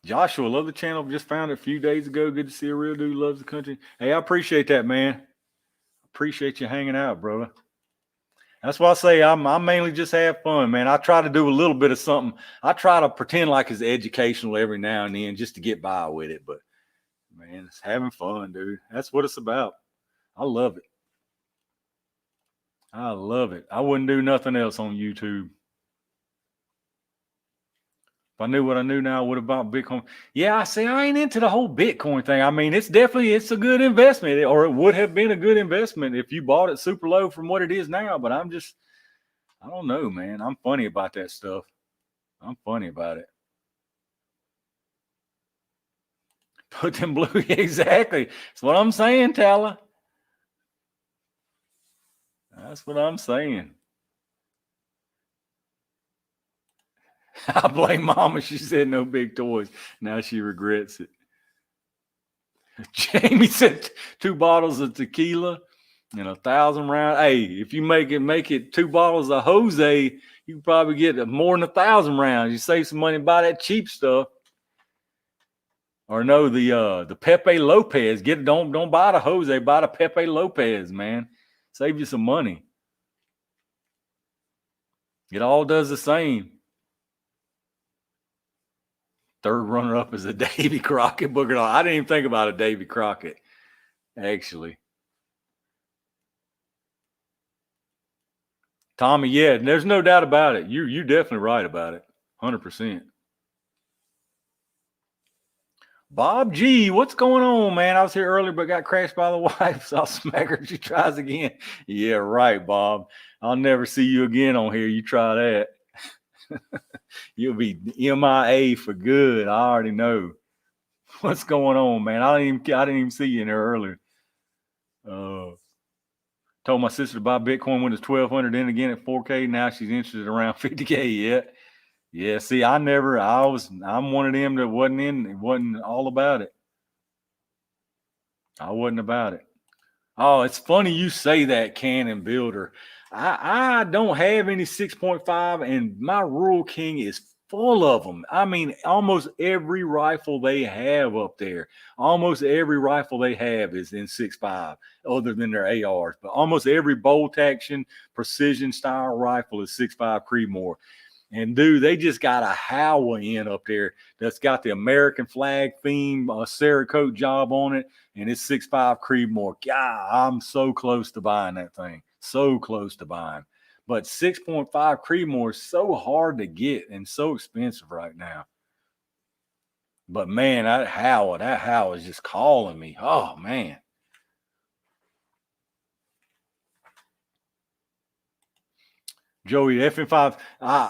Joshua, love the channel. Just found it a few days ago. Good to see a real dude loves the country. Hey, I appreciate that, man. Appreciate you hanging out, brother. That's why I say I mainly just have fun, man. I try to do a little bit of something. I try to pretend like it's educational every now and then just to get by with it. But, man, it's having fun, dude. That's what it's about. I love it. I love it. I wouldn't do nothing else on YouTube. If I knew what I knew now, I would have bought Bitcoin. Yeah, I say I ain't into the whole Bitcoin thing. I mean, it's a good investment, or it would have been a good investment if you bought it super low from what it is now. But I don't know, man. I'm funny about that stuff. I'm funny about it. Put them blue, exactly. That's what I'm saying, Tala. That's what I'm saying. I blame Mama. She said no big toys. Now she regrets it. Jamie said 2 bottles of tequila and 1,000 rounds. Hey, if you make it 2 bottles of Jose, you can probably get more than 1,000 rounds. You save some money, buy that cheap stuff. Or no, the Pepe Lopez. Don't buy the Jose, buy the Pepe Lopez, man. Save you some money. It all does the same. Third runner-up is a Davy Crockett booger. I didn't even think about a Davy Crockett, actually. Tommy, yeah, there's no doubt about it. You're definitely right about it. 100%. Bob G, what's going on, man? I was here earlier, but got crashed by the wife, so I'll smack her if she tries again. Yeah, right, Bob. I'll never see you again on here. You try that. You'll be MIA for good. I already know. What's going on, man? I didn't even see you in there earlier. Told my sister to buy Bitcoin when it's 1,200, then again at 4K. Now she's interested around 50K. Yeah. See, I'm one of them that wasn't all about it. I wasn't about it. Oh, it's funny you say that, Cannon Builder. I don't have any 6.5, and my Rural King is full of them. I mean, almost every rifle they have up there, almost every rifle they have is in 6.5, other than their ARs. But almost every bolt action, precision style rifle is 6.5 Creedmoor. And dude, they just got a Howa in up there that's got the American flag theme, Cerakote job on it, and it's 6.5 Creedmoor. God, I'm so close to buying that thing. So close to buying. But 6.5 Creedmoor is so hard to get and so expensive right now. But man, that Howard is just calling me. Oh man. Joey, FN5.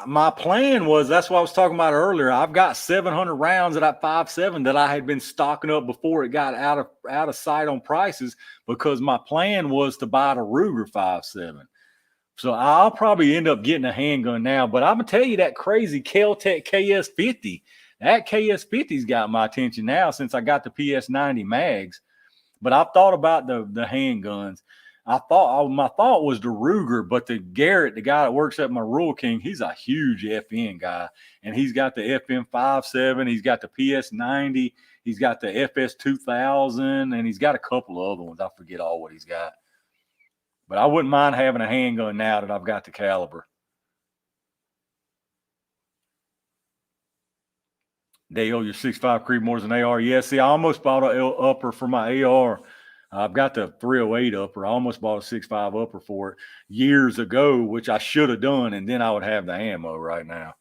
My plan was, that's what I was talking about earlier. I've got 700 rounds of that 5.7 that I had been stocking up before it got out of sight on prices, because my plan was to buy the Ruger 5.7. So I'll probably end up getting a handgun now. But I'm gonna tell you, that crazy Kel-Tec KS50, that KS50's got my attention now since I got the PS90 mags. But I've thought about the handguns. My thought was the Ruger, but the Garrett, the guy that works at my Rural King, he's a huge FN guy, and he's got the FN 5.7, he's got the PS90, he's got the FS 2000, and he's got a couple of other ones. I forget all what he's got. But I wouldn't mind having a handgun now that I've got the caliber. Dale, your 6.5 Creedmoor's an AR. Yeah, see, I almost bought an upper for my AR. I've got the 308 upper. I almost bought a 6.5 upper for it years ago, which I should have done, and then I would have the ammo right now.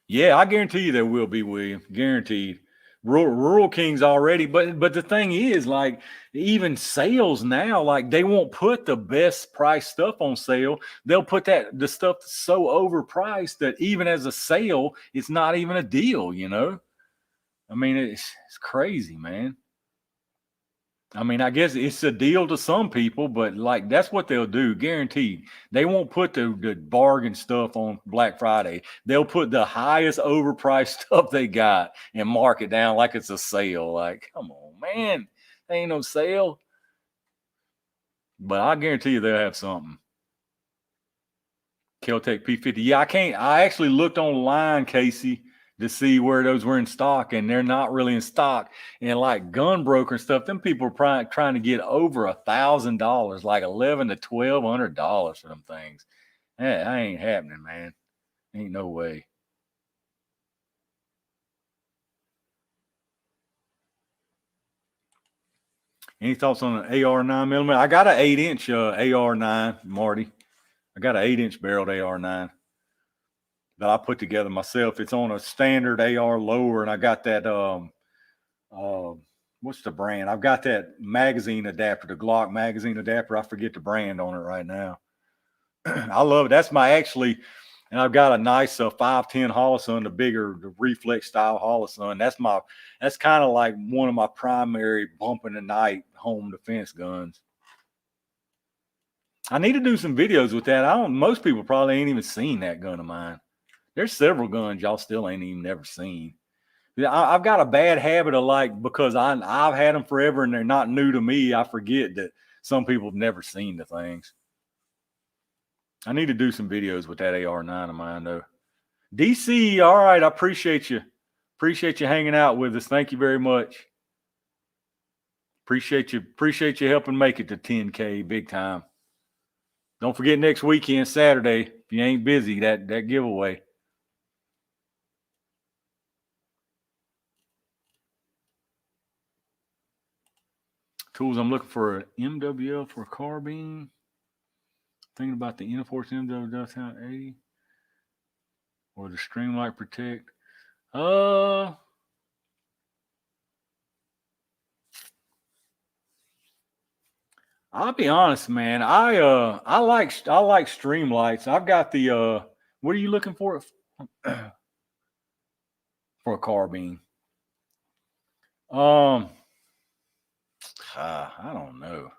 Yeah, I guarantee you there will be, William. Guaranteed. Rural Kings already, but the thing is, like, even sales now, like, they won't put the best price stuff on sale. They'll put the stuff that's so overpriced that even as a sale, it's not even a deal, you know? I mean, it's crazy, man. I mean, I guess it's a deal to some people, but like, that's what they'll do, guaranteed. They won't put the bargain stuff on Black Friday. They'll put the highest overpriced stuff they got and mark it down like it's a sale. Like, come on, man, ain't no sale. But I guarantee you they'll have something. Kel-Tec P50. Yeah, I actually looked online, Casey, to see where those were in stock, and they're not really in stock. And like Gunbroker and stuff, them people are trying to get over $1,000, like $1,100 to $1,200 for them things. That ain't happening, man. Ain't no way. Any thoughts on an AR 9mm? I got an 8-inch AR 9, Marty. I got an 8-inch barreled AR 9 that I put together myself. It's on a standard AR lower, and I got that what's the brand? I've got that magazine adapter, the Glock magazine adapter. I forget the brand on it right now. I love it. That's and I've got a nice 510 Holosun, the reflex style Holosun. That's kind of like one of my primary bump in the night home defense guns. I need to do some videos with that. Most people probably ain't even seen that gun of mine. There's several guns y'all still ain't even never seen. I've got a bad habit of, like, because I've had them forever and they're not new to me, I forget that some people have never seen the things. I need to do some videos with that AR-9 of mine, though. DC, all right, I appreciate you. Appreciate you hanging out with us. Thank you very much. Appreciate you helping make it to 10K big time. Don't forget next weekend, Saturday, if you ain't busy, that giveaway. Tools, I'm looking for an MWL for a carbine. Thinking about the Enforce MW 80 or the Streamlight Protect. I'll be honest, man. I like Streamlights. I've got the what are you looking for for a carbine? I don't know.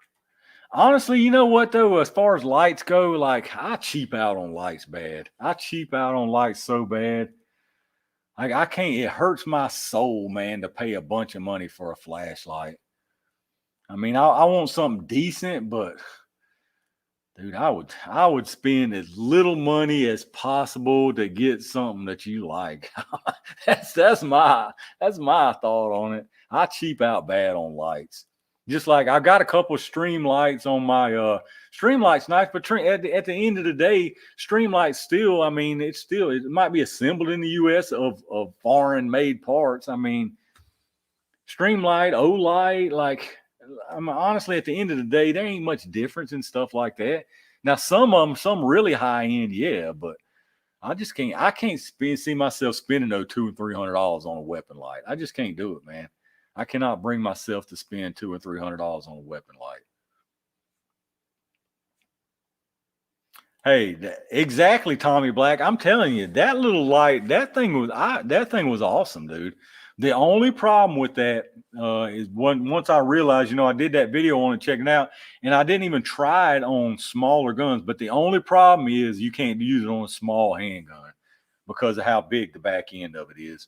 Honestly, you know what though? As far as lights go, like, I cheap out on lights bad. I cheap out on lights so bad. Like, I can't. It hurts my soul, man, to pay a bunch of money for a flashlight. I mean, I want something decent, but dude, I would spend as little money as possible to get something that you like. that's my thought on it. I cheap out bad on lights. Just like I got a couple of Streamlights on my Streamlight's nice, but at the end of the day, Streamlight still, I mean, it might be assembled in the US of foreign made parts. I mean, Streamlight, Olight, like I mean, honestly, at the end of the day, there ain't much difference in stuff like that. Now, some of them, some really high end, yeah, but I just can't. I can't see myself spending those $200 and $300 on a weapon light. I just can't do it, man. I cannot bring myself to spend $200 and $300 on a weapon light. Hey, exactly, Tommy Black. I'm telling you, that little light, that thing was awesome, dude. The only problem with that is once I realized, I did that video on it, checking it out, and I didn't even try it on smaller guns. But the only problem is you can't use it on a small handgun because of how big the back end of it is.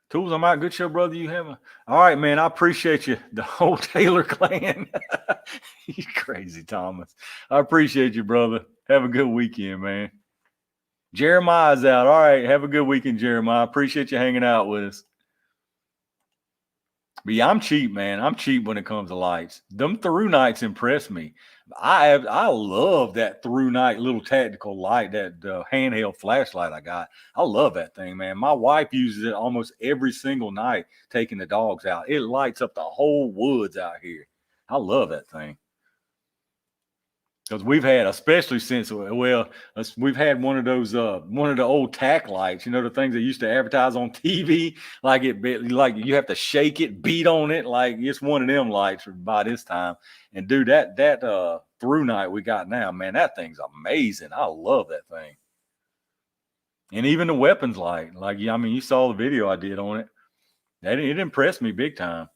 Tools, I'm out. Good show, brother. You have all right, man. I appreciate you. The whole Taylor clan. You crazy, Thomas. I appreciate you, brother. Have a good weekend, man. Jeremiah's out. All right. Have a good weekend, Jeremiah. Appreciate you hanging out with us. But yeah, I'm cheap, man. I'm cheap when it comes to lights. Them through nights impress me. I love that through night little tactical light, that handheld flashlight I got. I love that thing, man. My wife uses it almost every single night taking the dogs out. It lights up the whole woods out here. I love that thing. Because we've had, especially since, we've had one of those, one of the old tack lights, the things that used to advertise on TV, like you have to shake it, beat on it, like it's one of them lights by this time. And dude, that through night we got now, man, that thing's amazing. I love that thing. And even the weapons light, you saw the video I did on it. It impressed me big time.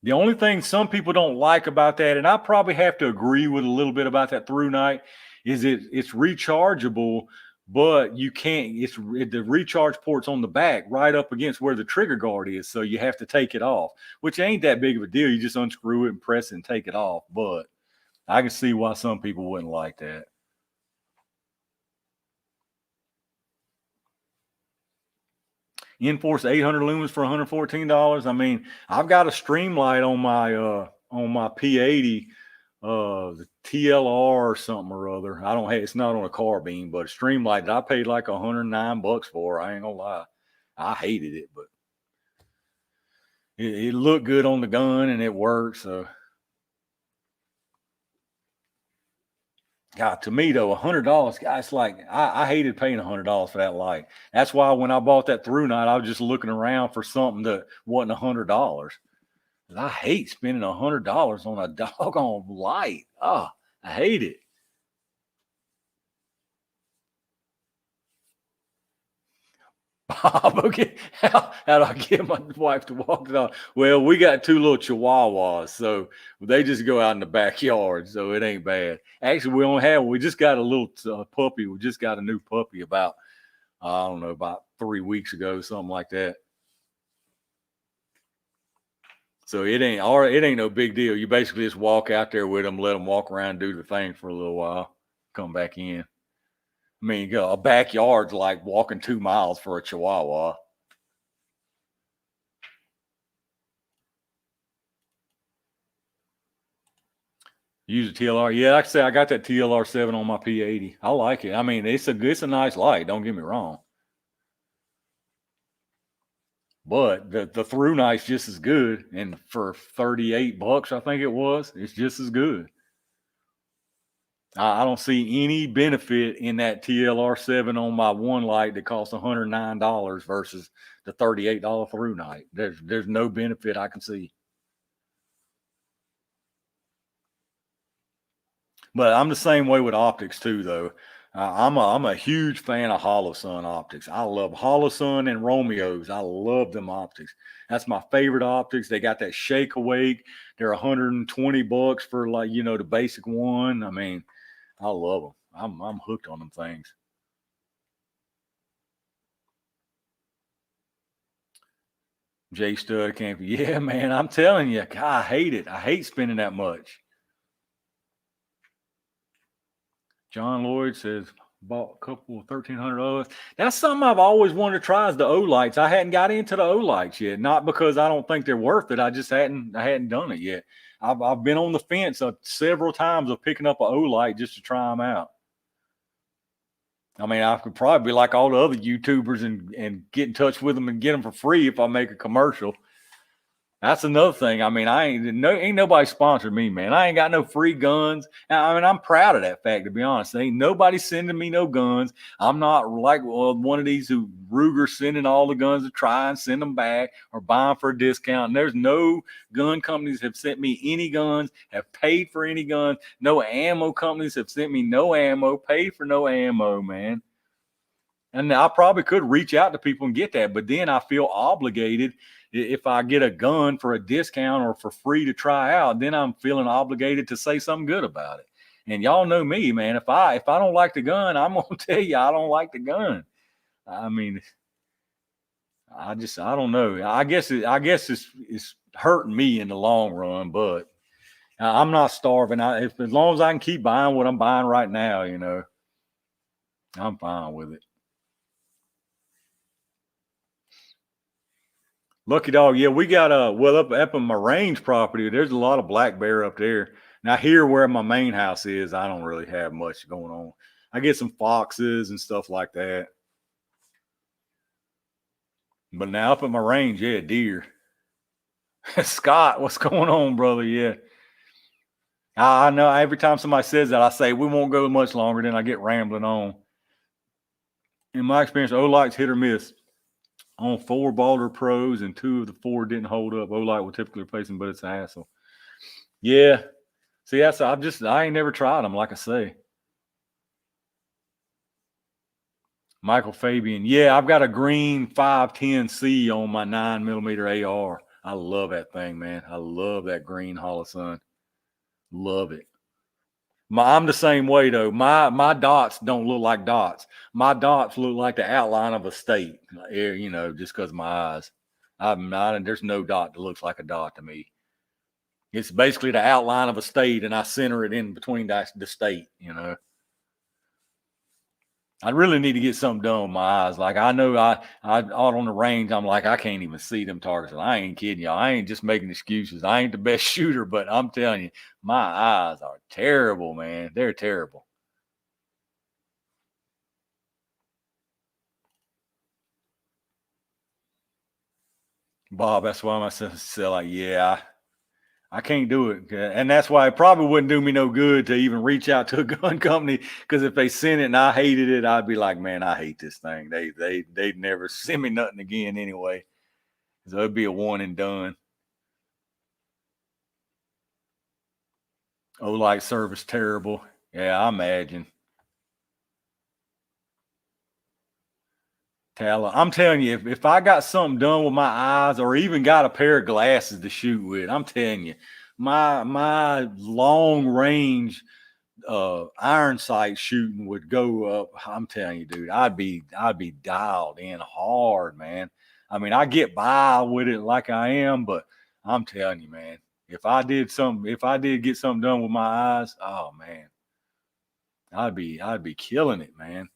The only thing some people don't like about that, and I probably have to agree with a little bit about that through night, is it's rechargeable, but you can't. The recharge port's on the back, right up against where the trigger guard is, so you have to take it off, which ain't that big of a deal. You just unscrew it and press it and take it off. But I can see why some people wouldn't like that. Enforce 800 lumens for $114. I mean, I've got a Streamlight on my P80, the TLR or something or other. I don't have, it's not on a carbine, but a Streamlight that I paid like $109 for. I ain't gonna lie, I hated it, but it looked good on the gun and it worked. So, God, to me though, $100, guys, like I hated paying $100 for that light. That's why when I bought that through night, I was just looking around for something that wasn't $100. I hate spending $100 on a doggone light. Oh, I hate it. Bob, okay. How do I get my wife to walk the dog? Well, we got two little chihuahuas, so they just go out in the backyard, so it ain't bad. Actually, we just got a little puppy. We just got a new puppy about 3 weeks ago, something like that. So it ain't no big deal. You basically just walk out there with them, let them walk around, do the thing for a little while, come back in. I mean, a backyard's like walking 2 miles for a Chihuahua. Use a TLR. Yeah, like I said, I got that TLR 7 on my P80. I like it. I mean, it's a nice light. Don't get me wrong. But the through night's just as good. And for $38, I think it was, it's just as good. I don't see any benefit in that TLR 7 on my one light that costs $109 versus the $38 through night. There's no benefit I can see. But I'm the same way with optics too, though. I'm a huge fan of Holosun optics. I love Holosun and Romeo's. I love them optics. That's my favorite optics. They got that shake awake. They're $120 for the basic one. I mean, I love them. I'm hooked on them things. J Stud Camp. Yeah, man. I'm telling you, God, I hate it. I hate spending that much. John Lloyd says, bought a couple of $1,300. That's something I've always wanted to try is the O lights. I hadn't got into the O lights yet. Not because I don't think they're worth it. I just hadn't done it yet. I've been on the fence several times of picking up an O light just to try them out. I mean, I could probably be like all the other YouTubers and get in touch with them and get them for free if I make a commercial. That's another thing. I mean, ain't nobody sponsored me, man. I ain't got no free guns. I mean, I'm proud of that fact, to be honest. Ain't nobody sending me no guns. I'm not like one of these who Ruger sending all the guns to try and send them back or buying for a discount. And there's no gun companies have sent me any guns, have paid for any guns. No ammo companies have sent me no ammo, paid for no ammo, man. And I probably could reach out to people and get that, but then I feel obligated if I get a gun for a discount or for free to try out, then I'm feeling obligated to say something good about it. And y'all know me, man. If I don't like the gun, I'm gonna tell you I don't like the gun. I mean, I don't know. I guess it's hurting me in the long run, but I'm not starving. As long as I can keep buying what I'm buying right now, I'm fine with it. Lucky Dog, yeah, we got up in my range property. There's a lot of black bear up there. Now here where my main house is, I don't really have much going on. I get some foxes and stuff like that. But now up at my range, yeah, deer. Scott, what's going on, brother? Yeah. I know every time somebody says that, I say we won't go much longer, then I get rambling on. In my experience, O-Light's hit or miss. On 4 Balder Pros and 2 of the 4 didn't hold up. O-Light will typically replace them, but it's a hassle. Yeah. See, I ain't never tried them, like I say. Michael Fabian. Yeah, I've got a green 510C on my 9mm AR. I love that thing, man. I love that green Holosun. Love it. I'm the same way though. My dots don't look like dots. My dots look like the outline of a state. Just because of my eyes. There's no dot that looks like a dot to me. It's basically the outline of a state, and I center it in between the state. I really need to get something done with my eyes. Like I know I out on the range, I'm like I can't even see them targets. And I ain't kidding y'all. I ain't just making excuses. I ain't the best shooter, but I'm telling you, my eyes are terrible, man. They're terrible. Bob, that's why I say like, yeah, I can't do it. And that's why it probably wouldn't do me no good to even reach out to a gun company. Because if they sent it and I hated it, I'd be like, man, I hate this thing. They'd never send me nothing again anyway. So it'd be a one and done. O-Light service terrible. Yeah, I imagine. I'm telling you, if I got something done with my eyes or even got a pair of glasses to shoot with, I'm telling you, my long range iron sight shooting would go up. I'm telling you, dude, I'd be dialed in hard, man. I mean, I get by with it like I am, but I'm telling you, man, if I did get something done with my eyes, oh man, I'd be killing it, man.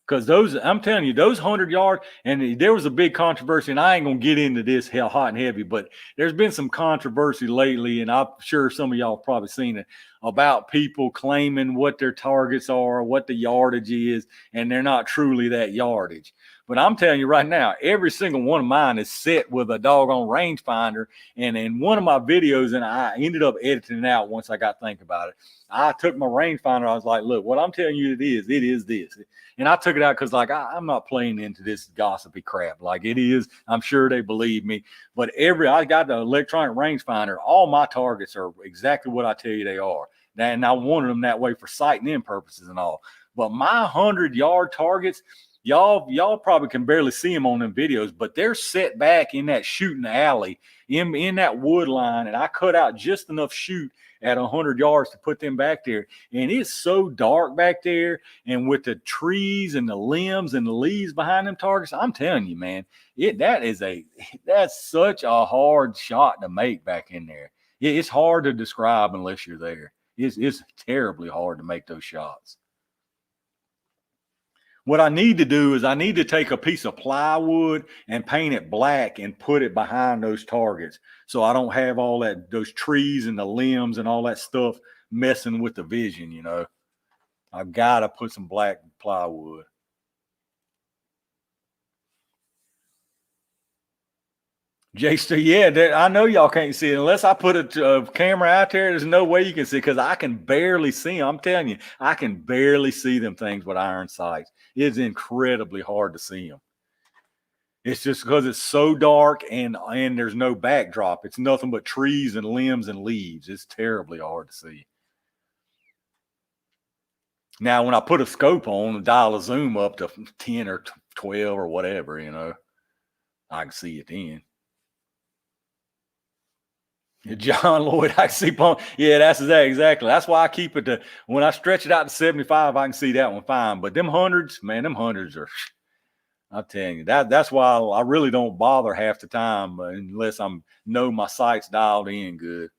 Because I'm telling you, those 100-yard, and there was a big controversy, and I ain't gonna get into this hot and heavy, but there's been some controversy lately, and I'm sure some of y'all have probably seen it, about people claiming what their targets are, what the yardage is, and they're not truly that yardage. But I'm telling you right now, every single one of mine is set with a doggone rangefinder. And in one of my videos, and I ended up editing it out once I got to think about it, I took my rangefinder. I was like, look, what I'm telling you it is this. And I took it out because, like, I'm not playing into this gossipy crap. Like, it is. I'm sure they believe me. But I got the electronic rangefinder. All my targets are exactly what I tell you they are. And I wanted them that way for sighting in purposes and all. But my 100-yard targets, y'all probably can barely see them on them videos, but they're set back in that shooting alley in that wood line. And I cut out just enough shoot at 100 yards to put them back there. And it's so dark back there. And with the trees and the limbs and the leaves behind them targets, I'm telling you, man, that's such a hard shot to make back in there. It's hard to describe unless you're there. It's terribly hard to make those shots. What I need to do is I need to take a piece of plywood and paint it black and put it behind those targets. So I don't have all those trees and the limbs and all that stuff messing with the vision, I've got to put some black plywood. J. Yeah, I know y'all can't see it unless I put a camera out there. There's no way you can see because I can barely see them. I'm telling you, I can barely see them things with iron sights. It's incredibly hard to see them. It's just because it's so dark and there's no backdrop. It's nothing but trees and limbs and leaves. It's terribly hard to see. Now, when I put a scope on, dial a zoom up to 10 or 12 or whatever, I can see it then. John Lloyd, I can see pump. Yeah, that's exactly. That's why I keep it to when I stretch it out to 75, I can see that one fine. But them hundreds, man, them hundreds are. I'm telling you that's why I really don't bother half the time unless I'm know my sight's dialed in good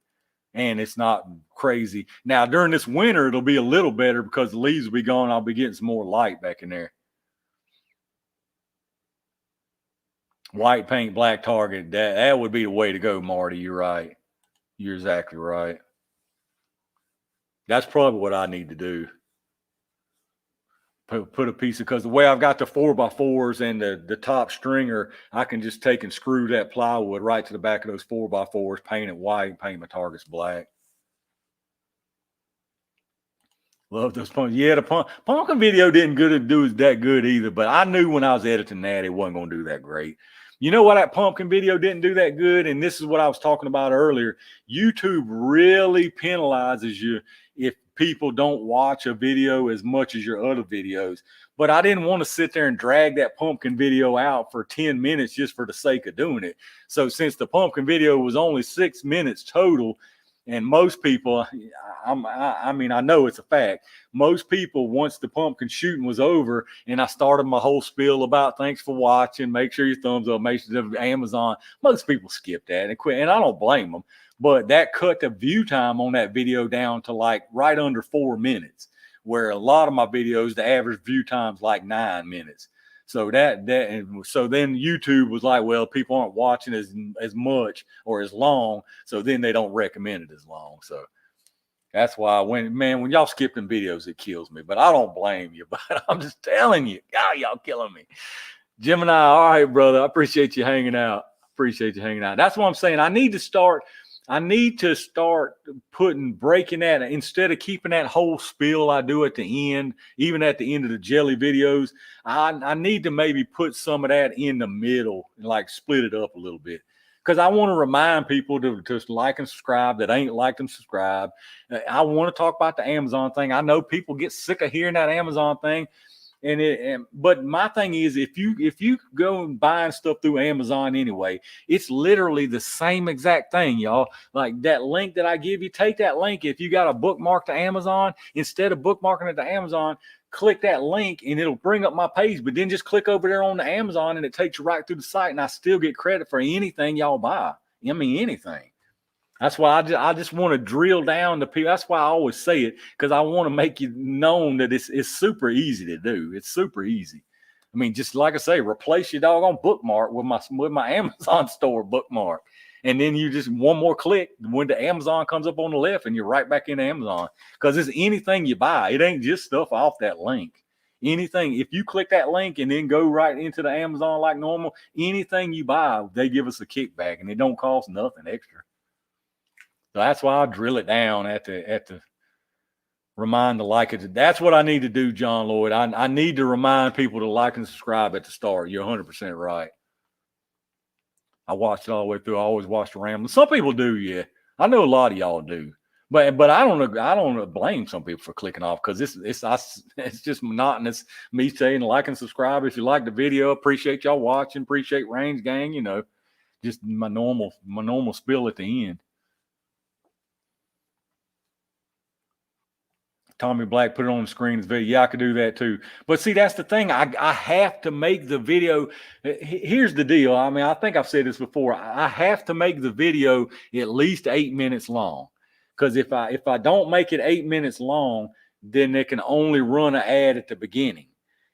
and it's not crazy. Now during this winter, it'll be a little better because the leaves will be gone. I'll be getting some more light back in there. White paint, black target. That would be the way to go, Marty. You're right. You're exactly right. That's probably what I need to do. Put a piece of, because the way I've got the 4x4s and the top stringer, I can just take and screw that plywood right to the back of those 4x4s, paint it white, paint my targets black. Love those pumpkins. Yeah, the pumpkin video didn't do that good either, but I knew when I was editing that it wasn't going to do that great. You know why that pumpkin video didn't do that good? And this is what I was talking about earlier. YouTube really penalizes you if people don't watch a video as much as your other videos. But I didn't want to sit there and drag that pumpkin video out for 10 minutes just for the sake of doing it. So since the pumpkin video was only 6 minutes total, and most people, I mean, I know it's a fact. Most people, once the pumpkin shooting was over and I started my whole spiel about thanks for watching, make sure your thumbs up, make sure Amazon, most people skip that and quit. And I don't blame them. But that cut the view time on that video down to like right under 4 minutes, where a lot of my videos, the average view time is like 9 minutes. So so then YouTube was like, well, people aren't watching as much or as long, so then they don't recommend it as long. So that's why when y'all skip them videos, it kills me. But I don't blame you. But I'm just telling you, God, y'all killing me. Gemini, all right, brother. I appreciate you hanging out. That's what I'm saying. I need to start breaking that instead of keeping that whole spiel I do at the end, even at the end of the jelly videos. I need to maybe put some of that in the middle and like split it up a little bit. Because I want to remind people to like and subscribe that ain't liked and subscribe. I want to talk about the Amazon thing. I know people get sick of hearing that Amazon thing. But my thing is, if you go and buying stuff through Amazon anyway, it's literally the same exact thing, y'all. Like that link that I give you, take that link. If you got a bookmark to Amazon, instead of bookmarking it to Amazon, click that link and it'll bring up my page. But then just click over there on the Amazon and it takes you right through the site, and I still get credit for anything y'all buy. I mean, anything. That's why I just want to drill down to people. That's why I always say it, because I want to make you known that it's super easy to do. It's super easy. I mean, just like I say, replace your doggone bookmark with my Amazon store bookmark. And then you just one more click when the Amazon comes up on the left and you're right back into Amazon. Because it's anything you buy. It ain't just stuff off that link. Anything, if you click that link and then go right into the Amazon like normal, anything you buy, they give us a kickback and it don't cost nothing extra. So that's why I drill it down at the remind to like it. That's what I need to do, John Lloyd. I need to remind people to like and subscribe at the start. You're 100% right. I watched it all the way through. I always watch the ramblings. Some people do, yeah. I know a lot of y'all do. But I don't blame some people for clicking off, because it's just monotonous. Me saying like and subscribe if you like the video. Appreciate y'all watching. Appreciate Range Gang. Just my normal spill at the end. Tommy Black put it on the screen as video. Yeah, I could do that too. But see, that's the thing. I have to make the video. Here's the deal. I mean, I think I've said this before. I have to make the video at least 8 minutes long. Because if I don't make it 8 minutes long, then they can only run an ad at the beginning.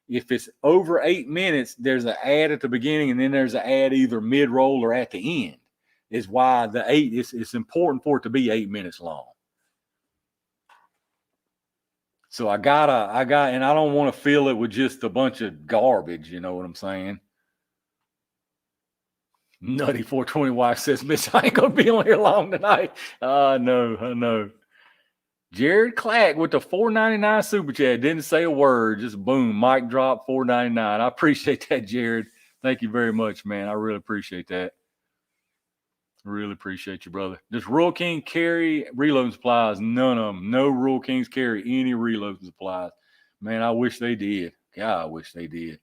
If it's over 8 minutes, there's an ad at the beginning, and then there's an ad either mid-roll or at the end. Is why it's important for it to be 8 minutes long. So and I don't want to fill it with just a bunch of garbage. You know what I'm saying? Nutty 420 wife says, Miss, I ain't gonna be on here long tonight. I know. Jared Clack with the $4.99 super chat. Didn't say a word. Just boom, mic drop, $4.99. I appreciate that, Jared. Thank you very much, man. I really appreciate that. Really appreciate you, brother. Does Rural King carry reloading supplies? None of them. No Rural Kings carry any reloading supplies. Man, I wish they did. God, I wish they did.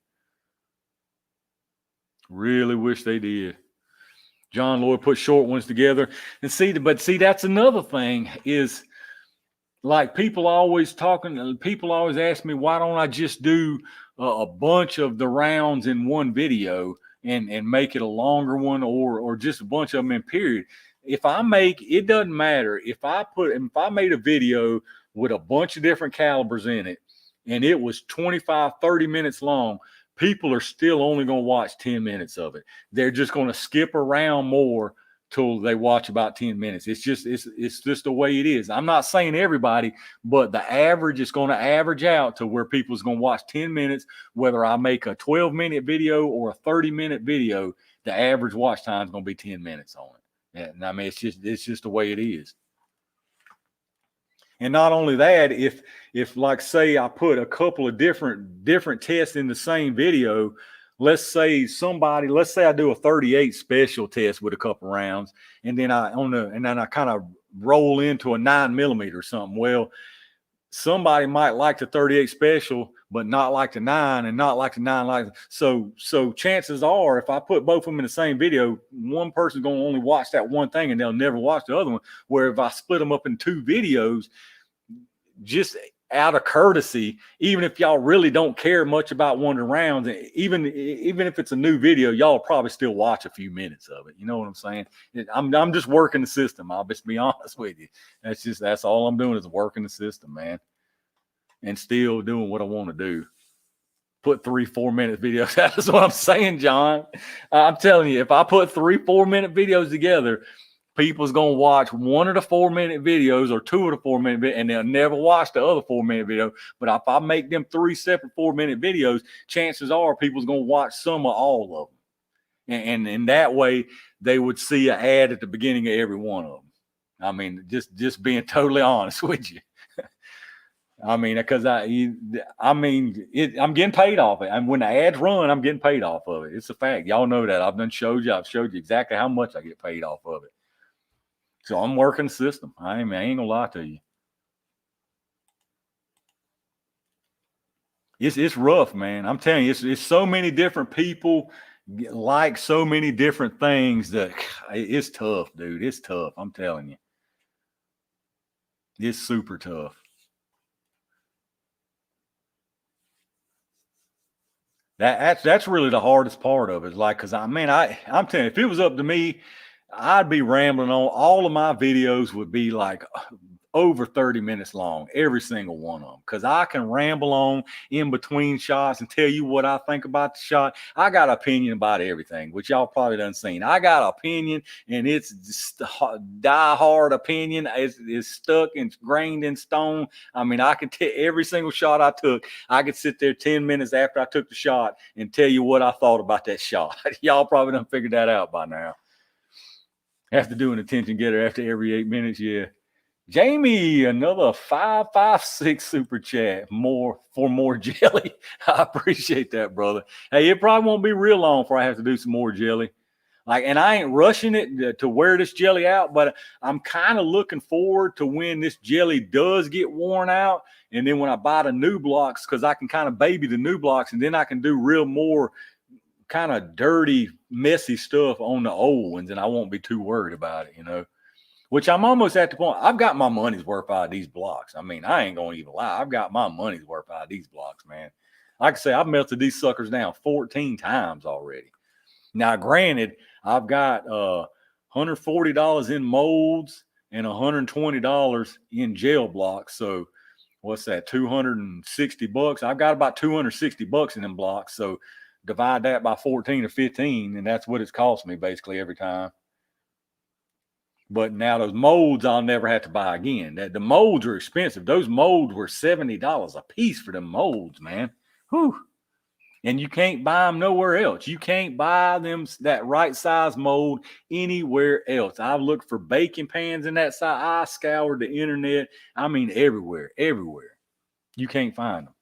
Really wish they did. John Lloyd put short ones together. And see, that's another thing is like people always ask me, why don't I just do a bunch of the rounds in one video and make it a longer one or just a bunch of them in period. It doesn't matter if I made a video with a bunch of different calibers in it and it was 25, 30 minutes long, people are still only going to watch 10 minutes of it. They're just going to skip around more till they watch about 10 minutes. It's just the way it is. I'm not saying everybody, but the average is going to average out to where people's going to watch 10 minutes, whether I make a 12-minute video or a 30-minute video, the average watch time is going to be 10 minutes on it. And I mean, it's just the way it is. And not only that, if like say I put a couple of different tests in the same video, let's say I do a 38 special test with a couple rounds, and then I kind of roll into a 9mm or something. Well, somebody might like the 38 special, but not like the 9, and not like the 9. So chances are, if I put both of them in the same video, one person's going to only watch that one thing, and they'll never watch the other one. Where if I split them up in 2 videos, just out of courtesy, even if y'all really don't care much about one of the rounds, even if it's a new video, y'all probably still watch a few minutes of it. You know what I'm saying? I'm just working the system. I'll just be honest with you. That's all I'm doing is working the system, man, and still doing what I want to do. Put 3-4 minute videos. That's what I'm saying, John. I'm telling you, if I put 3-4 minute videos together, people's going to watch one of the 4-minute videos or 2 of the 4-minute videos, and they'll never watch the other 4-minute video. But if I make them 3 separate 4-minute videos, chances are people's going to watch some of all of them. And in that way, they would see an ad at the beginning of every one of them. I mean, just being totally honest with you. I mean, because I'm getting paid off it. And when the ads run, I'm getting paid off of it. It's a fact. Y'all know that. I've showed you exactly how much I get paid off of it. So I'm working the system. I ain't gonna lie to you. It's rough, man. I'm telling you, it's so many different people like so many different things that it's tough, dude. It's tough. I'm telling you. It's super tough. That's really the hardest part of it. Like, cause I'm telling you, if it was up to me, I'd be rambling on. All of my videos would be like over 30 minutes long, every single one of them, because I can ramble on in between shots and tell you what I think about the shot. I got an opinion about everything, which y'all probably done seen. I got an opinion, and it's just die-hard opinion. It's stuck and grained in stone. I mean, I could tell every single shot I took. I could sit there 10 minutes after I took the shot and tell you what I thought about that shot. Y'all probably done figured that out by now. Have to do an attention getter after every 8 minutes, yeah. Jamie, another 556 super chat. More jelly. I appreciate that, brother. Hey, it probably won't be real long before I have to do some more jelly. And I ain't rushing it to wear this jelly out, but I'm kind of looking forward to when this jelly does get worn out. And then when I buy the new blocks, because I can kind of baby the new blocks, and then I can do real more kind of dirty, messy stuff on the old ones, and I won't be too worried about it, you know. Which I'm almost at the point. I've got my money's worth out of these blocks. I mean, I ain't gonna even lie. I've got my money's worth out of these blocks, man. Like I say, I've melted these suckers down 14 times already. Now, granted, I've got $140 in molds and $120 in gel blocks. So what's that? $260. I've got about $260 in them blocks. So divide that by 14 or 15, and that's what it's cost me basically every time. But now those molds I'll never have to buy again. The molds are expensive. Those molds were $70 a piece for them molds, man. Whew. And you can't buy them nowhere else. You can't buy them that right size mold anywhere else. I've looked for baking pans in that size. I scoured the internet. I mean, everywhere. You can't find them.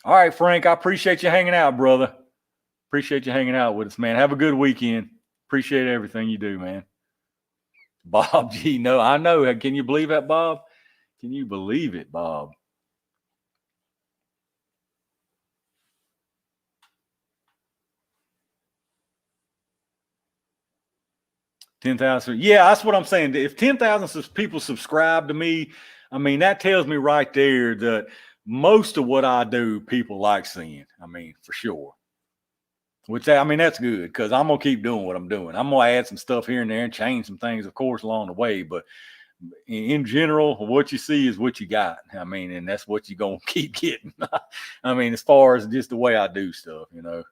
All right, Frank, I appreciate you hanging out, brother. Appreciate you hanging out with us, man. Have a good weekend. Appreciate everything you do, man. Bob G, no, I know. Can you believe that, Bob? Can you believe it, Bob? $10,000. Yeah, that's what I'm saying. If 10,000 people subscribe to me, I mean, that tells me right there that most of what I do, people like seeing. I mean, for sure. Which, I mean, that's good because I'm going to keep doing what I'm doing. I'm going to add some stuff here and there and change some things, of course, along the way. But in general, what you see is what you got. I mean, and that's what you're going to keep getting. I mean, as far as just the way I do stuff, you know.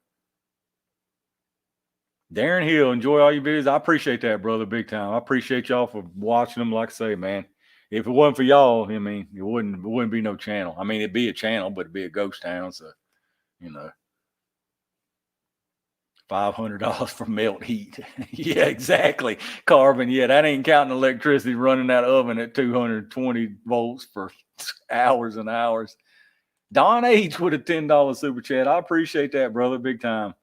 Darren Hill, enjoy all your videos. I appreciate that, brother, big time. I appreciate y'all for watching them. Like I say, man, if it wasn't for y'all, I mean, it wouldn't be no channel. I mean, it'd be a channel, but it'd be a ghost town. So, you know, $500 for melt heat. Yeah, exactly. Carbon. Yeah, that ain't counting electricity running that oven at 220 volts for hours and hours. Don H with a $10 super chat. I appreciate that, brother, big time.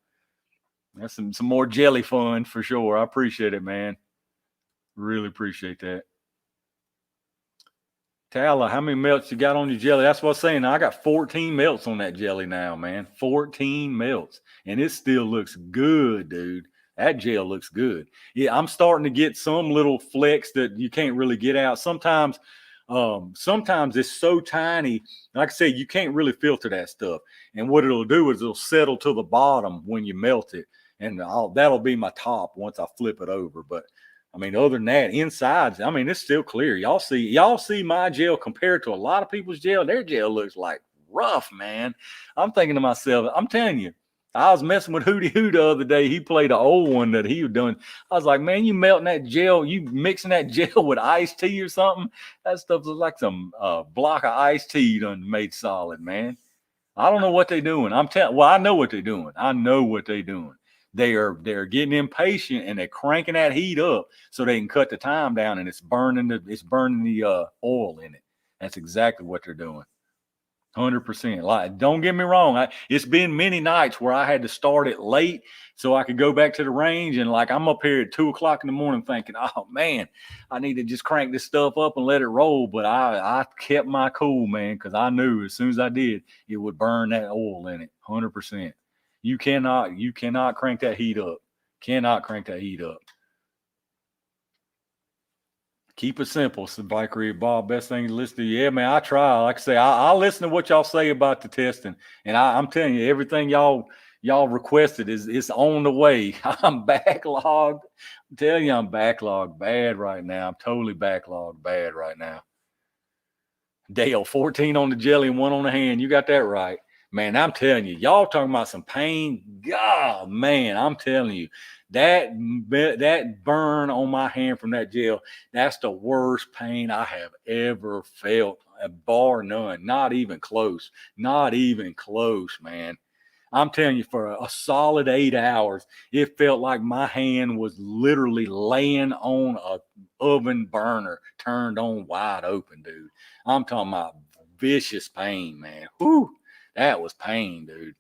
That's some more jelly fun for sure. I appreciate it, man. Really appreciate that. Tala, how many melts you got on your jelly? That's what I'm saying. I got 14 melts on that jelly now, man. 14 melts. And it still looks good, dude. That gel looks good. Yeah, I'm starting to get some little flecks that you can't really get out. Sometimes it's so tiny. Like I said, you can't really filter that stuff. And what it'll do is it'll settle to the bottom when you melt it. And that'll be my top once I flip it over. But I mean, other than that, inside, I mean, it's still clear. Y'all see my gel compared to a lot of people's gel. Their gel looks like rough, man. I'm thinking to myself, I'm telling you, I was messing with Hootie Hoo the other day. He played an old one that he was doing. I was like, man, you melting that gel, you mixing that gel with iced tea or something. That stuff looks like some block of iced tea done made solid, man. I don't know what they're doing. I know what they're doing. I know what they're doing. They're getting impatient and they're cranking that heat up so they can cut the time down, and it's burning the oil in it. That's exactly what they're doing. 100%. Like, don't get me wrong. It's been many nights where I had to start it late so I could go back to the range. And like, I'm up here at 2:00 in the morning thinking, oh man, I need to just crank this stuff up and let it roll. But I kept my cool, man, because I knew as soon as I did, it would burn that oil in it. 100%. You cannot crank that heat up. Cannot crank that heat up. Keep it simple, Bike Read Bob. Best thing to listen to. Yeah, man, I try. Like I say, I listen to what y'all say about the testing, and I'm telling you, everything y'all requested is on the way. I'm backlogged. I'm telling you, I'm backlogged bad right now. I'm totally backlogged bad right now. Dale, 14 on the jelly and 1 on the hand. You got that right. Man, I'm telling you, y'all talking about some pain. God, man, I'm telling you, that burn on my hand from that gel, that's the worst pain I have ever felt, bar none. Not even close. Not even close, man. I'm telling you, for a solid 8 hours, it felt like my hand was literally laying on a oven burner turned on wide open, dude. I'm talking about vicious pain, man. Whew. That was pain, dude.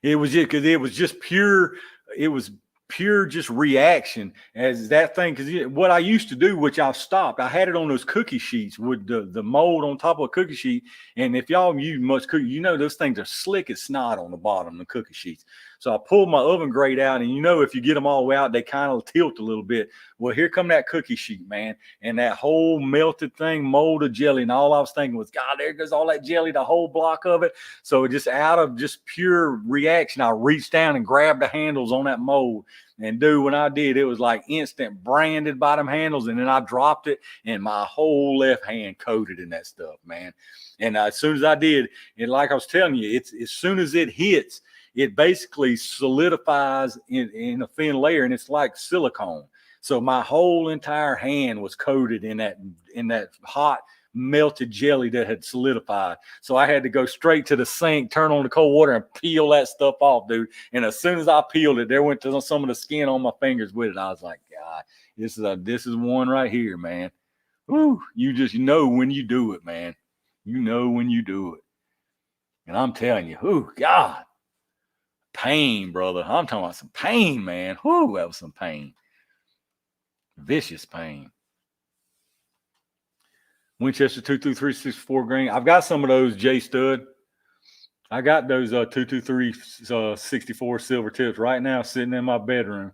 It was just because it was just pure. It was pure just reaction as that thing. Because what I used to do, which I've stopped, I had it on those cookie sheets with the mold on top of a cookie sheet. And if y'all use much cookie, you know those things are slick as snot on the bottom of the cookie sheets. So I pulled my oven grate out, and you know if you get them all the way out, they kind of tilt a little bit. Well, here come that cookie sheet, man, and that whole melted thing, mold of jelly, and all I was thinking was, God, there goes all that jelly, the whole block of it. So just out of just pure reaction, I reached down and grabbed the handles on that mold. And dude, when I did, it was like instant branded by them handles, and then I dropped it, and my whole left hand coated in that stuff, man. And as soon as I did, and like I was telling you, it's as soon as it hits, it basically solidifies in a thin layer, and it's like silicone. So my whole entire hand was coated in that hot melted jelly that had solidified. So I had to go straight to the sink, turn on the cold water, and peel that stuff off, dude. And as soon as I peeled it, there went to some of the skin on my fingers with it. I was like, God, this is one right here, man. Woo, you just know when you do it, man. You know when you do it. And I'm telling you, oh God, pain, brother. I'm talking about some pain, man. Whoo, that was some pain. Vicious pain. Winchester 223 grain. I've got some of those J Stud. I got those 223 64 silver tips right now sitting in my bedroom.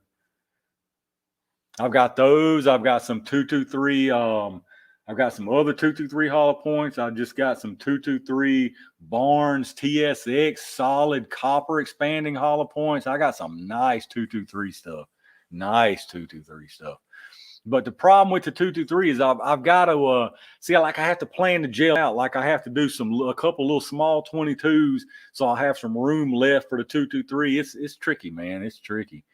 I've got those. I've got some 223. I've got some other 223 hollow points. I just got some 223 Barnes TSX solid copper expanding hollow points. I got some nice 223 stuff. Nice 223 stuff. But the problem with the 223 is I've got to see, like I have to plan the gel out. Like I have to do a couple little small 22s, so I'll have some room left for the 223. It's tricky, man. It's tricky.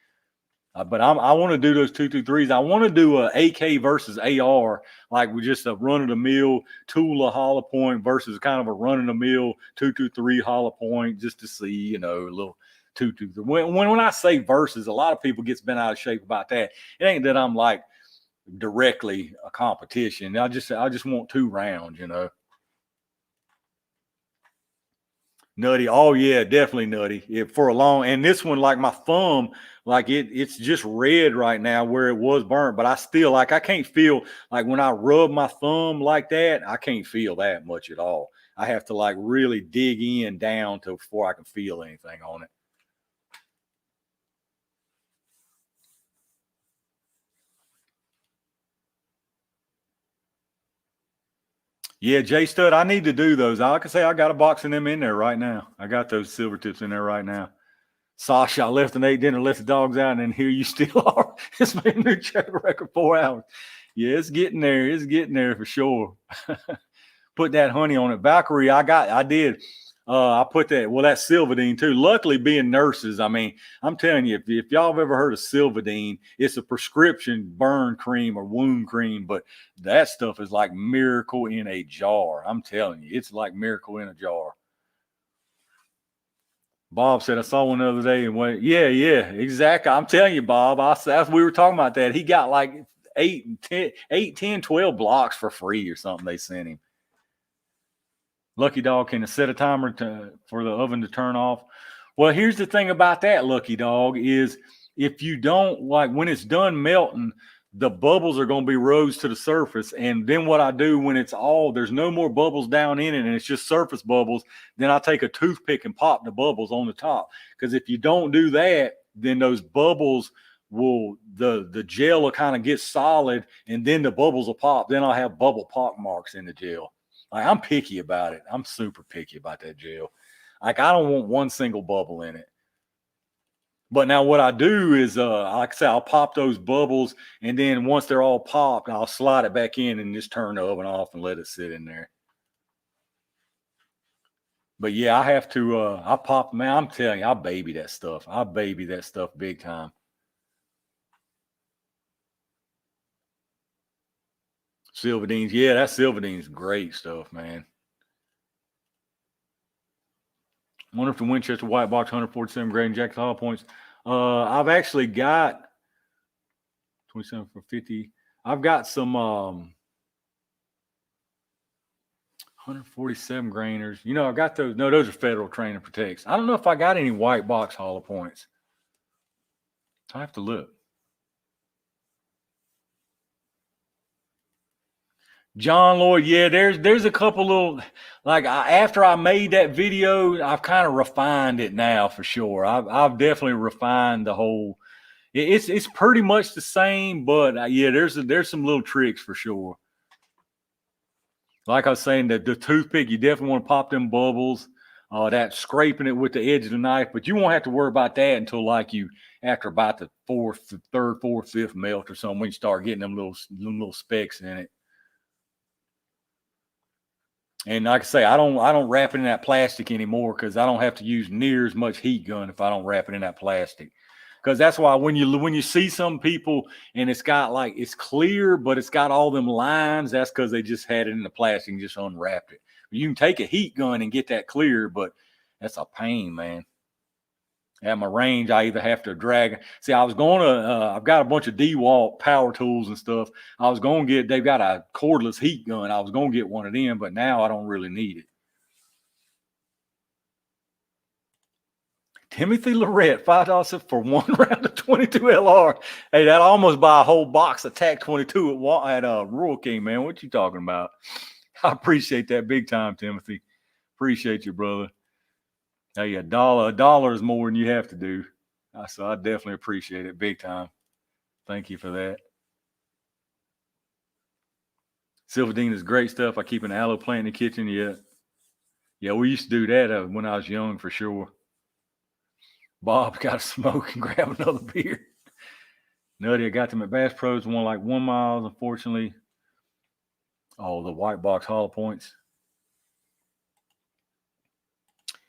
But I want to do those 223s. I want to do a AK versus AR, like with just a run of the mill Tula hollow point versus kind of a run of the mill 223 hollow point, just to see, a little 223. When I say versus, a lot of people gets bent out of shape about that. It ain't that I'm like directly a competition. I just want 2 rounds, Nutty. Oh yeah, definitely nutty. For a long, and this one, like my thumb, like it's just red right now where it was burnt, but I still I can't feel, like when I rub my thumb like that, I can't feel that much at all. I have to like really dig in down before I can feel anything on it. Yeah, J Stud, I need to do those. I can say I got a box of them in there right now. I got those silver tips in there right now. Sasha, I left and ate dinner, left the dogs out, and then here you still are. It's made a new check record 4 hours. Yeah, it's getting there. It's getting there for sure. Put that honey on it. Valkyrie, I did. I put that, that Silvadine too. Luckily, being nurses, I mean, I'm telling you, if y'all have ever heard of Silvadine, it's a prescription burn cream or wound cream, but that stuff is like miracle in a jar. I'm telling you, it's like miracle in a jar. Bob said, I saw one the other day and went, yeah, exactly. I'm telling you, Bob, we were talking about that. He got like 10, 12 blocks for free or something they sent him. Lucky Dog, can set a timer for the oven to turn off? Well, here's the thing about that, Lucky Dog, is if you don't, like when it's done melting, the bubbles are going to be rose to the surface. And then what I do when there's no more bubbles down in it and it's just surface bubbles, then I take a toothpick and pop the bubbles on the top. Because if you don't do that, then those bubbles the gel will kind of get solid and then the bubbles will pop. Then I'll have bubble pop marks in the gel. Like I'm picky about it. I'm super picky about that gel. Like I don't want one single bubble in it. But now what I do is, like I say, I'll pop those bubbles, and then once they're all popped, I'll slide it back in and just turn the oven off and let it sit in there. But yeah, I have to, I pop, man, I'm telling you, I baby that stuff. I baby that stuff big time. Silvadines. Yeah, that Silvadine's great stuff, man. I wonder if the Winchester White Box 147 grain Jackson Hollow points. I've actually got 27 for 50. I've got some 147 grainers. I got those. No, those are Federal Train and Protects. I don't know if I got any white box hollow points. I have to look. John Lloyd, yeah, there's a couple little, like after I made that video, I've kind of refined it now for sure. I've definitely refined the whole. It's pretty much the same, but yeah, there's some little tricks for sure. Like I was saying, the toothpick, you definitely want to pop them bubbles. That scraping it with the edge of the knife, but you won't have to worry about that until after about the third, fourth, fifth melt or something when you start getting them little specks in it. And like I say, I don't wrap it in that plastic anymore because I don't have to use near as much heat gun if I don't wrap it in that plastic. Because that's why when you see some people and it's got like it's clear, but it's got all them lines, that's because they just had it in the plastic and just unwrapped it. You can take a heat gun and get that clear, but that's a pain, man. At my range, I either have to drag. See, I was going to. I've got a bunch of DeWalt power tools and stuff. I was going to get. They've got a cordless heat gun. I was going to get one of them, but now I don't really need it. Timothy Lorette, $5 for one round of 22 LR. Hey, that almost buy a whole box of TAC 22 at Rural King, man. What you talking about? I appreciate that big time, Timothy. Appreciate you, brother. Hey, a dollar is more than you have to do. So I definitely appreciate it big time. Thank you for that. Silverdine is great stuff. I keep an aloe plant in the kitchen. Yeah, we used to do that when I was young for sure. Bob got to smoke and grab another beer. Nutty, I got them at Bass Pros, one like 1 mile, unfortunately. Oh, the white box hollow points.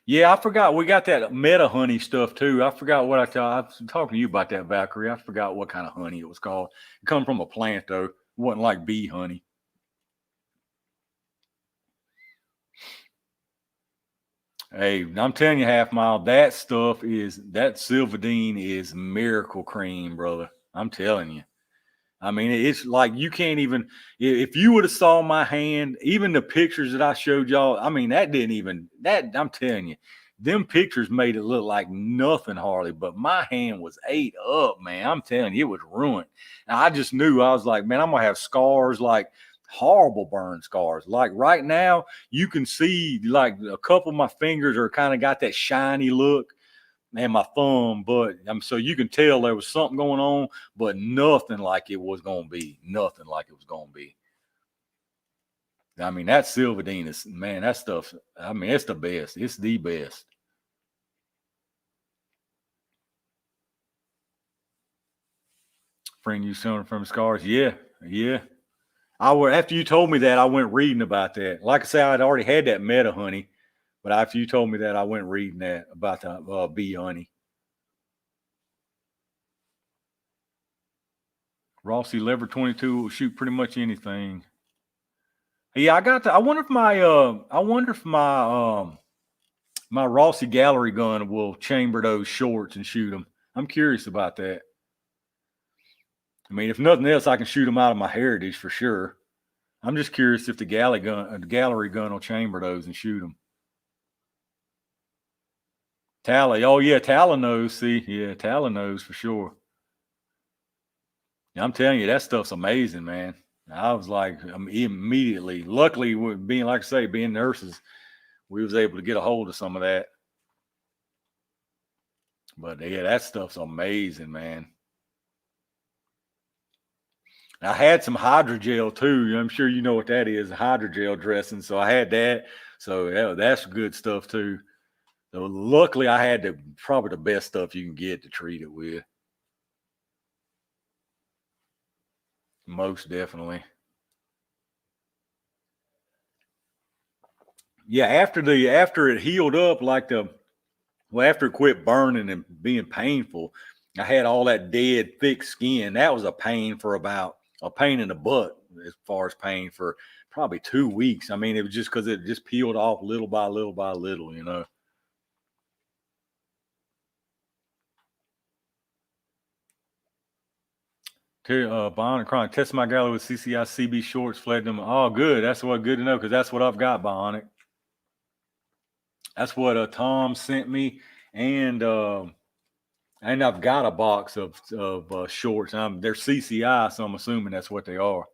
Yeah, I forgot. We got that meta honey stuff too. I forgot what I was talking to you about that, Valkyrie. I forgot what kind of honey it was called. It come from a plant though. It wasn't like bee honey. Hey, I'm telling you, Half Mile, that Silverdine is miracle cream, brother. I'm telling you. I mean, it's like you can't even, if you would have saw my hand, even the pictures that I showed y'all, I mean, I'm telling you, them pictures made it look like nothing hardly, but my hand was ate up, man. I'm telling you, it was ruined. And I just knew, I was like, man, I'm going to have scars, like horrible burn scars. Like right now, you can see like a couple of my fingers are kind of got that shiny look. And my thumb, but so you can tell there was something going on, but nothing like it was going to be. Nothing like it was going to be. I mean, that Silverdine is, man, that stuff, I mean, it's the best. It's the best. Friend, you suffering from scars? Yeah. After you told me that, I went reading about that. Like I said, I'd already had that meta honey, but after you told me that, I went reading that about the bee honey. Rossi Lever 22 will shoot pretty much anything. Yeah, I wonder if my Rossi gallery gun will chamber those shorts and shoot them. I'm curious about that. I mean, if nothing else, I can shoot them out of my Heritage for sure. I'm just curious if the gallery gun will chamber those and shoot them. Tally, oh yeah, Tally knows. See, yeah, Tally knows for sure. I'm telling you, that stuff's amazing, man. I was like, immediately. Luckily, being like I say, being nurses, we was able to get a hold of some of that. But yeah, that stuff's amazing, man. I had some hydrogel too. I'm sure you know what that is, hydrogel dressing. So I had that. So that's good stuff too. So luckily, I had probably the best stuff you can get to treat it with. Most definitely. Yeah, after it healed up, after it quit burning and being painful, I had all that dead thick skin. That was a pain in the butt as far as pain for probably 2 weeks. I mean, it was just because it just peeled off little by little by little, you know. Bionic Chronic, test my gallery with CCI CB shorts, fled them. Oh, good. That's what good to know because that's what I've got, Bionic. That's what Tom sent me, and I've got a box of shorts. They're CCI, so I'm assuming that's what they are.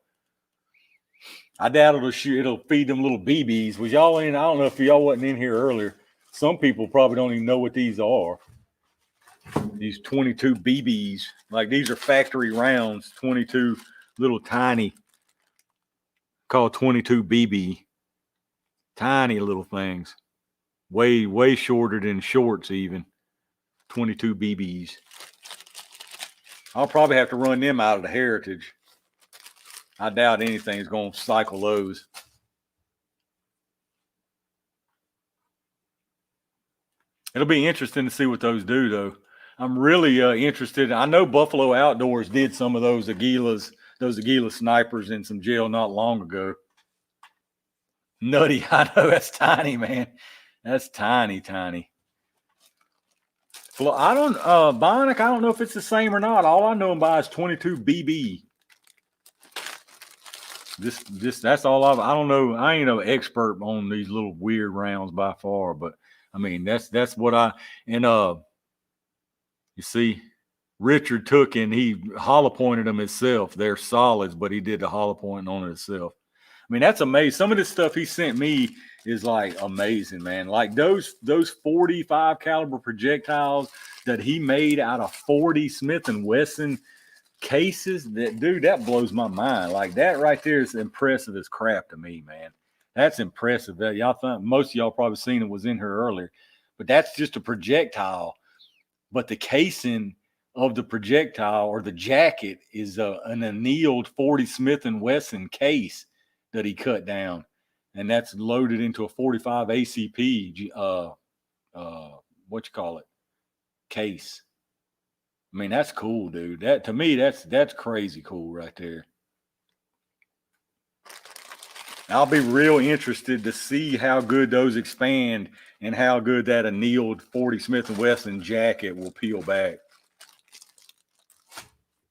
I doubt it'll feed them little BBs. Was y'all in? I don't know if y'all wasn't in here earlier. Some people probably don't even know what these are. These 22 BBs, like these are factory rounds, 22 little tiny, called 22 BB, tiny little things, way shorter than shorts even. 22 BBs. I'll probably have to run them out of the Heritage. I doubt anything's going to cycle those. It'll be interesting to see what those do, though. I'm really interested. I know Buffalo Outdoors did some of those Aguila snipers in some jail not long ago. Nutty, I know that's tiny, man. That's tiny. Well, I don't, Bionic, I don't know if it's the same or not. All I know him by is 22 BB. That's all I don't know. I ain't no expert on these little weird rounds by far, but I mean, that's what and you see, Richard took and he hollow pointed them himself. They're solids, but he did the hollow pointing on it himself. I mean, that's amazing. Some of this stuff he sent me is like amazing, man. Like those 45 caliber projectiles that he made out of 40 Smith and Wesson cases, that blows my mind. Like that right there is impressive as crap to me, man. That's impressive. That y'all think most of y'all probably seen it was in here earlier, but that's just a projectile. But the casing of the projectile or the jacket is an annealed 40 Smith and Wesson case that he cut down, and that's loaded into a 45 ACP case. I mean, that's cool, dude. That to me, that's crazy cool right there. I'll be real interested to see how good those expand and how good that annealed 40 Smith & Wesson jacket will peel back.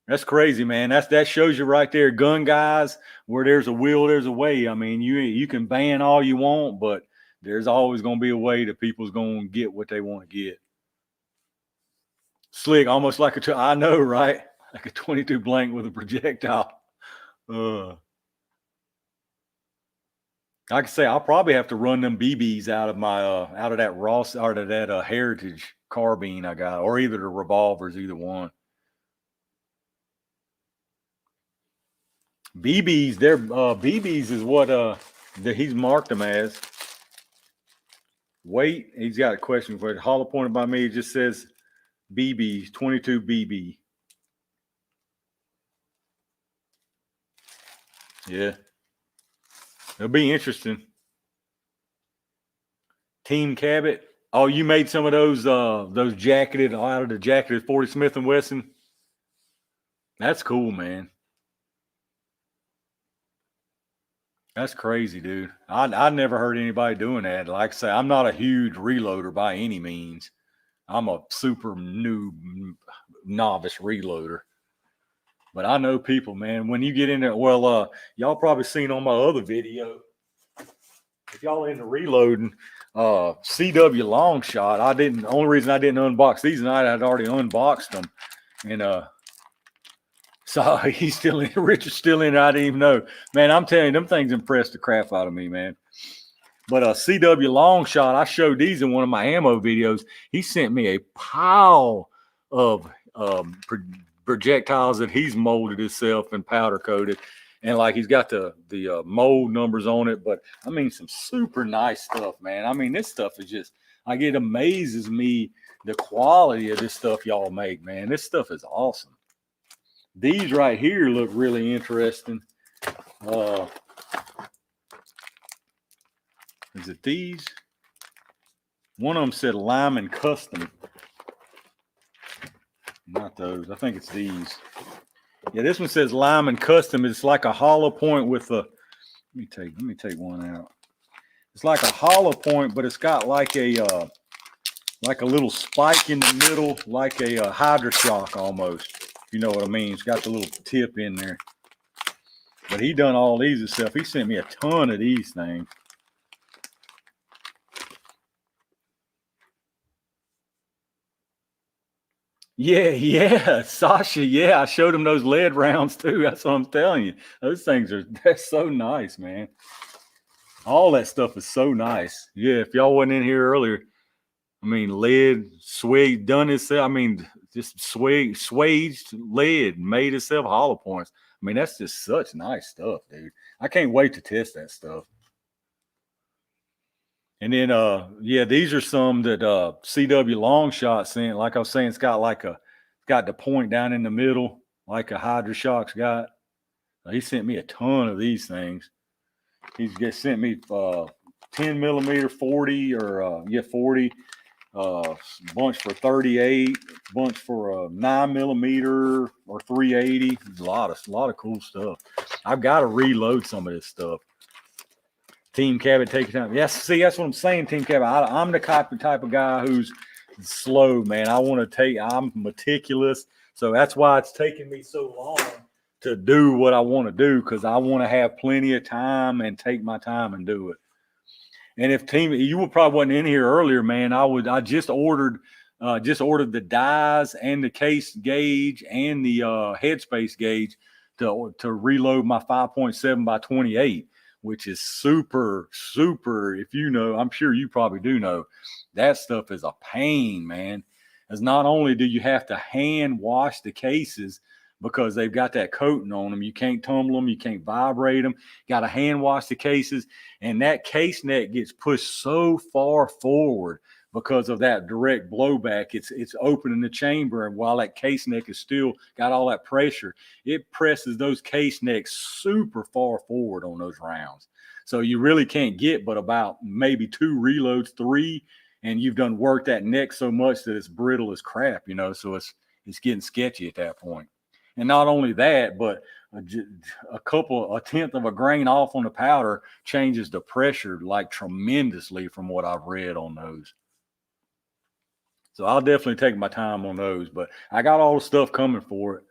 That's crazy, man. That shows you right there, gun guys, where there's a will, there's a way. I mean, you can ban all you want, but there's always going to be a way that people's going to get what they want to get. Slick, almost like I know, right? Like a 22 blank with a projectile. Like I say, I'll probably have to run them BBs out of my out of that Ross or to that Heritage carbine I got, or either the revolvers, either one. BBs, they're BBs is what he's marked them as. Weight, he's got a question for it. Hollow pointed by me, it just says BBs, 22 BB. Yeah. It'll be interesting. Team Cabot. Oh, you made some of those jacketed out of the jacketed 40 Smith & Wesson? That's cool, man. That's crazy, dude. I never heard anybody doing that. Like I say, I'm not a huge reloader by any means. I'm a super novice reloader. But I know people, man, when you get in there, well, y'all probably seen on my other video, if y'all into reloading, CW long shot, the only reason I didn't unbox these tonight, I'd already unboxed them. And so he's still in, Richard's still in, I didn't even know. Man, I'm telling you, them things impressed the crap out of me, man. But CW long shot, I showed these in one of my ammo videos. He sent me a pile of projectiles that he's molded himself and powder coated. And like he's got the mold numbers on it, but I mean some super nice stuff, man. I mean, this stuff is just, like, it amazes me the quality of this stuff y'all make, man. This stuff is awesome. These right here look really interesting. Is it these? One of them said Lyman Custom. Not those. I think it's these. Yeah, this one says Lyman Custom. It's like a hollow point with a. Let me take one out. It's like a hollow point, but it's got like a little spike in the middle, like a Hydra shock almost. If you know what I mean. It's got the little tip in there. But he done all these himself. He sent me a ton of these things. Yeah, Sasha. Yeah, I showed him those lead rounds too. That's what I'm telling you. Those things that's so nice, man. All that stuff is so nice. Yeah, if y'all wasn't in here earlier, I mean, lead, swig, done itself. I mean, just swaged lead, made itself hollow points. I mean, that's just such nice stuff, dude. I can't wait to test that stuff. And then, yeah, these are some that CW long shot sent. Like I was saying, it's got the point down in the middle, like a Hydra shock's got. He sent me a ton of these things. He's just sent me 10 millimeter 40 or 40. bunch for 38, bunch for a 9mm or 380. A lot of cool stuff. I've got to reload some of this stuff. Team Cabot, take your time. Yes, see, that's what I'm saying, Team Cabot. I'm the type of guy who's slow, man. I'm meticulous. So that's why it's taking me so long to do what I want to do, because I want to have plenty of time and take my time and do it. And if you were probably wasn't in here earlier, man, I just ordered the dies and the case gauge and the headspace gauge to reload my 5.7 by 28, which is super, super. If you know, I'm sure you probably do know, that stuff is a pain, man. As not only do you have to hand wash the cases because they've got that coating on them, you can't tumble them, you can't vibrate them, got to hand wash the cases, and that case neck gets pushed so far forward because of that direct blowback. It's opening the chamber, and while that case neck is still got all that pressure, it presses those case necks super far forward on those rounds. So you really can't get but about maybe 2 reloads, 3, and you've done worked that neck so much that it's brittle as crap, you know. So it's getting sketchy at that point. And not only that, but a tenth of a grain off on the powder changes the pressure like tremendously from what I've read on those. So I'll definitely take my time on those, but I got all the stuff coming for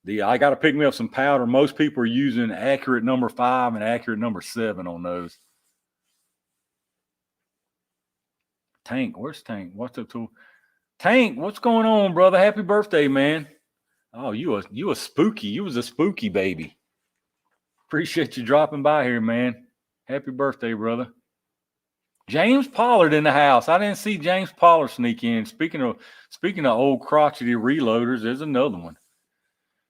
it. I got to pick me up some powder. Most people are using accurate number 5 and accurate number 7 on those. Tank, where's Tank? What's up to Tank? What's going on, brother? Happy birthday, man. Oh, you was a spooky baby. Appreciate you dropping by here, man. Happy birthday, brother. James Pollard in the house. I didn't see James Pollard sneak in. Speaking of old crotchety reloaders, there's another one.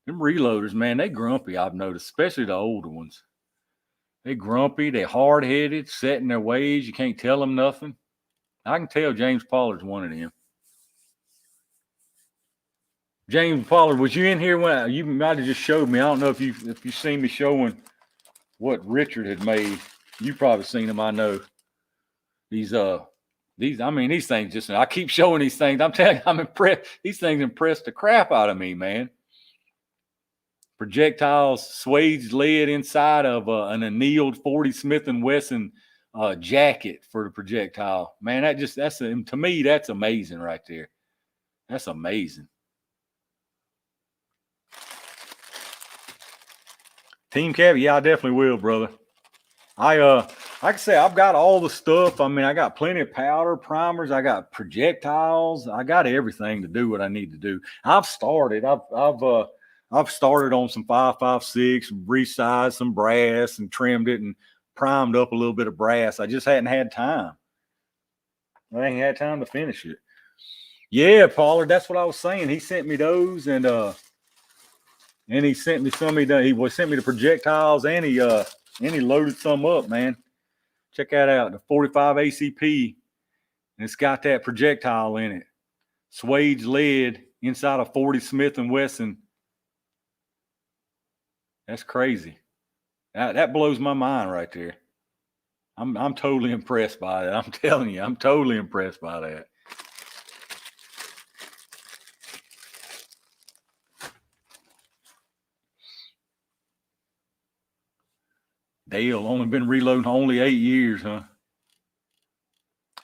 Them reloaders, man, they grumpy, I've noticed, especially the older ones. They grumpy, they hard-headed, set in their ways. You can't tell them nothing. I can tell James Pollard's one of them. James Pollard, was you in here when you might have just showed me? I don't know if you seen me showing what Richard had made. You probably seen them, I know. These things just, I keep showing these things. I'm telling you, I'm impressed. These things impressed the crap out of me, man. Projectiles, swaged lead inside of an annealed 40 Smith & Wesson jacket for the projectile. Man, to me, that's amazing right there. That's amazing. Team Cabby, yeah, I definitely will, brother. Like I say, I've got all the stuff. I mean, I got plenty of powder, primers. I got projectiles. I got everything to do what I need to do. I've started on some 5.56, resized some brass and trimmed it and primed up a little bit of brass. I just hadn't had time. I ain't had time to finish it. Yeah, Pollard, that's what I was saying. He sent me those, and he sent me some. He sent me the projectiles, and he loaded some up, man. Check that out, the 45 ACP, and it's got that projectile in it. Swage lead inside a 40 Smith & Wesson. That's crazy. That blows my mind right there. I'm totally impressed by that. I'm telling you, I'm totally impressed by that. Dale, only been reloading only 8 years, huh?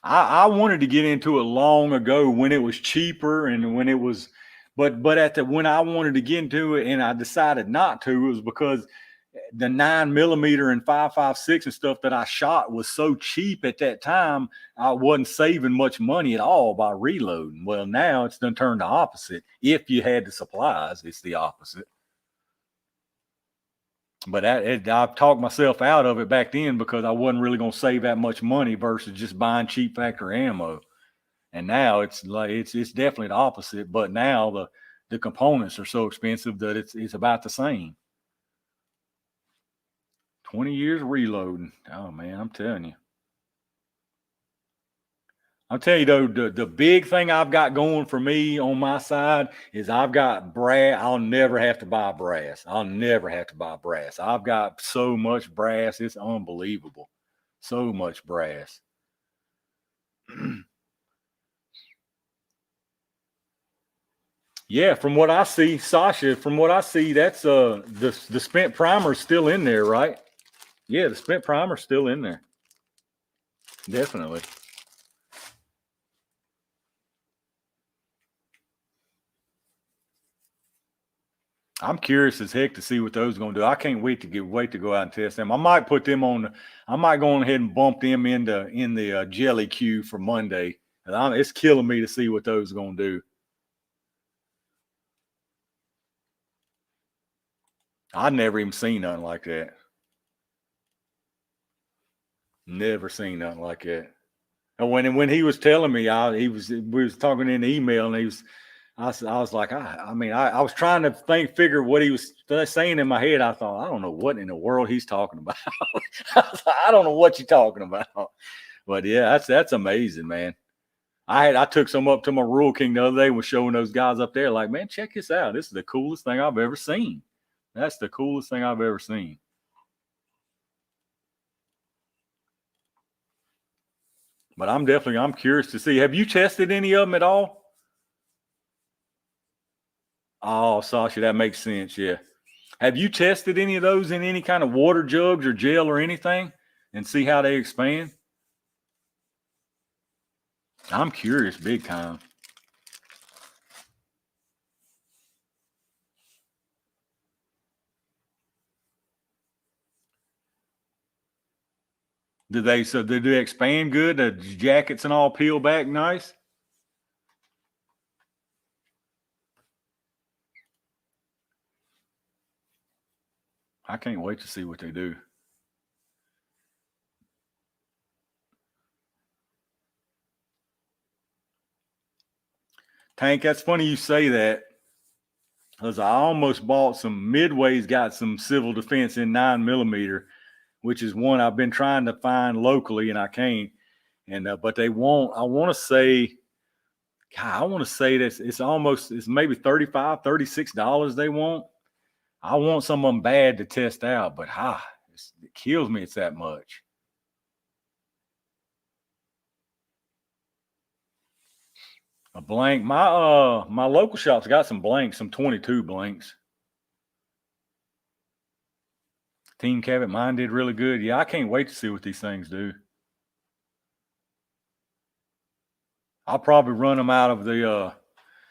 I wanted to get into it long ago when it was cheaper and when it was, but when I wanted to get into it and I decided not to, it was because the 9mm and 5.56 and stuff that I shot was so cheap at that time. I wasn't saving much money at all by reloading. Well, now it's done turned the opposite. If you had the supplies, it's the opposite. But I've talked myself out of it back then because I wasn't really going to save that much money versus just buying cheap factory ammo. And now it's definitely the opposite. But now the components are so expensive that it's about the same. 20 years reloading. Oh man, I'm telling you. I'll tell you though, the big thing I've got going for me on my side is I've got brass. I'll never have to buy brass. I've got so much brass. It's unbelievable. So much brass. Yeah, from what I see, Sasha, from what I see, that's the spent primer's still in there, right? Yeah, the spent primer's still in there. Definitely. I'm curious as heck to see what those are going to do. I can't wait to go out and test them. I might put them on. I might go on ahead and bump them in the jelly queue for Monday. It's killing me to see what those are going to do. I've never even seen nothing like that. Never seen nothing like that. And when he was telling me, we was talking in the email, and I was like, I was trying to figure what he was saying in my head. I thought, I don't know what in the world he's talking about. I don't know what you're talking about. But yeah, that's amazing, man. I took some up to my Rural King the other day and was showing those guys up there, like, man, check this out. This is the coolest thing I've ever seen. That's the coolest thing I've ever seen. But I'm curious to see. Have you tested any of them at all? Oh, Sasha, that makes sense. Yeah. Have you tested any of those in any kind of water jugs or gel or anything and see how they expand? I'm curious big time. Do they expand good? The jackets and all peel back nice? I can't wait to see what they do. Tank, that's funny you say that, because I almost bought some. Midway's got some civil defense in 9mm, which is one I've been trying to find locally and I can't. And but they won't. I want to say that it's maybe $35, $36 they want. I want some of them bad to test out, but it kills me. It's that much. A blank. My local shop's got some blanks, some 22 blanks. Team Cabot, mine did really good. Yeah, I can't wait to see what these things do. I'll probably run them out of the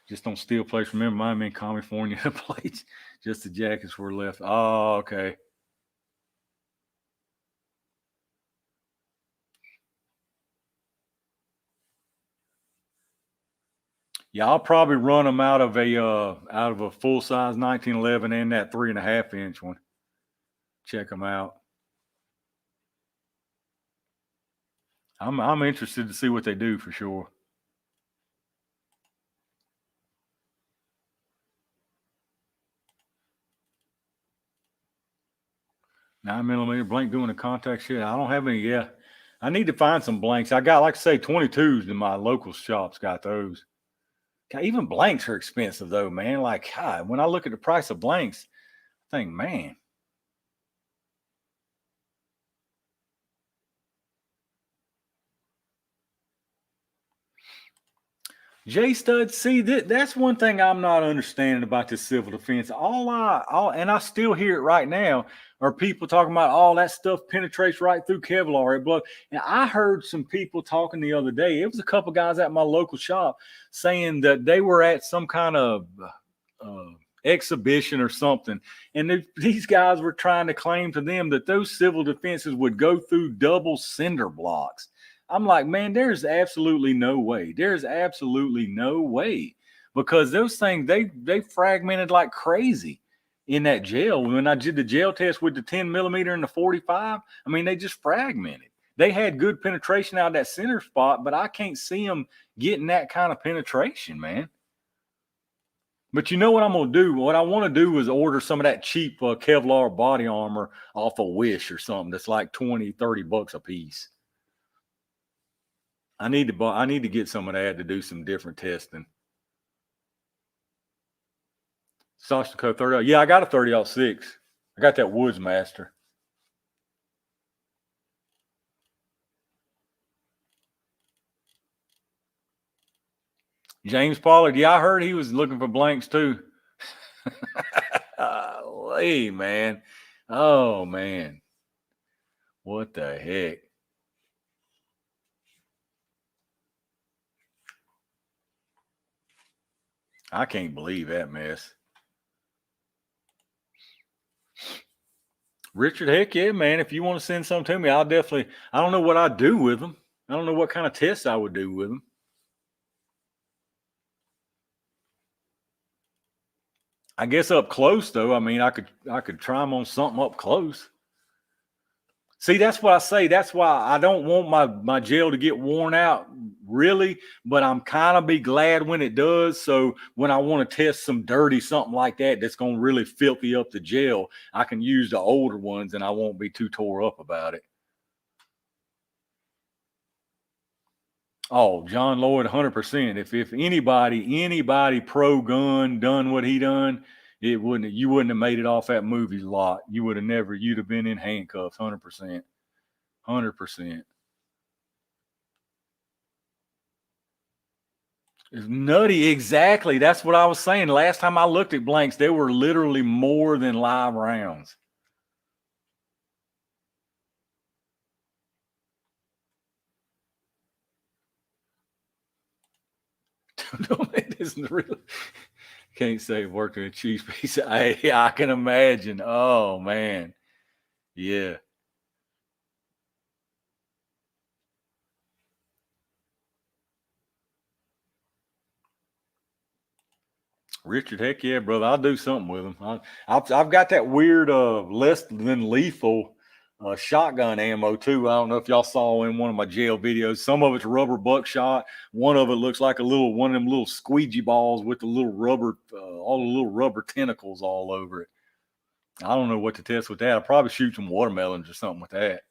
just on steel plates. Remember, mine in California plates. Just the jackets were left. Oh, okay. Yeah, I'll probably run them out of a full size 1911 and that 3.5-inch one. Check them out. I'm interested to see what they do for sure. 9mm blank doing the contact shit. I don't have any. Yeah, I need to find some blanks. I got, like I say, 22s in my local shops. Got those. God, even blanks are expensive though, man. Like, God, when I look at the price of blanks, I think, man. J Stud, see, that's one thing I'm not understanding about this civil defense. And I still hear it right now, are people talking about all that stuff penetrates right through Kevlar. But and I heard some people talking the other day. It was a couple guys at my local shop saying that they were at some kind of exhibition or something, and these guys were trying to claim to them that those civil defenses would go through double cinder blocks. I'm like, man, there's absolutely no way. There's absolutely no way, because those things they fragmented like crazy in that gel. When I did the gel test with the 10mm and the 45, I mean, they just fragmented. They had good penetration out of that center spot, but I can't see them getting that kind of penetration, man. But you know what I'm going to do? What I want to do is order some of that cheap Kevlar body armor off of Wish or something that's like 20, $30 a piece. I need to get some of that to do some different testing. Sasha Co 30. Yeah, I got a 30-06. I got that Woods Master. James Pollard. Yeah, I heard he was looking for blanks too. Hey, man. Oh, man. What the heck? I can't believe that mess. Richard, heck yeah, man. If you want to send some to me, I'll definitely. I don't know what I'd do with them. I don't know what kind of tests I would do with them. I guess up close though. I mean, I could try them on something up close. See, that's what I say. That's why I don't want my gel to get worn out, really. But I'm kind of be glad when it does. So when I want to test some dirty something like that, that's gonna really filthy up the gel, I can use the older ones, and I won't be too tore up about it. Oh, John Lloyd, 100%. If anybody pro gun done what he done, you wouldn't have made it off that movie lot. You'd have been in handcuffs, 100%. 100%. It's nutty. Exactly. That's what I was saying. Last time I looked at blanks, there were literally more than live rounds. It isn't really. Can't say it worked in a cheese piece. I can imagine. Oh, man. Yeah. Richard, heck yeah, brother. I'll do something with them. I've got that weird less than lethal shotgun ammo too. I don't know if y'all saw in one of my jail videos. Some of it's rubber buckshot. One of it looks like one of them little squeegee balls with the little rubber, all the little rubber tentacles all over it. I don't know what to test with that. I'll probably shoot some watermelons or something with that.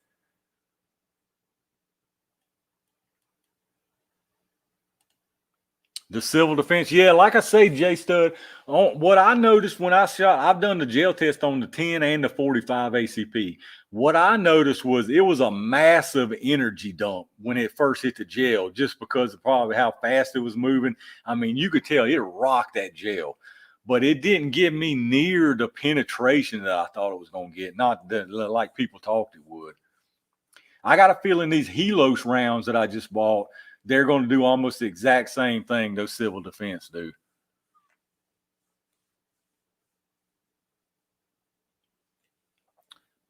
The civil defense, yeah, like I say, J Stud, what I noticed when I shot, I've done the gel test on the 10 and the 45 ACP. What I noticed was it was a massive energy dump when it first hit the gel, just because of probably how fast it was moving. I mean, you could tell it rocked that gel, but it didn't give me near the penetration that I thought it was going to get, not like people talked it would. I got a feeling these Helos rounds that I just bought, they're going to do almost the exact same thing those civil defense do.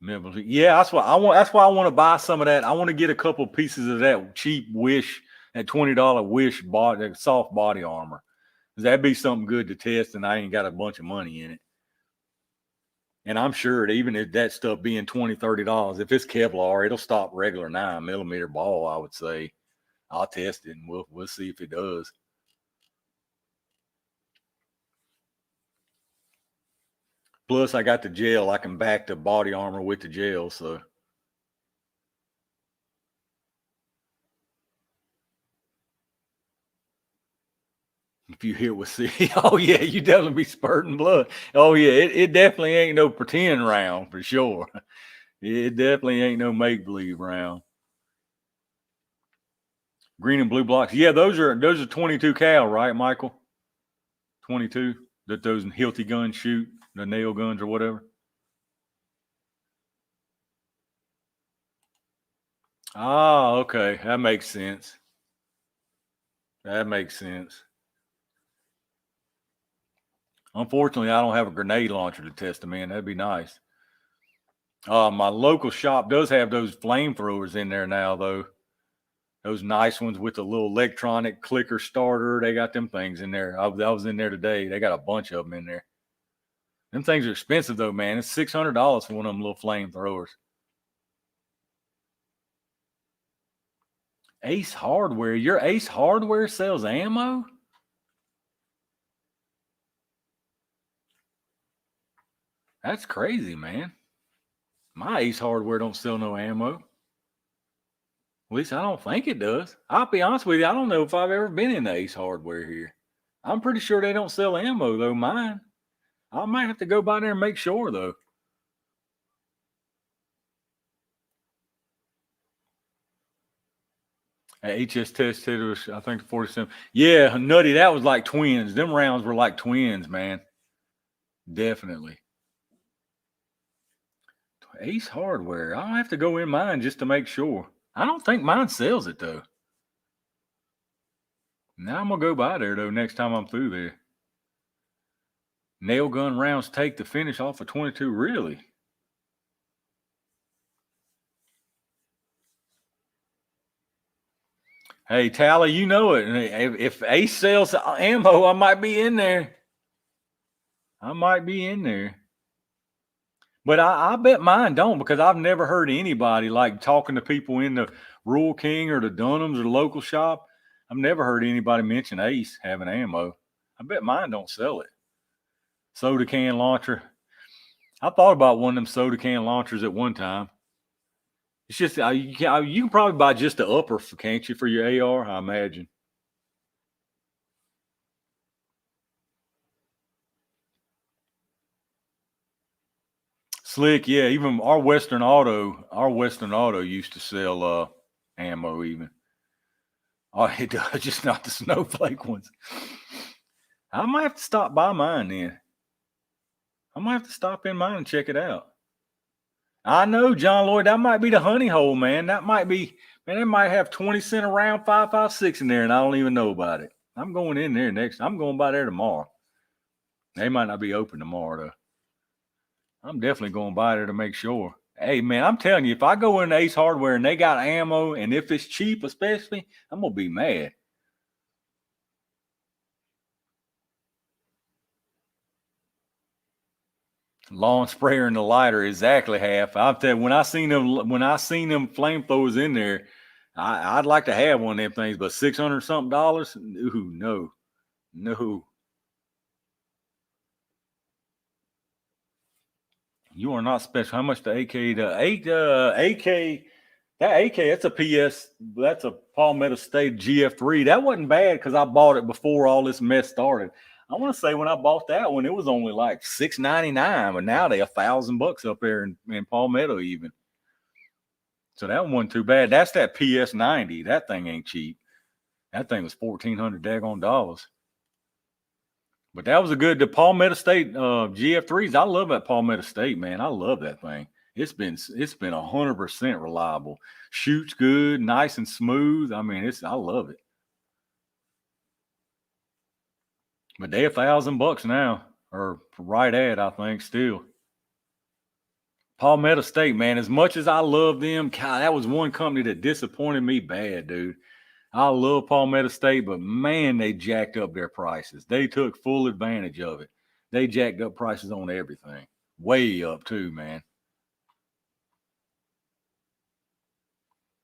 Yeah, that's why I want. That's why I want to buy some of that. I want to get a couple pieces of that cheap Wish, that $20 Wish body, that soft body armor. That'd be something good to test, and I ain't got a bunch of money in it. And I'm sure that even if that stuff being $20, $30, if it's Kevlar, it'll stop regular 9mm ball. I would say I'll test it, and we'll see if it does. Plus, I got the gel. I can back the body armor with the gel. So, if you hit with C, oh yeah, you definitely be spurting blood. Oh yeah, it definitely ain't no pretend round for sure. It definitely ain't no make believe round. Green and blue blocks. Yeah, those are 22 cal, right, Michael? 22 that those Hilti guns shoot, the nail guns or whatever. Ah, okay, that makes sense. That makes sense. Unfortunately, I don't have a grenade launcher to test them in. That'd be nice. My local shop does have those flamethrowers in there now, though. Those nice ones with the little electronic clicker starter. They got them things in there. I was in there today. They got a bunch of them in there. Them things are expensive though, man. It's $600 for one of them little flamethrowers. Ace Hardware. Your Ace Hardware sells ammo? That's crazy, man. My Ace Hardware don't sell no ammo. At least I don't think it does. I'll be honest with you, I don't know if I've ever been in the Ace Hardware here. I'm pretty sure they don't sell ammo though, mine. I might have to go by there and make sure though. HS test hitters, I think 47. Yeah, Nutty, that was like twins. Them rounds were like twins, man. Definitely. Ace Hardware. I'll have to go in mine just to make sure. I don't think mine sells it though. Now I'm gonna go by there though next time I'm through there. Nail gun rounds take the finish off of 22. Really? Hey, Tally, you know it. If Ace sells ammo, I might be in there. I might be in there. But I bet mine don't, because I've never heard anybody like talking to people in the Rural King or the Dunhams or the local shop. I've never heard anybody mention Ace having ammo. I bet mine don't sell it. Soda can launcher. I thought about one of them soda can launchers at one time. It's just you can probably buy just the upper, can't you, for your AR? I imagine. Slick, yeah. Even our Western Auto used to sell ammo. Even it does, just not the snowflake ones. I might have to stop by mine then. I might have to stop in mine and check it out. I know, John Lloyd, that might be the honey hole, man. That might be, man, it might have 20 cent around 5.56 in there, and I don't even know about it. I'm going in there next. I'm going by there tomorrow. They might not be open tomorrow, though. I'm definitely going by there to make sure. Hey, man, I'm telling you, if I go in Ace Hardware and they got ammo, and if it's cheap especially, I'm going to be mad. Lawn sprayer and the lighter, exactly half. I'll tell you, when I seen them flamethrowers in there, I'd like to have one of them things, but $600 something. Ooh, no. You are not special. How much the AK? AK. That AK, that's a PS. That's a Palmetto State GF3. That wasn't bad because I bought it before all this mess started. I want to say when I bought that one, it was only like $699, but now they're $1,000 up there in Palmetto even. So that one wasn't too bad. That's that PS90. That thing ain't cheap. That thing was $1,400 daggone dollars. But that was the Palmetto State GF3s. I love that Palmetto State, man. I love that thing. It's been 100% reliable. Shoots good, nice and smooth. I mean, I love it. But they're $1,000 now, or right at, I think, still. Palmetto State, man. As much as I love them, God, that was one company that disappointed me bad, dude. I love Palmetto State, but man, they jacked up their prices. They took full advantage of it. They jacked up prices on everything. Way up too, man.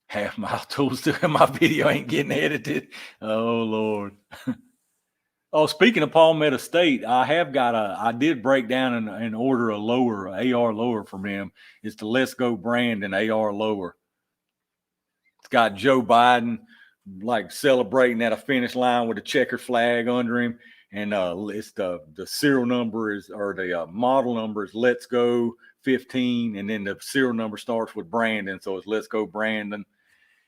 Half Mile Tools to my video ain't getting edited. Oh Lord. Oh, speaking of Palmetto State, I did break down and order a lower, AR lower from them. It's the Let's Go brand and AR lower. It's got Joe Biden like celebrating at a finish line with a checker flag under him. And it's the serial number the model number is Let's Go 15. And then the serial number starts with Brandon. So it's Let's Go Brandon.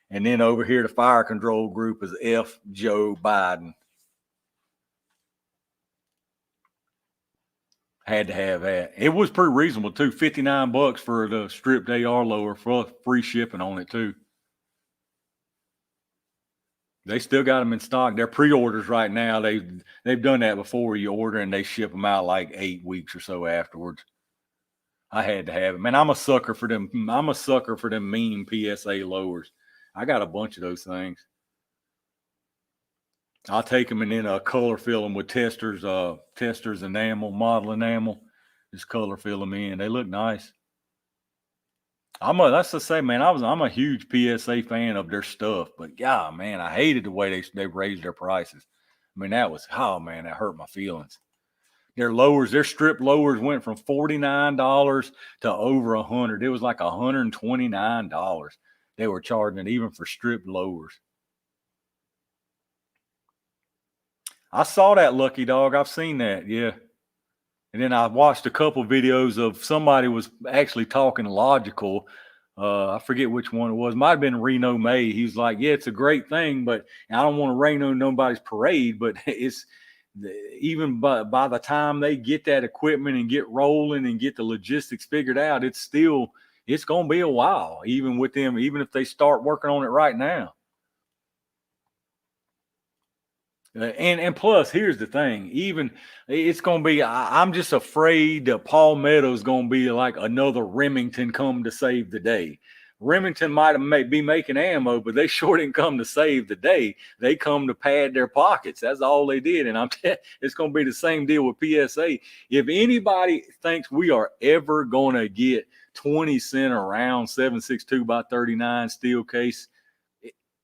And then over here, the fire control group is F Joe Biden. Had to have that. It was pretty reasonable too. $59 for the stripped AR lower for free shipping on it too. They still got them in stock. They're pre-orders right now. They've done that before. You order and they ship them out like 8 weeks or so afterwards. I had to have it. Man, I'm a sucker for them. I'm a sucker for them mean PSA lowers. I got a bunch of those things. I'll take them and then color fill them with testers enamel, model enamel. Just color fill them in. They look nice. That's to say, man, I'm a huge PSA fan of their stuff, but yeah, man, I hated the way they raised their prices. I mean, that hurt my feelings. Their strip lowers went from $49 to over $100. It was like $129 they were charging even for strip lowers. I saw that, Lucky Dog. I've seen that, yeah. And then I watched a couple videos of somebody was actually talking logical I forget which one it was. Might have been Reno May. He's like, yeah, it's a great thing, but I don't want to rain on nobody's parade. But it's even by the time they get that equipment and get rolling and get the logistics figured out, it's going to be a while, even with them, even if they start working on it right now. And plus, here's the thing. Even it's going to be. I'm just afraid that Paul Meadows going to be like another Remington come to save the day. Remington might be making ammo, but they sure didn't come to save the day. They come to pad their pockets. That's all they did. And it's going to be the same deal with PSA. If anybody thinks we are ever going to get 20 cent around 7.62 by 39 steel case,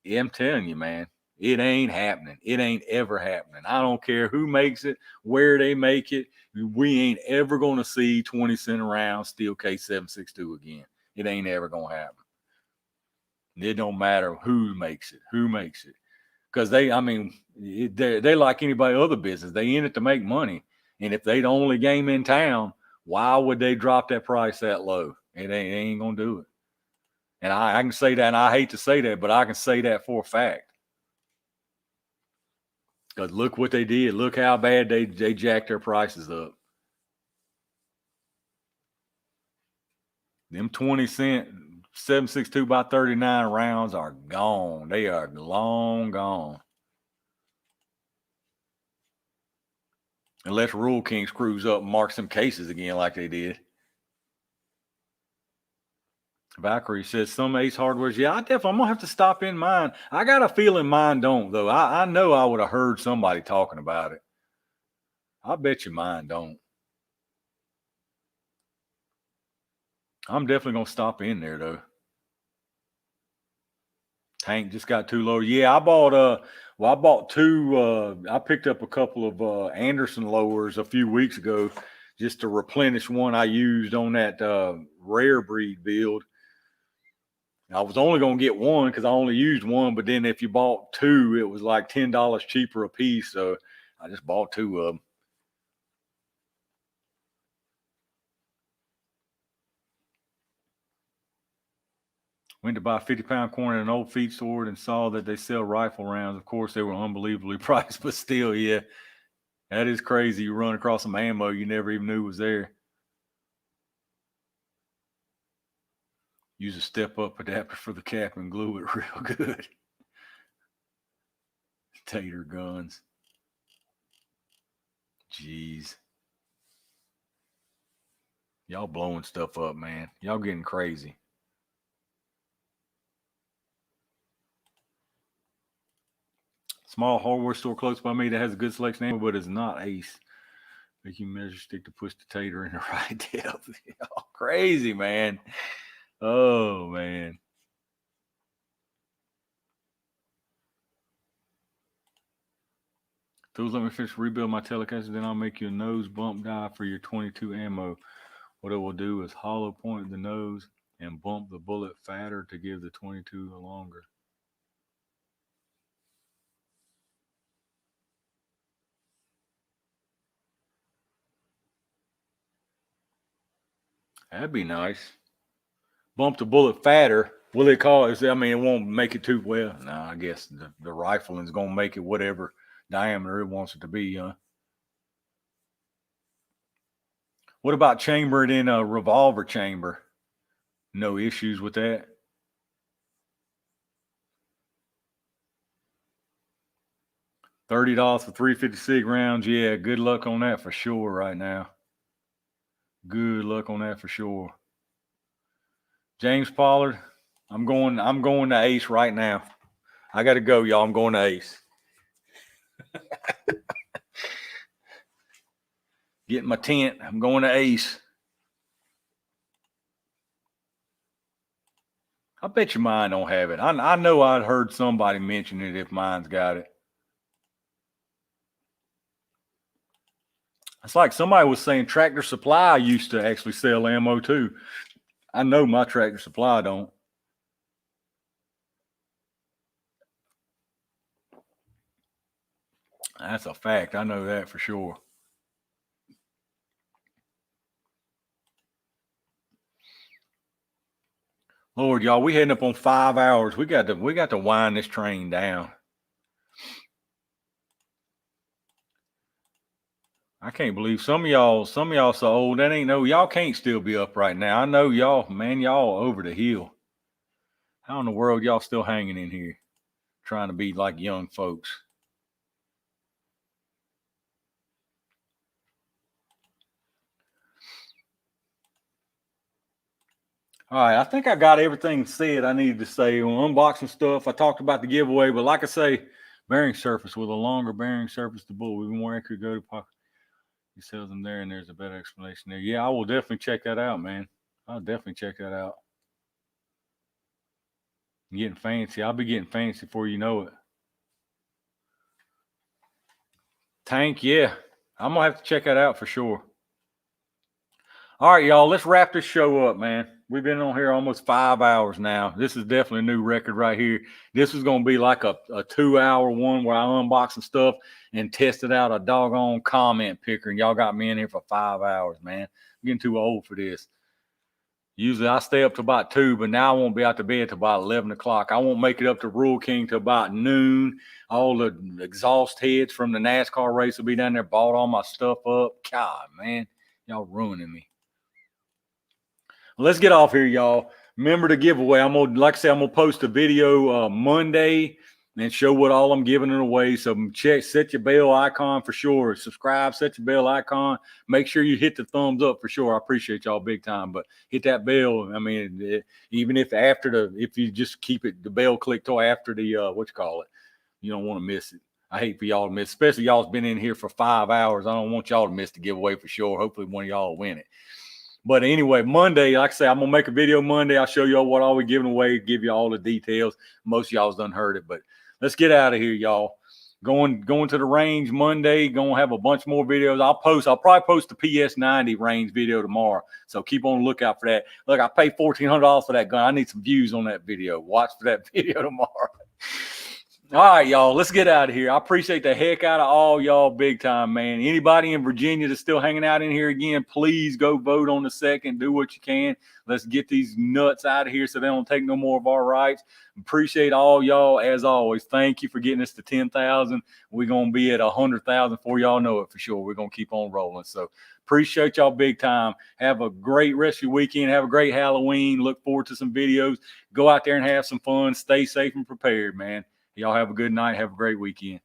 I'm telling you, man. It ain't happening. It ain't ever happening. I don't care who makes it, where they make it. We ain't ever going to see 20 cent around steel case 7.62 again. It ain't ever going to happen. It don't matter who makes it. Because they're like anybody other business. They in it to make money. And if they the only game in town, why would they drop that price that low? They ain't going to do it. And I can say that, and I hate to say that, but I can say that for a fact. Because look what they did. Look how bad they jacked their prices up. Them 20 cent 7.62 by 39 rounds are gone. They are long gone. Unless Rule King screws up and marks some cases again like they did. Valkyrie says some Ace Hardwares. Yeah, I'm going to have to stop in mine. I got a feeling mine don't, though. I know I would have heard somebody talking about it. I bet you mine don't. I'm definitely going to stop in there, though. Tank just got too low. Yeah, I bought two. I picked up a couple of Anderson lowers a few weeks ago just to replenish one I used on that rare breed build. I was only going to get one because I only used one, but then if you bought two, it was like $10 cheaper a piece. So I just bought two of them. Went to buy a 50-pound corn at an old feed store and saw that they sell rifle rounds. Of course, they were unbelievably priced, but still, yeah, that is crazy. You run across some ammo you never even knew was there. Use a step-up adapter for the cap and glue it real good. Tater guns. Jeez. Y'all blowing stuff up, man. Y'all getting crazy. Small hardware store close by me that has a good selection of ammo, but is not Ace. Making measure stick to push the tater in the right depth. Y'all crazy, man. Oh, man. Tools, let me finish rebuild my telecaster, then I'll make you a nose bump die for your 22 ammo. What it will do is hollow point the nose and bump the bullet fatter to give the 22 longer. That'd be nice. Bump the bullet fatter. Will it call it? I mean, it won't make it too well. No, I guess the rifling is going to make it whatever diameter it wants it to be. What about chamber it in a revolver chamber? No issues with that. $30 for 356 rounds. Yeah, good luck on that for sure right now. Good luck on that for sure. James Pollard, I'm going to Ace right now. I got to go, y'all. I'm going to Ace. Getting my tent. I'm going to Ace. I bet you mine don't have it. I know I'd heard somebody mention it if mine's got it. It's like somebody was saying Tractor Supply used to actually sell ammo too. I know my Tractor Supply don't. That's a fact. I know that for sure. Lord, y'all, we heading up on 5 hours. We got to wind this train down. I can't believe some of y'all so old. That ain't no, y'all can't still be up right now. I know y'all, man, y'all over the hill. How in the world y'all still hanging in here trying to be like young folks? All right, I think I got everything said I needed to say on unboxing stuff. I talked about the giveaway, but like I say, bearing surface with a longer bearing surface, the bull, even more accurate go to pocket. He sells them there, and there's a better explanation there. Yeah, I will definitely check that out, man. I'll definitely check that out. I'm getting fancy. I'll be getting fancy before you know it. Tank, yeah. I'm going to have to check that out for sure. All right, y'all, let's wrap this show up, man. We've been on here almost 5 hours now. This is definitely a new record right here. This is going to be like a 2-hour one where I unbox some stuff and tested out a doggone comment picker, and y'all got me in here for 5 hours, man. I'm getting too old for this. Usually I stay up to about 2, but now I won't be out to bed till about 11 o'clock. I won't make it up to Rural King till about noon. All the exhaust heads from the NASCAR race will be down there, bought all my stuff up. God, man, y'all ruining me. Let's get off here, y'all. Remember the giveaway. Like I said, I'm gonna post a video Monday and show what all I'm giving it away. So set your bell icon for sure. Subscribe, set your bell icon. Make sure you hit the thumbs up for sure. I appreciate y'all big time. But hit that bell. I mean, even if you just keep the bell clicked till after the you don't want to miss it. I hate for y'all to miss, especially y'all's been in here for 5 hours. I don't want y'all to miss the giveaway for sure. Hopefully one of y'all will win it. But anyway, Monday, like I say, I'm going to make a video Monday. I'll show y'all what all we're giving away, give you all the details. Most of y'all's done heard it, but let's get out of here, y'all. Going to the range Monday, going to have a bunch more videos. I'll probably post the PS90 range video tomorrow. So keep on the lookout for that. Look, I paid $1,400 for that gun. I need some views on that video. Watch for that video tomorrow. All right, y'all, let's get out of here. I appreciate the heck out of all y'all big time, man. Anybody in Virginia that's still hanging out in here again, please go vote on the second. Do what you can. Let's get these nuts out of here so they don't take no more of our rights. Appreciate all y'all as always. Thank you for getting us to 10,000. We're going to be at 100,000 before y'all know it for sure. We're going to keep on rolling. So appreciate y'all big time. Have a great rest of your weekend. Have a great Halloween. Look forward to some videos. Go out there and have some fun. Stay safe and prepared, man. Y'all have a good night. Have a great weekend.